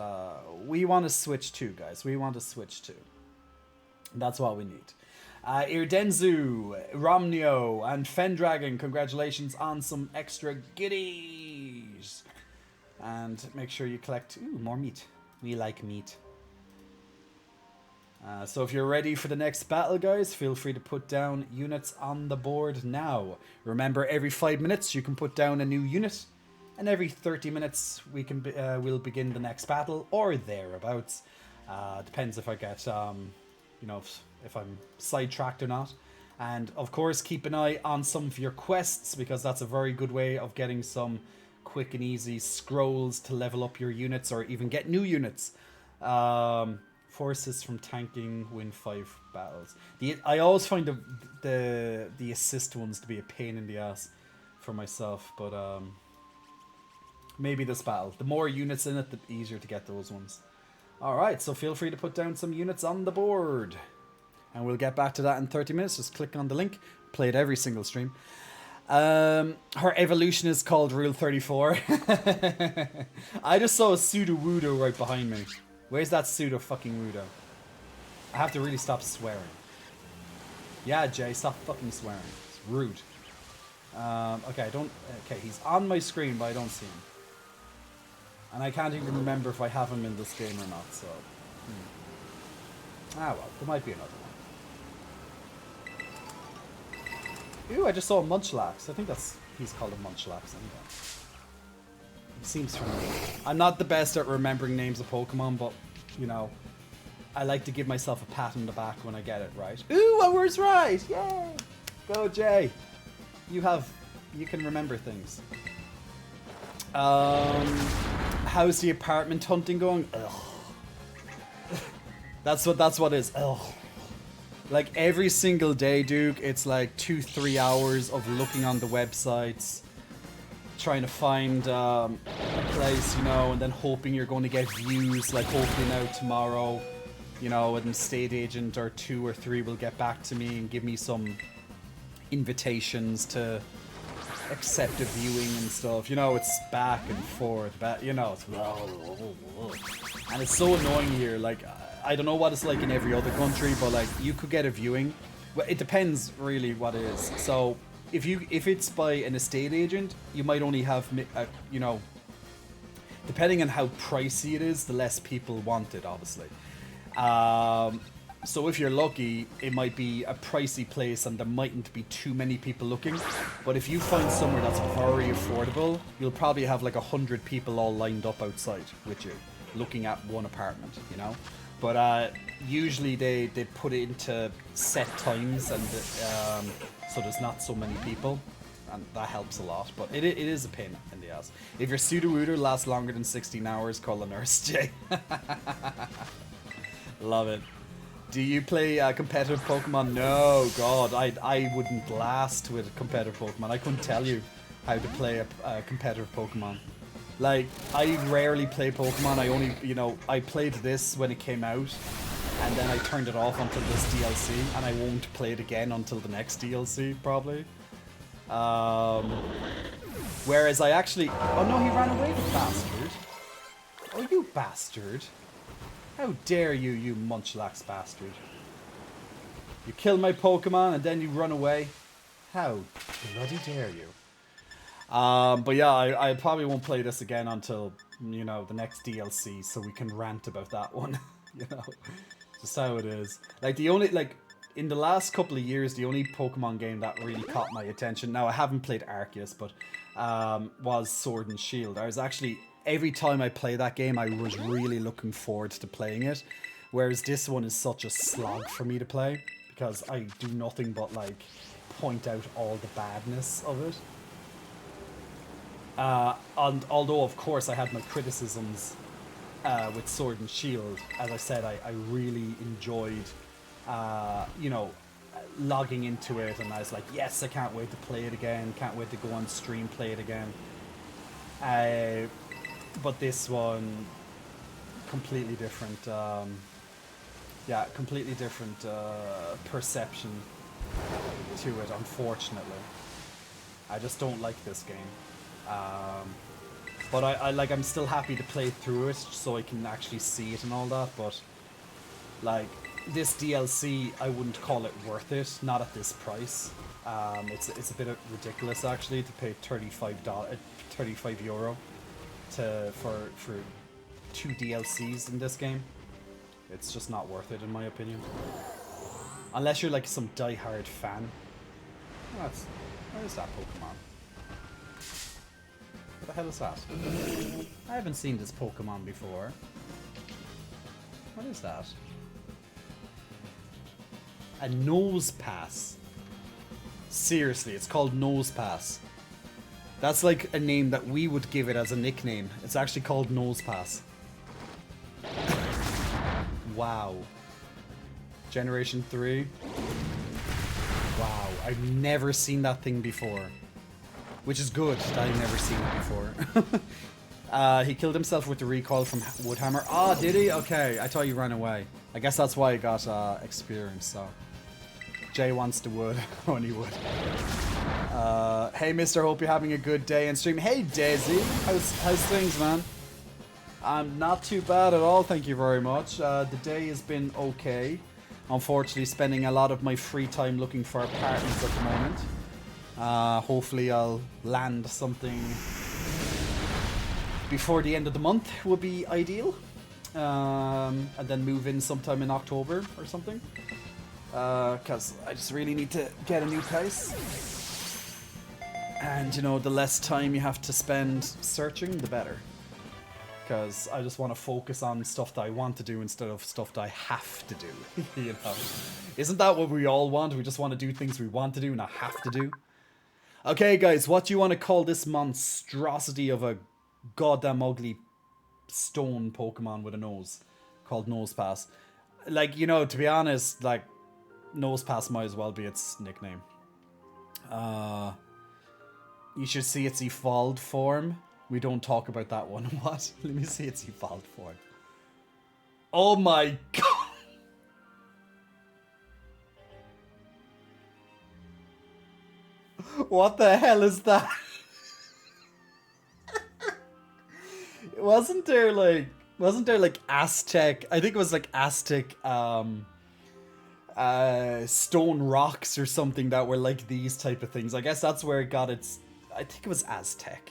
we want a Switch 2, guys. We want a Switch 2. That's what we need. Irdenzu, Romnio, and Fendragon, congratulations on some extra goodies. And make sure you collect more meat. We like meat. So if you're ready for the next battle, guys, feel free to put down units on the board now. Remember, every 5 minutes you can put down a new unit, and every 30 minutes we'll begin the next battle, or thereabouts. Depends if I get, if I'm sidetracked or not. And of course, keep an eye on some of your quests, because that's a very good way of getting some quick and easy scrolls to level up your units, or even get new units. Forces from tanking, win 5 battles. I always find the assist ones to be a pain in the ass for myself, but maybe this battle. The more units in it, the easier to get those ones. Alright, so feel free to put down some units on the board. And we'll get back to that in 30 minutes. Just click on the link. Play it every single stream. Her evolution is called Rule 34. I just saw a pseudo-wudo right behind me. Where's that pseudo fucking Wudo? I have to really stop swearing. Yeah, Jay, stop fucking swearing. It's rude. Okay, okay, he's on my screen, but I don't see him. And I can't even remember if I have him in this game or not, so... Ah, well, there might be another one. Ooh, I just saw a Munchlax. I think he's called a Munchlax anyway. Seems familiar. I'm not the best at remembering names of Pokemon, but, you know, I like to give myself a pat on the back when I get it right. Ooh, I was right! Yay! Go, Jay! You can remember things. How's the apartment hunting going? Ugh. That's what it is. Ugh. Like, every single day, Duke, it's like 2-3 hours of looking on the websites, trying to find a place, you know, and then hoping you're going to get views, like hopefully now tomorrow, you know, an estate agent or 2 or 3 will get back to me and give me some invitations to accept a viewing and stuff. You know, it's back and forth, you know, it's... And it's so annoying here, like, I don't know what it's like in every other country, but like, you could get a viewing. Well, it depends really what it is. So, if it's by an estate agent, you might only have, you know, depending on how pricey it is, the less people want it, obviously. So if you're lucky, it might be a pricey place and there mightn't be too many people looking. But if you find somewhere that's very affordable, you'll probably have like 100 people all lined up outside with you, looking at one apartment, you know? But usually they put it into set times, and so there's not so many people, and that helps a lot. But it is a pain in the ass. If your pseudo-wooter lasts longer than 16 hours, call a nurse, Jay. Love it. Do you play competitive Pokemon? No, God, I wouldn't last with competitive Pokemon. I couldn't tell you how to play a competitive Pokemon. Like, I rarely play Pokemon. I only, you know, I played this when it came out, and then I turned it off until this DLC, and I won't play it again until the next DLC, probably. Whereas I actually... Oh no, he ran away, the bastard. Oh, you bastard. How dare you, you Munchlax bastard. You kill my Pokemon, and then you run away. How bloody dare you. But yeah, I probably won't play this again until, you know, the next DLC, so we can rant about that one. You know, just how it is. Like, the only, like, in the last couple of years, the only Pokemon game that really caught my attention, now I haven't played Arceus, but was Sword and Shield. I was actually, every time I play that game, I was really looking forward to playing it, whereas this one is such a slog for me to play, because I do nothing but, like, point out all the badness of it. And although, of course, I had my criticisms with Sword and Shield, as I said, I really enjoyed, you know, logging into it, and I was like, yes, I can't wait to play it again, can't wait to go on stream, play it again. But this one, completely different, yeah, completely different perception to it, unfortunately. I just don't like this game. But I'm still happy to play through it so I can actually see it and all that, but like, this DLC, I wouldn't call it worth it. Not at this price. It's a bit ridiculous actually to pay €35 for 2 DLCs in this game. It's just not worth it in my opinion. Unless you're like some die-hard fan. Where is that Pokemon? What the hell is that? I haven't seen this Pokemon before. What is that? A nose pass. Seriously, it's called Nose Pass. That's like a name that we would give it as a nickname. It's actually called Nose Pass. Wow. Generation 3. Wow, I've never seen that thing before. Which is good that I've never seen it before. He killed himself with the recoil from Woodhammer. Ah, did he? Okay, I thought you ran away. I guess that's why he got experience, so. Jay wants the wood. Only wood. Hey, mister, hope you're having a good day and stream. Hey, Daisy. How's things, man? I'm not too bad at all, thank you very much. The day has been okay. Unfortunately, spending a lot of my free time looking for apartments at the moment. Hopefully I'll land something before the end of the month would be ideal. And then move in sometime in October or something. Because I just really need to get a new place. And, you know, the less time you have to spend searching, the better. Because I just want to focus on stuff that I want to do instead of stuff that I have to do. You know? Isn't that what we all want? We just want to do things we want to do, not have to do. Okay, guys, what do you want to call this monstrosity of a goddamn ugly stone Pokemon with a nose called Nosepass? Like, you know, to be honest, like, Nosepass might as well be its nickname. You should see its evolved form. We don't talk about that one. What? Let me see its evolved form. Oh my god! What the hell is that? Wasn't there like Aztec? I think it was like Aztec stone rocks or something that were like these type of things. I guess that's where it got its. I think it was Aztec.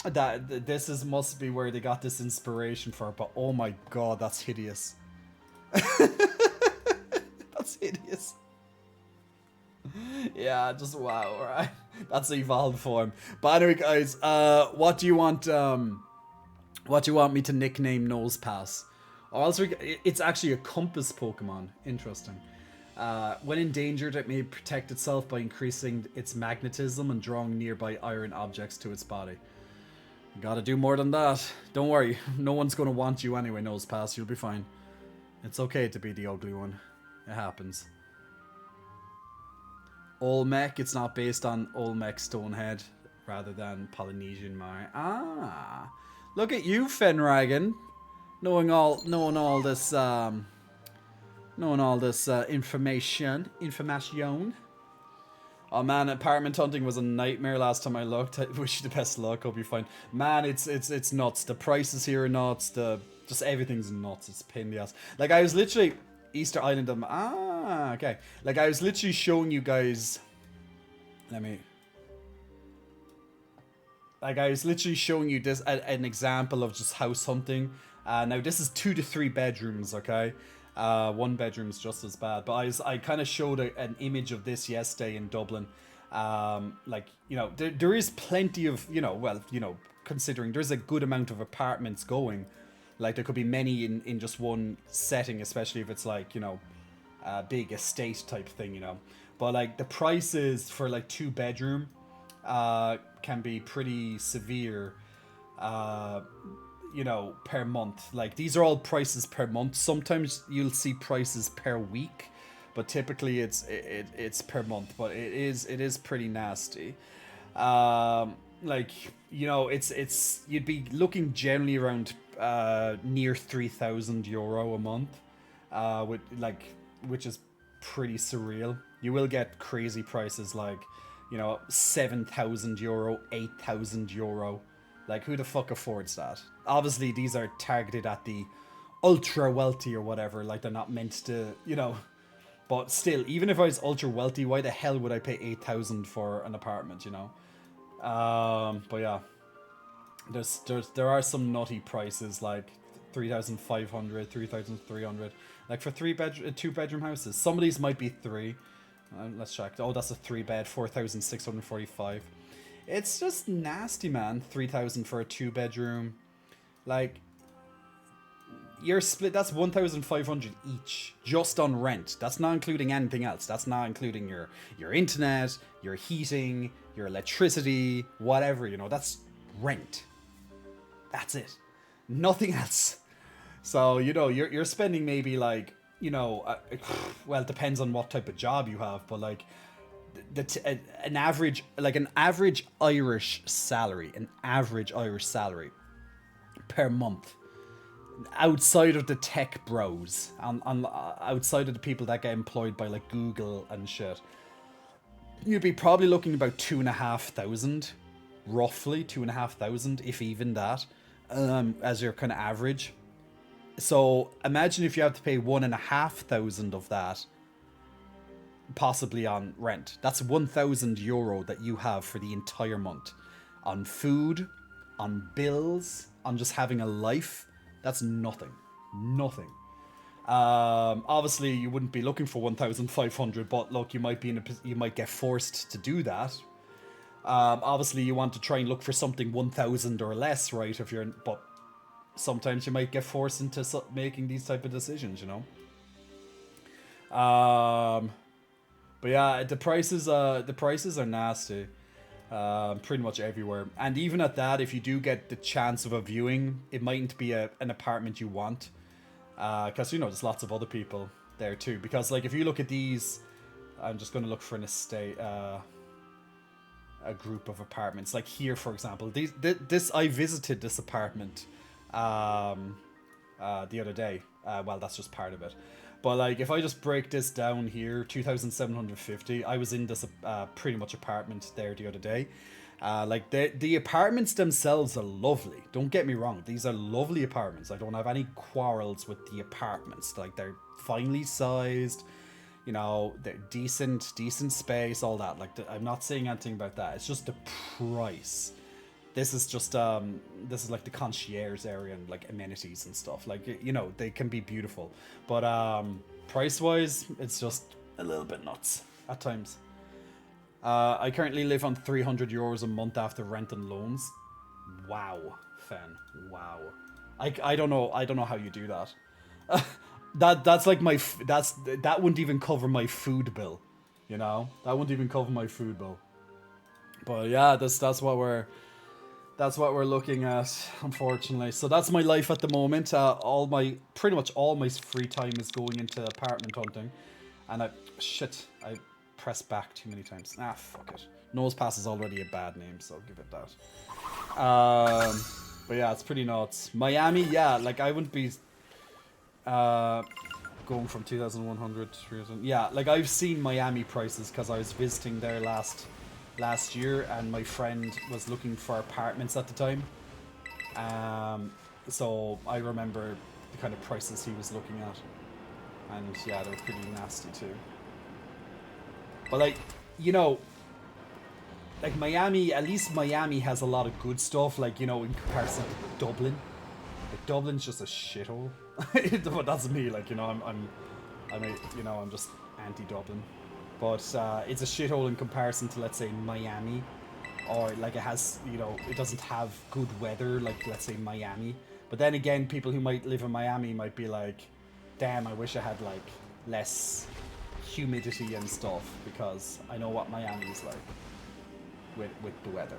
This must be where they got this inspiration for. But oh my god, that's hideous. That's hideous. Yeah, just wow, alright. That's the evolved form. But anyway, guys, what do you want me to nickname Nosepass? Or else it's actually a compass Pokemon. Interesting. When endangered, it may protect itself by increasing its magnetism and drawing nearby iron objects to its body. You gotta do more than that. Don't worry, no one's gonna want you anyway, Nosepass. You'll be fine. It's okay to be the ugly one. It happens. Olmec, it's not based on Olmec Stonehead, rather than Polynesian Mire. Ah, look at you, Fenragon, knowing all this information. Oh man, apartment hunting was a nightmare last time I looked. I wish you the best luck. Hope you're fine. Man, it's nuts. The prices here are nuts. Just everything's nuts. It's a pain in the ass. Like I was literally. Easter Island. Okay. Like I was literally showing you guys. Like I was literally showing you this an example of just house hunting. Now this is 2 to 3 bedrooms. Okay. 1 bedroom's just as bad. But I kind of showed an image of this yesterday in Dublin. Like you know there is plenty of considering there's a good amount of apartments going. Like, there could be many in just one setting, especially if it's, like, you know, a big estate type thing, you know. But, like, the prices for, like, 2 bedroom can be pretty severe, you know, per month. Like, these are all prices per month. Sometimes you'll see prices per week, but typically it's per month. But it is pretty nasty. Like, you know, it's you'd be looking generally around near €3,000 a month, which is pretty surreal. You will get crazy prices like, you know, €7,000, €8,000. Like, who the fuck affords that? Obviously, these are targeted at the ultra wealthy or whatever, like they're not meant to, you know. But still, even if I was ultra wealthy, why the hell would I pay 8,000 for an apartment, you know? But yeah, there are some nutty prices like 3,500, 3,300, like for 2-bedroom houses. Some of these might be 3. Let's check. Oh, that's a 3-bed, 4,645. It's just nasty, man. 3,000 for a 2-bedroom. Like, you're split. That's 1,500 each just on rent. That's not including anything else. That's not including your internet, your heating, your electricity, whatever. You know, that's rent. That's it. Nothing else. So you know, you're spending maybe like, you know, well, it depends on what type of job you have, but like an average Irish salary, per month, outside of the tech bros, outside of the people that get employed by like Google and shit, you'd be probably looking about 2,500, roughly 2,500, if even that, as your kind of average. So imagine if you have to pay 1,500 of that, possibly on rent. That's €1,000 that you have for the entire month on food, on bills, on just having a life. That's nothing. Obviously, you wouldn't be looking for 1,500, but look, you might get forced to do that. Obviously, you want to try and look for something 1,000 or less, right? But sometimes you might get forced into making these type of decisions, you know. But yeah, the prices are nasty. Pretty much everywhere, and even at that, if you do get the chance of a viewing, it mightn't be an apartment you want, because you know there's lots of other people there too. Because like if you look at these, I'm just going to look for an estate, a group of apartments. Like here, for example, this I visited this apartment the other day. Well, that's just part of it. But like, if I just break this down here, 2,750. I was in this pretty much apartment there the other day. Like the apartments themselves are lovely. Don't get me wrong; these are lovely apartments. I don't have any quarrels with the apartments. Like they're finely sized, you know, they're decent space, all that. Like I'm not saying anything about that. It's just the price. This is just this is like the concierge area and like amenities and stuff. Like, you know, they can be beautiful, but price wise, it's just a little bit nuts at times. I currently live on €300 a month after rent and loans. Wow, Fen. Wow. I don't know how you do that. That's like that wouldn't even cover my food bill. You know, that wouldn't even cover my food bill. But yeah, that's what we're looking at, unfortunately. So that's my life at the moment. Pretty much all my free time is going into apartment hunting. And I pressed back too many times. Fuck it. Nosepass is already a bad name, so I'll give it that. But yeah, it's pretty nuts. Miami, yeah, like I wouldn't be going from 2,100 to 3,000. Yeah, like I've seen Miami prices because I was visiting there last year, and my friend was looking for apartments at the time. So I remember the kind of prices he was looking at, and yeah, they were pretty nasty too. But like, you know, like Miami, at least Miami has a lot of good stuff. Like, you know, in comparison to Dublin, like Dublin's just a shithole. But that's me. Like, you know, I'm just anti-Dublin. But it's a shithole in comparison to, let's say, Miami. Or, like, it has, you know, it doesn't have good weather, like, let's say, Miami. But then again, people who might live in Miami might be like, damn, I wish I had, like, less humidity and stuff. Because I know what Miami is like with the weather.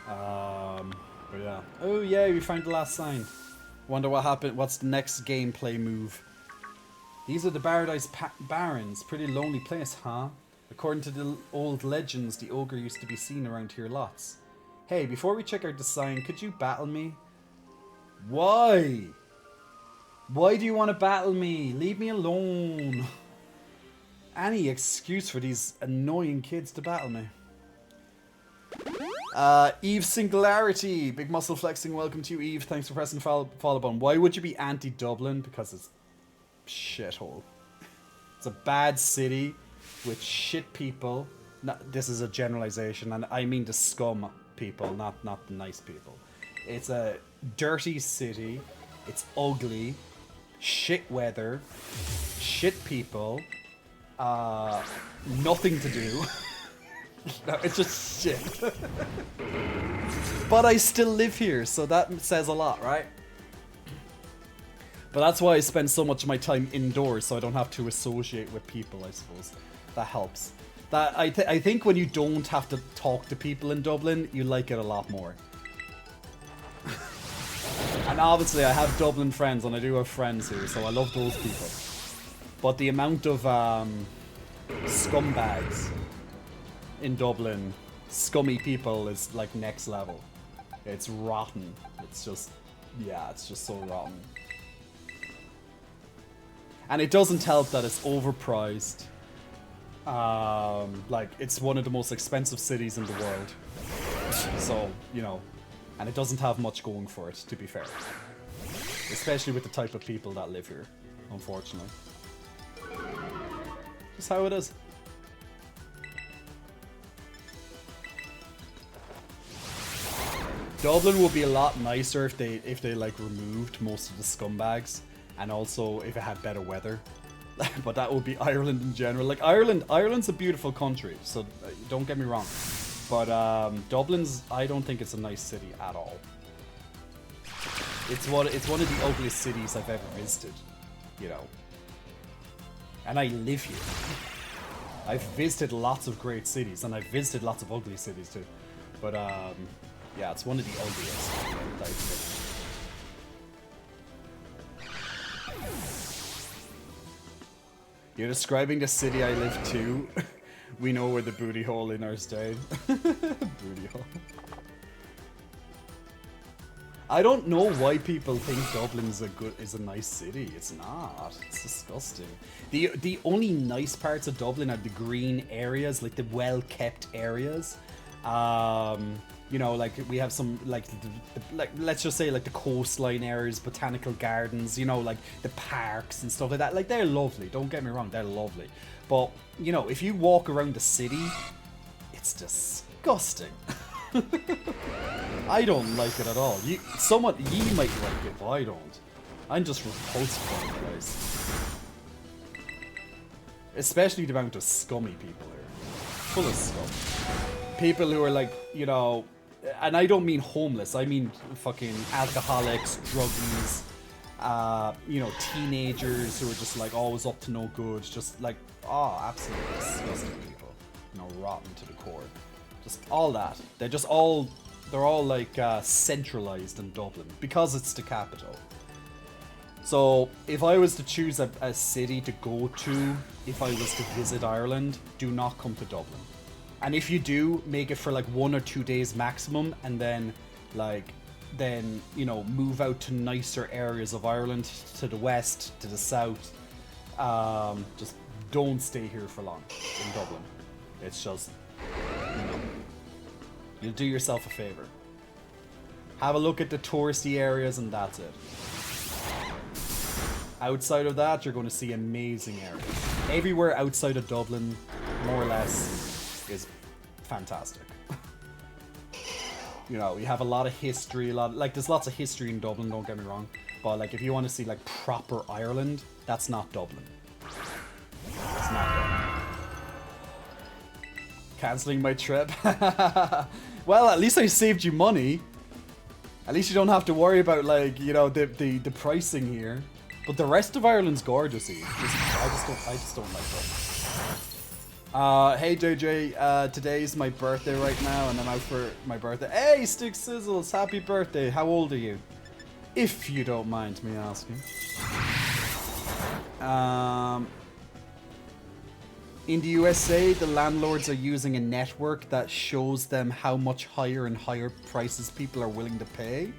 But yeah. Oh, yeah, we found the last sign. Wonder what happened. What's the next gameplay move? These are the Paradise Barons. Pretty lonely place, huh? According to the old legends, the ogre used to be seen around here lots. Hey, before we check out the sign, could you battle me? Why? Why do you want to battle me? Leave me alone. Any excuse for these annoying kids to battle me. Eve Singularity, big muscle flexing. Welcome to you, Eve. Thanks for pressing the follow button. Why would you be anti-Dublin? Because it's shithole. It's a bad city with shit people. This is a generalization, and I mean the scum people, not the nice people. It's a dirty city. It's ugly. Shit weather. Shit people. Nothing to do. No, it's just shit. But I still live here, so that says a lot, right? But that's why I spend so much of my time indoors, so I don't have to associate with people, I suppose. That helps. That I think when you don't have to talk to people in Dublin, you like it a lot more. And obviously I have Dublin friends, and I do have friends here, so I love those people. But the amount of scumbags in Dublin, scummy people, is like next level. It's rotten. It's just, yeah, it's just so rotten. And it doesn't help that it's overpriced. Like, it's one of the most expensive cities in the world. So, you know, and it doesn't have much going for it, to be fair. Especially with the type of people that live here, unfortunately. Just how it is. Dublin would be a lot nicer if they like removed most of the scumbags, and also if it had better weather. But that would be Ireland in general. Like Ireland's a beautiful country, so don't get me wrong. But Dublin's, I don't think it's a nice city at all. It's one of the ugliest cities I've ever visited, you know. And I live here. I've visited lots of great cities, and I've visited lots of ugly cities too. But yeah, it's one of the ugliest that I've been. You're describing the city I live to. We know where the booty hole in our state. Booty hole. I don't know why people think Dublin's is a nice city. It's not. It's disgusting. The only nice parts of Dublin are the green areas, like the well-kept areas. You know, like we have some like let's just say like the coastline areas, botanical gardens, you know, like the parks and stuff like that. Like, they're lovely, don't get me wrong, they're lovely. But, you know, if you walk around the city, it's disgusting. I don't like it at all. You might like it, but I don't. I'm just repulsed by the place. Especially the amount of scummy people here. Full of scum. People who are like, you know, and I don't mean homeless, I mean fucking alcoholics, druggies, you know, teenagers who are just like always up to no good, just like, oh, absolutely disgusting people. You know, rotten to the core. Just all that. They're all like centralized in Dublin because it's the capital. So if I was to choose a city to go to, if I was to visit Ireland, do not come to Dublin. And if you do, make it for like 1 or 2 days maximum, and then you know, move out to nicer areas of Ireland, to the west, to the south. Just don't stay here for long in Dublin. It's just, you know, you'll do yourself a favor. Have a look at the touristy areas, and that's it. Outside of that, you're going to see amazing areas. Everywhere outside of Dublin, more or less, is fantastic. You know, you have a lot of history, there's lots of history in Dublin, don't get me wrong. But like, if you want to see like proper Ireland, that's not Dublin. It's not Dublin. Cancelling my trip. Well, at least I saved you money. At least you don't have to worry about, like, you know, the pricing here. But the rest of Ireland's gorgeous. I just don't like it. Hey JJ, today's my birthday right now, and I'm out for my birthday. Hey, Stick Sizzles, happy birthday. How old are you? If you don't mind me asking. In the USA, the landlords are using a network that shows them how much higher and higher prices people are willing to pay.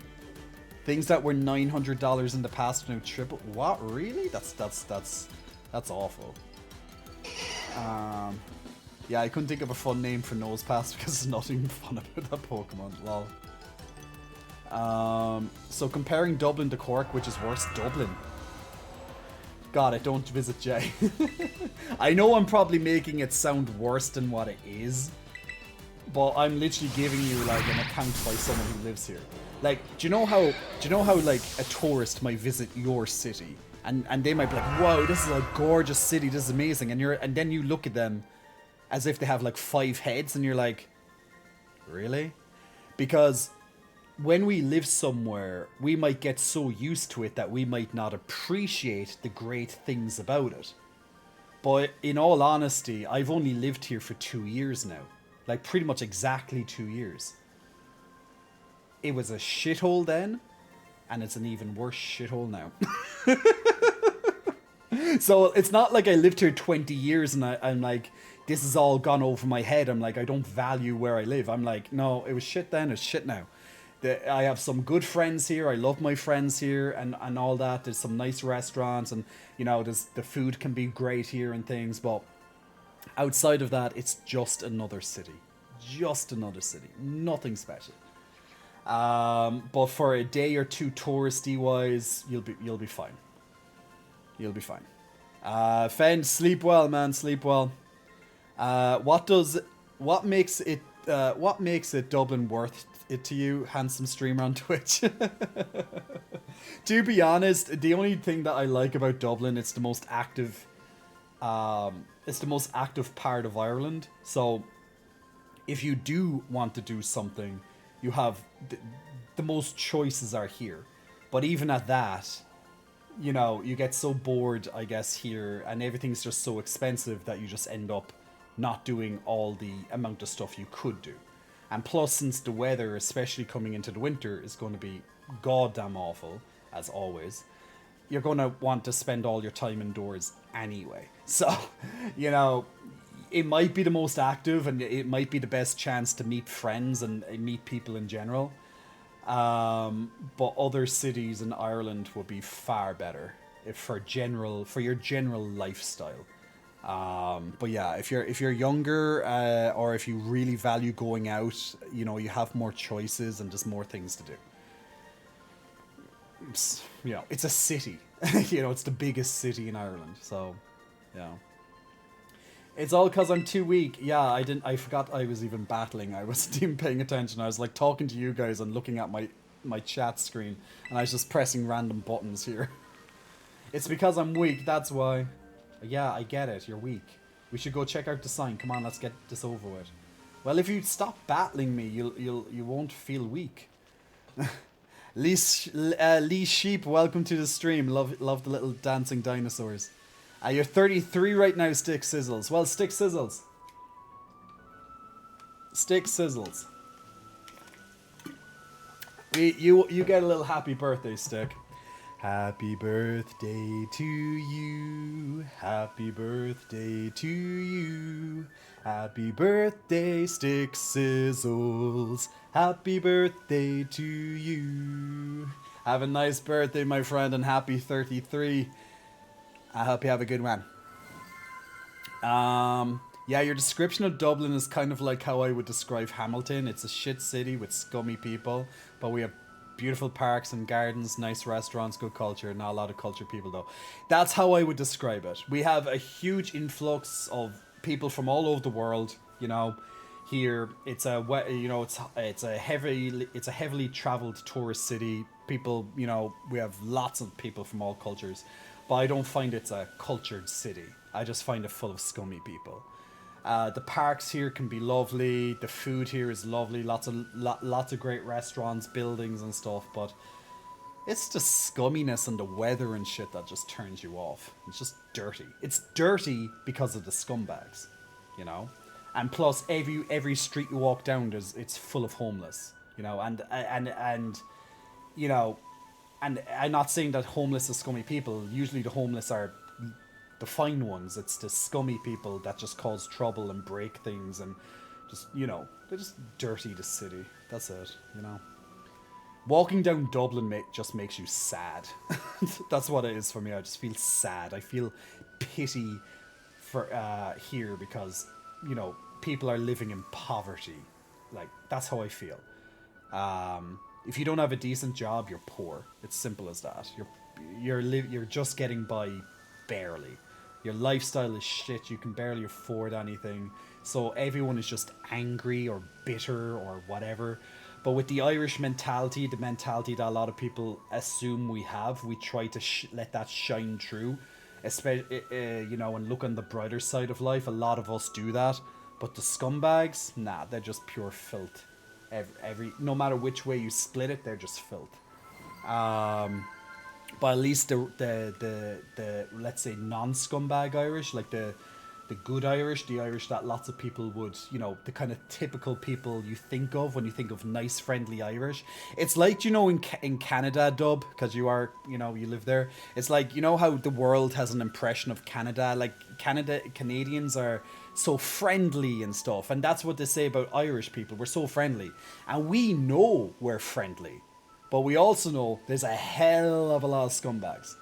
Things that were $900 in the past are now triple. What? Really? That's awful. Yeah, I couldn't think of a fun name for Nosepass because there's nothing fun about that Pokemon. Lol. So comparing Dublin to Cork, which is worse? Dublin. God, I don't visit Jay. I know I'm probably making it sound worse than what it is, but I'm literally giving you like an account by someone who lives here. Like, do you know how like a tourist might visit your city and they might be like, "Wow, this is a gorgeous city. This is amazing," and then you look at them as if they have like 5 heads, and you're like, really? Because when we live somewhere, we might get so used to it that we might not appreciate the great things about it. But in all honesty, I've only lived here for 2 years now. Like, pretty much exactly 2 years. It was a shithole then, and it's an even worse shithole now. So it's not like I lived here 20 years and I'm like, this has all gone over my head. I'm like, I don't value where I live. I'm like, no, it was shit then, it's shit now. I have some good friends here. I love my friends here and all that. There's some nice restaurants and, you know, the food can be great here and things. But outside of that, it's just another city. Just another city. Nothing special. But for a day or two touristy wise, you'll be fine. You'll be fine. Fen, sleep well, man. Sleep well. What makes it Dublin worth it to you, handsome streamer on Twitch? To be honest, the only thing that I like about Dublin, it's the most active part of Ireland. So if you do want to do something, you have the most choices are here. But even at that, you know, you get so bored, I guess, here, and everything's just so expensive that you just end up not doing all the amount of stuff you could do. And plus, since the weather, especially coming into the winter, is going to be goddamn awful, as always, you're going to want to spend all your time indoors anyway. So, you know, it might be the most active and it might be the best chance to meet friends and meet people in general. But other cities in Ireland would be far better for your general lifestyle. But yeah, if you're younger, or if you really value going out, you know, you have more choices and just more things to do. You know, it's a city. You know, it's the biggest city in Ireland. So, yeah. It's all because I'm too weak. Yeah, I forgot I was even battling. I wasn't even paying attention. I was like talking to you guys and looking at my chat screen, and I was just pressing random buttons here. It's because I'm weak, that's why. Yeah, I get it. You're weak. We should go check out the sign. Come on, let's get this over with. Well, if you stop battling me, you won't feel weak. Lee Sheep, welcome to the stream. Love the little dancing dinosaurs. You're 33 right now, Stick Sizzles. Well, Stick Sizzles. Stick Sizzles. You get a little happy birthday, Stick. Happy birthday to you. Happy birthday to you. Happy birthday, Stick Sizzles. Happy birthday to you. Have a nice birthday, my friend, and happy 33. I hope you have a good one. Yeah, your description of Dublin is kind of like how I would describe Hamilton. It's a shit city with scummy people, but we have beautiful parks and gardens, nice restaurants, good culture. Not a lot of cultured people though. That's how I would describe it. We have a huge influx of people from all over the world. You know, here it's a heavily traveled tourist city. People, you know, we have lots of people from all cultures, but I don't find it's a cultured city. I just find it full of scummy people. The parks here can be lovely. The food here is lovely. Lots of great restaurants, buildings and stuff. But it's the scumminess and the weather and shit that just turns you off. It's just dirty. It's dirty because of the scumbags, you know. And plus, every street you walk down, it's full of homeless, you know. And you know, and I'm not saying that homeless are scummy people. Usually, the homeless are the fine ones. It's the scummy people that just cause trouble and break things and just, you know, they just dirty the city. That's it, you know. Walking down Dublin just makes you sad. That's what it is for me. I just feel sad. I feel pity for here because you know, people are living in poverty. Like, that's how I feel. If you don't have a decent job, you're poor. It's simple as that. You're just getting by barely. Your lifestyle is shit. You can barely afford anything. So everyone is just angry or bitter or whatever. But with the Irish mentality, the mentality that a lot of people assume we have, we try to let that shine through. Especially, you know, and look on the brighter side of life. A lot of us do that. But the scumbags, nah, they're just pure filth. No matter which way you split it, they're just filth. But at least the let's say non-scumbag Irish, like the good Irish, the Irish that lots of people would, you know, the kind of typical people you think of when you think of nice, friendly Irish. It's like, you know, in Canada, Dub, because you are, you know, you live there. It's like, you know how the world has an impression of Canada, like Canadians are so friendly and stuff, and that's what they say about Irish people. We're so friendly, and we know we're friendly, but we also know there's a hell of a lot of scumbags.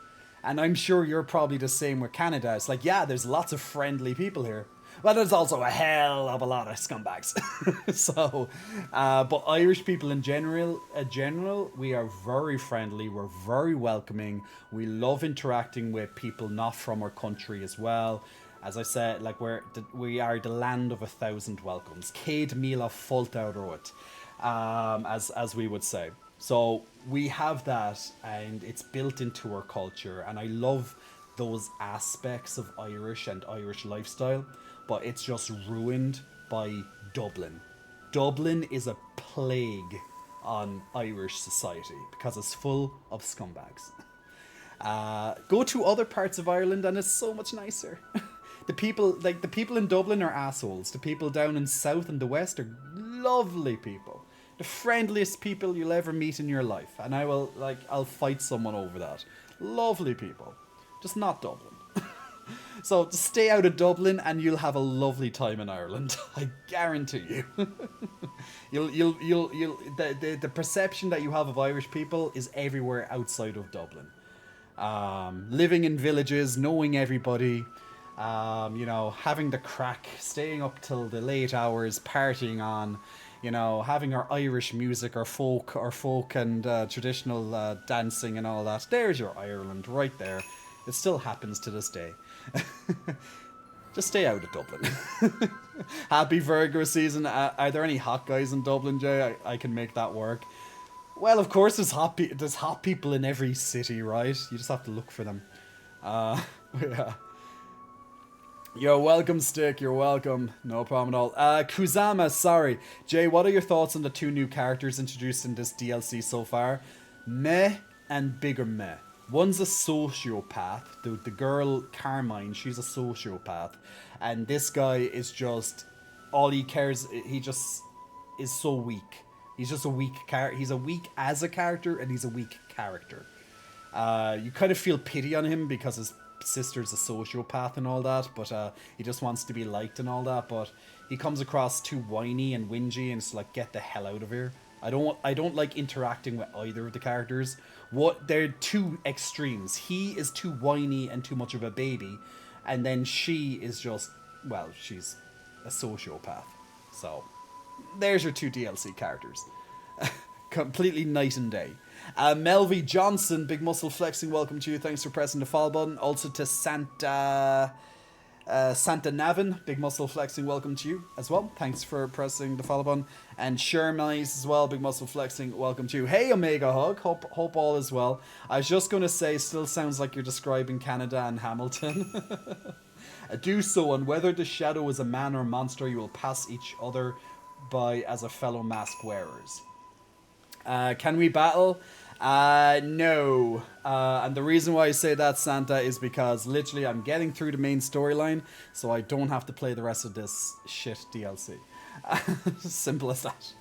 And I'm sure you're probably the same with Canada. It's like, yeah, there's lots of friendly people here, but there's also a hell of a lot of scumbags. So, but Irish people in general, we are very friendly. We're very welcoming. We love interacting with people not from our country as well. As I said, like we are the land of 1,000 welcomes. Céad míle fáilte rót, as we would say. So we have that, and it's built into our culture, and I love those aspects of Irish and Irish lifestyle, but it's just ruined by Dublin. Dublin is a plague on Irish society because it's full of scumbags. Go to other parts of Ireland and it's so much nicer. The people in Dublin are assholes. The people down in South and the West are lovely people. The friendliest people you'll ever meet in your life, and I'll fight someone over that. Lovely people, just not Dublin. So just stay out of Dublin, and you'll have a lovely time in Ireland. I guarantee you. The perception that you have of Irish people is everywhere outside of Dublin. Living in villages, knowing everybody. You know, having the crack, staying up till the late hours, partying on. You know, having our Irish music, our folk and traditional dancing and all that. There's your Ireland right there. It still happens to this day. Just stay out of Dublin. Happy Virgo season. Are there any hot guys in Dublin, Jay? I can make that work. Well, of course there's hot people in every city, right? You just have to look for them. Yeah. You're welcome, Stick. You're welcome. No problem at all. Kuzama, sorry. Jay, what are your thoughts on the two new characters introduced in this DLC so far? Meh and bigger meh. One's a sociopath. The girl, Carmine, she's a sociopath. And this guy is just... all he cares... he just is so weak. He's just a weak character. He's a weak as a character, and he's a weak character. You kind of feel pity on him because his sister's a sociopath and all that, but he just wants to be liked and all that, but he comes across too whiny and whingy, and it's like, get the hell out of here. I don't like interacting with either of the characters. They're two extremes. He is too whiny and too much of a baby, and then she is just, well, she's a sociopath. So there's your two DLC characters. Completely night and day. Melvy Johnson, big muscle flexing, welcome to you. Thanks for pressing the follow button. Also to Santa Navin, big muscle flexing, welcome to you as well. Thanks for pressing the follow button. And Shermice as well, big muscle flexing, welcome to you. Hey Omega Hug, hope all is well. I was just going to say, still sounds like you're describing Canada and Hamilton. Do so on whether the shadow is a man or monster, you will pass each other by as a fellow mask wearers. Can we battle? No. And the reason why I say that, Santa, is because literally I'm getting through the main storyline, so I don't have to play the rest of this shit DLC. Simple as that.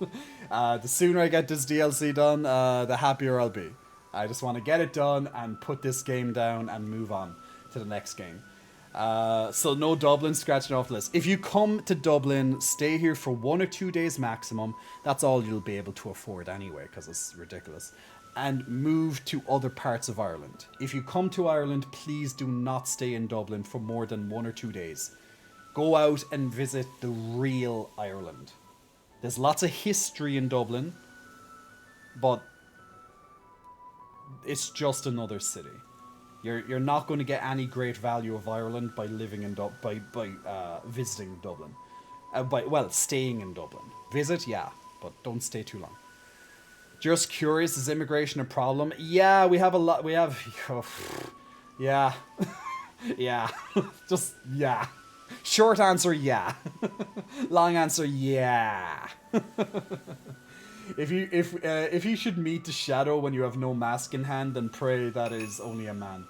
The sooner I get this DLC done, the happier I'll be. I just want to get it done and put this game down and move on to the next game. So no Dublin, scratching off the list. If you come to Dublin, stay here for 1 or 2 days maximum. That's all you'll be able to afford anyway, because it's ridiculous. And move to other parts of Ireland. If you come to Ireland, please do not stay in Dublin for more than 1 or 2 days. Go out and visit the real Ireland. There's lots of history in Dublin, but it's just another city. You're not going to get any great value of Ireland by living in visiting Dublin. Staying in Dublin. Visit, yeah, but don't stay too long. Just curious, is immigration a problem? Yeah, we have a lot. We have, yeah, yeah, just yeah. Short answer, yeah. Long answer, yeah. If you should meet the shadow when you have no mask in hand, then pray that is only a man.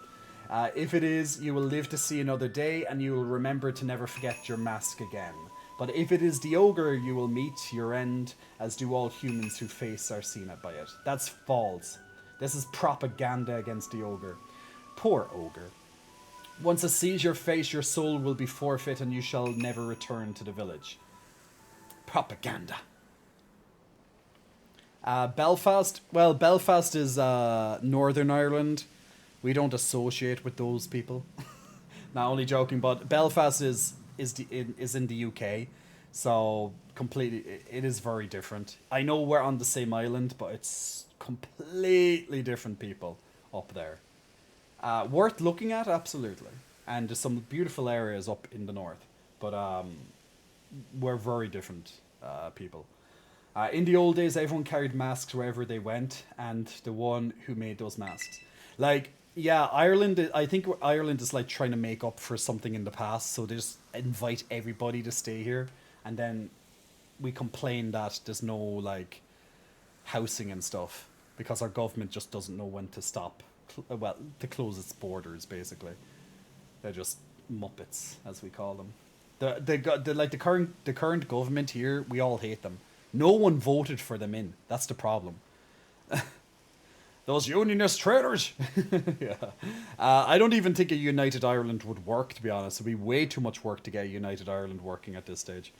If it is, you will live to see another day, and you will remember to never forget your mask again. But if it is the ogre, you will meet your end, as do all humans who face are seen by it. That's false. This is propaganda against the ogre. Poor ogre. Once it sees your face, your soul will be forfeit, and you shall never return to the village. Propaganda. Belfast. Well, Belfast is Northern Ireland. We don't associate with those people. Not only joking, but Belfast is in the UK, so completely it is very different. I know we're on the same island, but it's completely different people up there. Worth looking at, absolutely, and there's some beautiful areas up in the north, but we're very different people. In the old days, everyone carried masks wherever they went, and the one who made those masks. Like, yeah, Ireland, I think Ireland is like trying to make up for something in the past, so they just invite everybody to stay here, and then we complain that there's no, like, housing and stuff, because our government just doesn't know when to stop, to close its borders, basically. They're just muppets, as we call them. The current government here, we all hate them. No one voted for them in. That's the problem. Those unionist traitors! Yeah. I don't even think a United Ireland would work, to be honest. It would be way too much work to get a United Ireland working at this stage.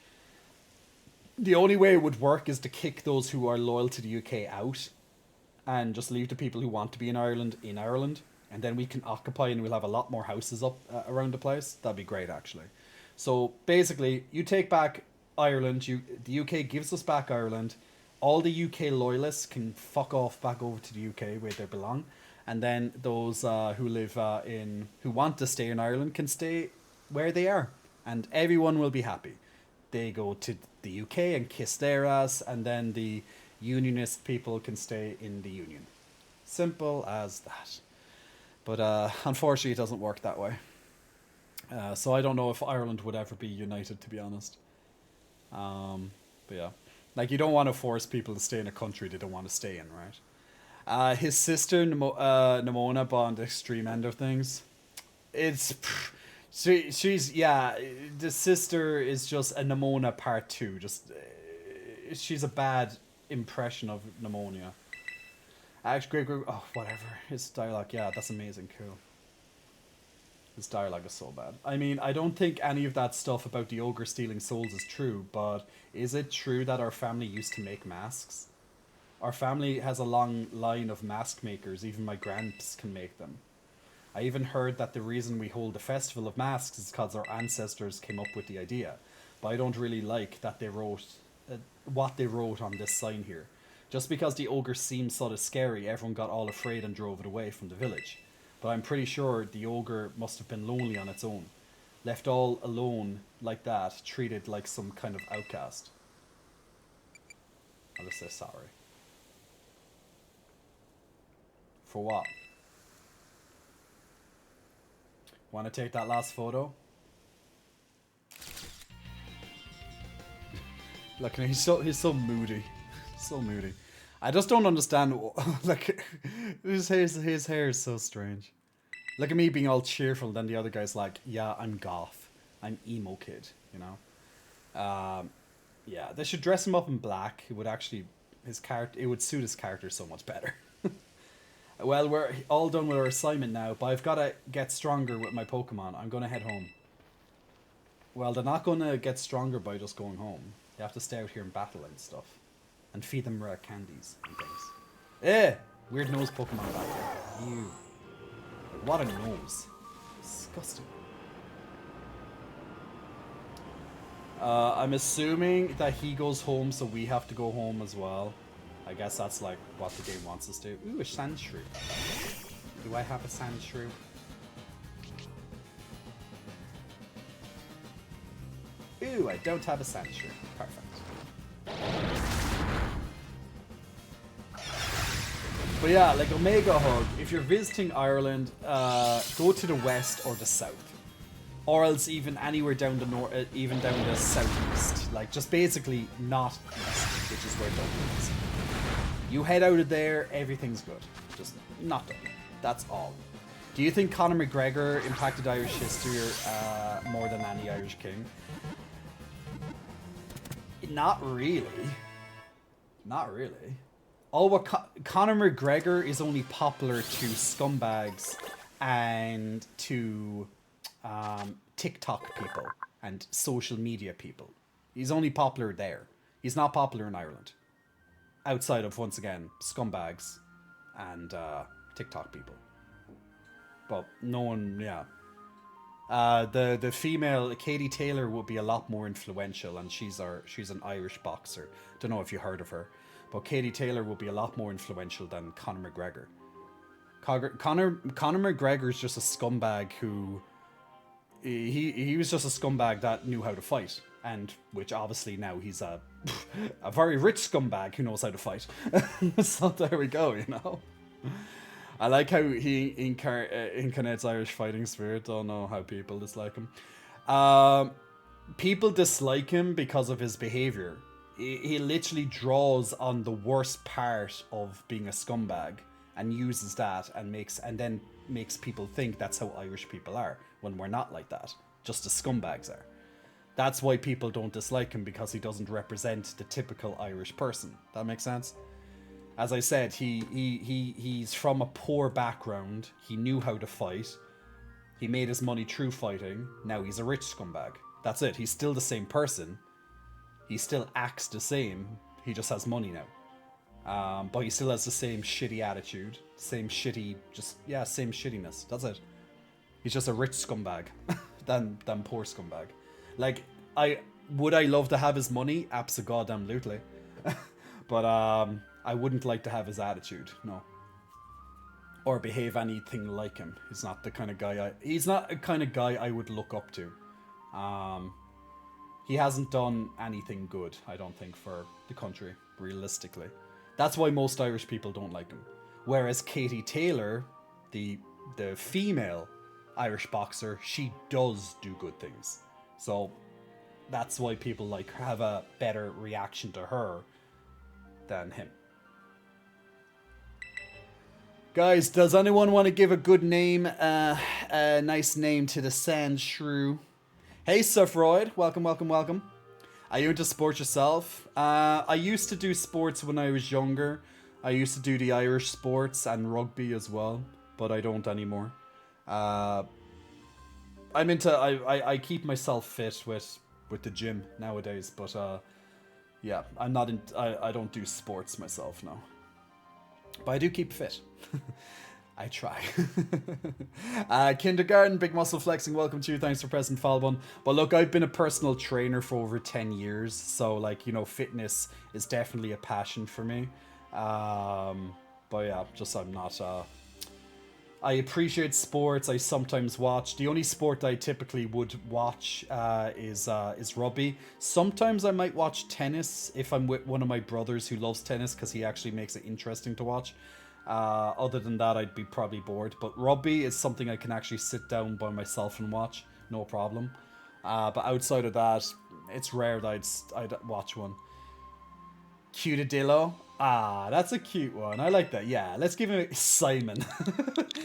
The only way it would work is to kick those who are loyal to the UK out and just leave the people who want to be in Ireland, and then we can occupy and we'll have a lot more houses up around the place. That'd be great, actually. So, basically, you take back Ireland, the UK gives us back Ireland, all the UK loyalists can fuck off back over to the UK where they belong, and then those who want to stay in Ireland can stay where they are, and everyone will be happy. They go to the UK and kiss their ass, and then the unionist people can stay in the union. Simple as that. But unfortunately, it doesn't work that way. So I don't know if Ireland would ever be united, to be honest. But yeah. Like, you don't want to force people to stay in a country they don't want to stay in, right? His sister, Nimona, but on the extreme end of things. She's, yeah, the sister is just a Nimona part 2. Just, she's a bad impression of Pneumonia. Actually, great, oh, whatever. His dialogue, yeah, that's amazing, cool. His dialogue is so bad. I mean, I don't think any of that stuff about the ogre stealing souls is true, but is it true that our family used to make masks? Our family has a long line of mask makers, even my gramps can make them. I even heard that the reason we hold the Festival of Masks is because our ancestors came up with the idea, but I don't really like that they wrote what they wrote on this sign here. Just because the ogre seemed sort of scary, everyone got all afraid and drove it away from the village. But I'm pretty sure the ogre must have been lonely on its own. Left all alone like that, treated like some kind of outcast. I'll just say sorry. For what? Want to take that last photo? Look, he's so moody. So moody. I just don't understand, like, his hair is so strange. Look at me being all cheerful, then the other guy's like, yeah, I'm goth. I'm emo kid, you know? Yeah, they should dress him up in black. It would actually, it would suit his character so much better. Well, we're all done with our assignment now, but I've got to get stronger with my Pokemon. I'm going to head home. Well, they're not going to get stronger by just going home. They have to stay out here and battle and stuff. And feed them rare candies and things. Eh! Weird nose Pokemon back there. Ew. What a nose. Disgusting. I'm assuming that he goes home, so we have to go home as well. I guess that's like what the game wants us to do. Ooh, a sand shrew. Do I have a sand shrew? Ooh, I don't have a sand shrew. Perfect. But yeah, like Omega Hug, if you're visiting Ireland, go to the west or the south. Or else even anywhere down the north, even down the southeast. Like, just basically not east, which is where Dublin is. You head out of there, everything's good. Just not Dublin. That's all. Do you think Conor McGregor impacted Irish history more than any Irish king? Not really. Not really. Oh, what Conor McGregor is only popular to scumbags and to TikTok people and social media people. He's only popular there. He's not popular in Ireland. Outside of, once again, scumbags and TikTok people. But no one, yeah. The female Katie Taylor would be a lot more influential, and she's an Irish boxer. Don't know if you heard of her, but Katie Taylor would be a lot more influential than Conor McGregor. Conor McGregor is just a scumbag who he was just a scumbag that knew how to fight, and which obviously now he's a very rich scumbag who knows how to fight. So there we go, you know. I like how he incarnates Irish fighting spirit. Don't know how people dislike him. People dislike him because of his behavior. He literally draws on the worst part of being a scumbag and uses that and then makes people think that's how Irish people are, when we're not like that. Just as scumbags are. That's why people don't dislike him, because he doesn't represent the typical Irish person. That makes sense? As I said, he's from a poor background. He knew how to fight. He made his money through fighting. Now he's a rich scumbag. That's it. He's still the same person. He still acts the same. He just has money now. But he still has the same shitty attitude. Same shitty, same shittiness. That's it. He's just a rich scumbag than poor scumbag. Like, would I love to have his money? Abso-goddamn-lutely. But I wouldn't like to have his attitude, no. Or behave anything like him. He's not the kind of guy he's not a kind of guy I would look up to. He hasn't done anything good, I don't think, for the country, realistically. That's why most Irish people don't like him. Whereas Katie Taylor, the female Irish boxer, she does do good things. So that's why people have a better reaction to her than him. Guys, does anyone want to give a good name, a nice name to the sand shrew? Hey, Sufroid, welcome, welcome, welcome. Are you into sports yourself? I used to do sports when I was younger. I used to do the Irish sports and rugby as well, but I don't anymore. I keep myself fit with the gym nowadays, but yeah, I'm not in. I don't do sports myself now, but I do keep fit. I try. Kindergarten, big muscle flexing. Welcome to you. Thanks for pressing follow button. But look, I've been a personal trainer for over 10 years, so like, you know, fitness is definitely a passion for me. But yeah, just I'm not. I appreciate sports. I sometimes watch. The only sport I typically would watch is rugby. Sometimes I might watch tennis if I'm with one of my brothers who loves tennis, because he actually makes it interesting to watch. Other than that, I'd be probably bored. But rugby is something I can actually sit down by myself and watch, no problem. But outside of that, it's rare that I'd watch one. Cutadillo. Ah, that's a cute one. I like that. Yeah, let's give him Simon.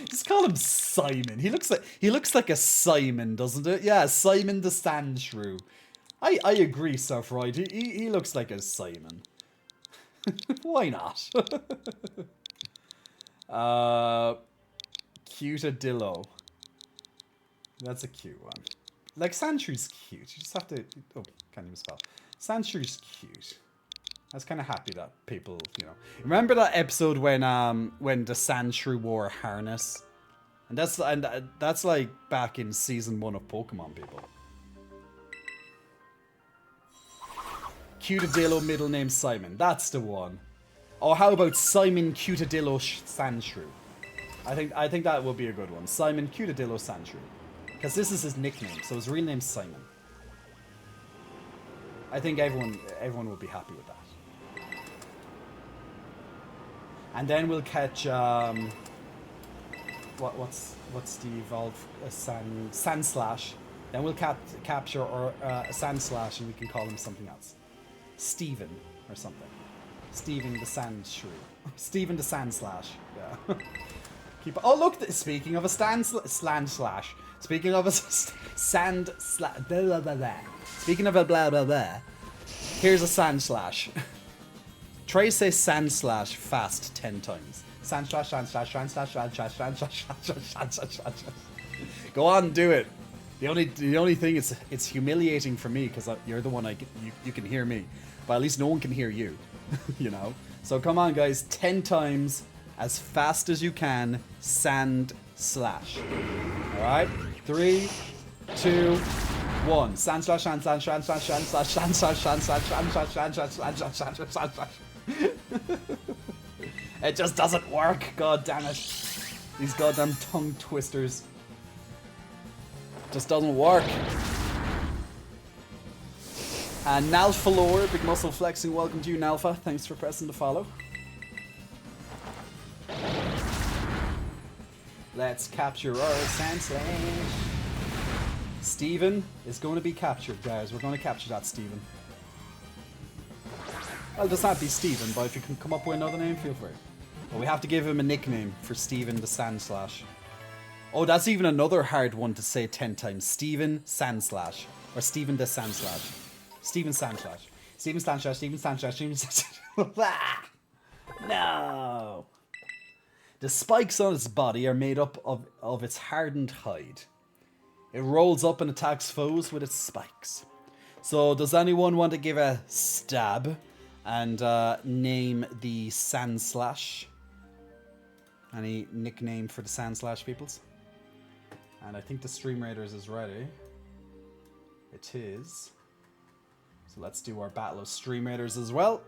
Just call him Simon. He looks like a Simon, doesn't it? Yeah, Simon the Sand Shrew. I agree, Surf Right. He looks like a Simon. Why not? Cutadillo. That's a cute one. Like, Sandshrew's cute. You just have to... Oh, can't even spell. Sandshrew's cute. I was kind of happy that people, you know... Remember that episode when the Sandshrew wore a harness? And that's like back in season 1 of Pokemon, people. Cutadillo, middle name Simon. That's the one. Or how about Simon Cutadillo Sandshrew? I think that would be a good one. Simon Cutadillo Sandshrew. Because this is his nickname, so his real name's Simon. I think everyone will be happy with that. And then we'll catch what's the evolved Sand Slash. Then we'll capture a Sand Slash, and we can call him something else. Steven or something. Steven the Sand Shrew. Steven the Sand Slash. Yeah. Oh look! Speaking of a sand slash. Speaking of a sand slash. Speaking of a blah blah blah. Here's a sand slash. Try say sand slash fast 10 times. Sand slash, sand slash, sand slash, sand slash, sand slash, sand slash, sand slash, sand slash. Go on, do it. The only thing is it's humiliating for me because you're the one you can hear me, but at least no one can hear you. You know. So come on, guys, 10 times as fast as you can. Sand slash. All right, 3, 2, 1. Sand slash, sand slash, sand slash, sand slash, sand slash, sand slash, sand slash, sand slash, sand slash, sand slash, sand slash. It just doesn't work. God damn it! These goddamn tongue twisters. Just doesn't work. And Nalphalore, big muscle flexing. Welcome to you, Nalpha. Thanks for pressing the follow. Let's capture our Sand Slash. Steven is going to be captured, guys. We're going to capture that Steven. Well, it does not be Steven, but if you can come up with another name, feel free. But we have to give him a nickname for Steven the Sand Slash. Oh, that's even another hard one to say 10 times. Steven Sand Slash. Or Steven the Sand Slash. Steven Sand Slash. Steven Sand Slash, Steven Sand Slash, Steven Sand Slash. No! The spikes on its body are made up of its hardened hide. It rolls up and attacks foes with its spikes. So, does anyone want to give a stab and name the Sand Slash? Any nickname for the Sand Slash peoples? And I think the Stream Raiders is ready. It is. So let's do our Battle of Stream Raiders as well.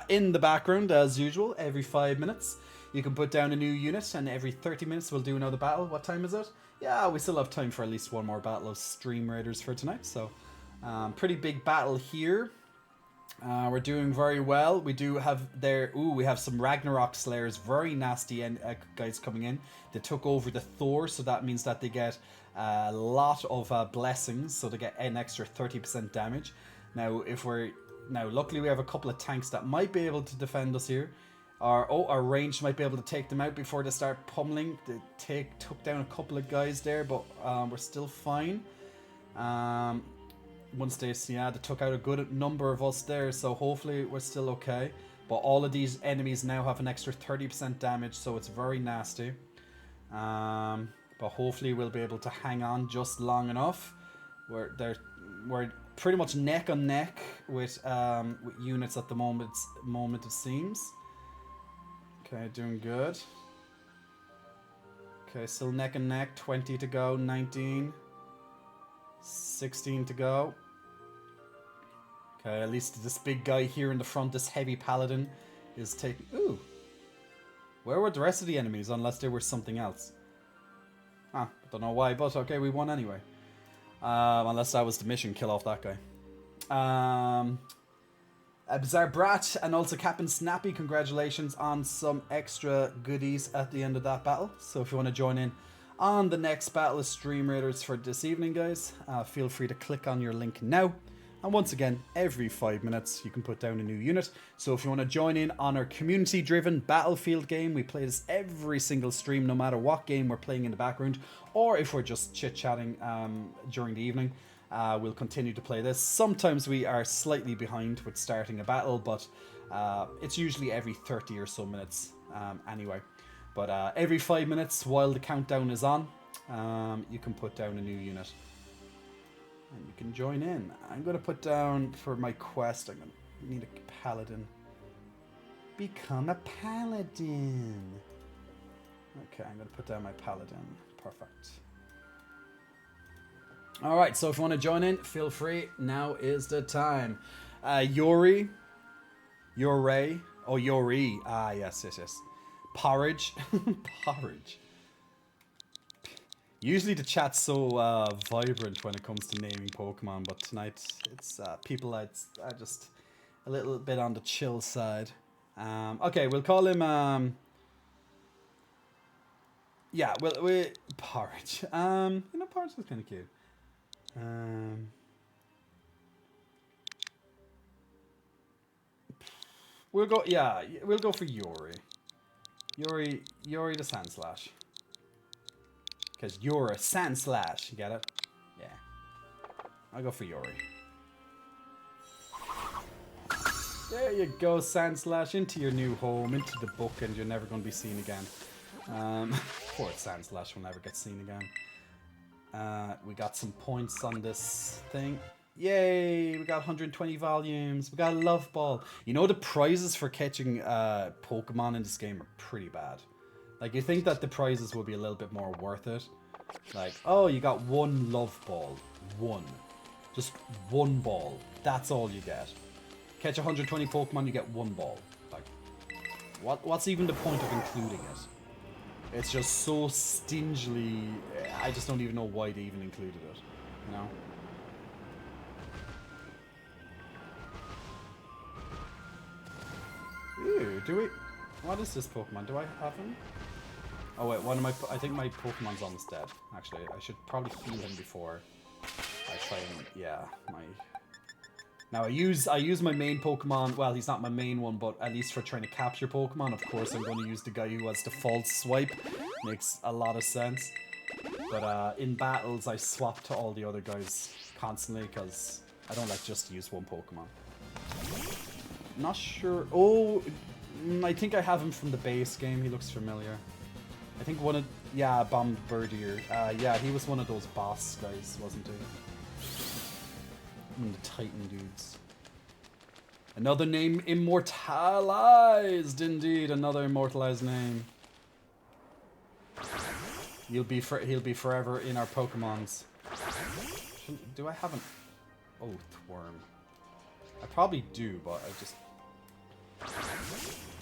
In the background, as usual, every 5 minutes. You can put down a new unit, and every 30 minutes we'll do another battle. What time is it? Yeah, we still have time for at least one more Battle of Stream Raiders for tonight. So, pretty big battle here. We're doing very well. We do have there. Ooh, we have some Ragnarok Slayers, very nasty guys coming in. They took over the Thor, so that means that they get a lot of blessings, so they get an extra 30% damage. Now, luckily we have a couple of tanks that might be able to defend us here. Our range might be able to take them out before they start pummeling. They took down a couple of guys there, but we're still fine. Once they took out a good number of us there, so hopefully we're still okay. But all of these enemies now have an extra 30% damage, so it's very nasty. But hopefully we'll be able to hang on just long enough. We're pretty much neck on neck with units at the moment it seems. Okay, doing good. Okay, still neck and neck. 20 to go. 19. 16 to go. Okay, at least this big guy here in the front, this heavy paladin, is taking... Ooh! Where were the rest of the enemies, unless they were something else? Ah, don't know why, but okay, we won anyway. Unless that was the mission, kill off that guy. Bizarre Brat and also Captain Snappy, congratulations on some extra goodies at the end of that battle. So if you want to join in on the next Battle of Stream Raiders for this evening, guys, feel free to click on your link now. And once again, every 5 minutes you can put down a new unit. So if you want to join in on our community-driven Battlefield game, we play this every single stream, no matter what game we're playing in the background, or if we're just chit-chatting during the evening. We'll continue to play this. Sometimes we are slightly behind with starting a battle, but it's usually every 30 or so minutes anyway. But every 5 minutes while the countdown is on, you can put down a new unit. And you can join in. I'm going to put down for my quest, I'm going to need a paladin. Become a paladin. Okay, I'm going to put down my paladin. Perfect. Alright, so if you want to join in, feel free. Now is the time. Yori. Yore. Oh, Yori. Ah, yes. Porridge. Porridge. Usually the chat's so vibrant when it comes to naming Pokemon, but tonight it's people are just a little bit on the chill side. Okay, we'll call him. Yeah, well, Porridge. Porridge is kind of cute. We'll go. Yeah, we'll go for Yori. Yori the Sandslash. Because you're a Sandslash. You get it? Yeah. I'll go for Yori. There you go, Sandslash. Into your new home, into the book, and you're never going to be seen again. Poor Sandslash will never get seen again. We got some points on this thing. Yay! We got 120 volumes. We got a love ball. You know, the prizes for catching Pokemon in this game are pretty bad. Like, you think that the prizes will be a little bit more worth it. Like, oh, you got one love ball. One. Just one ball. That's all you get. Catch 120 Pokemon, you get one ball. Like, what's even the point of including it? It's just so stingily... I just don't even know why they even included it. You know? Ooh, do we... What is this Pokemon? Do I have him? Oh wait, one of my... I think my Pokemon's almost dead. Actually, I should probably heal him before I try and... Yeah, my... Now, I use my main Pokemon... Well, he's not my main one, but at least for trying to capture Pokemon, of course, I'm going to use the guy who has the false swipe. Makes a lot of sense. But in battles, I swap to all the other guys constantly, because I don't like just to use one Pokemon. Not sure... Oh... I think I have him from the base game. He looks familiar. I think one of... Yeah, Bombardier. Yeah, he was one of those boss guys, wasn't he? One of the Titan dudes. Another name immortalized, indeed. Another immortalized name. He'll be forever in our Pokemons. Do I have an Oathworm? I probably do, but I just...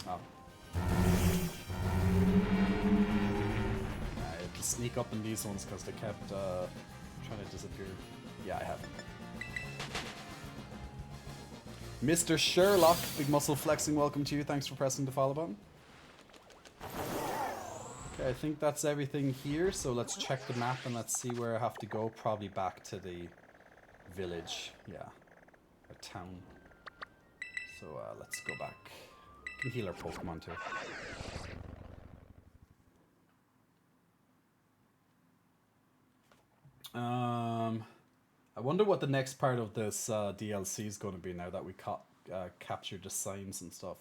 Oh. I had to sneak up in these ones because they kept trying to disappear. Yeah, I have them. Mr. Sherlock, big muscle flexing, welcome to you. Thanks for pressing the follow button. Okay, I think that's everything here, so let's check the map and let's see where I have to go. Probably back to the village. Yeah, a town. So let's go back. We can heal our Pokemon too. I wonder what the next part of this DLC is going to be now that we captured the signs and stuff.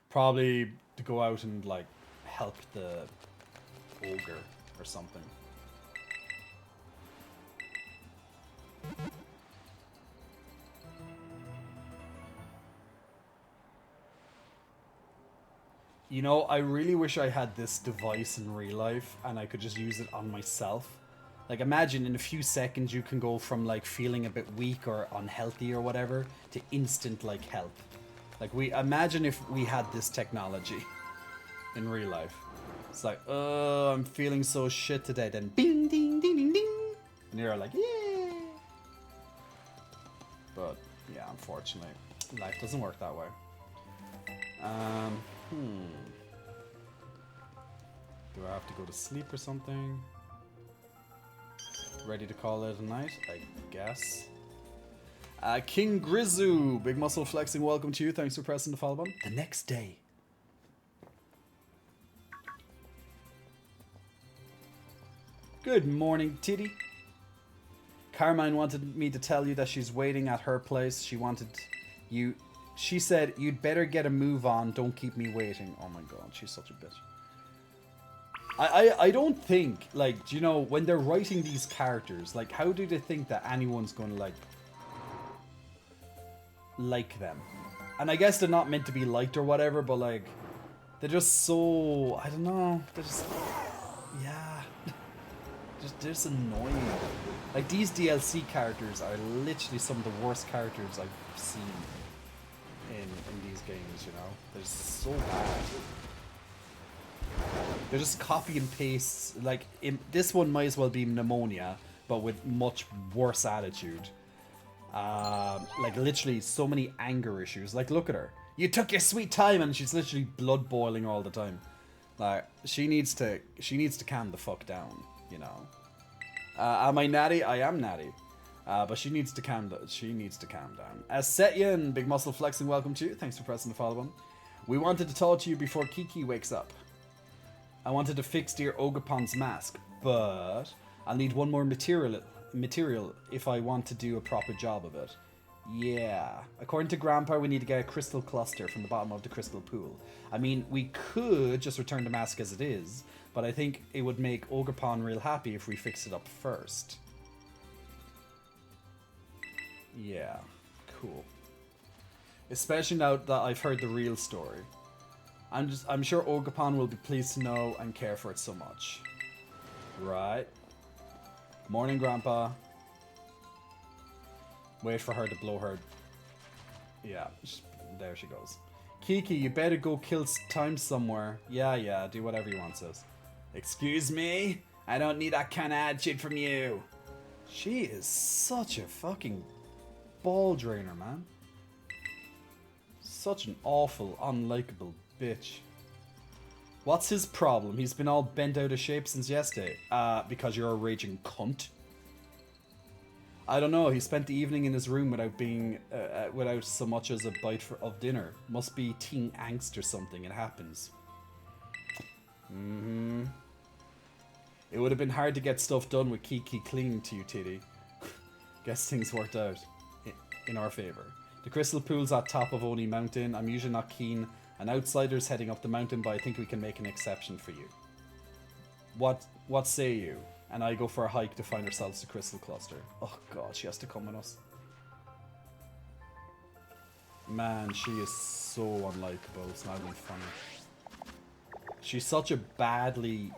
Probably to go out and like help the ogre or something. You know, I really wish I had this device in real life and I could just use it on myself. Like, imagine in a few seconds you can go from, like, feeling a bit weak or unhealthy or whatever to instant, like, health. Like, imagine if we had this technology in real life. It's like, oh, I'm feeling so shit today. Then, bing, ding, ding, ding, ding. And you're like, yeah. But, yeah, unfortunately, life doesn't work that way. Do I have to go to sleep or something? Ready to call it a night, I guess. King Grizzu, big muscle flexing, welcome to you. Thanks for pressing the follow button. The next day. Good morning, Tiddy. Carmine wanted me to tell you that she's waiting at her place. She said, you'd better get a move on, don't keep me waiting. Oh my god, she's such a bitch. I don't think, like, you know, when they're writing these characters, like, how do they think that anyone's going to, like them? And I guess they're not meant to be liked or whatever, but, like, they're just so, I don't know, they're just, yeah, they're just annoying. Like, these DLC characters are literally some of the worst characters I've seen in these games, you know? They're so bad. They're just copy and paste. Like, this one might as well be Pneumonia, but with much worse attitude. Like, literally so many anger issues. Like, look at her. You took your sweet time, and she's literally blood boiling all the time. Like, she needs to calm the fuck down, you know? Am I natty? I am natty. But she needs to calm down. Setya and Big Muscle Flexing, welcome to you. Thanks for pressing the follow button. We wanted to talk to you before Kiki wakes up. I wanted to fix dear Ogapon's mask, but I'll need one more material if I want to do a proper job of it. Yeah. According to Grandpa, we need to get a crystal cluster from the bottom of the crystal pool. I mean, we could just return the mask as it is, but I think it would make Ogapon real happy if we fix it up first. Yeah, cool. Especially now that I've heard the real story. I'm sure Ogapon will be pleased to know and care for it so much. Right. Morning, Grandpa. Wait for her to blow her. Yeah, there she goes. Kiki, you better go kill time somewhere. Yeah, do whatever you want, sis. Excuse me? I don't need that kind of attitude from you. She is such a fucking ball drainer, man. Such an awful, unlikable bitch. What's his problem? He's been all bent out of shape since yesterday. Because you're a raging cunt. I don't know. He spent the evening in his room without being, without so much as a bite of dinner. Must be teen angst or something. It happens. It would have been hard to get stuff done with Kiki clinging to you, Tiddy. Guess things worked out in our favor. The crystal pool's at top of Oni Mountain. I'm usually not keen on outsiders heading up the mountain, but I think we can make an exception for you. What say you? And I go for a hike to find ourselves the crystal cluster. Oh god, she has to come with us. Man, she is so unlikable. It's not even funny. She's such a badly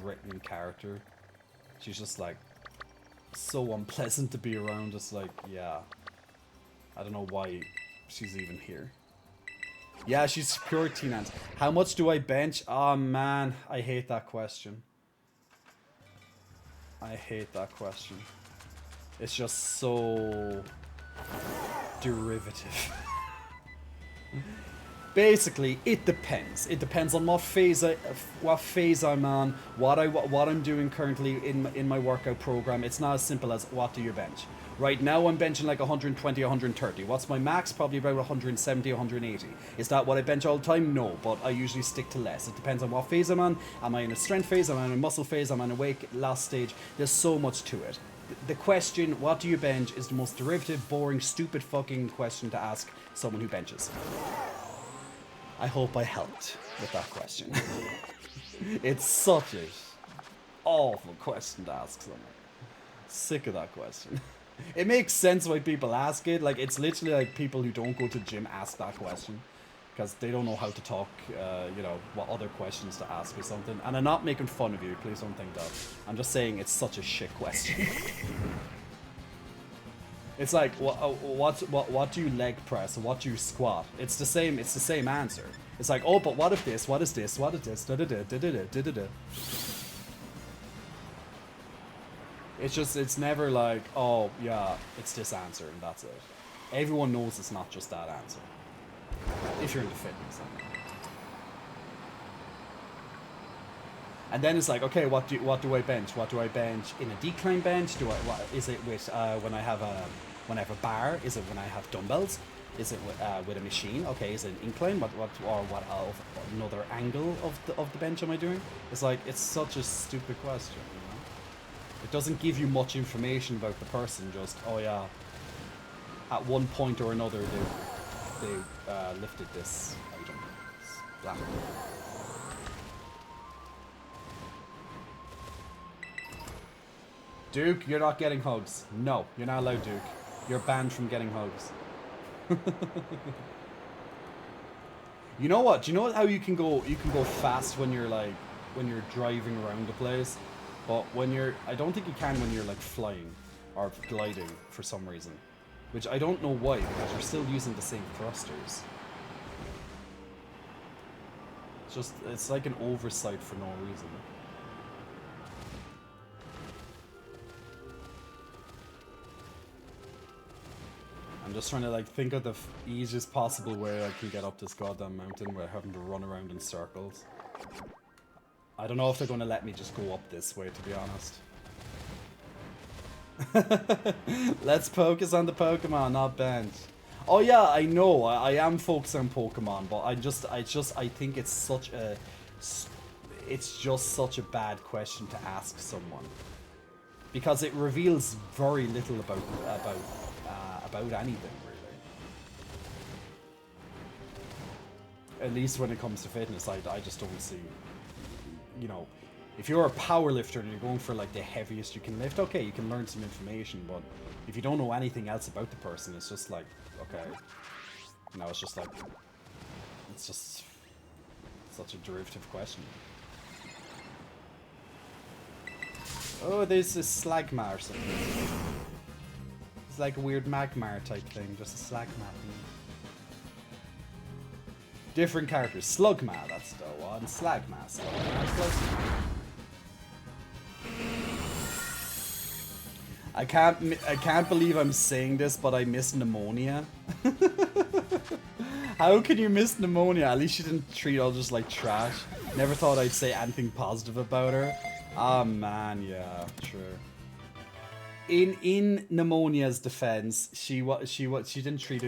written character. She's just like so unpleasant to be around. Just like, yeah, I don't know why she's even here. Yeah, she's pure teen ants. How much do I bench? Oh man, I hate that question. I hate that question. It's just so derivative. Basically, it depends. It depends on what phase I'm on, what I'm doing currently in my workout program. It's not as simple as what do you bench. Right now I'm benching like 120, 130. What's my max? Probably about 170, 180. Is that what I bench all the time? No, but I usually stick to less. It depends on what phase I'm on. Am I in a strength phase? Am I in a muscle phase? Am I in a weight loss stage? There's so much to it. The question, what do you bench, is the most derivative, boring, stupid fucking question to ask someone who benches. I hope I helped with that question. It's such an awful question to ask someone. Sick of that question. It makes sense why people ask it. Like, it's literally like people who don't go to the gym ask that question. Because they don't know how to talk, you know, what other questions to ask or something. And I'm not making fun of you, please don't think that. I'm just saying it's such a shit question. It's like, what do you leg press? What do you squat? It's the same answer. It's like, oh, but what if this? What is this? What is this? Da da da da da da da da. It's just, it's never like, oh, yeah, it's this answer and that's it. Everyone knows it's not just that answer. If you're into fitness. And then it's like, okay, what do I bench? What do I bench in a decline bench? Is it with when I have a bar? Is it when I have dumbbells? Is it with a machine? Okay, is it an incline? What another angle of the bench am I doing? It's like, it's such a stupid question. It doesn't give you much information about the person, just, oh yeah, at one point or another they lifted this item. It's black. Duke, you're not getting hugs. No, you're not allowed, Duke. You're banned from getting hugs. You know what? Do you know how you can go fast when you're driving around the place? But when I don't think you can when you're like flying or gliding for some reason. Which I don't know why, because you're still using the same thrusters. It's like an oversight for no reason. I'm just trying to like think of the easiest possible way I can get up this goddamn mountain without having to run around in circles. I don't know if they're going to let me just go up this way, to be honest. Let's focus on the Pokemon, not bench. Oh yeah, I know. I am focused on Pokemon, but I think it's just such a bad question to ask someone, because it reveals very little about anything, really. At least when it comes to fitness, I just don't see. You know, if you're a power lifter and you're going for like the heaviest you can lift, okay, you can learn some information, but if you don't know anything else about the person, it's just like, okay, no, it's just like, it's just such a derivative question. Oh, there's a Slagma or something. It's like a weird Magmar type thing, just a Slagma thing. Different characters. Slugma, that's the one. Slagma, Slugma. I can't believe I'm saying this, but I miss Pneumonia. How can you miss Pneumonia? At least she didn't treat all just like trash. Never thought I'd say anything positive about her. Ah, man, yeah, true. In Pneumonia's defense, she didn't treat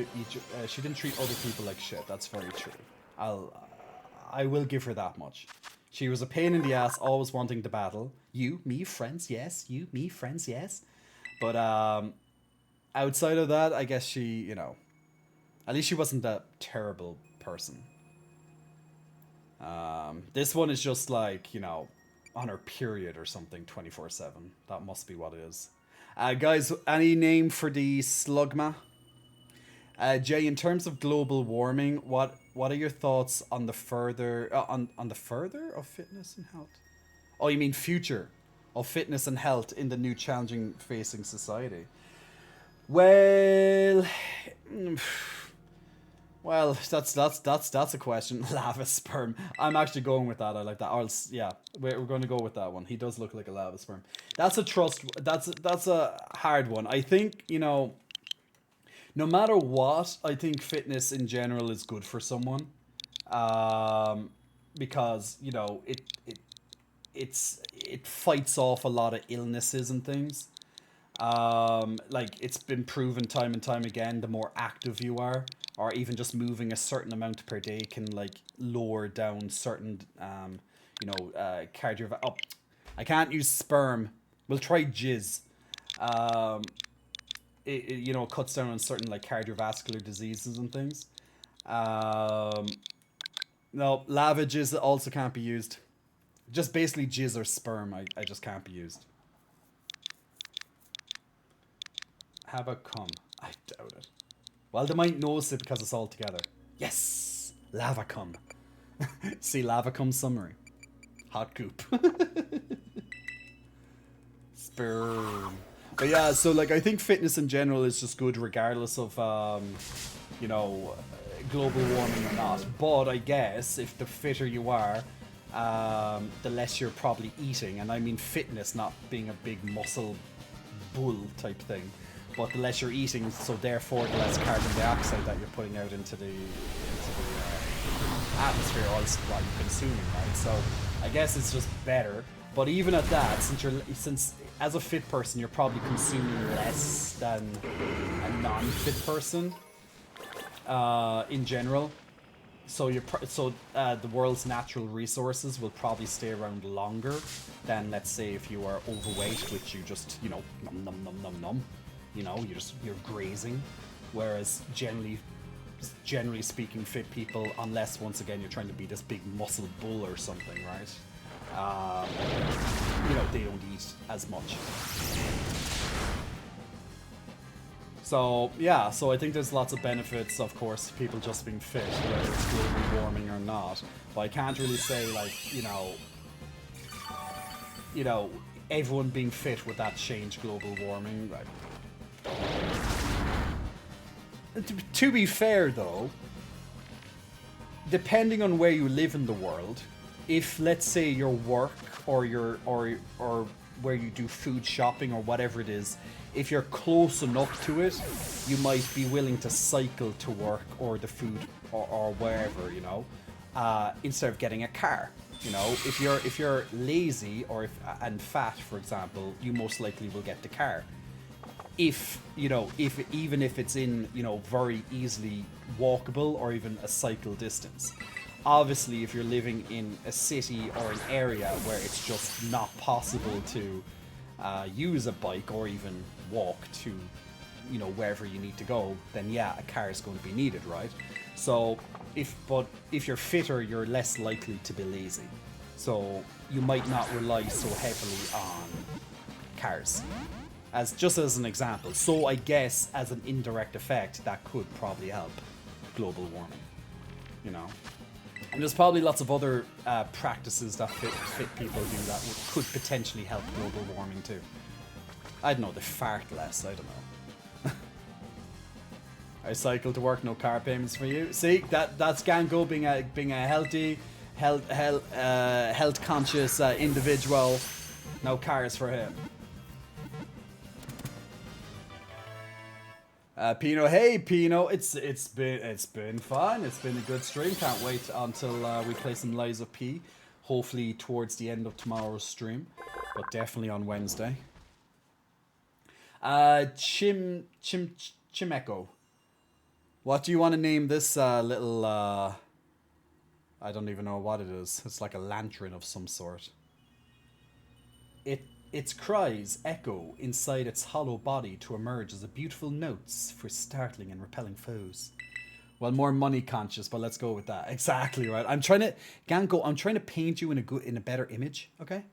she didn't treat other people like shit. That's very true. I will give her that much. She was a pain in the ass, always wanting to battle. You, me, friends, yes. You, me, friends, yes. But outside of that, I guess she, you know, at least she wasn't a terrible person. This one is just like, you know, on her period or something 24/7. That must be what it is. Guys, any name for the Slugma? Jay, in terms of global warming, what are your thoughts on the further on the further of fitness and health? Oh, you mean future of fitness and health in the new challenging facing society? Well, that's a question. Lava sperm. I'm actually going with that. I like that. Yeah, we're going to go with that one. He does look like a lava sperm. That's a trust. That's a hard one. I think, you know, no matter what, I think fitness in general is good for someone, because, you know, it fights off a lot of illnesses and things. Like, it's been proven time and time again, the more active you are, or even just moving a certain amount per day can like lower down certain you know, I can't use sperm. We'll try jizz. It you know, cuts down on certain like cardiovascular diseases and things. No, lava jizz also can't be used. Just basically jizz or sperm, I just can't be used. How about cum? I doubt it. Well, they might notice it because it's all together. Yes! Lava cum. See, lava cum summary. Hot goop. Sperm. But yeah, so like I think fitness in general is just good regardless of, you know, global warming or not. But I guess if the fitter you are, the less you're probably eating. And I mean fitness, not being a big muscle bull type thing. But the less you're eating, so therefore the less carbon dioxide that you're putting out into the atmosphere while you're consuming, right? So I guess it's just better. But even at that, since as a fit person you're probably consuming less than a non-fit person in general. So the world's natural resources will probably stay around longer than, let's say, if you are overweight, which you just, you know, nom. You know, you're grazing, whereas generally speaking, fit people, unless once again you're trying to be this big muscle bull or something, right? You know, they don't eat as much. So yeah, so I think there's lots of benefits, of course, to people just being fit, whether it's global warming or not. But I can't really say, like, you know, everyone being fit would that change global warming, right? to be fair though, depending on where you live in the world, if let's say your work or or where you do food shopping or whatever it is, if you're close enough to it, you might be willing to cycle to work or the food or wherever, you know, instead of getting a car. You know, if you're lazy or and fat, for example, you most likely will get the car. If you know, even if it's in, you know, very easily walkable or even a cycle distance. Obviously, if you're living in a city or an area where it's just not possible to use a bike or even walk to, you know, wherever you need to go, then yeah, a car is going to be needed, right? So if you're fitter, you're less likely to be lazy. So you might not rely so heavily on cars. Just as an example. So I guess as an indirect effect, that could probably help global warming. You know? And there's probably lots of other practices that fit people do that could potentially help global warming too. I don't know, they fart less, I don't know. I cycle to work, no car payments for you. See, that's Gango being a healthy, health conscious individual. No cars for him. Pino, hey Pino, it's been fun. It's been a good stream. Can't wait until we play some Lies of P. Hopefully towards the end of tomorrow's stream, but definitely on Wednesday. Chimeco, what do you want to name this little? I don't even know what it is. It's like a lantern of some sort. Its cries echo inside its hollow body to emerge as a beautiful notes for startling and repelling foes. Well, more money conscious, but let's go with that. Exactly right. I'm trying to paint you in a better image. Okay,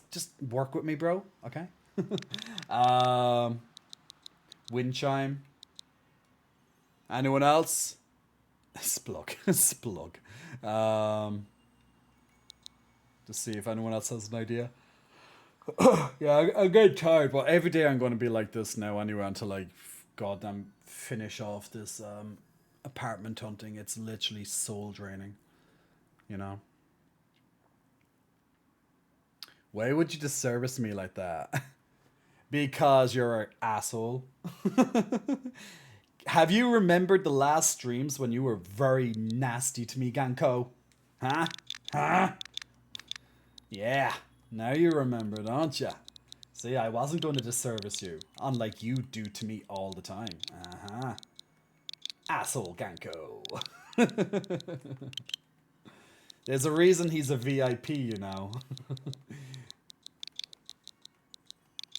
just work with me, bro. Okay. Wind chime. Anyone else? Splug. Splug. To see if anyone else has an idea. Yeah, I'm getting tired, but every day I'm going to be like this now anyway until I goddamn finish off this apartment hunting. It's literally soul draining, you know. Why would you disservice me like that? Because you're an asshole. Have you remembered the last streams when you were very nasty to me, Ganko? Huh? Huh? Yeah. Now you remember, don't ya? See, I wasn't going to disservice you, unlike you do to me all the time. Uh-huh. Asshole Ganko. There's a reason he's a VIP, you know.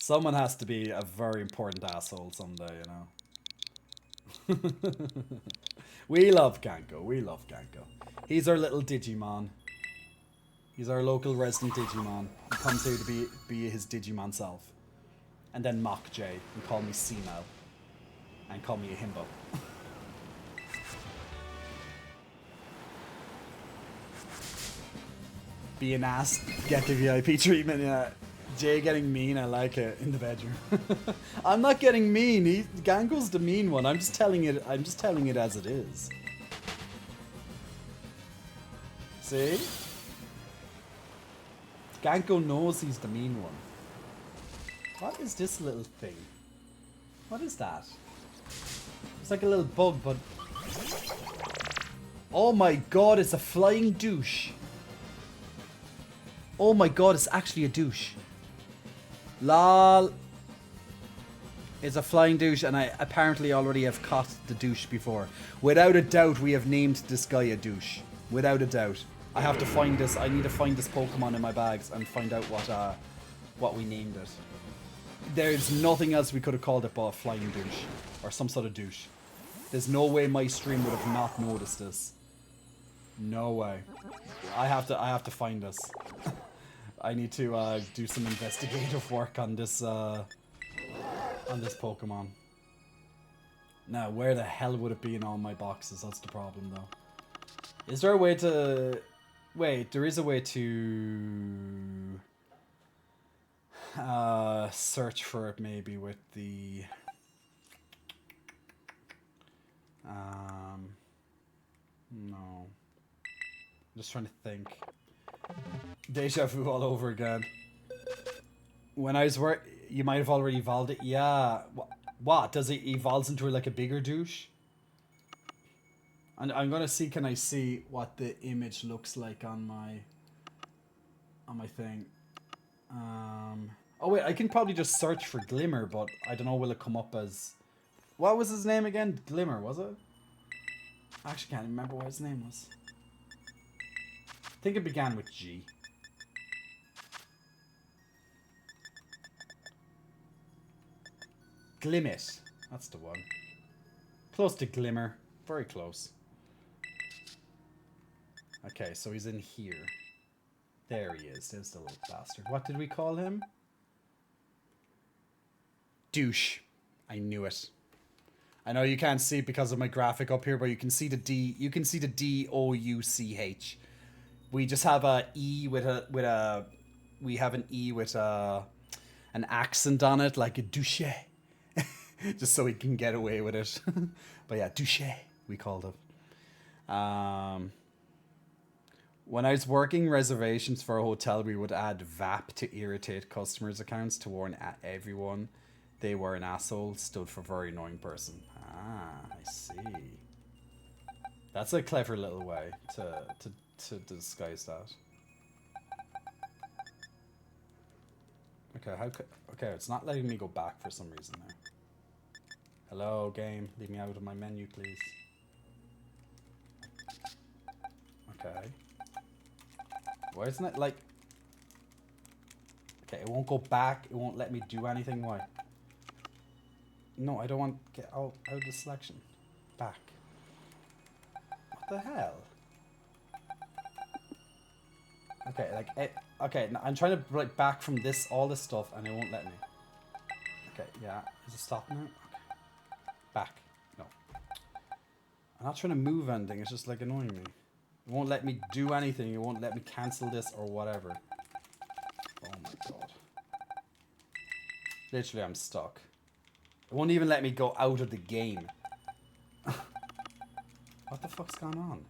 Someone has to be a very important asshole someday, you know. We love Ganko. We love Ganko. He's our little Digimon. He's our local resident Digimon. He comes here to be his Digimon self. And then mock Jay and call me Seamel. And call me a himbo. Be an ass, get the VIP treatment, yeah. Jay getting mean, I like it, in the bedroom. I'm not getting mean, Gango's the mean one. I'm just telling it as it is. See? Ganko knows he's the mean one. What is this little thing? What is that? It's like a little bug, but... Oh my god, it's a flying douche. Oh my god, it's actually a douche. Lol. It's a flying douche, and I apparently already have caught the douche before. Without a doubt, we have named this guy a douche. Without a doubt. I have to find this. I need to find this Pokemon in my bags and find out what we named it. There's nothing else we could have called it but a flying douche. Or some sort of douche. There's no way my stream would have not noticed this. No way. I have to find this. I need to do some investigative work on this Pokemon. Now, where the hell would it be in all my boxes? That's the problem, though. Is there a way to... Wait, there is a way to... search for it, maybe, with the... No. I'm just trying to think. Deja vu all over again. When I was you might have already evolved it. Yeah. What? Does it evolve into like a bigger douche? And I'm gonna see. Can I see what the image looks like on my thing? Oh wait, I can probably just search for Glimmer, but I don't know. Will it come up as? What was his name again? Glimmer, was it? I actually can't remember what his name was. I think it began with G. Glimmet. That's the one. Close to Glimmer. Very close. Okay, so he's in here. There he is. There's the little bastard. What did we call him? Douche. I knew it. I know you can't see it because of my graphic up here, but you can see the D. You can see the D-O-U-C-H. We just have a E with a. We have an E with an accent on it, like a douche. Just so we can get away with it. But yeah, douche, we called it. When I was working reservations for a hotel, we would add VAP to irritate customers' accounts to warn everyone they were an asshole, stood for very annoying person. Ah, I see. That's a clever little way to disguise that. Okay, okay, it's not letting me go back for some reason now. Hello, game. Leave me out of my menu, please. Okay. Why isn't it like... Okay, it won't go back. It won't let me do anything. Why? No, I don't want to get out of the selection. Back. What the hell? Okay, like it... Okay, I'm trying to like back from this, all this stuff, and it won't let me. Okay, yeah. Is it stopping now? Okay. Back. No. I'm not trying to move anything. It's just like annoying me. It won't let me do anything. It won't let me cancel this or whatever. Oh my god. Literally, I'm stuck. It won't even let me go out of the game. What the fuck's going on?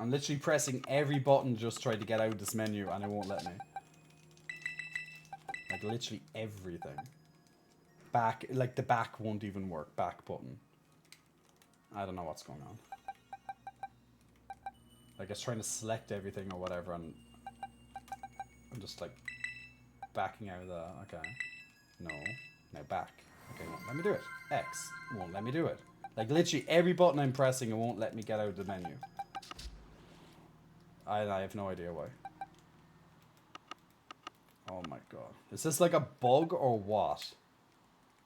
I'm literally pressing every button just trying to get out of this menu and it won't let me. Like literally everything. Back, like the back won't even work. Back button. I don't know what's going on. Like it's trying to select everything or whatever and I'm just like backing out of that. Okay. No. Now back. Okay, no, let me do it. X. Won't let me do it. Like literally every button I'm pressing it won't let me get out of the menu. I have no idea why. Oh my god. Is this like a bug or what?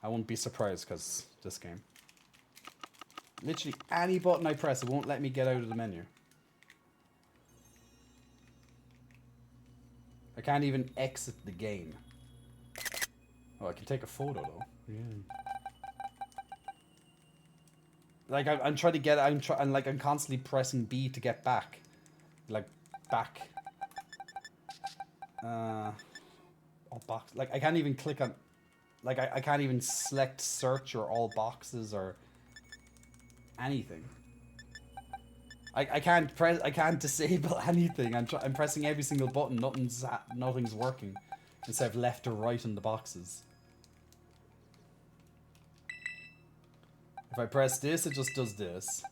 I wouldn't be surprised because this game. Literally any button I press, it won't let me get out of the menu. I can't even exit the game. Oh, I can take a photo though. Yeah. Like I'm trying to get, I'm constantly pressing B to get back. Like back. All box. Like I can't even click on. Like I can't even select search or all boxes or anything. I can't press. I can't disable anything. I'm pressing every single button. Nothing's working. Instead of left or right in the boxes. If I press this, it just does this.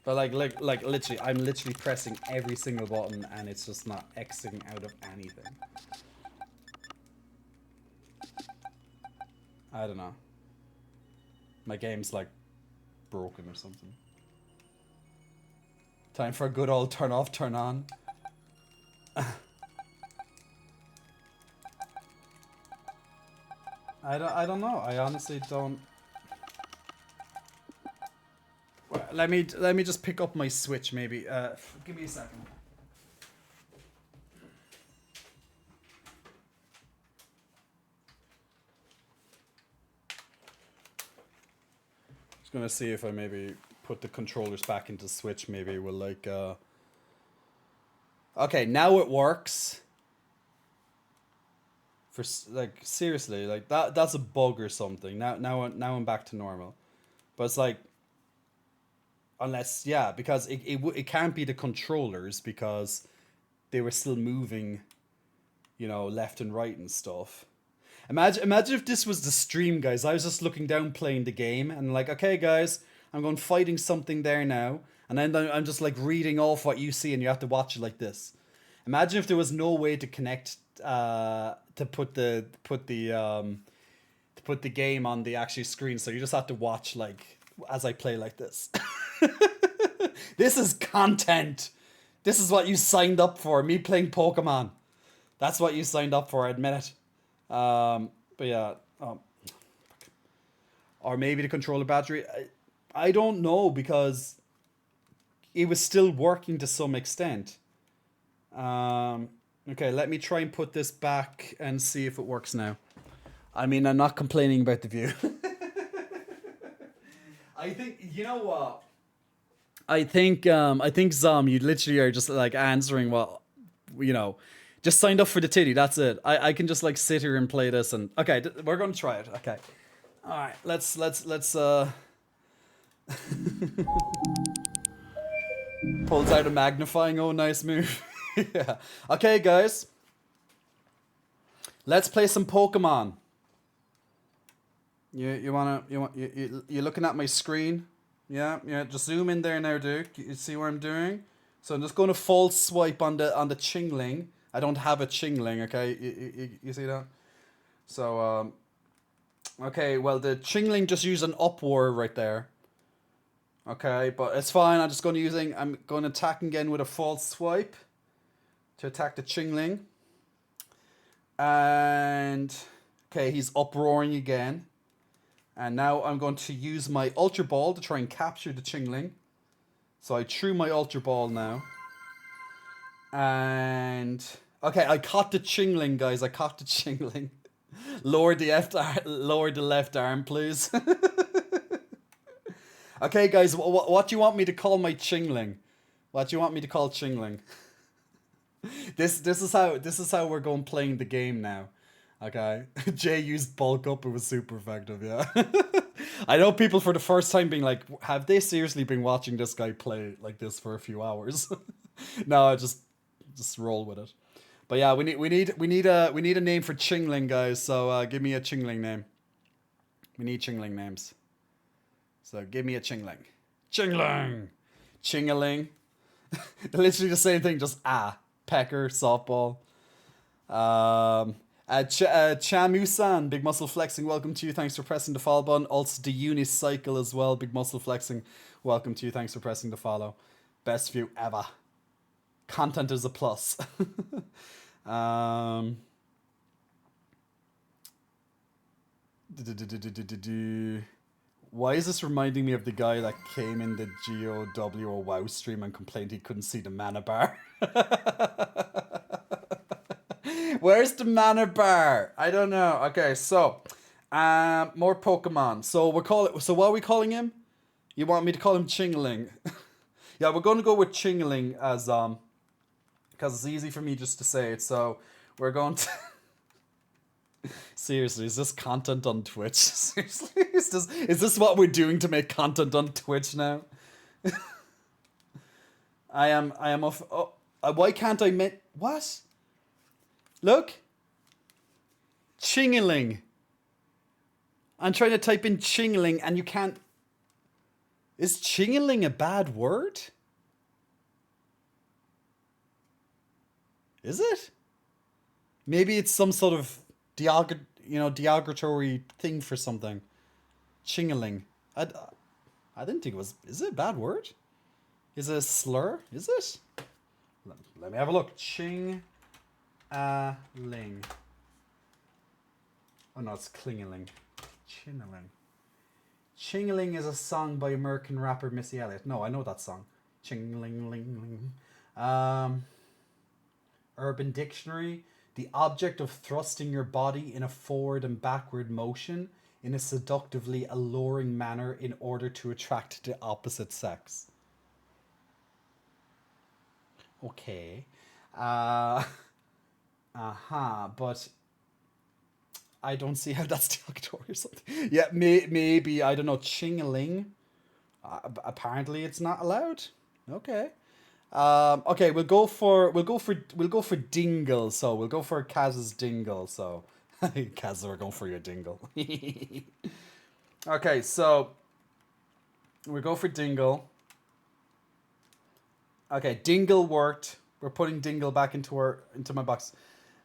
But like literally, I'm literally pressing every single button and it's just not exiting out of anything. I don't know. My game's like broken or something. Time for a good old turn off, turn on. I don't know. I honestly don't. Well, let me just pick up my Switch maybe. Give me a second. Just gonna see if I maybe put the controllers back into Switch. Maybe we'll like. Okay, now it works. Like seriously, like that's a bug or something. Now I'm back to normal. But it's like, unless, yeah, because it can't be the controllers because they were still moving, left and right and stuff. Imagine if this was the stream, guys. I was just looking down playing the game and like, okay, guys, I'm going fighting something there now, and then I'm just like reading off what you see, and you have to watch it like this. Imagine if there was no way to connect to put the game on the actual screen, so you just have to watch like as I play like this. This is content. This is what you signed up for. Me playing Pokemon. That's what you signed up for. I admit it. But yeah. Or maybe the controller battery. I don't know because it was still working to some extent. Okay, let me try and put this back and see if it works now. I mean, I'm not complaining about the view. I think, you know what? I think Zom, you literally are just like answering what, just signed up for the Tiddy. That's it. I can just like sit here and play this and okay, we're gonna try it. Okay, all right. Let's pulls out a magnifying. Oh, nice move. Yeah. Okay, guys. Let's play some Pokemon. You looking at my screen? Yeah. Just zoom in there now, Duke. You see what I'm doing? So I'm just going to false swipe on the Chingling. I don't have a Chingling. Okay, you see that? So okay. Well, the Chingling just used an upward right there. Okay, but it's fine. I'm going to attack again with a false swipe to attack the Chingling. And okay, he's uproaring again. And now I'm going to use my Ultra Ball to try and capture the Chingling. So I threw my Ultra Ball now. And okay, I caught the Chingling, guys. I caught the Chingling. Lower the left arm, please. Okay, guys, what do you want me to call my Chingling? What do you want me to call Chingling? This is how we're going playing the game now. Okay. Jay used bulk up, it was super effective, yeah. I know people for the first time being like, have they seriously been watching this guy play like this for a few hours? No, just roll with it. But yeah, we need a name for Chingling, guys, so give me a Chingling name. We need Chingling names. So give me a Chingling. Chingling! Chingaling. Literally the same thing, just pecker, softball. Chamu-san, big muscle flexing, welcome to you, thanks for pressing the follow button. Also the unicycle as well, big muscle flexing, welcome to you, thanks for pressing the follow. Best view ever. Content is a plus. Why is this reminding me of the guy that came in the GOW or WoW stream and complained he couldn't see the mana bar? Where's the mana bar? I don't know. Okay, so more Pokemon. So what are we calling him? You want me to call him Chingling? Yeah, we're gonna go with Chingling as because it's easy for me just to say it. So we're going to seriously, is this content on Twitch? Seriously, is this what we're doing to make content on Twitch now? I am off. Oh, why can't I make what? Look, Chingling. I'm trying to type in Chingling and you can't. Is Chingling a bad word? Is it? Maybe it's some sort of derogatory thing for something. Chingling. I didn't think it was. Is it a bad word? Is it a slur? Is it? Let me have a look. Ching. Ling. Oh no, it's Klingeling. Chinneling. Chingling is a song by American rapper Missy Elliott. No, I know that song. Chingling ling ling. Urban Dictionary. The object of thrusting your body in a forward and backward motion in a seductively alluring manner in order to attract the opposite sex. Okay. But I don't see how that's derogatory or something. Yeah, maybe, I don't know, ching-a-ling. Apparently it's not allowed. Okay. Okay, we'll go for dingle. So we'll go for Kaz's dingle. So Kaz, we're going for your dingle. Okay, so we go for dingle. Okay, dingle worked. We're putting dingle back into my box,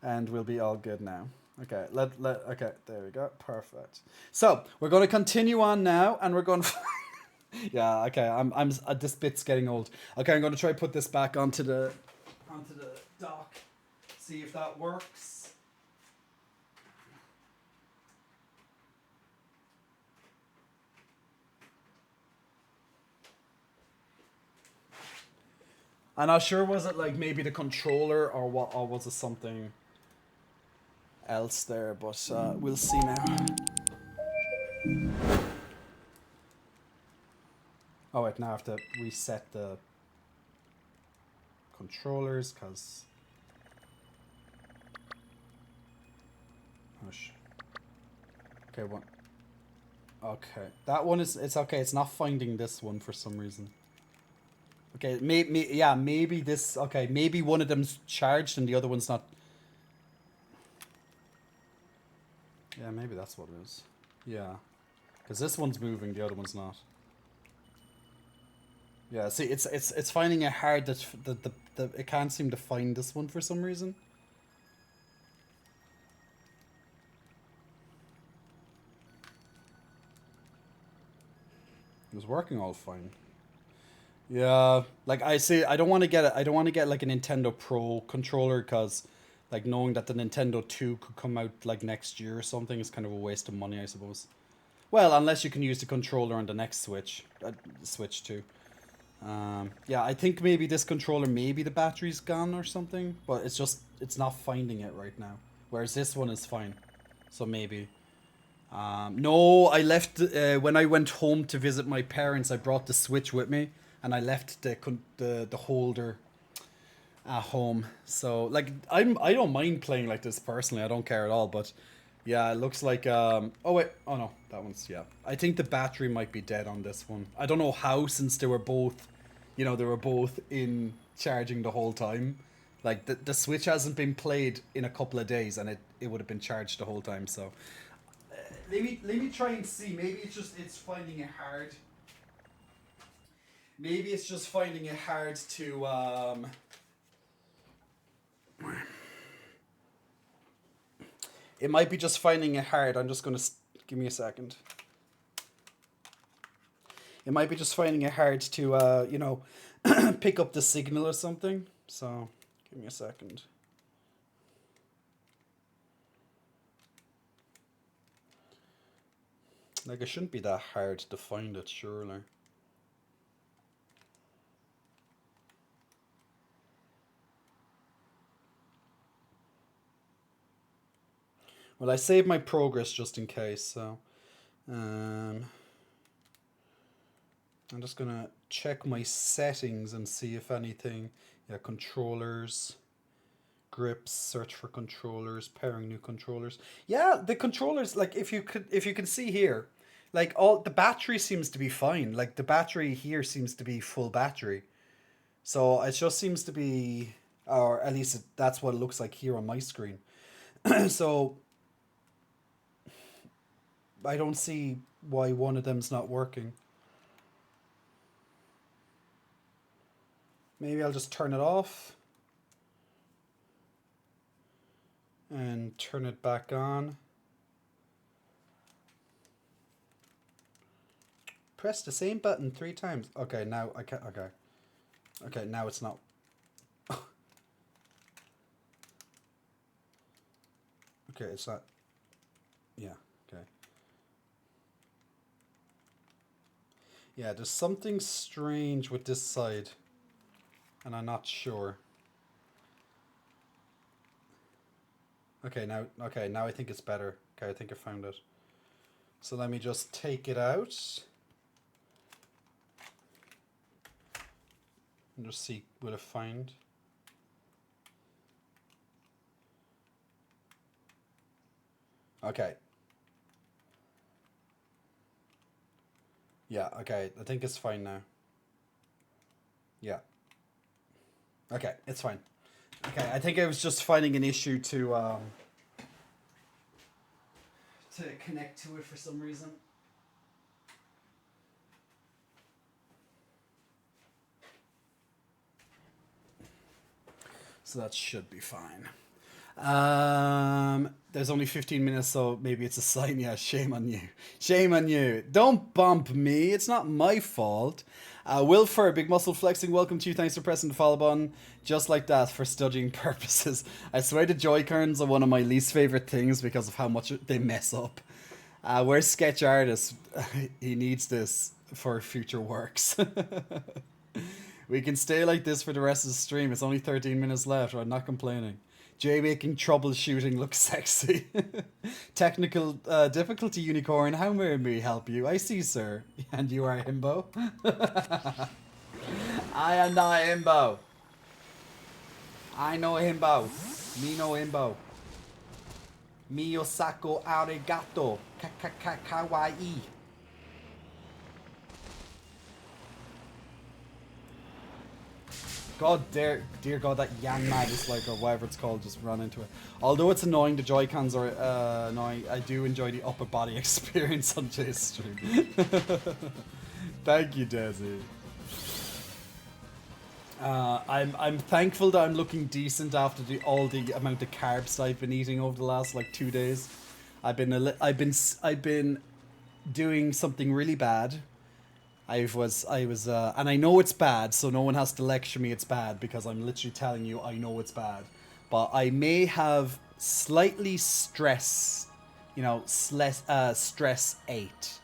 and we'll be all good now. Okay, okay, there we go. Perfect. So we're going to continue on now, and we're going to. Yeah, okay. I'm. This bit's getting old. Okay, I'm going to try put this back onto the dock. See if that works. I'm not sure. Was it like maybe the controller or what? Or was it something else there? But we'll see now. Oh wait, now I have to reset the controllers because. Okay, one. Okay, that one is. It's okay. It's not finding this one for some reason. Okay, maybe this. Okay, maybe one of them's charged and the other one's not. Yeah, maybe that's what it is. Yeah, because this one's moving, the other one's not. Yeah, see, it's finding it hard that it can't seem to find this one for some reason. It was working all fine. Yeah, like I say, I don't want to get it. I don't want to get like a Nintendo Pro controller because, like, knowing that the Nintendo 2 could come out like next year or something is kind of a waste of money, I suppose. Well, unless you can use the controller on the next Switch, Switch 2. Yeah, I think maybe this controller, maybe the battery's gone or something, but it's not finding it right now. Whereas this one is fine, so maybe. No, I left when I went home to visit my parents. I brought the Switch with me, and I left the holder at home. So like I don't mind playing like this personally. I don't care at all. But yeah, it looks like oh wait, oh no, that one's yeah. I think the battery might be dead on this one. I don't know how, since they were both, they were both in charging the whole time. Like the Switch hasn't been played in a couple of days, and it would have been charged the whole time. So let me try and see. Maybe it's finding it hard. Maybe it's just finding it hard to It might be just finding it hard. I'm just gonna give me a second. It might be just finding it hard to pick up the signal or something. So give me a second. Like, it shouldn't be that hard to find it, surely. Well, I saved my progress just in case, so I'm just gonna check my settings and see if anything. Yeah, controllers, grips, search for controllers, pairing new controllers. Yeah, the controllers, like, if you can see here, like, all the battery seems to be fine. Like, the battery here seems to be full battery. So it just seems to be, or at least that's what it looks like here on my screen. So I don't see why one of them's not working. Maybe I'll just turn it off and turn it back on. Press the same button 3 times. Okay, now I can't. Okay. Okay, now it's not. Okay, it's not. Yeah, okay. Yeah, there's something strange with this side, and I'm not sure. Okay, now I think it's better. Okay, I think I found it. So let me just take it out. And just see, will it find? Okay. Yeah, okay. I think it's fine now. Yeah. Okay, it's fine. Okay, I think I was just finding an issue to connect to it for some reason. So that should be fine. There's only 15 minutes, so maybe it's a sign. Yeah, shame on you. Shame on you. Don't bump me. It's not my fault. Wilfer, big muscle flexing. Welcome to you. Thanks for pressing the follow button. Just like that, for studying purposes. I swear the Joy-Cons are one of my least favorite things because of how much they mess up. Where's Sketch Artist? He needs this for future works. We can stay like this for the rest of the stream. It's only 13 minutes left. I'm not complaining. Jay making troubleshooting look sexy. Technical difficulty, Unicorn. How may we help you? I see, sir. And you are Himbo? I am not Himbo. I know Himbo. Me no Himbo. Mi osako arigato. Kawaii. God, dear God, that Yang Mad is like, or whatever it's called, just run into it. Although it's annoying, the Joy-Cons are annoying, I do enjoy the upper body experience on Jay's stream. Thank you, Desi. I'm thankful that I'm looking decent after all the amount of carbs I've been eating over the last like 2 days. I've been doing something really bad. I was, and I know it's bad, so no one has to lecture me it's bad, because I'm literally telling you I know it's bad. But I may have slightly stress, stress ate.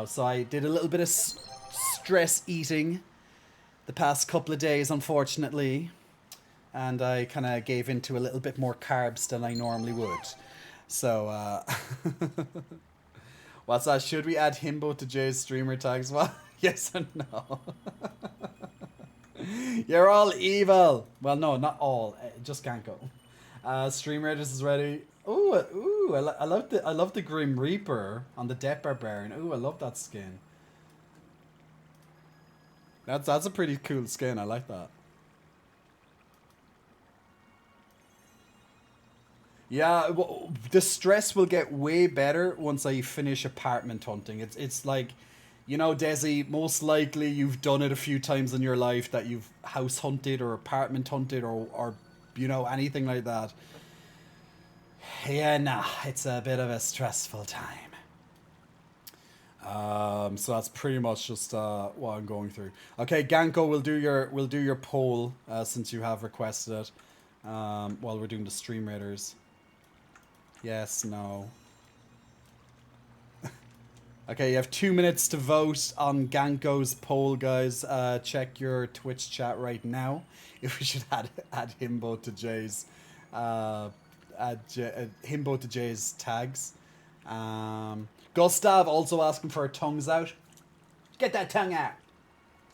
So I did a little bit of stress eating the past couple of days, unfortunately. And I kind of gave into a little bit more carbs than I normally would. So, what's that? Should we add Himbo to Jay's streamer tags? Well, yes and no. You're all evil. Well, no, not all. Just can't go. Stream Raiders is ready. Ooh, I love the Grim Reaper on the Death Barbarian. Ooh, I love that skin. That's a pretty cool skin. I like that. Yeah, well, the stress will get way better once I finish apartment hunting. It's like, Desi, most likely you've done it a few times in your life that you've house hunted or apartment hunted or anything like that. Yeah, nah, it's a bit of a stressful time. So that's pretty much just what I'm going through. Okay, Ganko, we'll do your poll since you have requested it while we're doing the Stream Raiders. Yes, no. Okay, you have 2 minutes to vote on Ganko's poll, guys. Check your Twitch chat right now. If we should add Himbo to Jay's Himbo to Jay's tags. Gustav also asking for our tongues out. Get that tongue out.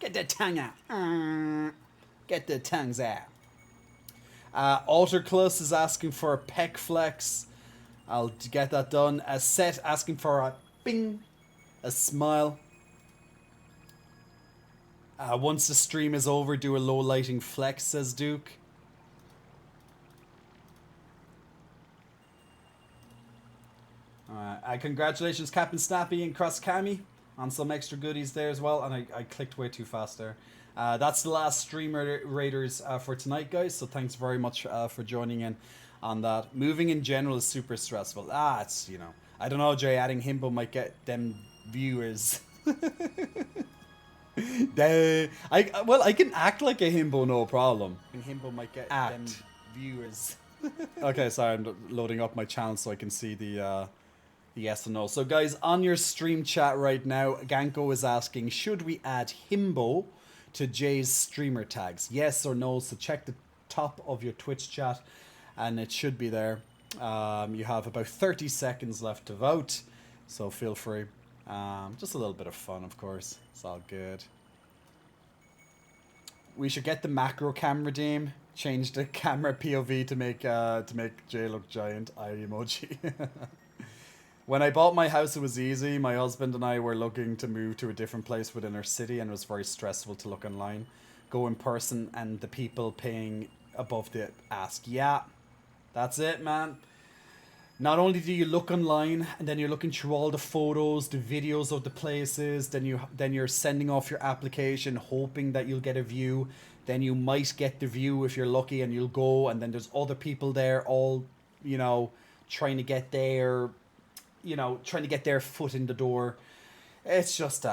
Get that tongue out. Get the tongues out. Alterclus is asking for a pec flex. I'll get that done. Set asking for a bing, a smile. Once the stream is over, do a low lighting flex, says Duke. Congratulations, Captain Snappy and Cross Cami, on some extra goodies there as well. And I clicked way too fast there. That's the last Stream Raiders for tonight, guys. So thanks very much for joining in on that. Moving in general is super stressful. It's, I don't know, Jay, adding Himbo might get them viewers. I can act like a Himbo, no problem. Himbo might get them viewers. Okay, sorry, I'm loading up my channel so I can see the yes and no. So guys, on your stream chat right now, Ganko is asking, should we add Himbo to Jay's streamer tags? Yes or no? So check the top of your Twitch chat and it should be there. You have about 30 seconds left to vote, so feel free. Just a little bit of fun, of course. It's all good. We should get the macro camera redeem. Change the camera POV to make Jay look giant. Eye emoji. When I bought my house, it was easy. My husband and I were looking to move to a different place within our city, and it was very stressful to look online, go in person, and the people paying above the ask. Yeah, that's it, man. Not only do you look online, and then you're looking through all the photos, the videos of the places, then you're sending off your application, hoping that you'll get a view. Then you might get the view if you're lucky, and you'll go, and then there's other people there, all, you know, trying to get their foot in the door. It's just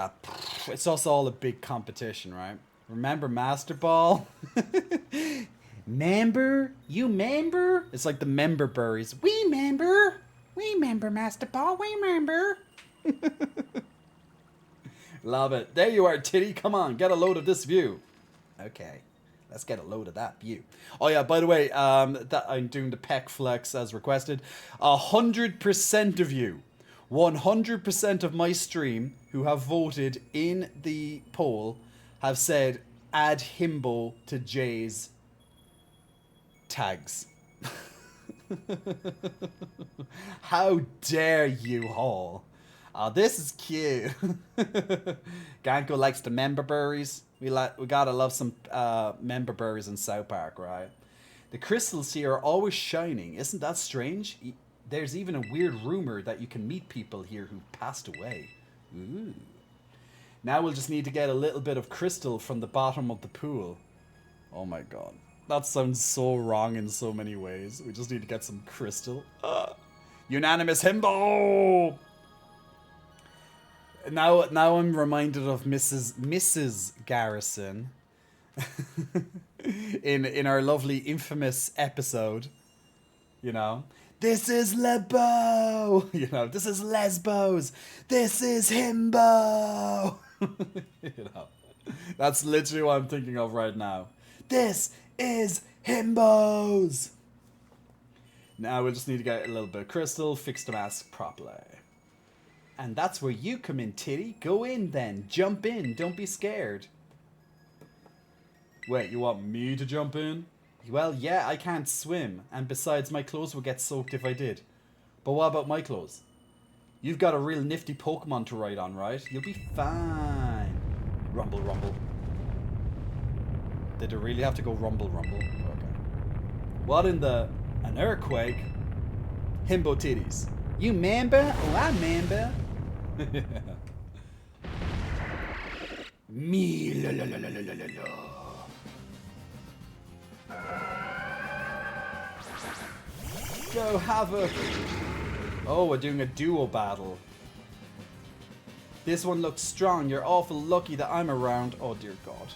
it's just all a big competition, right? Remember Master Ball? Member? You member? It's like the member berries. We member Master Ball, we member. Love it. There you are, Tiddy. Come on, get a load of this view. Okay, let's get a load of that view. Oh yeah, by the way, that I'm doing the pec flex as requested. 100% of you, 100% of my stream who have voted in the poll have said add himbo to Jay's tags. How dare you all? Oh, this is cute. Ganko likes the member berries. We gotta love some member berries in South Park, right? The crystals here are always shining. Isn't that strange? There's even a weird rumor that you can meet people here who passed away. Ooh. Now we'll just need to get a little bit of crystal from the bottom of the pool. Oh my god. That sounds so wrong in so many ways. We just need to get some crystal. Unanimous himbo! Now I'm reminded of Mrs. Garrison in our lovely infamous episode. You know, this is Lebo. You know, this is Lesbos. This is himbo. You know, that's literally what I'm thinking of right now. This is himbos. Now we just need to get a little bit of crystal, fix the mask properly. And that's where you come in, Tiddy. Go in then. Jump in. Don't be scared. Wait, you want me to jump in? Well, yeah, I can't swim. And besides, my clothes would get soaked if I did. But what about my clothes? You've got a real nifty Pokemon to ride on, right? You'll be fine. Rumble, rumble. Did it really have to go rumble, rumble? Okay. What in the... An earthquake? Himbo titties. You member? Oh, I member. Me la la la la la la la. Go Havoc. Oh, we're doing a duo battle. This one looks strong. You're awful lucky that I'm around. Oh dear God.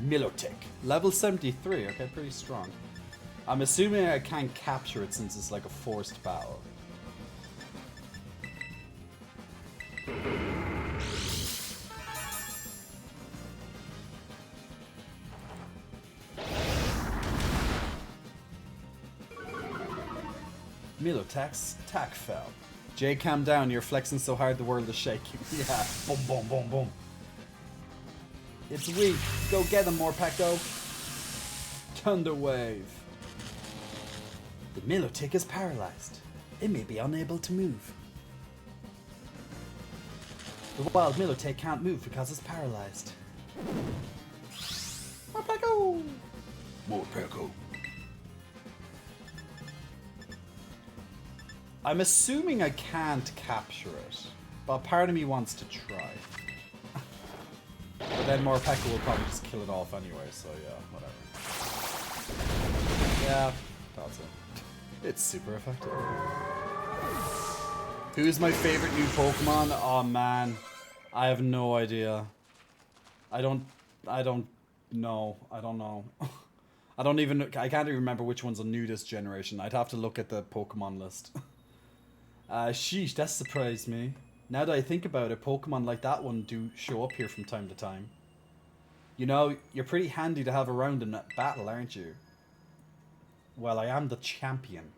Milotic. Level 73. Okay, pretty strong. I'm assuming I can't capture it since it's like a forced battle. Milotech's attack fell. Jay, calm down. You're flexing so hard the world is shaking. Yeah. Boom, boom, boom, boom. It's weak. Go get him, Morpeko. Thunder Wave. The Milotic is paralyzed. It may be unable to move. The wild Milotic can't move because it's paralyzed. Morpeko! Morpeko. I'm assuming I can't capture it, but part of me wants to try. But then Morpeko will probably just kill it off anyway, so yeah, whatever. Yeah, that's it. It's super effective. Who's my favorite new Pokemon? Oh man, I have no idea. I don't know. I can't even remember which ones are new this generation. I'd have to look at the Pokemon list. Sheesh, that surprised me. Now that I think about it, Pokemon like that one do show up here from time to time. You know, you're pretty handy to have around in that battle, aren't you? Well, I am the champion.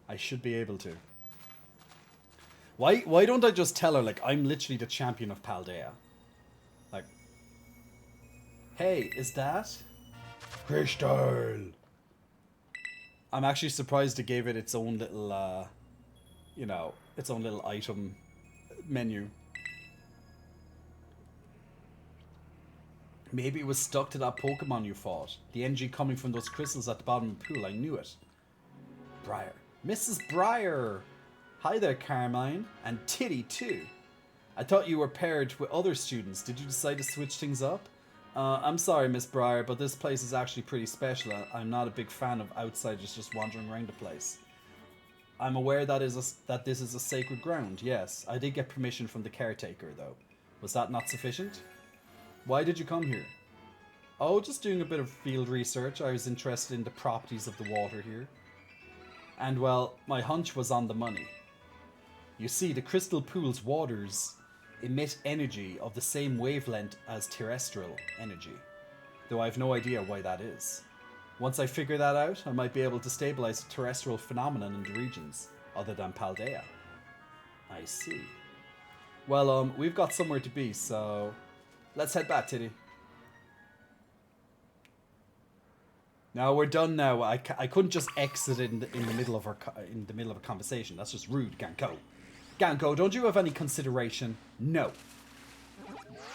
I should be able to. Why don't I just tell her, like, I'm literally the champion of Paldea? Like, hey, is that? Crystal! I'm actually surprised it gave it its own little, you know, its own little item menu. Maybe it was stuck to that Pokemon you fought. The energy coming from those crystals at the bottom of the pool. I knew it. Briar. Mrs. Briar! Hi there, Carmine. And Tiddy, too. I thought you were paired with other students. Did you decide to switch things up? I'm sorry, Miss Briar, but this place is actually pretty special. I'm not a big fan of outsiders just wandering around the place. I'm aware that this is a sacred ground, yes. I did get permission from the caretaker, though. Was that not sufficient? Why did you come here? Oh, just doing a bit of field research. I was interested in the properties of the water here. And, well, my hunch was on the money. You see, the crystal pool's waters emit energy of the same wavelength as terrestrial energy, though I have no idea why that is. Once I figure that out, I might be able to stabilize a terrestrial phenomenon in the regions, other than Paldea. I see. Well, we've got somewhere to be, so let's head back, Tiddy. Now we're done. Now I couldn't just exit in the middle of a conversation. That's just rude, Ganko. Ganko, don't you have any consideration? No.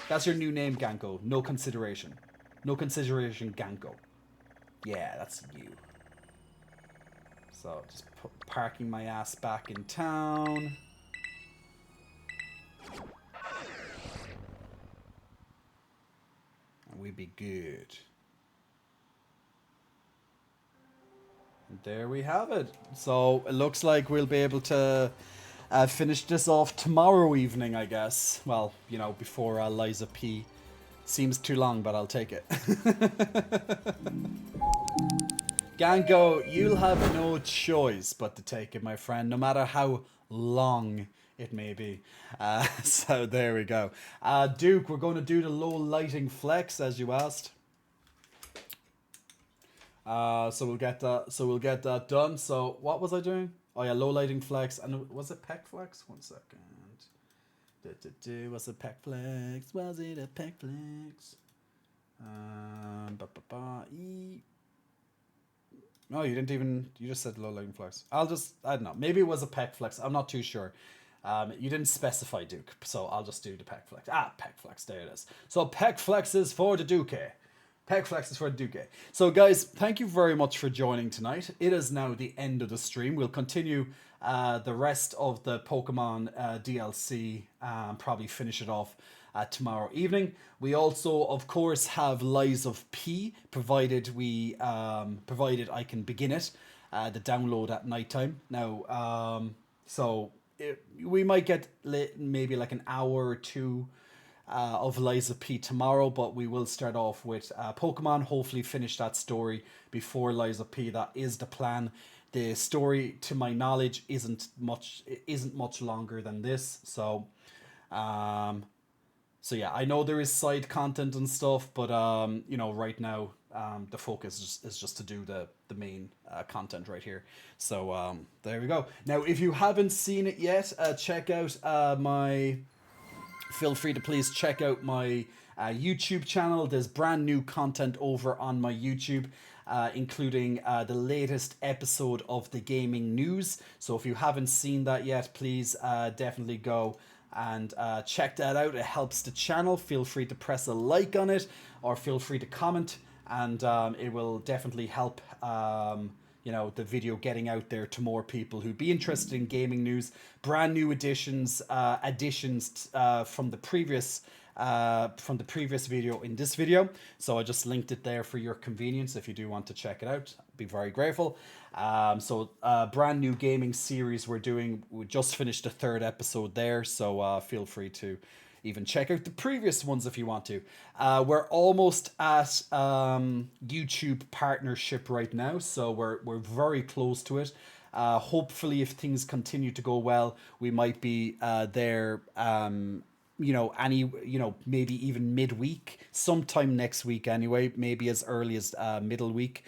That's your new name, Ganko. No consideration. No consideration, Ganko. Yeah, that's you. So, just parking my ass back in town. And we'd be good. And there we have it. So, it looks like we'll be able to finish this off tomorrow evening, I guess. Well, you know, before Liza P. Seems too long, but I'll take it. Gango, you'll have no choice but to take it, my friend, no matter how long it may be. So there we go. Duke, we're going to do the low lighting flex, as you asked. So we'll get that done. So what was I doing? Oh yeah, low lighting flex. And was it pec flex? 1 second. Was it pec flex? Was it a pec flex? No, you didn't even. You just said low lighting flex. I don't know. Maybe it was a pec flex. I'm not too sure. You didn't specify, Duke, so I'll just do the pec flex. Pec flex. There it is. So pec flex is for the Duke. Peg Flex is for Duque. So guys, thank you very much for joining tonight. It is now the end of the stream. We'll continue the rest of the Pokemon DLC, probably finish it off tomorrow evening. We also, of course, have Lies of P, provided I can begin it, the download at nighttime. Now, we might get maybe like an hour or two of Lies of P tomorrow, but we will start off with Pokemon, hopefully finish that story before Lies of P. That is the plan. The story, to my knowledge, isn't much longer than this, so yeah, I know there is side content and stuff, but you know, right now the focus is just to do the main content right here. So there we go. Now, if you haven't seen it yet, check out feel free to please check out my YouTube channel. There's brand new content over on my YouTube, including the latest episode of the gaming news. So if you haven't seen that yet, please definitely go and check that out. It helps the channel. Feel free to press a like on it, or feel free to comment, and it will definitely help you know, the video getting out there to more people who'd be interested in gaming news. Brand new additions from the previous video in this video. So I just linked it there for your convenience if you do want to check it out. I'd be very grateful. Brand new gaming series we're doing. We just finished the 3rd episode there, so feel free to even check out the previous ones if you want to. We're almost at YouTube partnership right now, so we're very close to it. Hopefully, if things continue to go well, we might be there. You know, maybe even midweek, sometime next week anyway, maybe as early as middle week.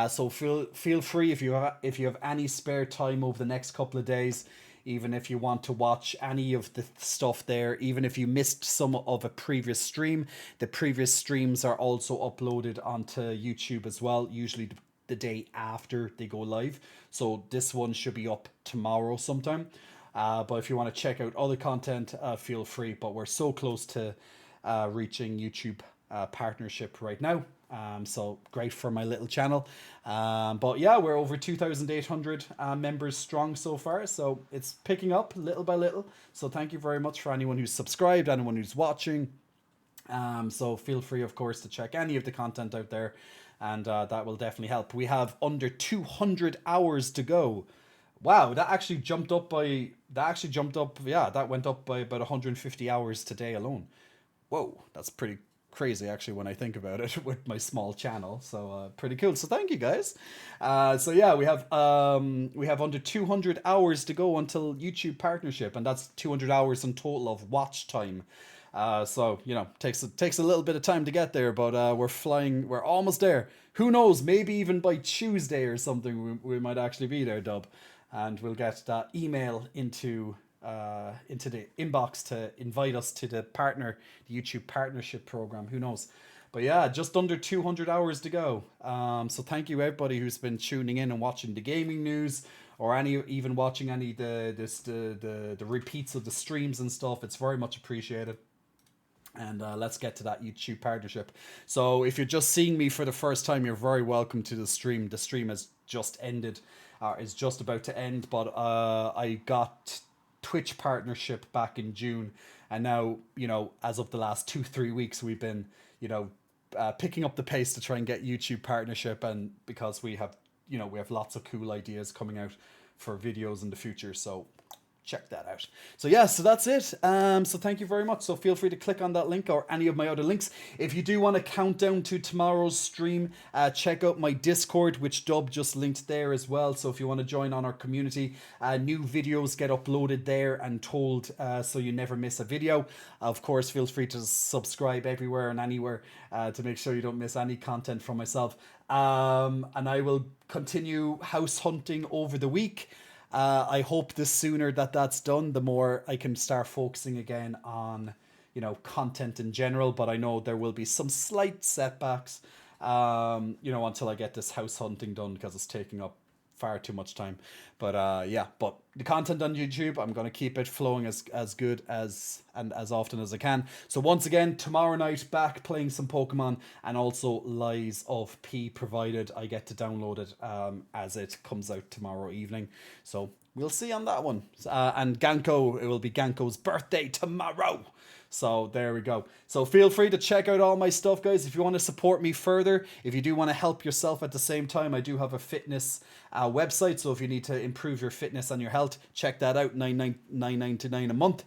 So feel free if you have any spare time over the next couple of days. Even if you want to watch any of the stuff there, even if you missed some of a previous stream, the previous streams are also uploaded onto YouTube as well, usually the day after they go live. So this one should be up tomorrow sometime. But if you want to check out other content, feel free. But we're so close to reaching YouTube partnership right now. So great for my little channel. But yeah, we're over 2,800 members strong so far. So it's picking up little by little. So thank you very much for anyone who's subscribed, anyone who's watching. So feel free, of course, to check any of the content out there. And that will definitely help. We have under 200 hours to go. Wow, that actually jumped up. Yeah, that went up by about 150 hours today alone. Whoa, that's pretty crazy actually when I think about it with my small channel. So pretty cool. So thank you guys. So yeah, we have under 200 hours to go until YouTube partnership, and that's 200 hours in total of watch time. So you know, takes a little bit of time to get there, but we're almost there. Who knows? Maybe even by Tuesday or something, we might actually be there, Dub, and we'll get that email into the inbox to invite us to the YouTube partnership program. Who knows? But yeah, just under 200 hours to go. So thank you everybody who's been tuning in and watching the gaming news, or even watching any the repeats of the streams and stuff. It's very much appreciated. And let's get to that YouTube partnership. So if you're just seeing me for the first time, you're very welcome to the stream. The stream has just ended, is just about to end. But I got Twitch partnership back in June, and now, you know, as of the last 2-3 weeks, we've been, you know, picking up the pace to try and get YouTube partnership, and because we have lots of cool ideas coming out for videos in the future. So check that out. So yeah, so that's it. So thank you very much. So feel free to click on that link or any of my other links. If you do want a countdown to tomorrow's stream, check out my Discord, which Dub just linked there as well. So if you want to join on our community, new videos get uploaded there and told, so you never miss a video. Of course, feel free to subscribe everywhere and anywhere to make sure you don't miss any content from myself. And I will continue house hunting over the week. I hope the sooner that's done, the more I can start focusing again on, you know, content in general. But I know there will be some slight setbacks, you know, until I get this house hunting done, because it's taking up far too much time. But yeah, but the content on YouTube, I'm going to keep it flowing as good as and as often as I can. So once again, tomorrow night back playing some Pokemon, and also Lies of P, provided I get to download it as it comes out tomorrow evening. So we'll see on that one. And Ganko, it will be Ganko's birthday tomorrow. So there we go. So feel free to check out all my stuff, guys. If you want to support me further, if you do want to help yourself at the same time, I do have a fitness website. So if you need to improve your fitness and your health, check that out. $9.99 a month.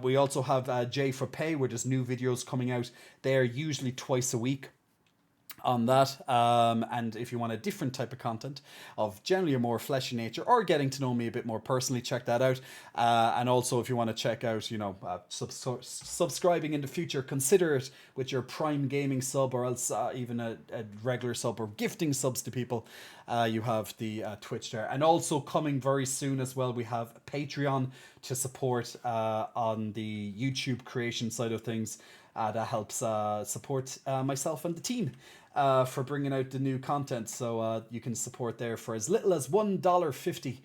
We also have J for Pay, where there's new videos coming out there, usually twice a week on that. And if you want a different type of content of generally a more fleshy nature, or getting to know me a bit more personally, check that out. And also if you want to check out, you know, subscribing in the future, consider it with your Prime Gaming sub, or else even a regular sub, or gifting subs to people. You have the Twitch there. And also coming very soon as well, we have Patreon to support on the YouTube creation side of things. That helps support myself and the team for bringing out the new content. So you can support there for as little as $1.50,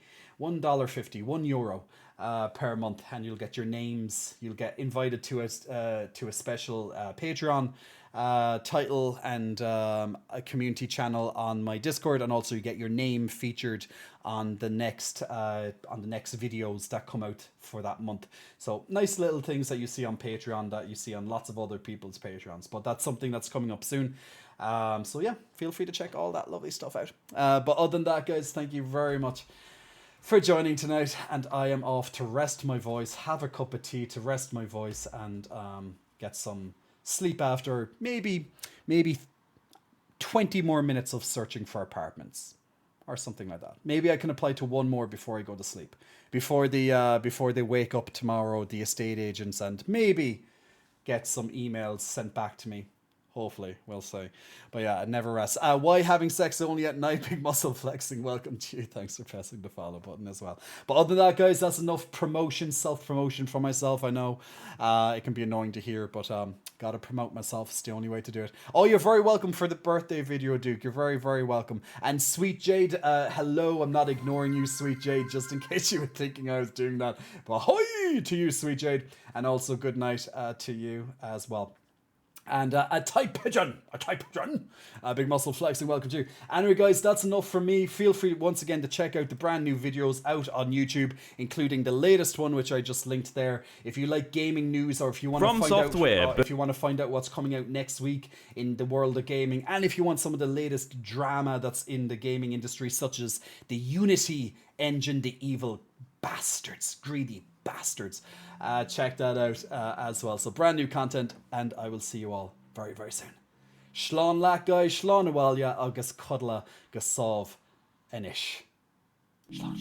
€1 per month, and you'll get your names. You'll get invited to a special Patreon title and a community channel on my Discord, and also you get your name featured on the next videos that come out for that month. So nice little things that you see on Patreon that you see on lots of other people's Patreons, but that's something that's coming up soon. So yeah, feel free to check all that lovely stuff out. But other than that, guys, thank you very much for joining tonight, and I am off to rest my voice, have a cup of tea to rest my voice, and get some sleep after maybe 20 more minutes of searching for apartments or something like that. Maybe I can apply to one more before I go to sleep, before they wake up tomorrow, the estate agents, and maybe get some emails sent back to me. Hopefully, we'll see. But yeah, it never rests. Why having sex only at night? Big muscle flexing. Welcome to you. Thanks for pressing the follow button as well. But other than that, guys, that's enough promotion, self-promotion for myself. I know it can be annoying to hear, but gotta promote myself. It's the only way to do it. Oh, you're very welcome for the birthday video, Duke. You're very, very welcome. And Sweet Jade, hello. I'm not ignoring you, Sweet Jade, just in case you were thinking I was doing that. But hi to you, Sweet Jade. And also good night to you as well. And a type pigeon, Big muscle flexing, welcome to you. Anyway, guys, that's enough from me. Feel free once again to check out the brand new videos out on YouTube, including the latest one, which I just linked there. If you like gaming news, or if you want to find out what's coming out next week in the world of gaming, and if you want some of the latest drama that's in the gaming industry, such as the Unity engine, the evil bastards, greedy bastards, check that out as well. So brand new content, and I will see you all very, very soon. Shlán lach, guys, shlán awalya, agus cuddla, gus sov enish. Shlán.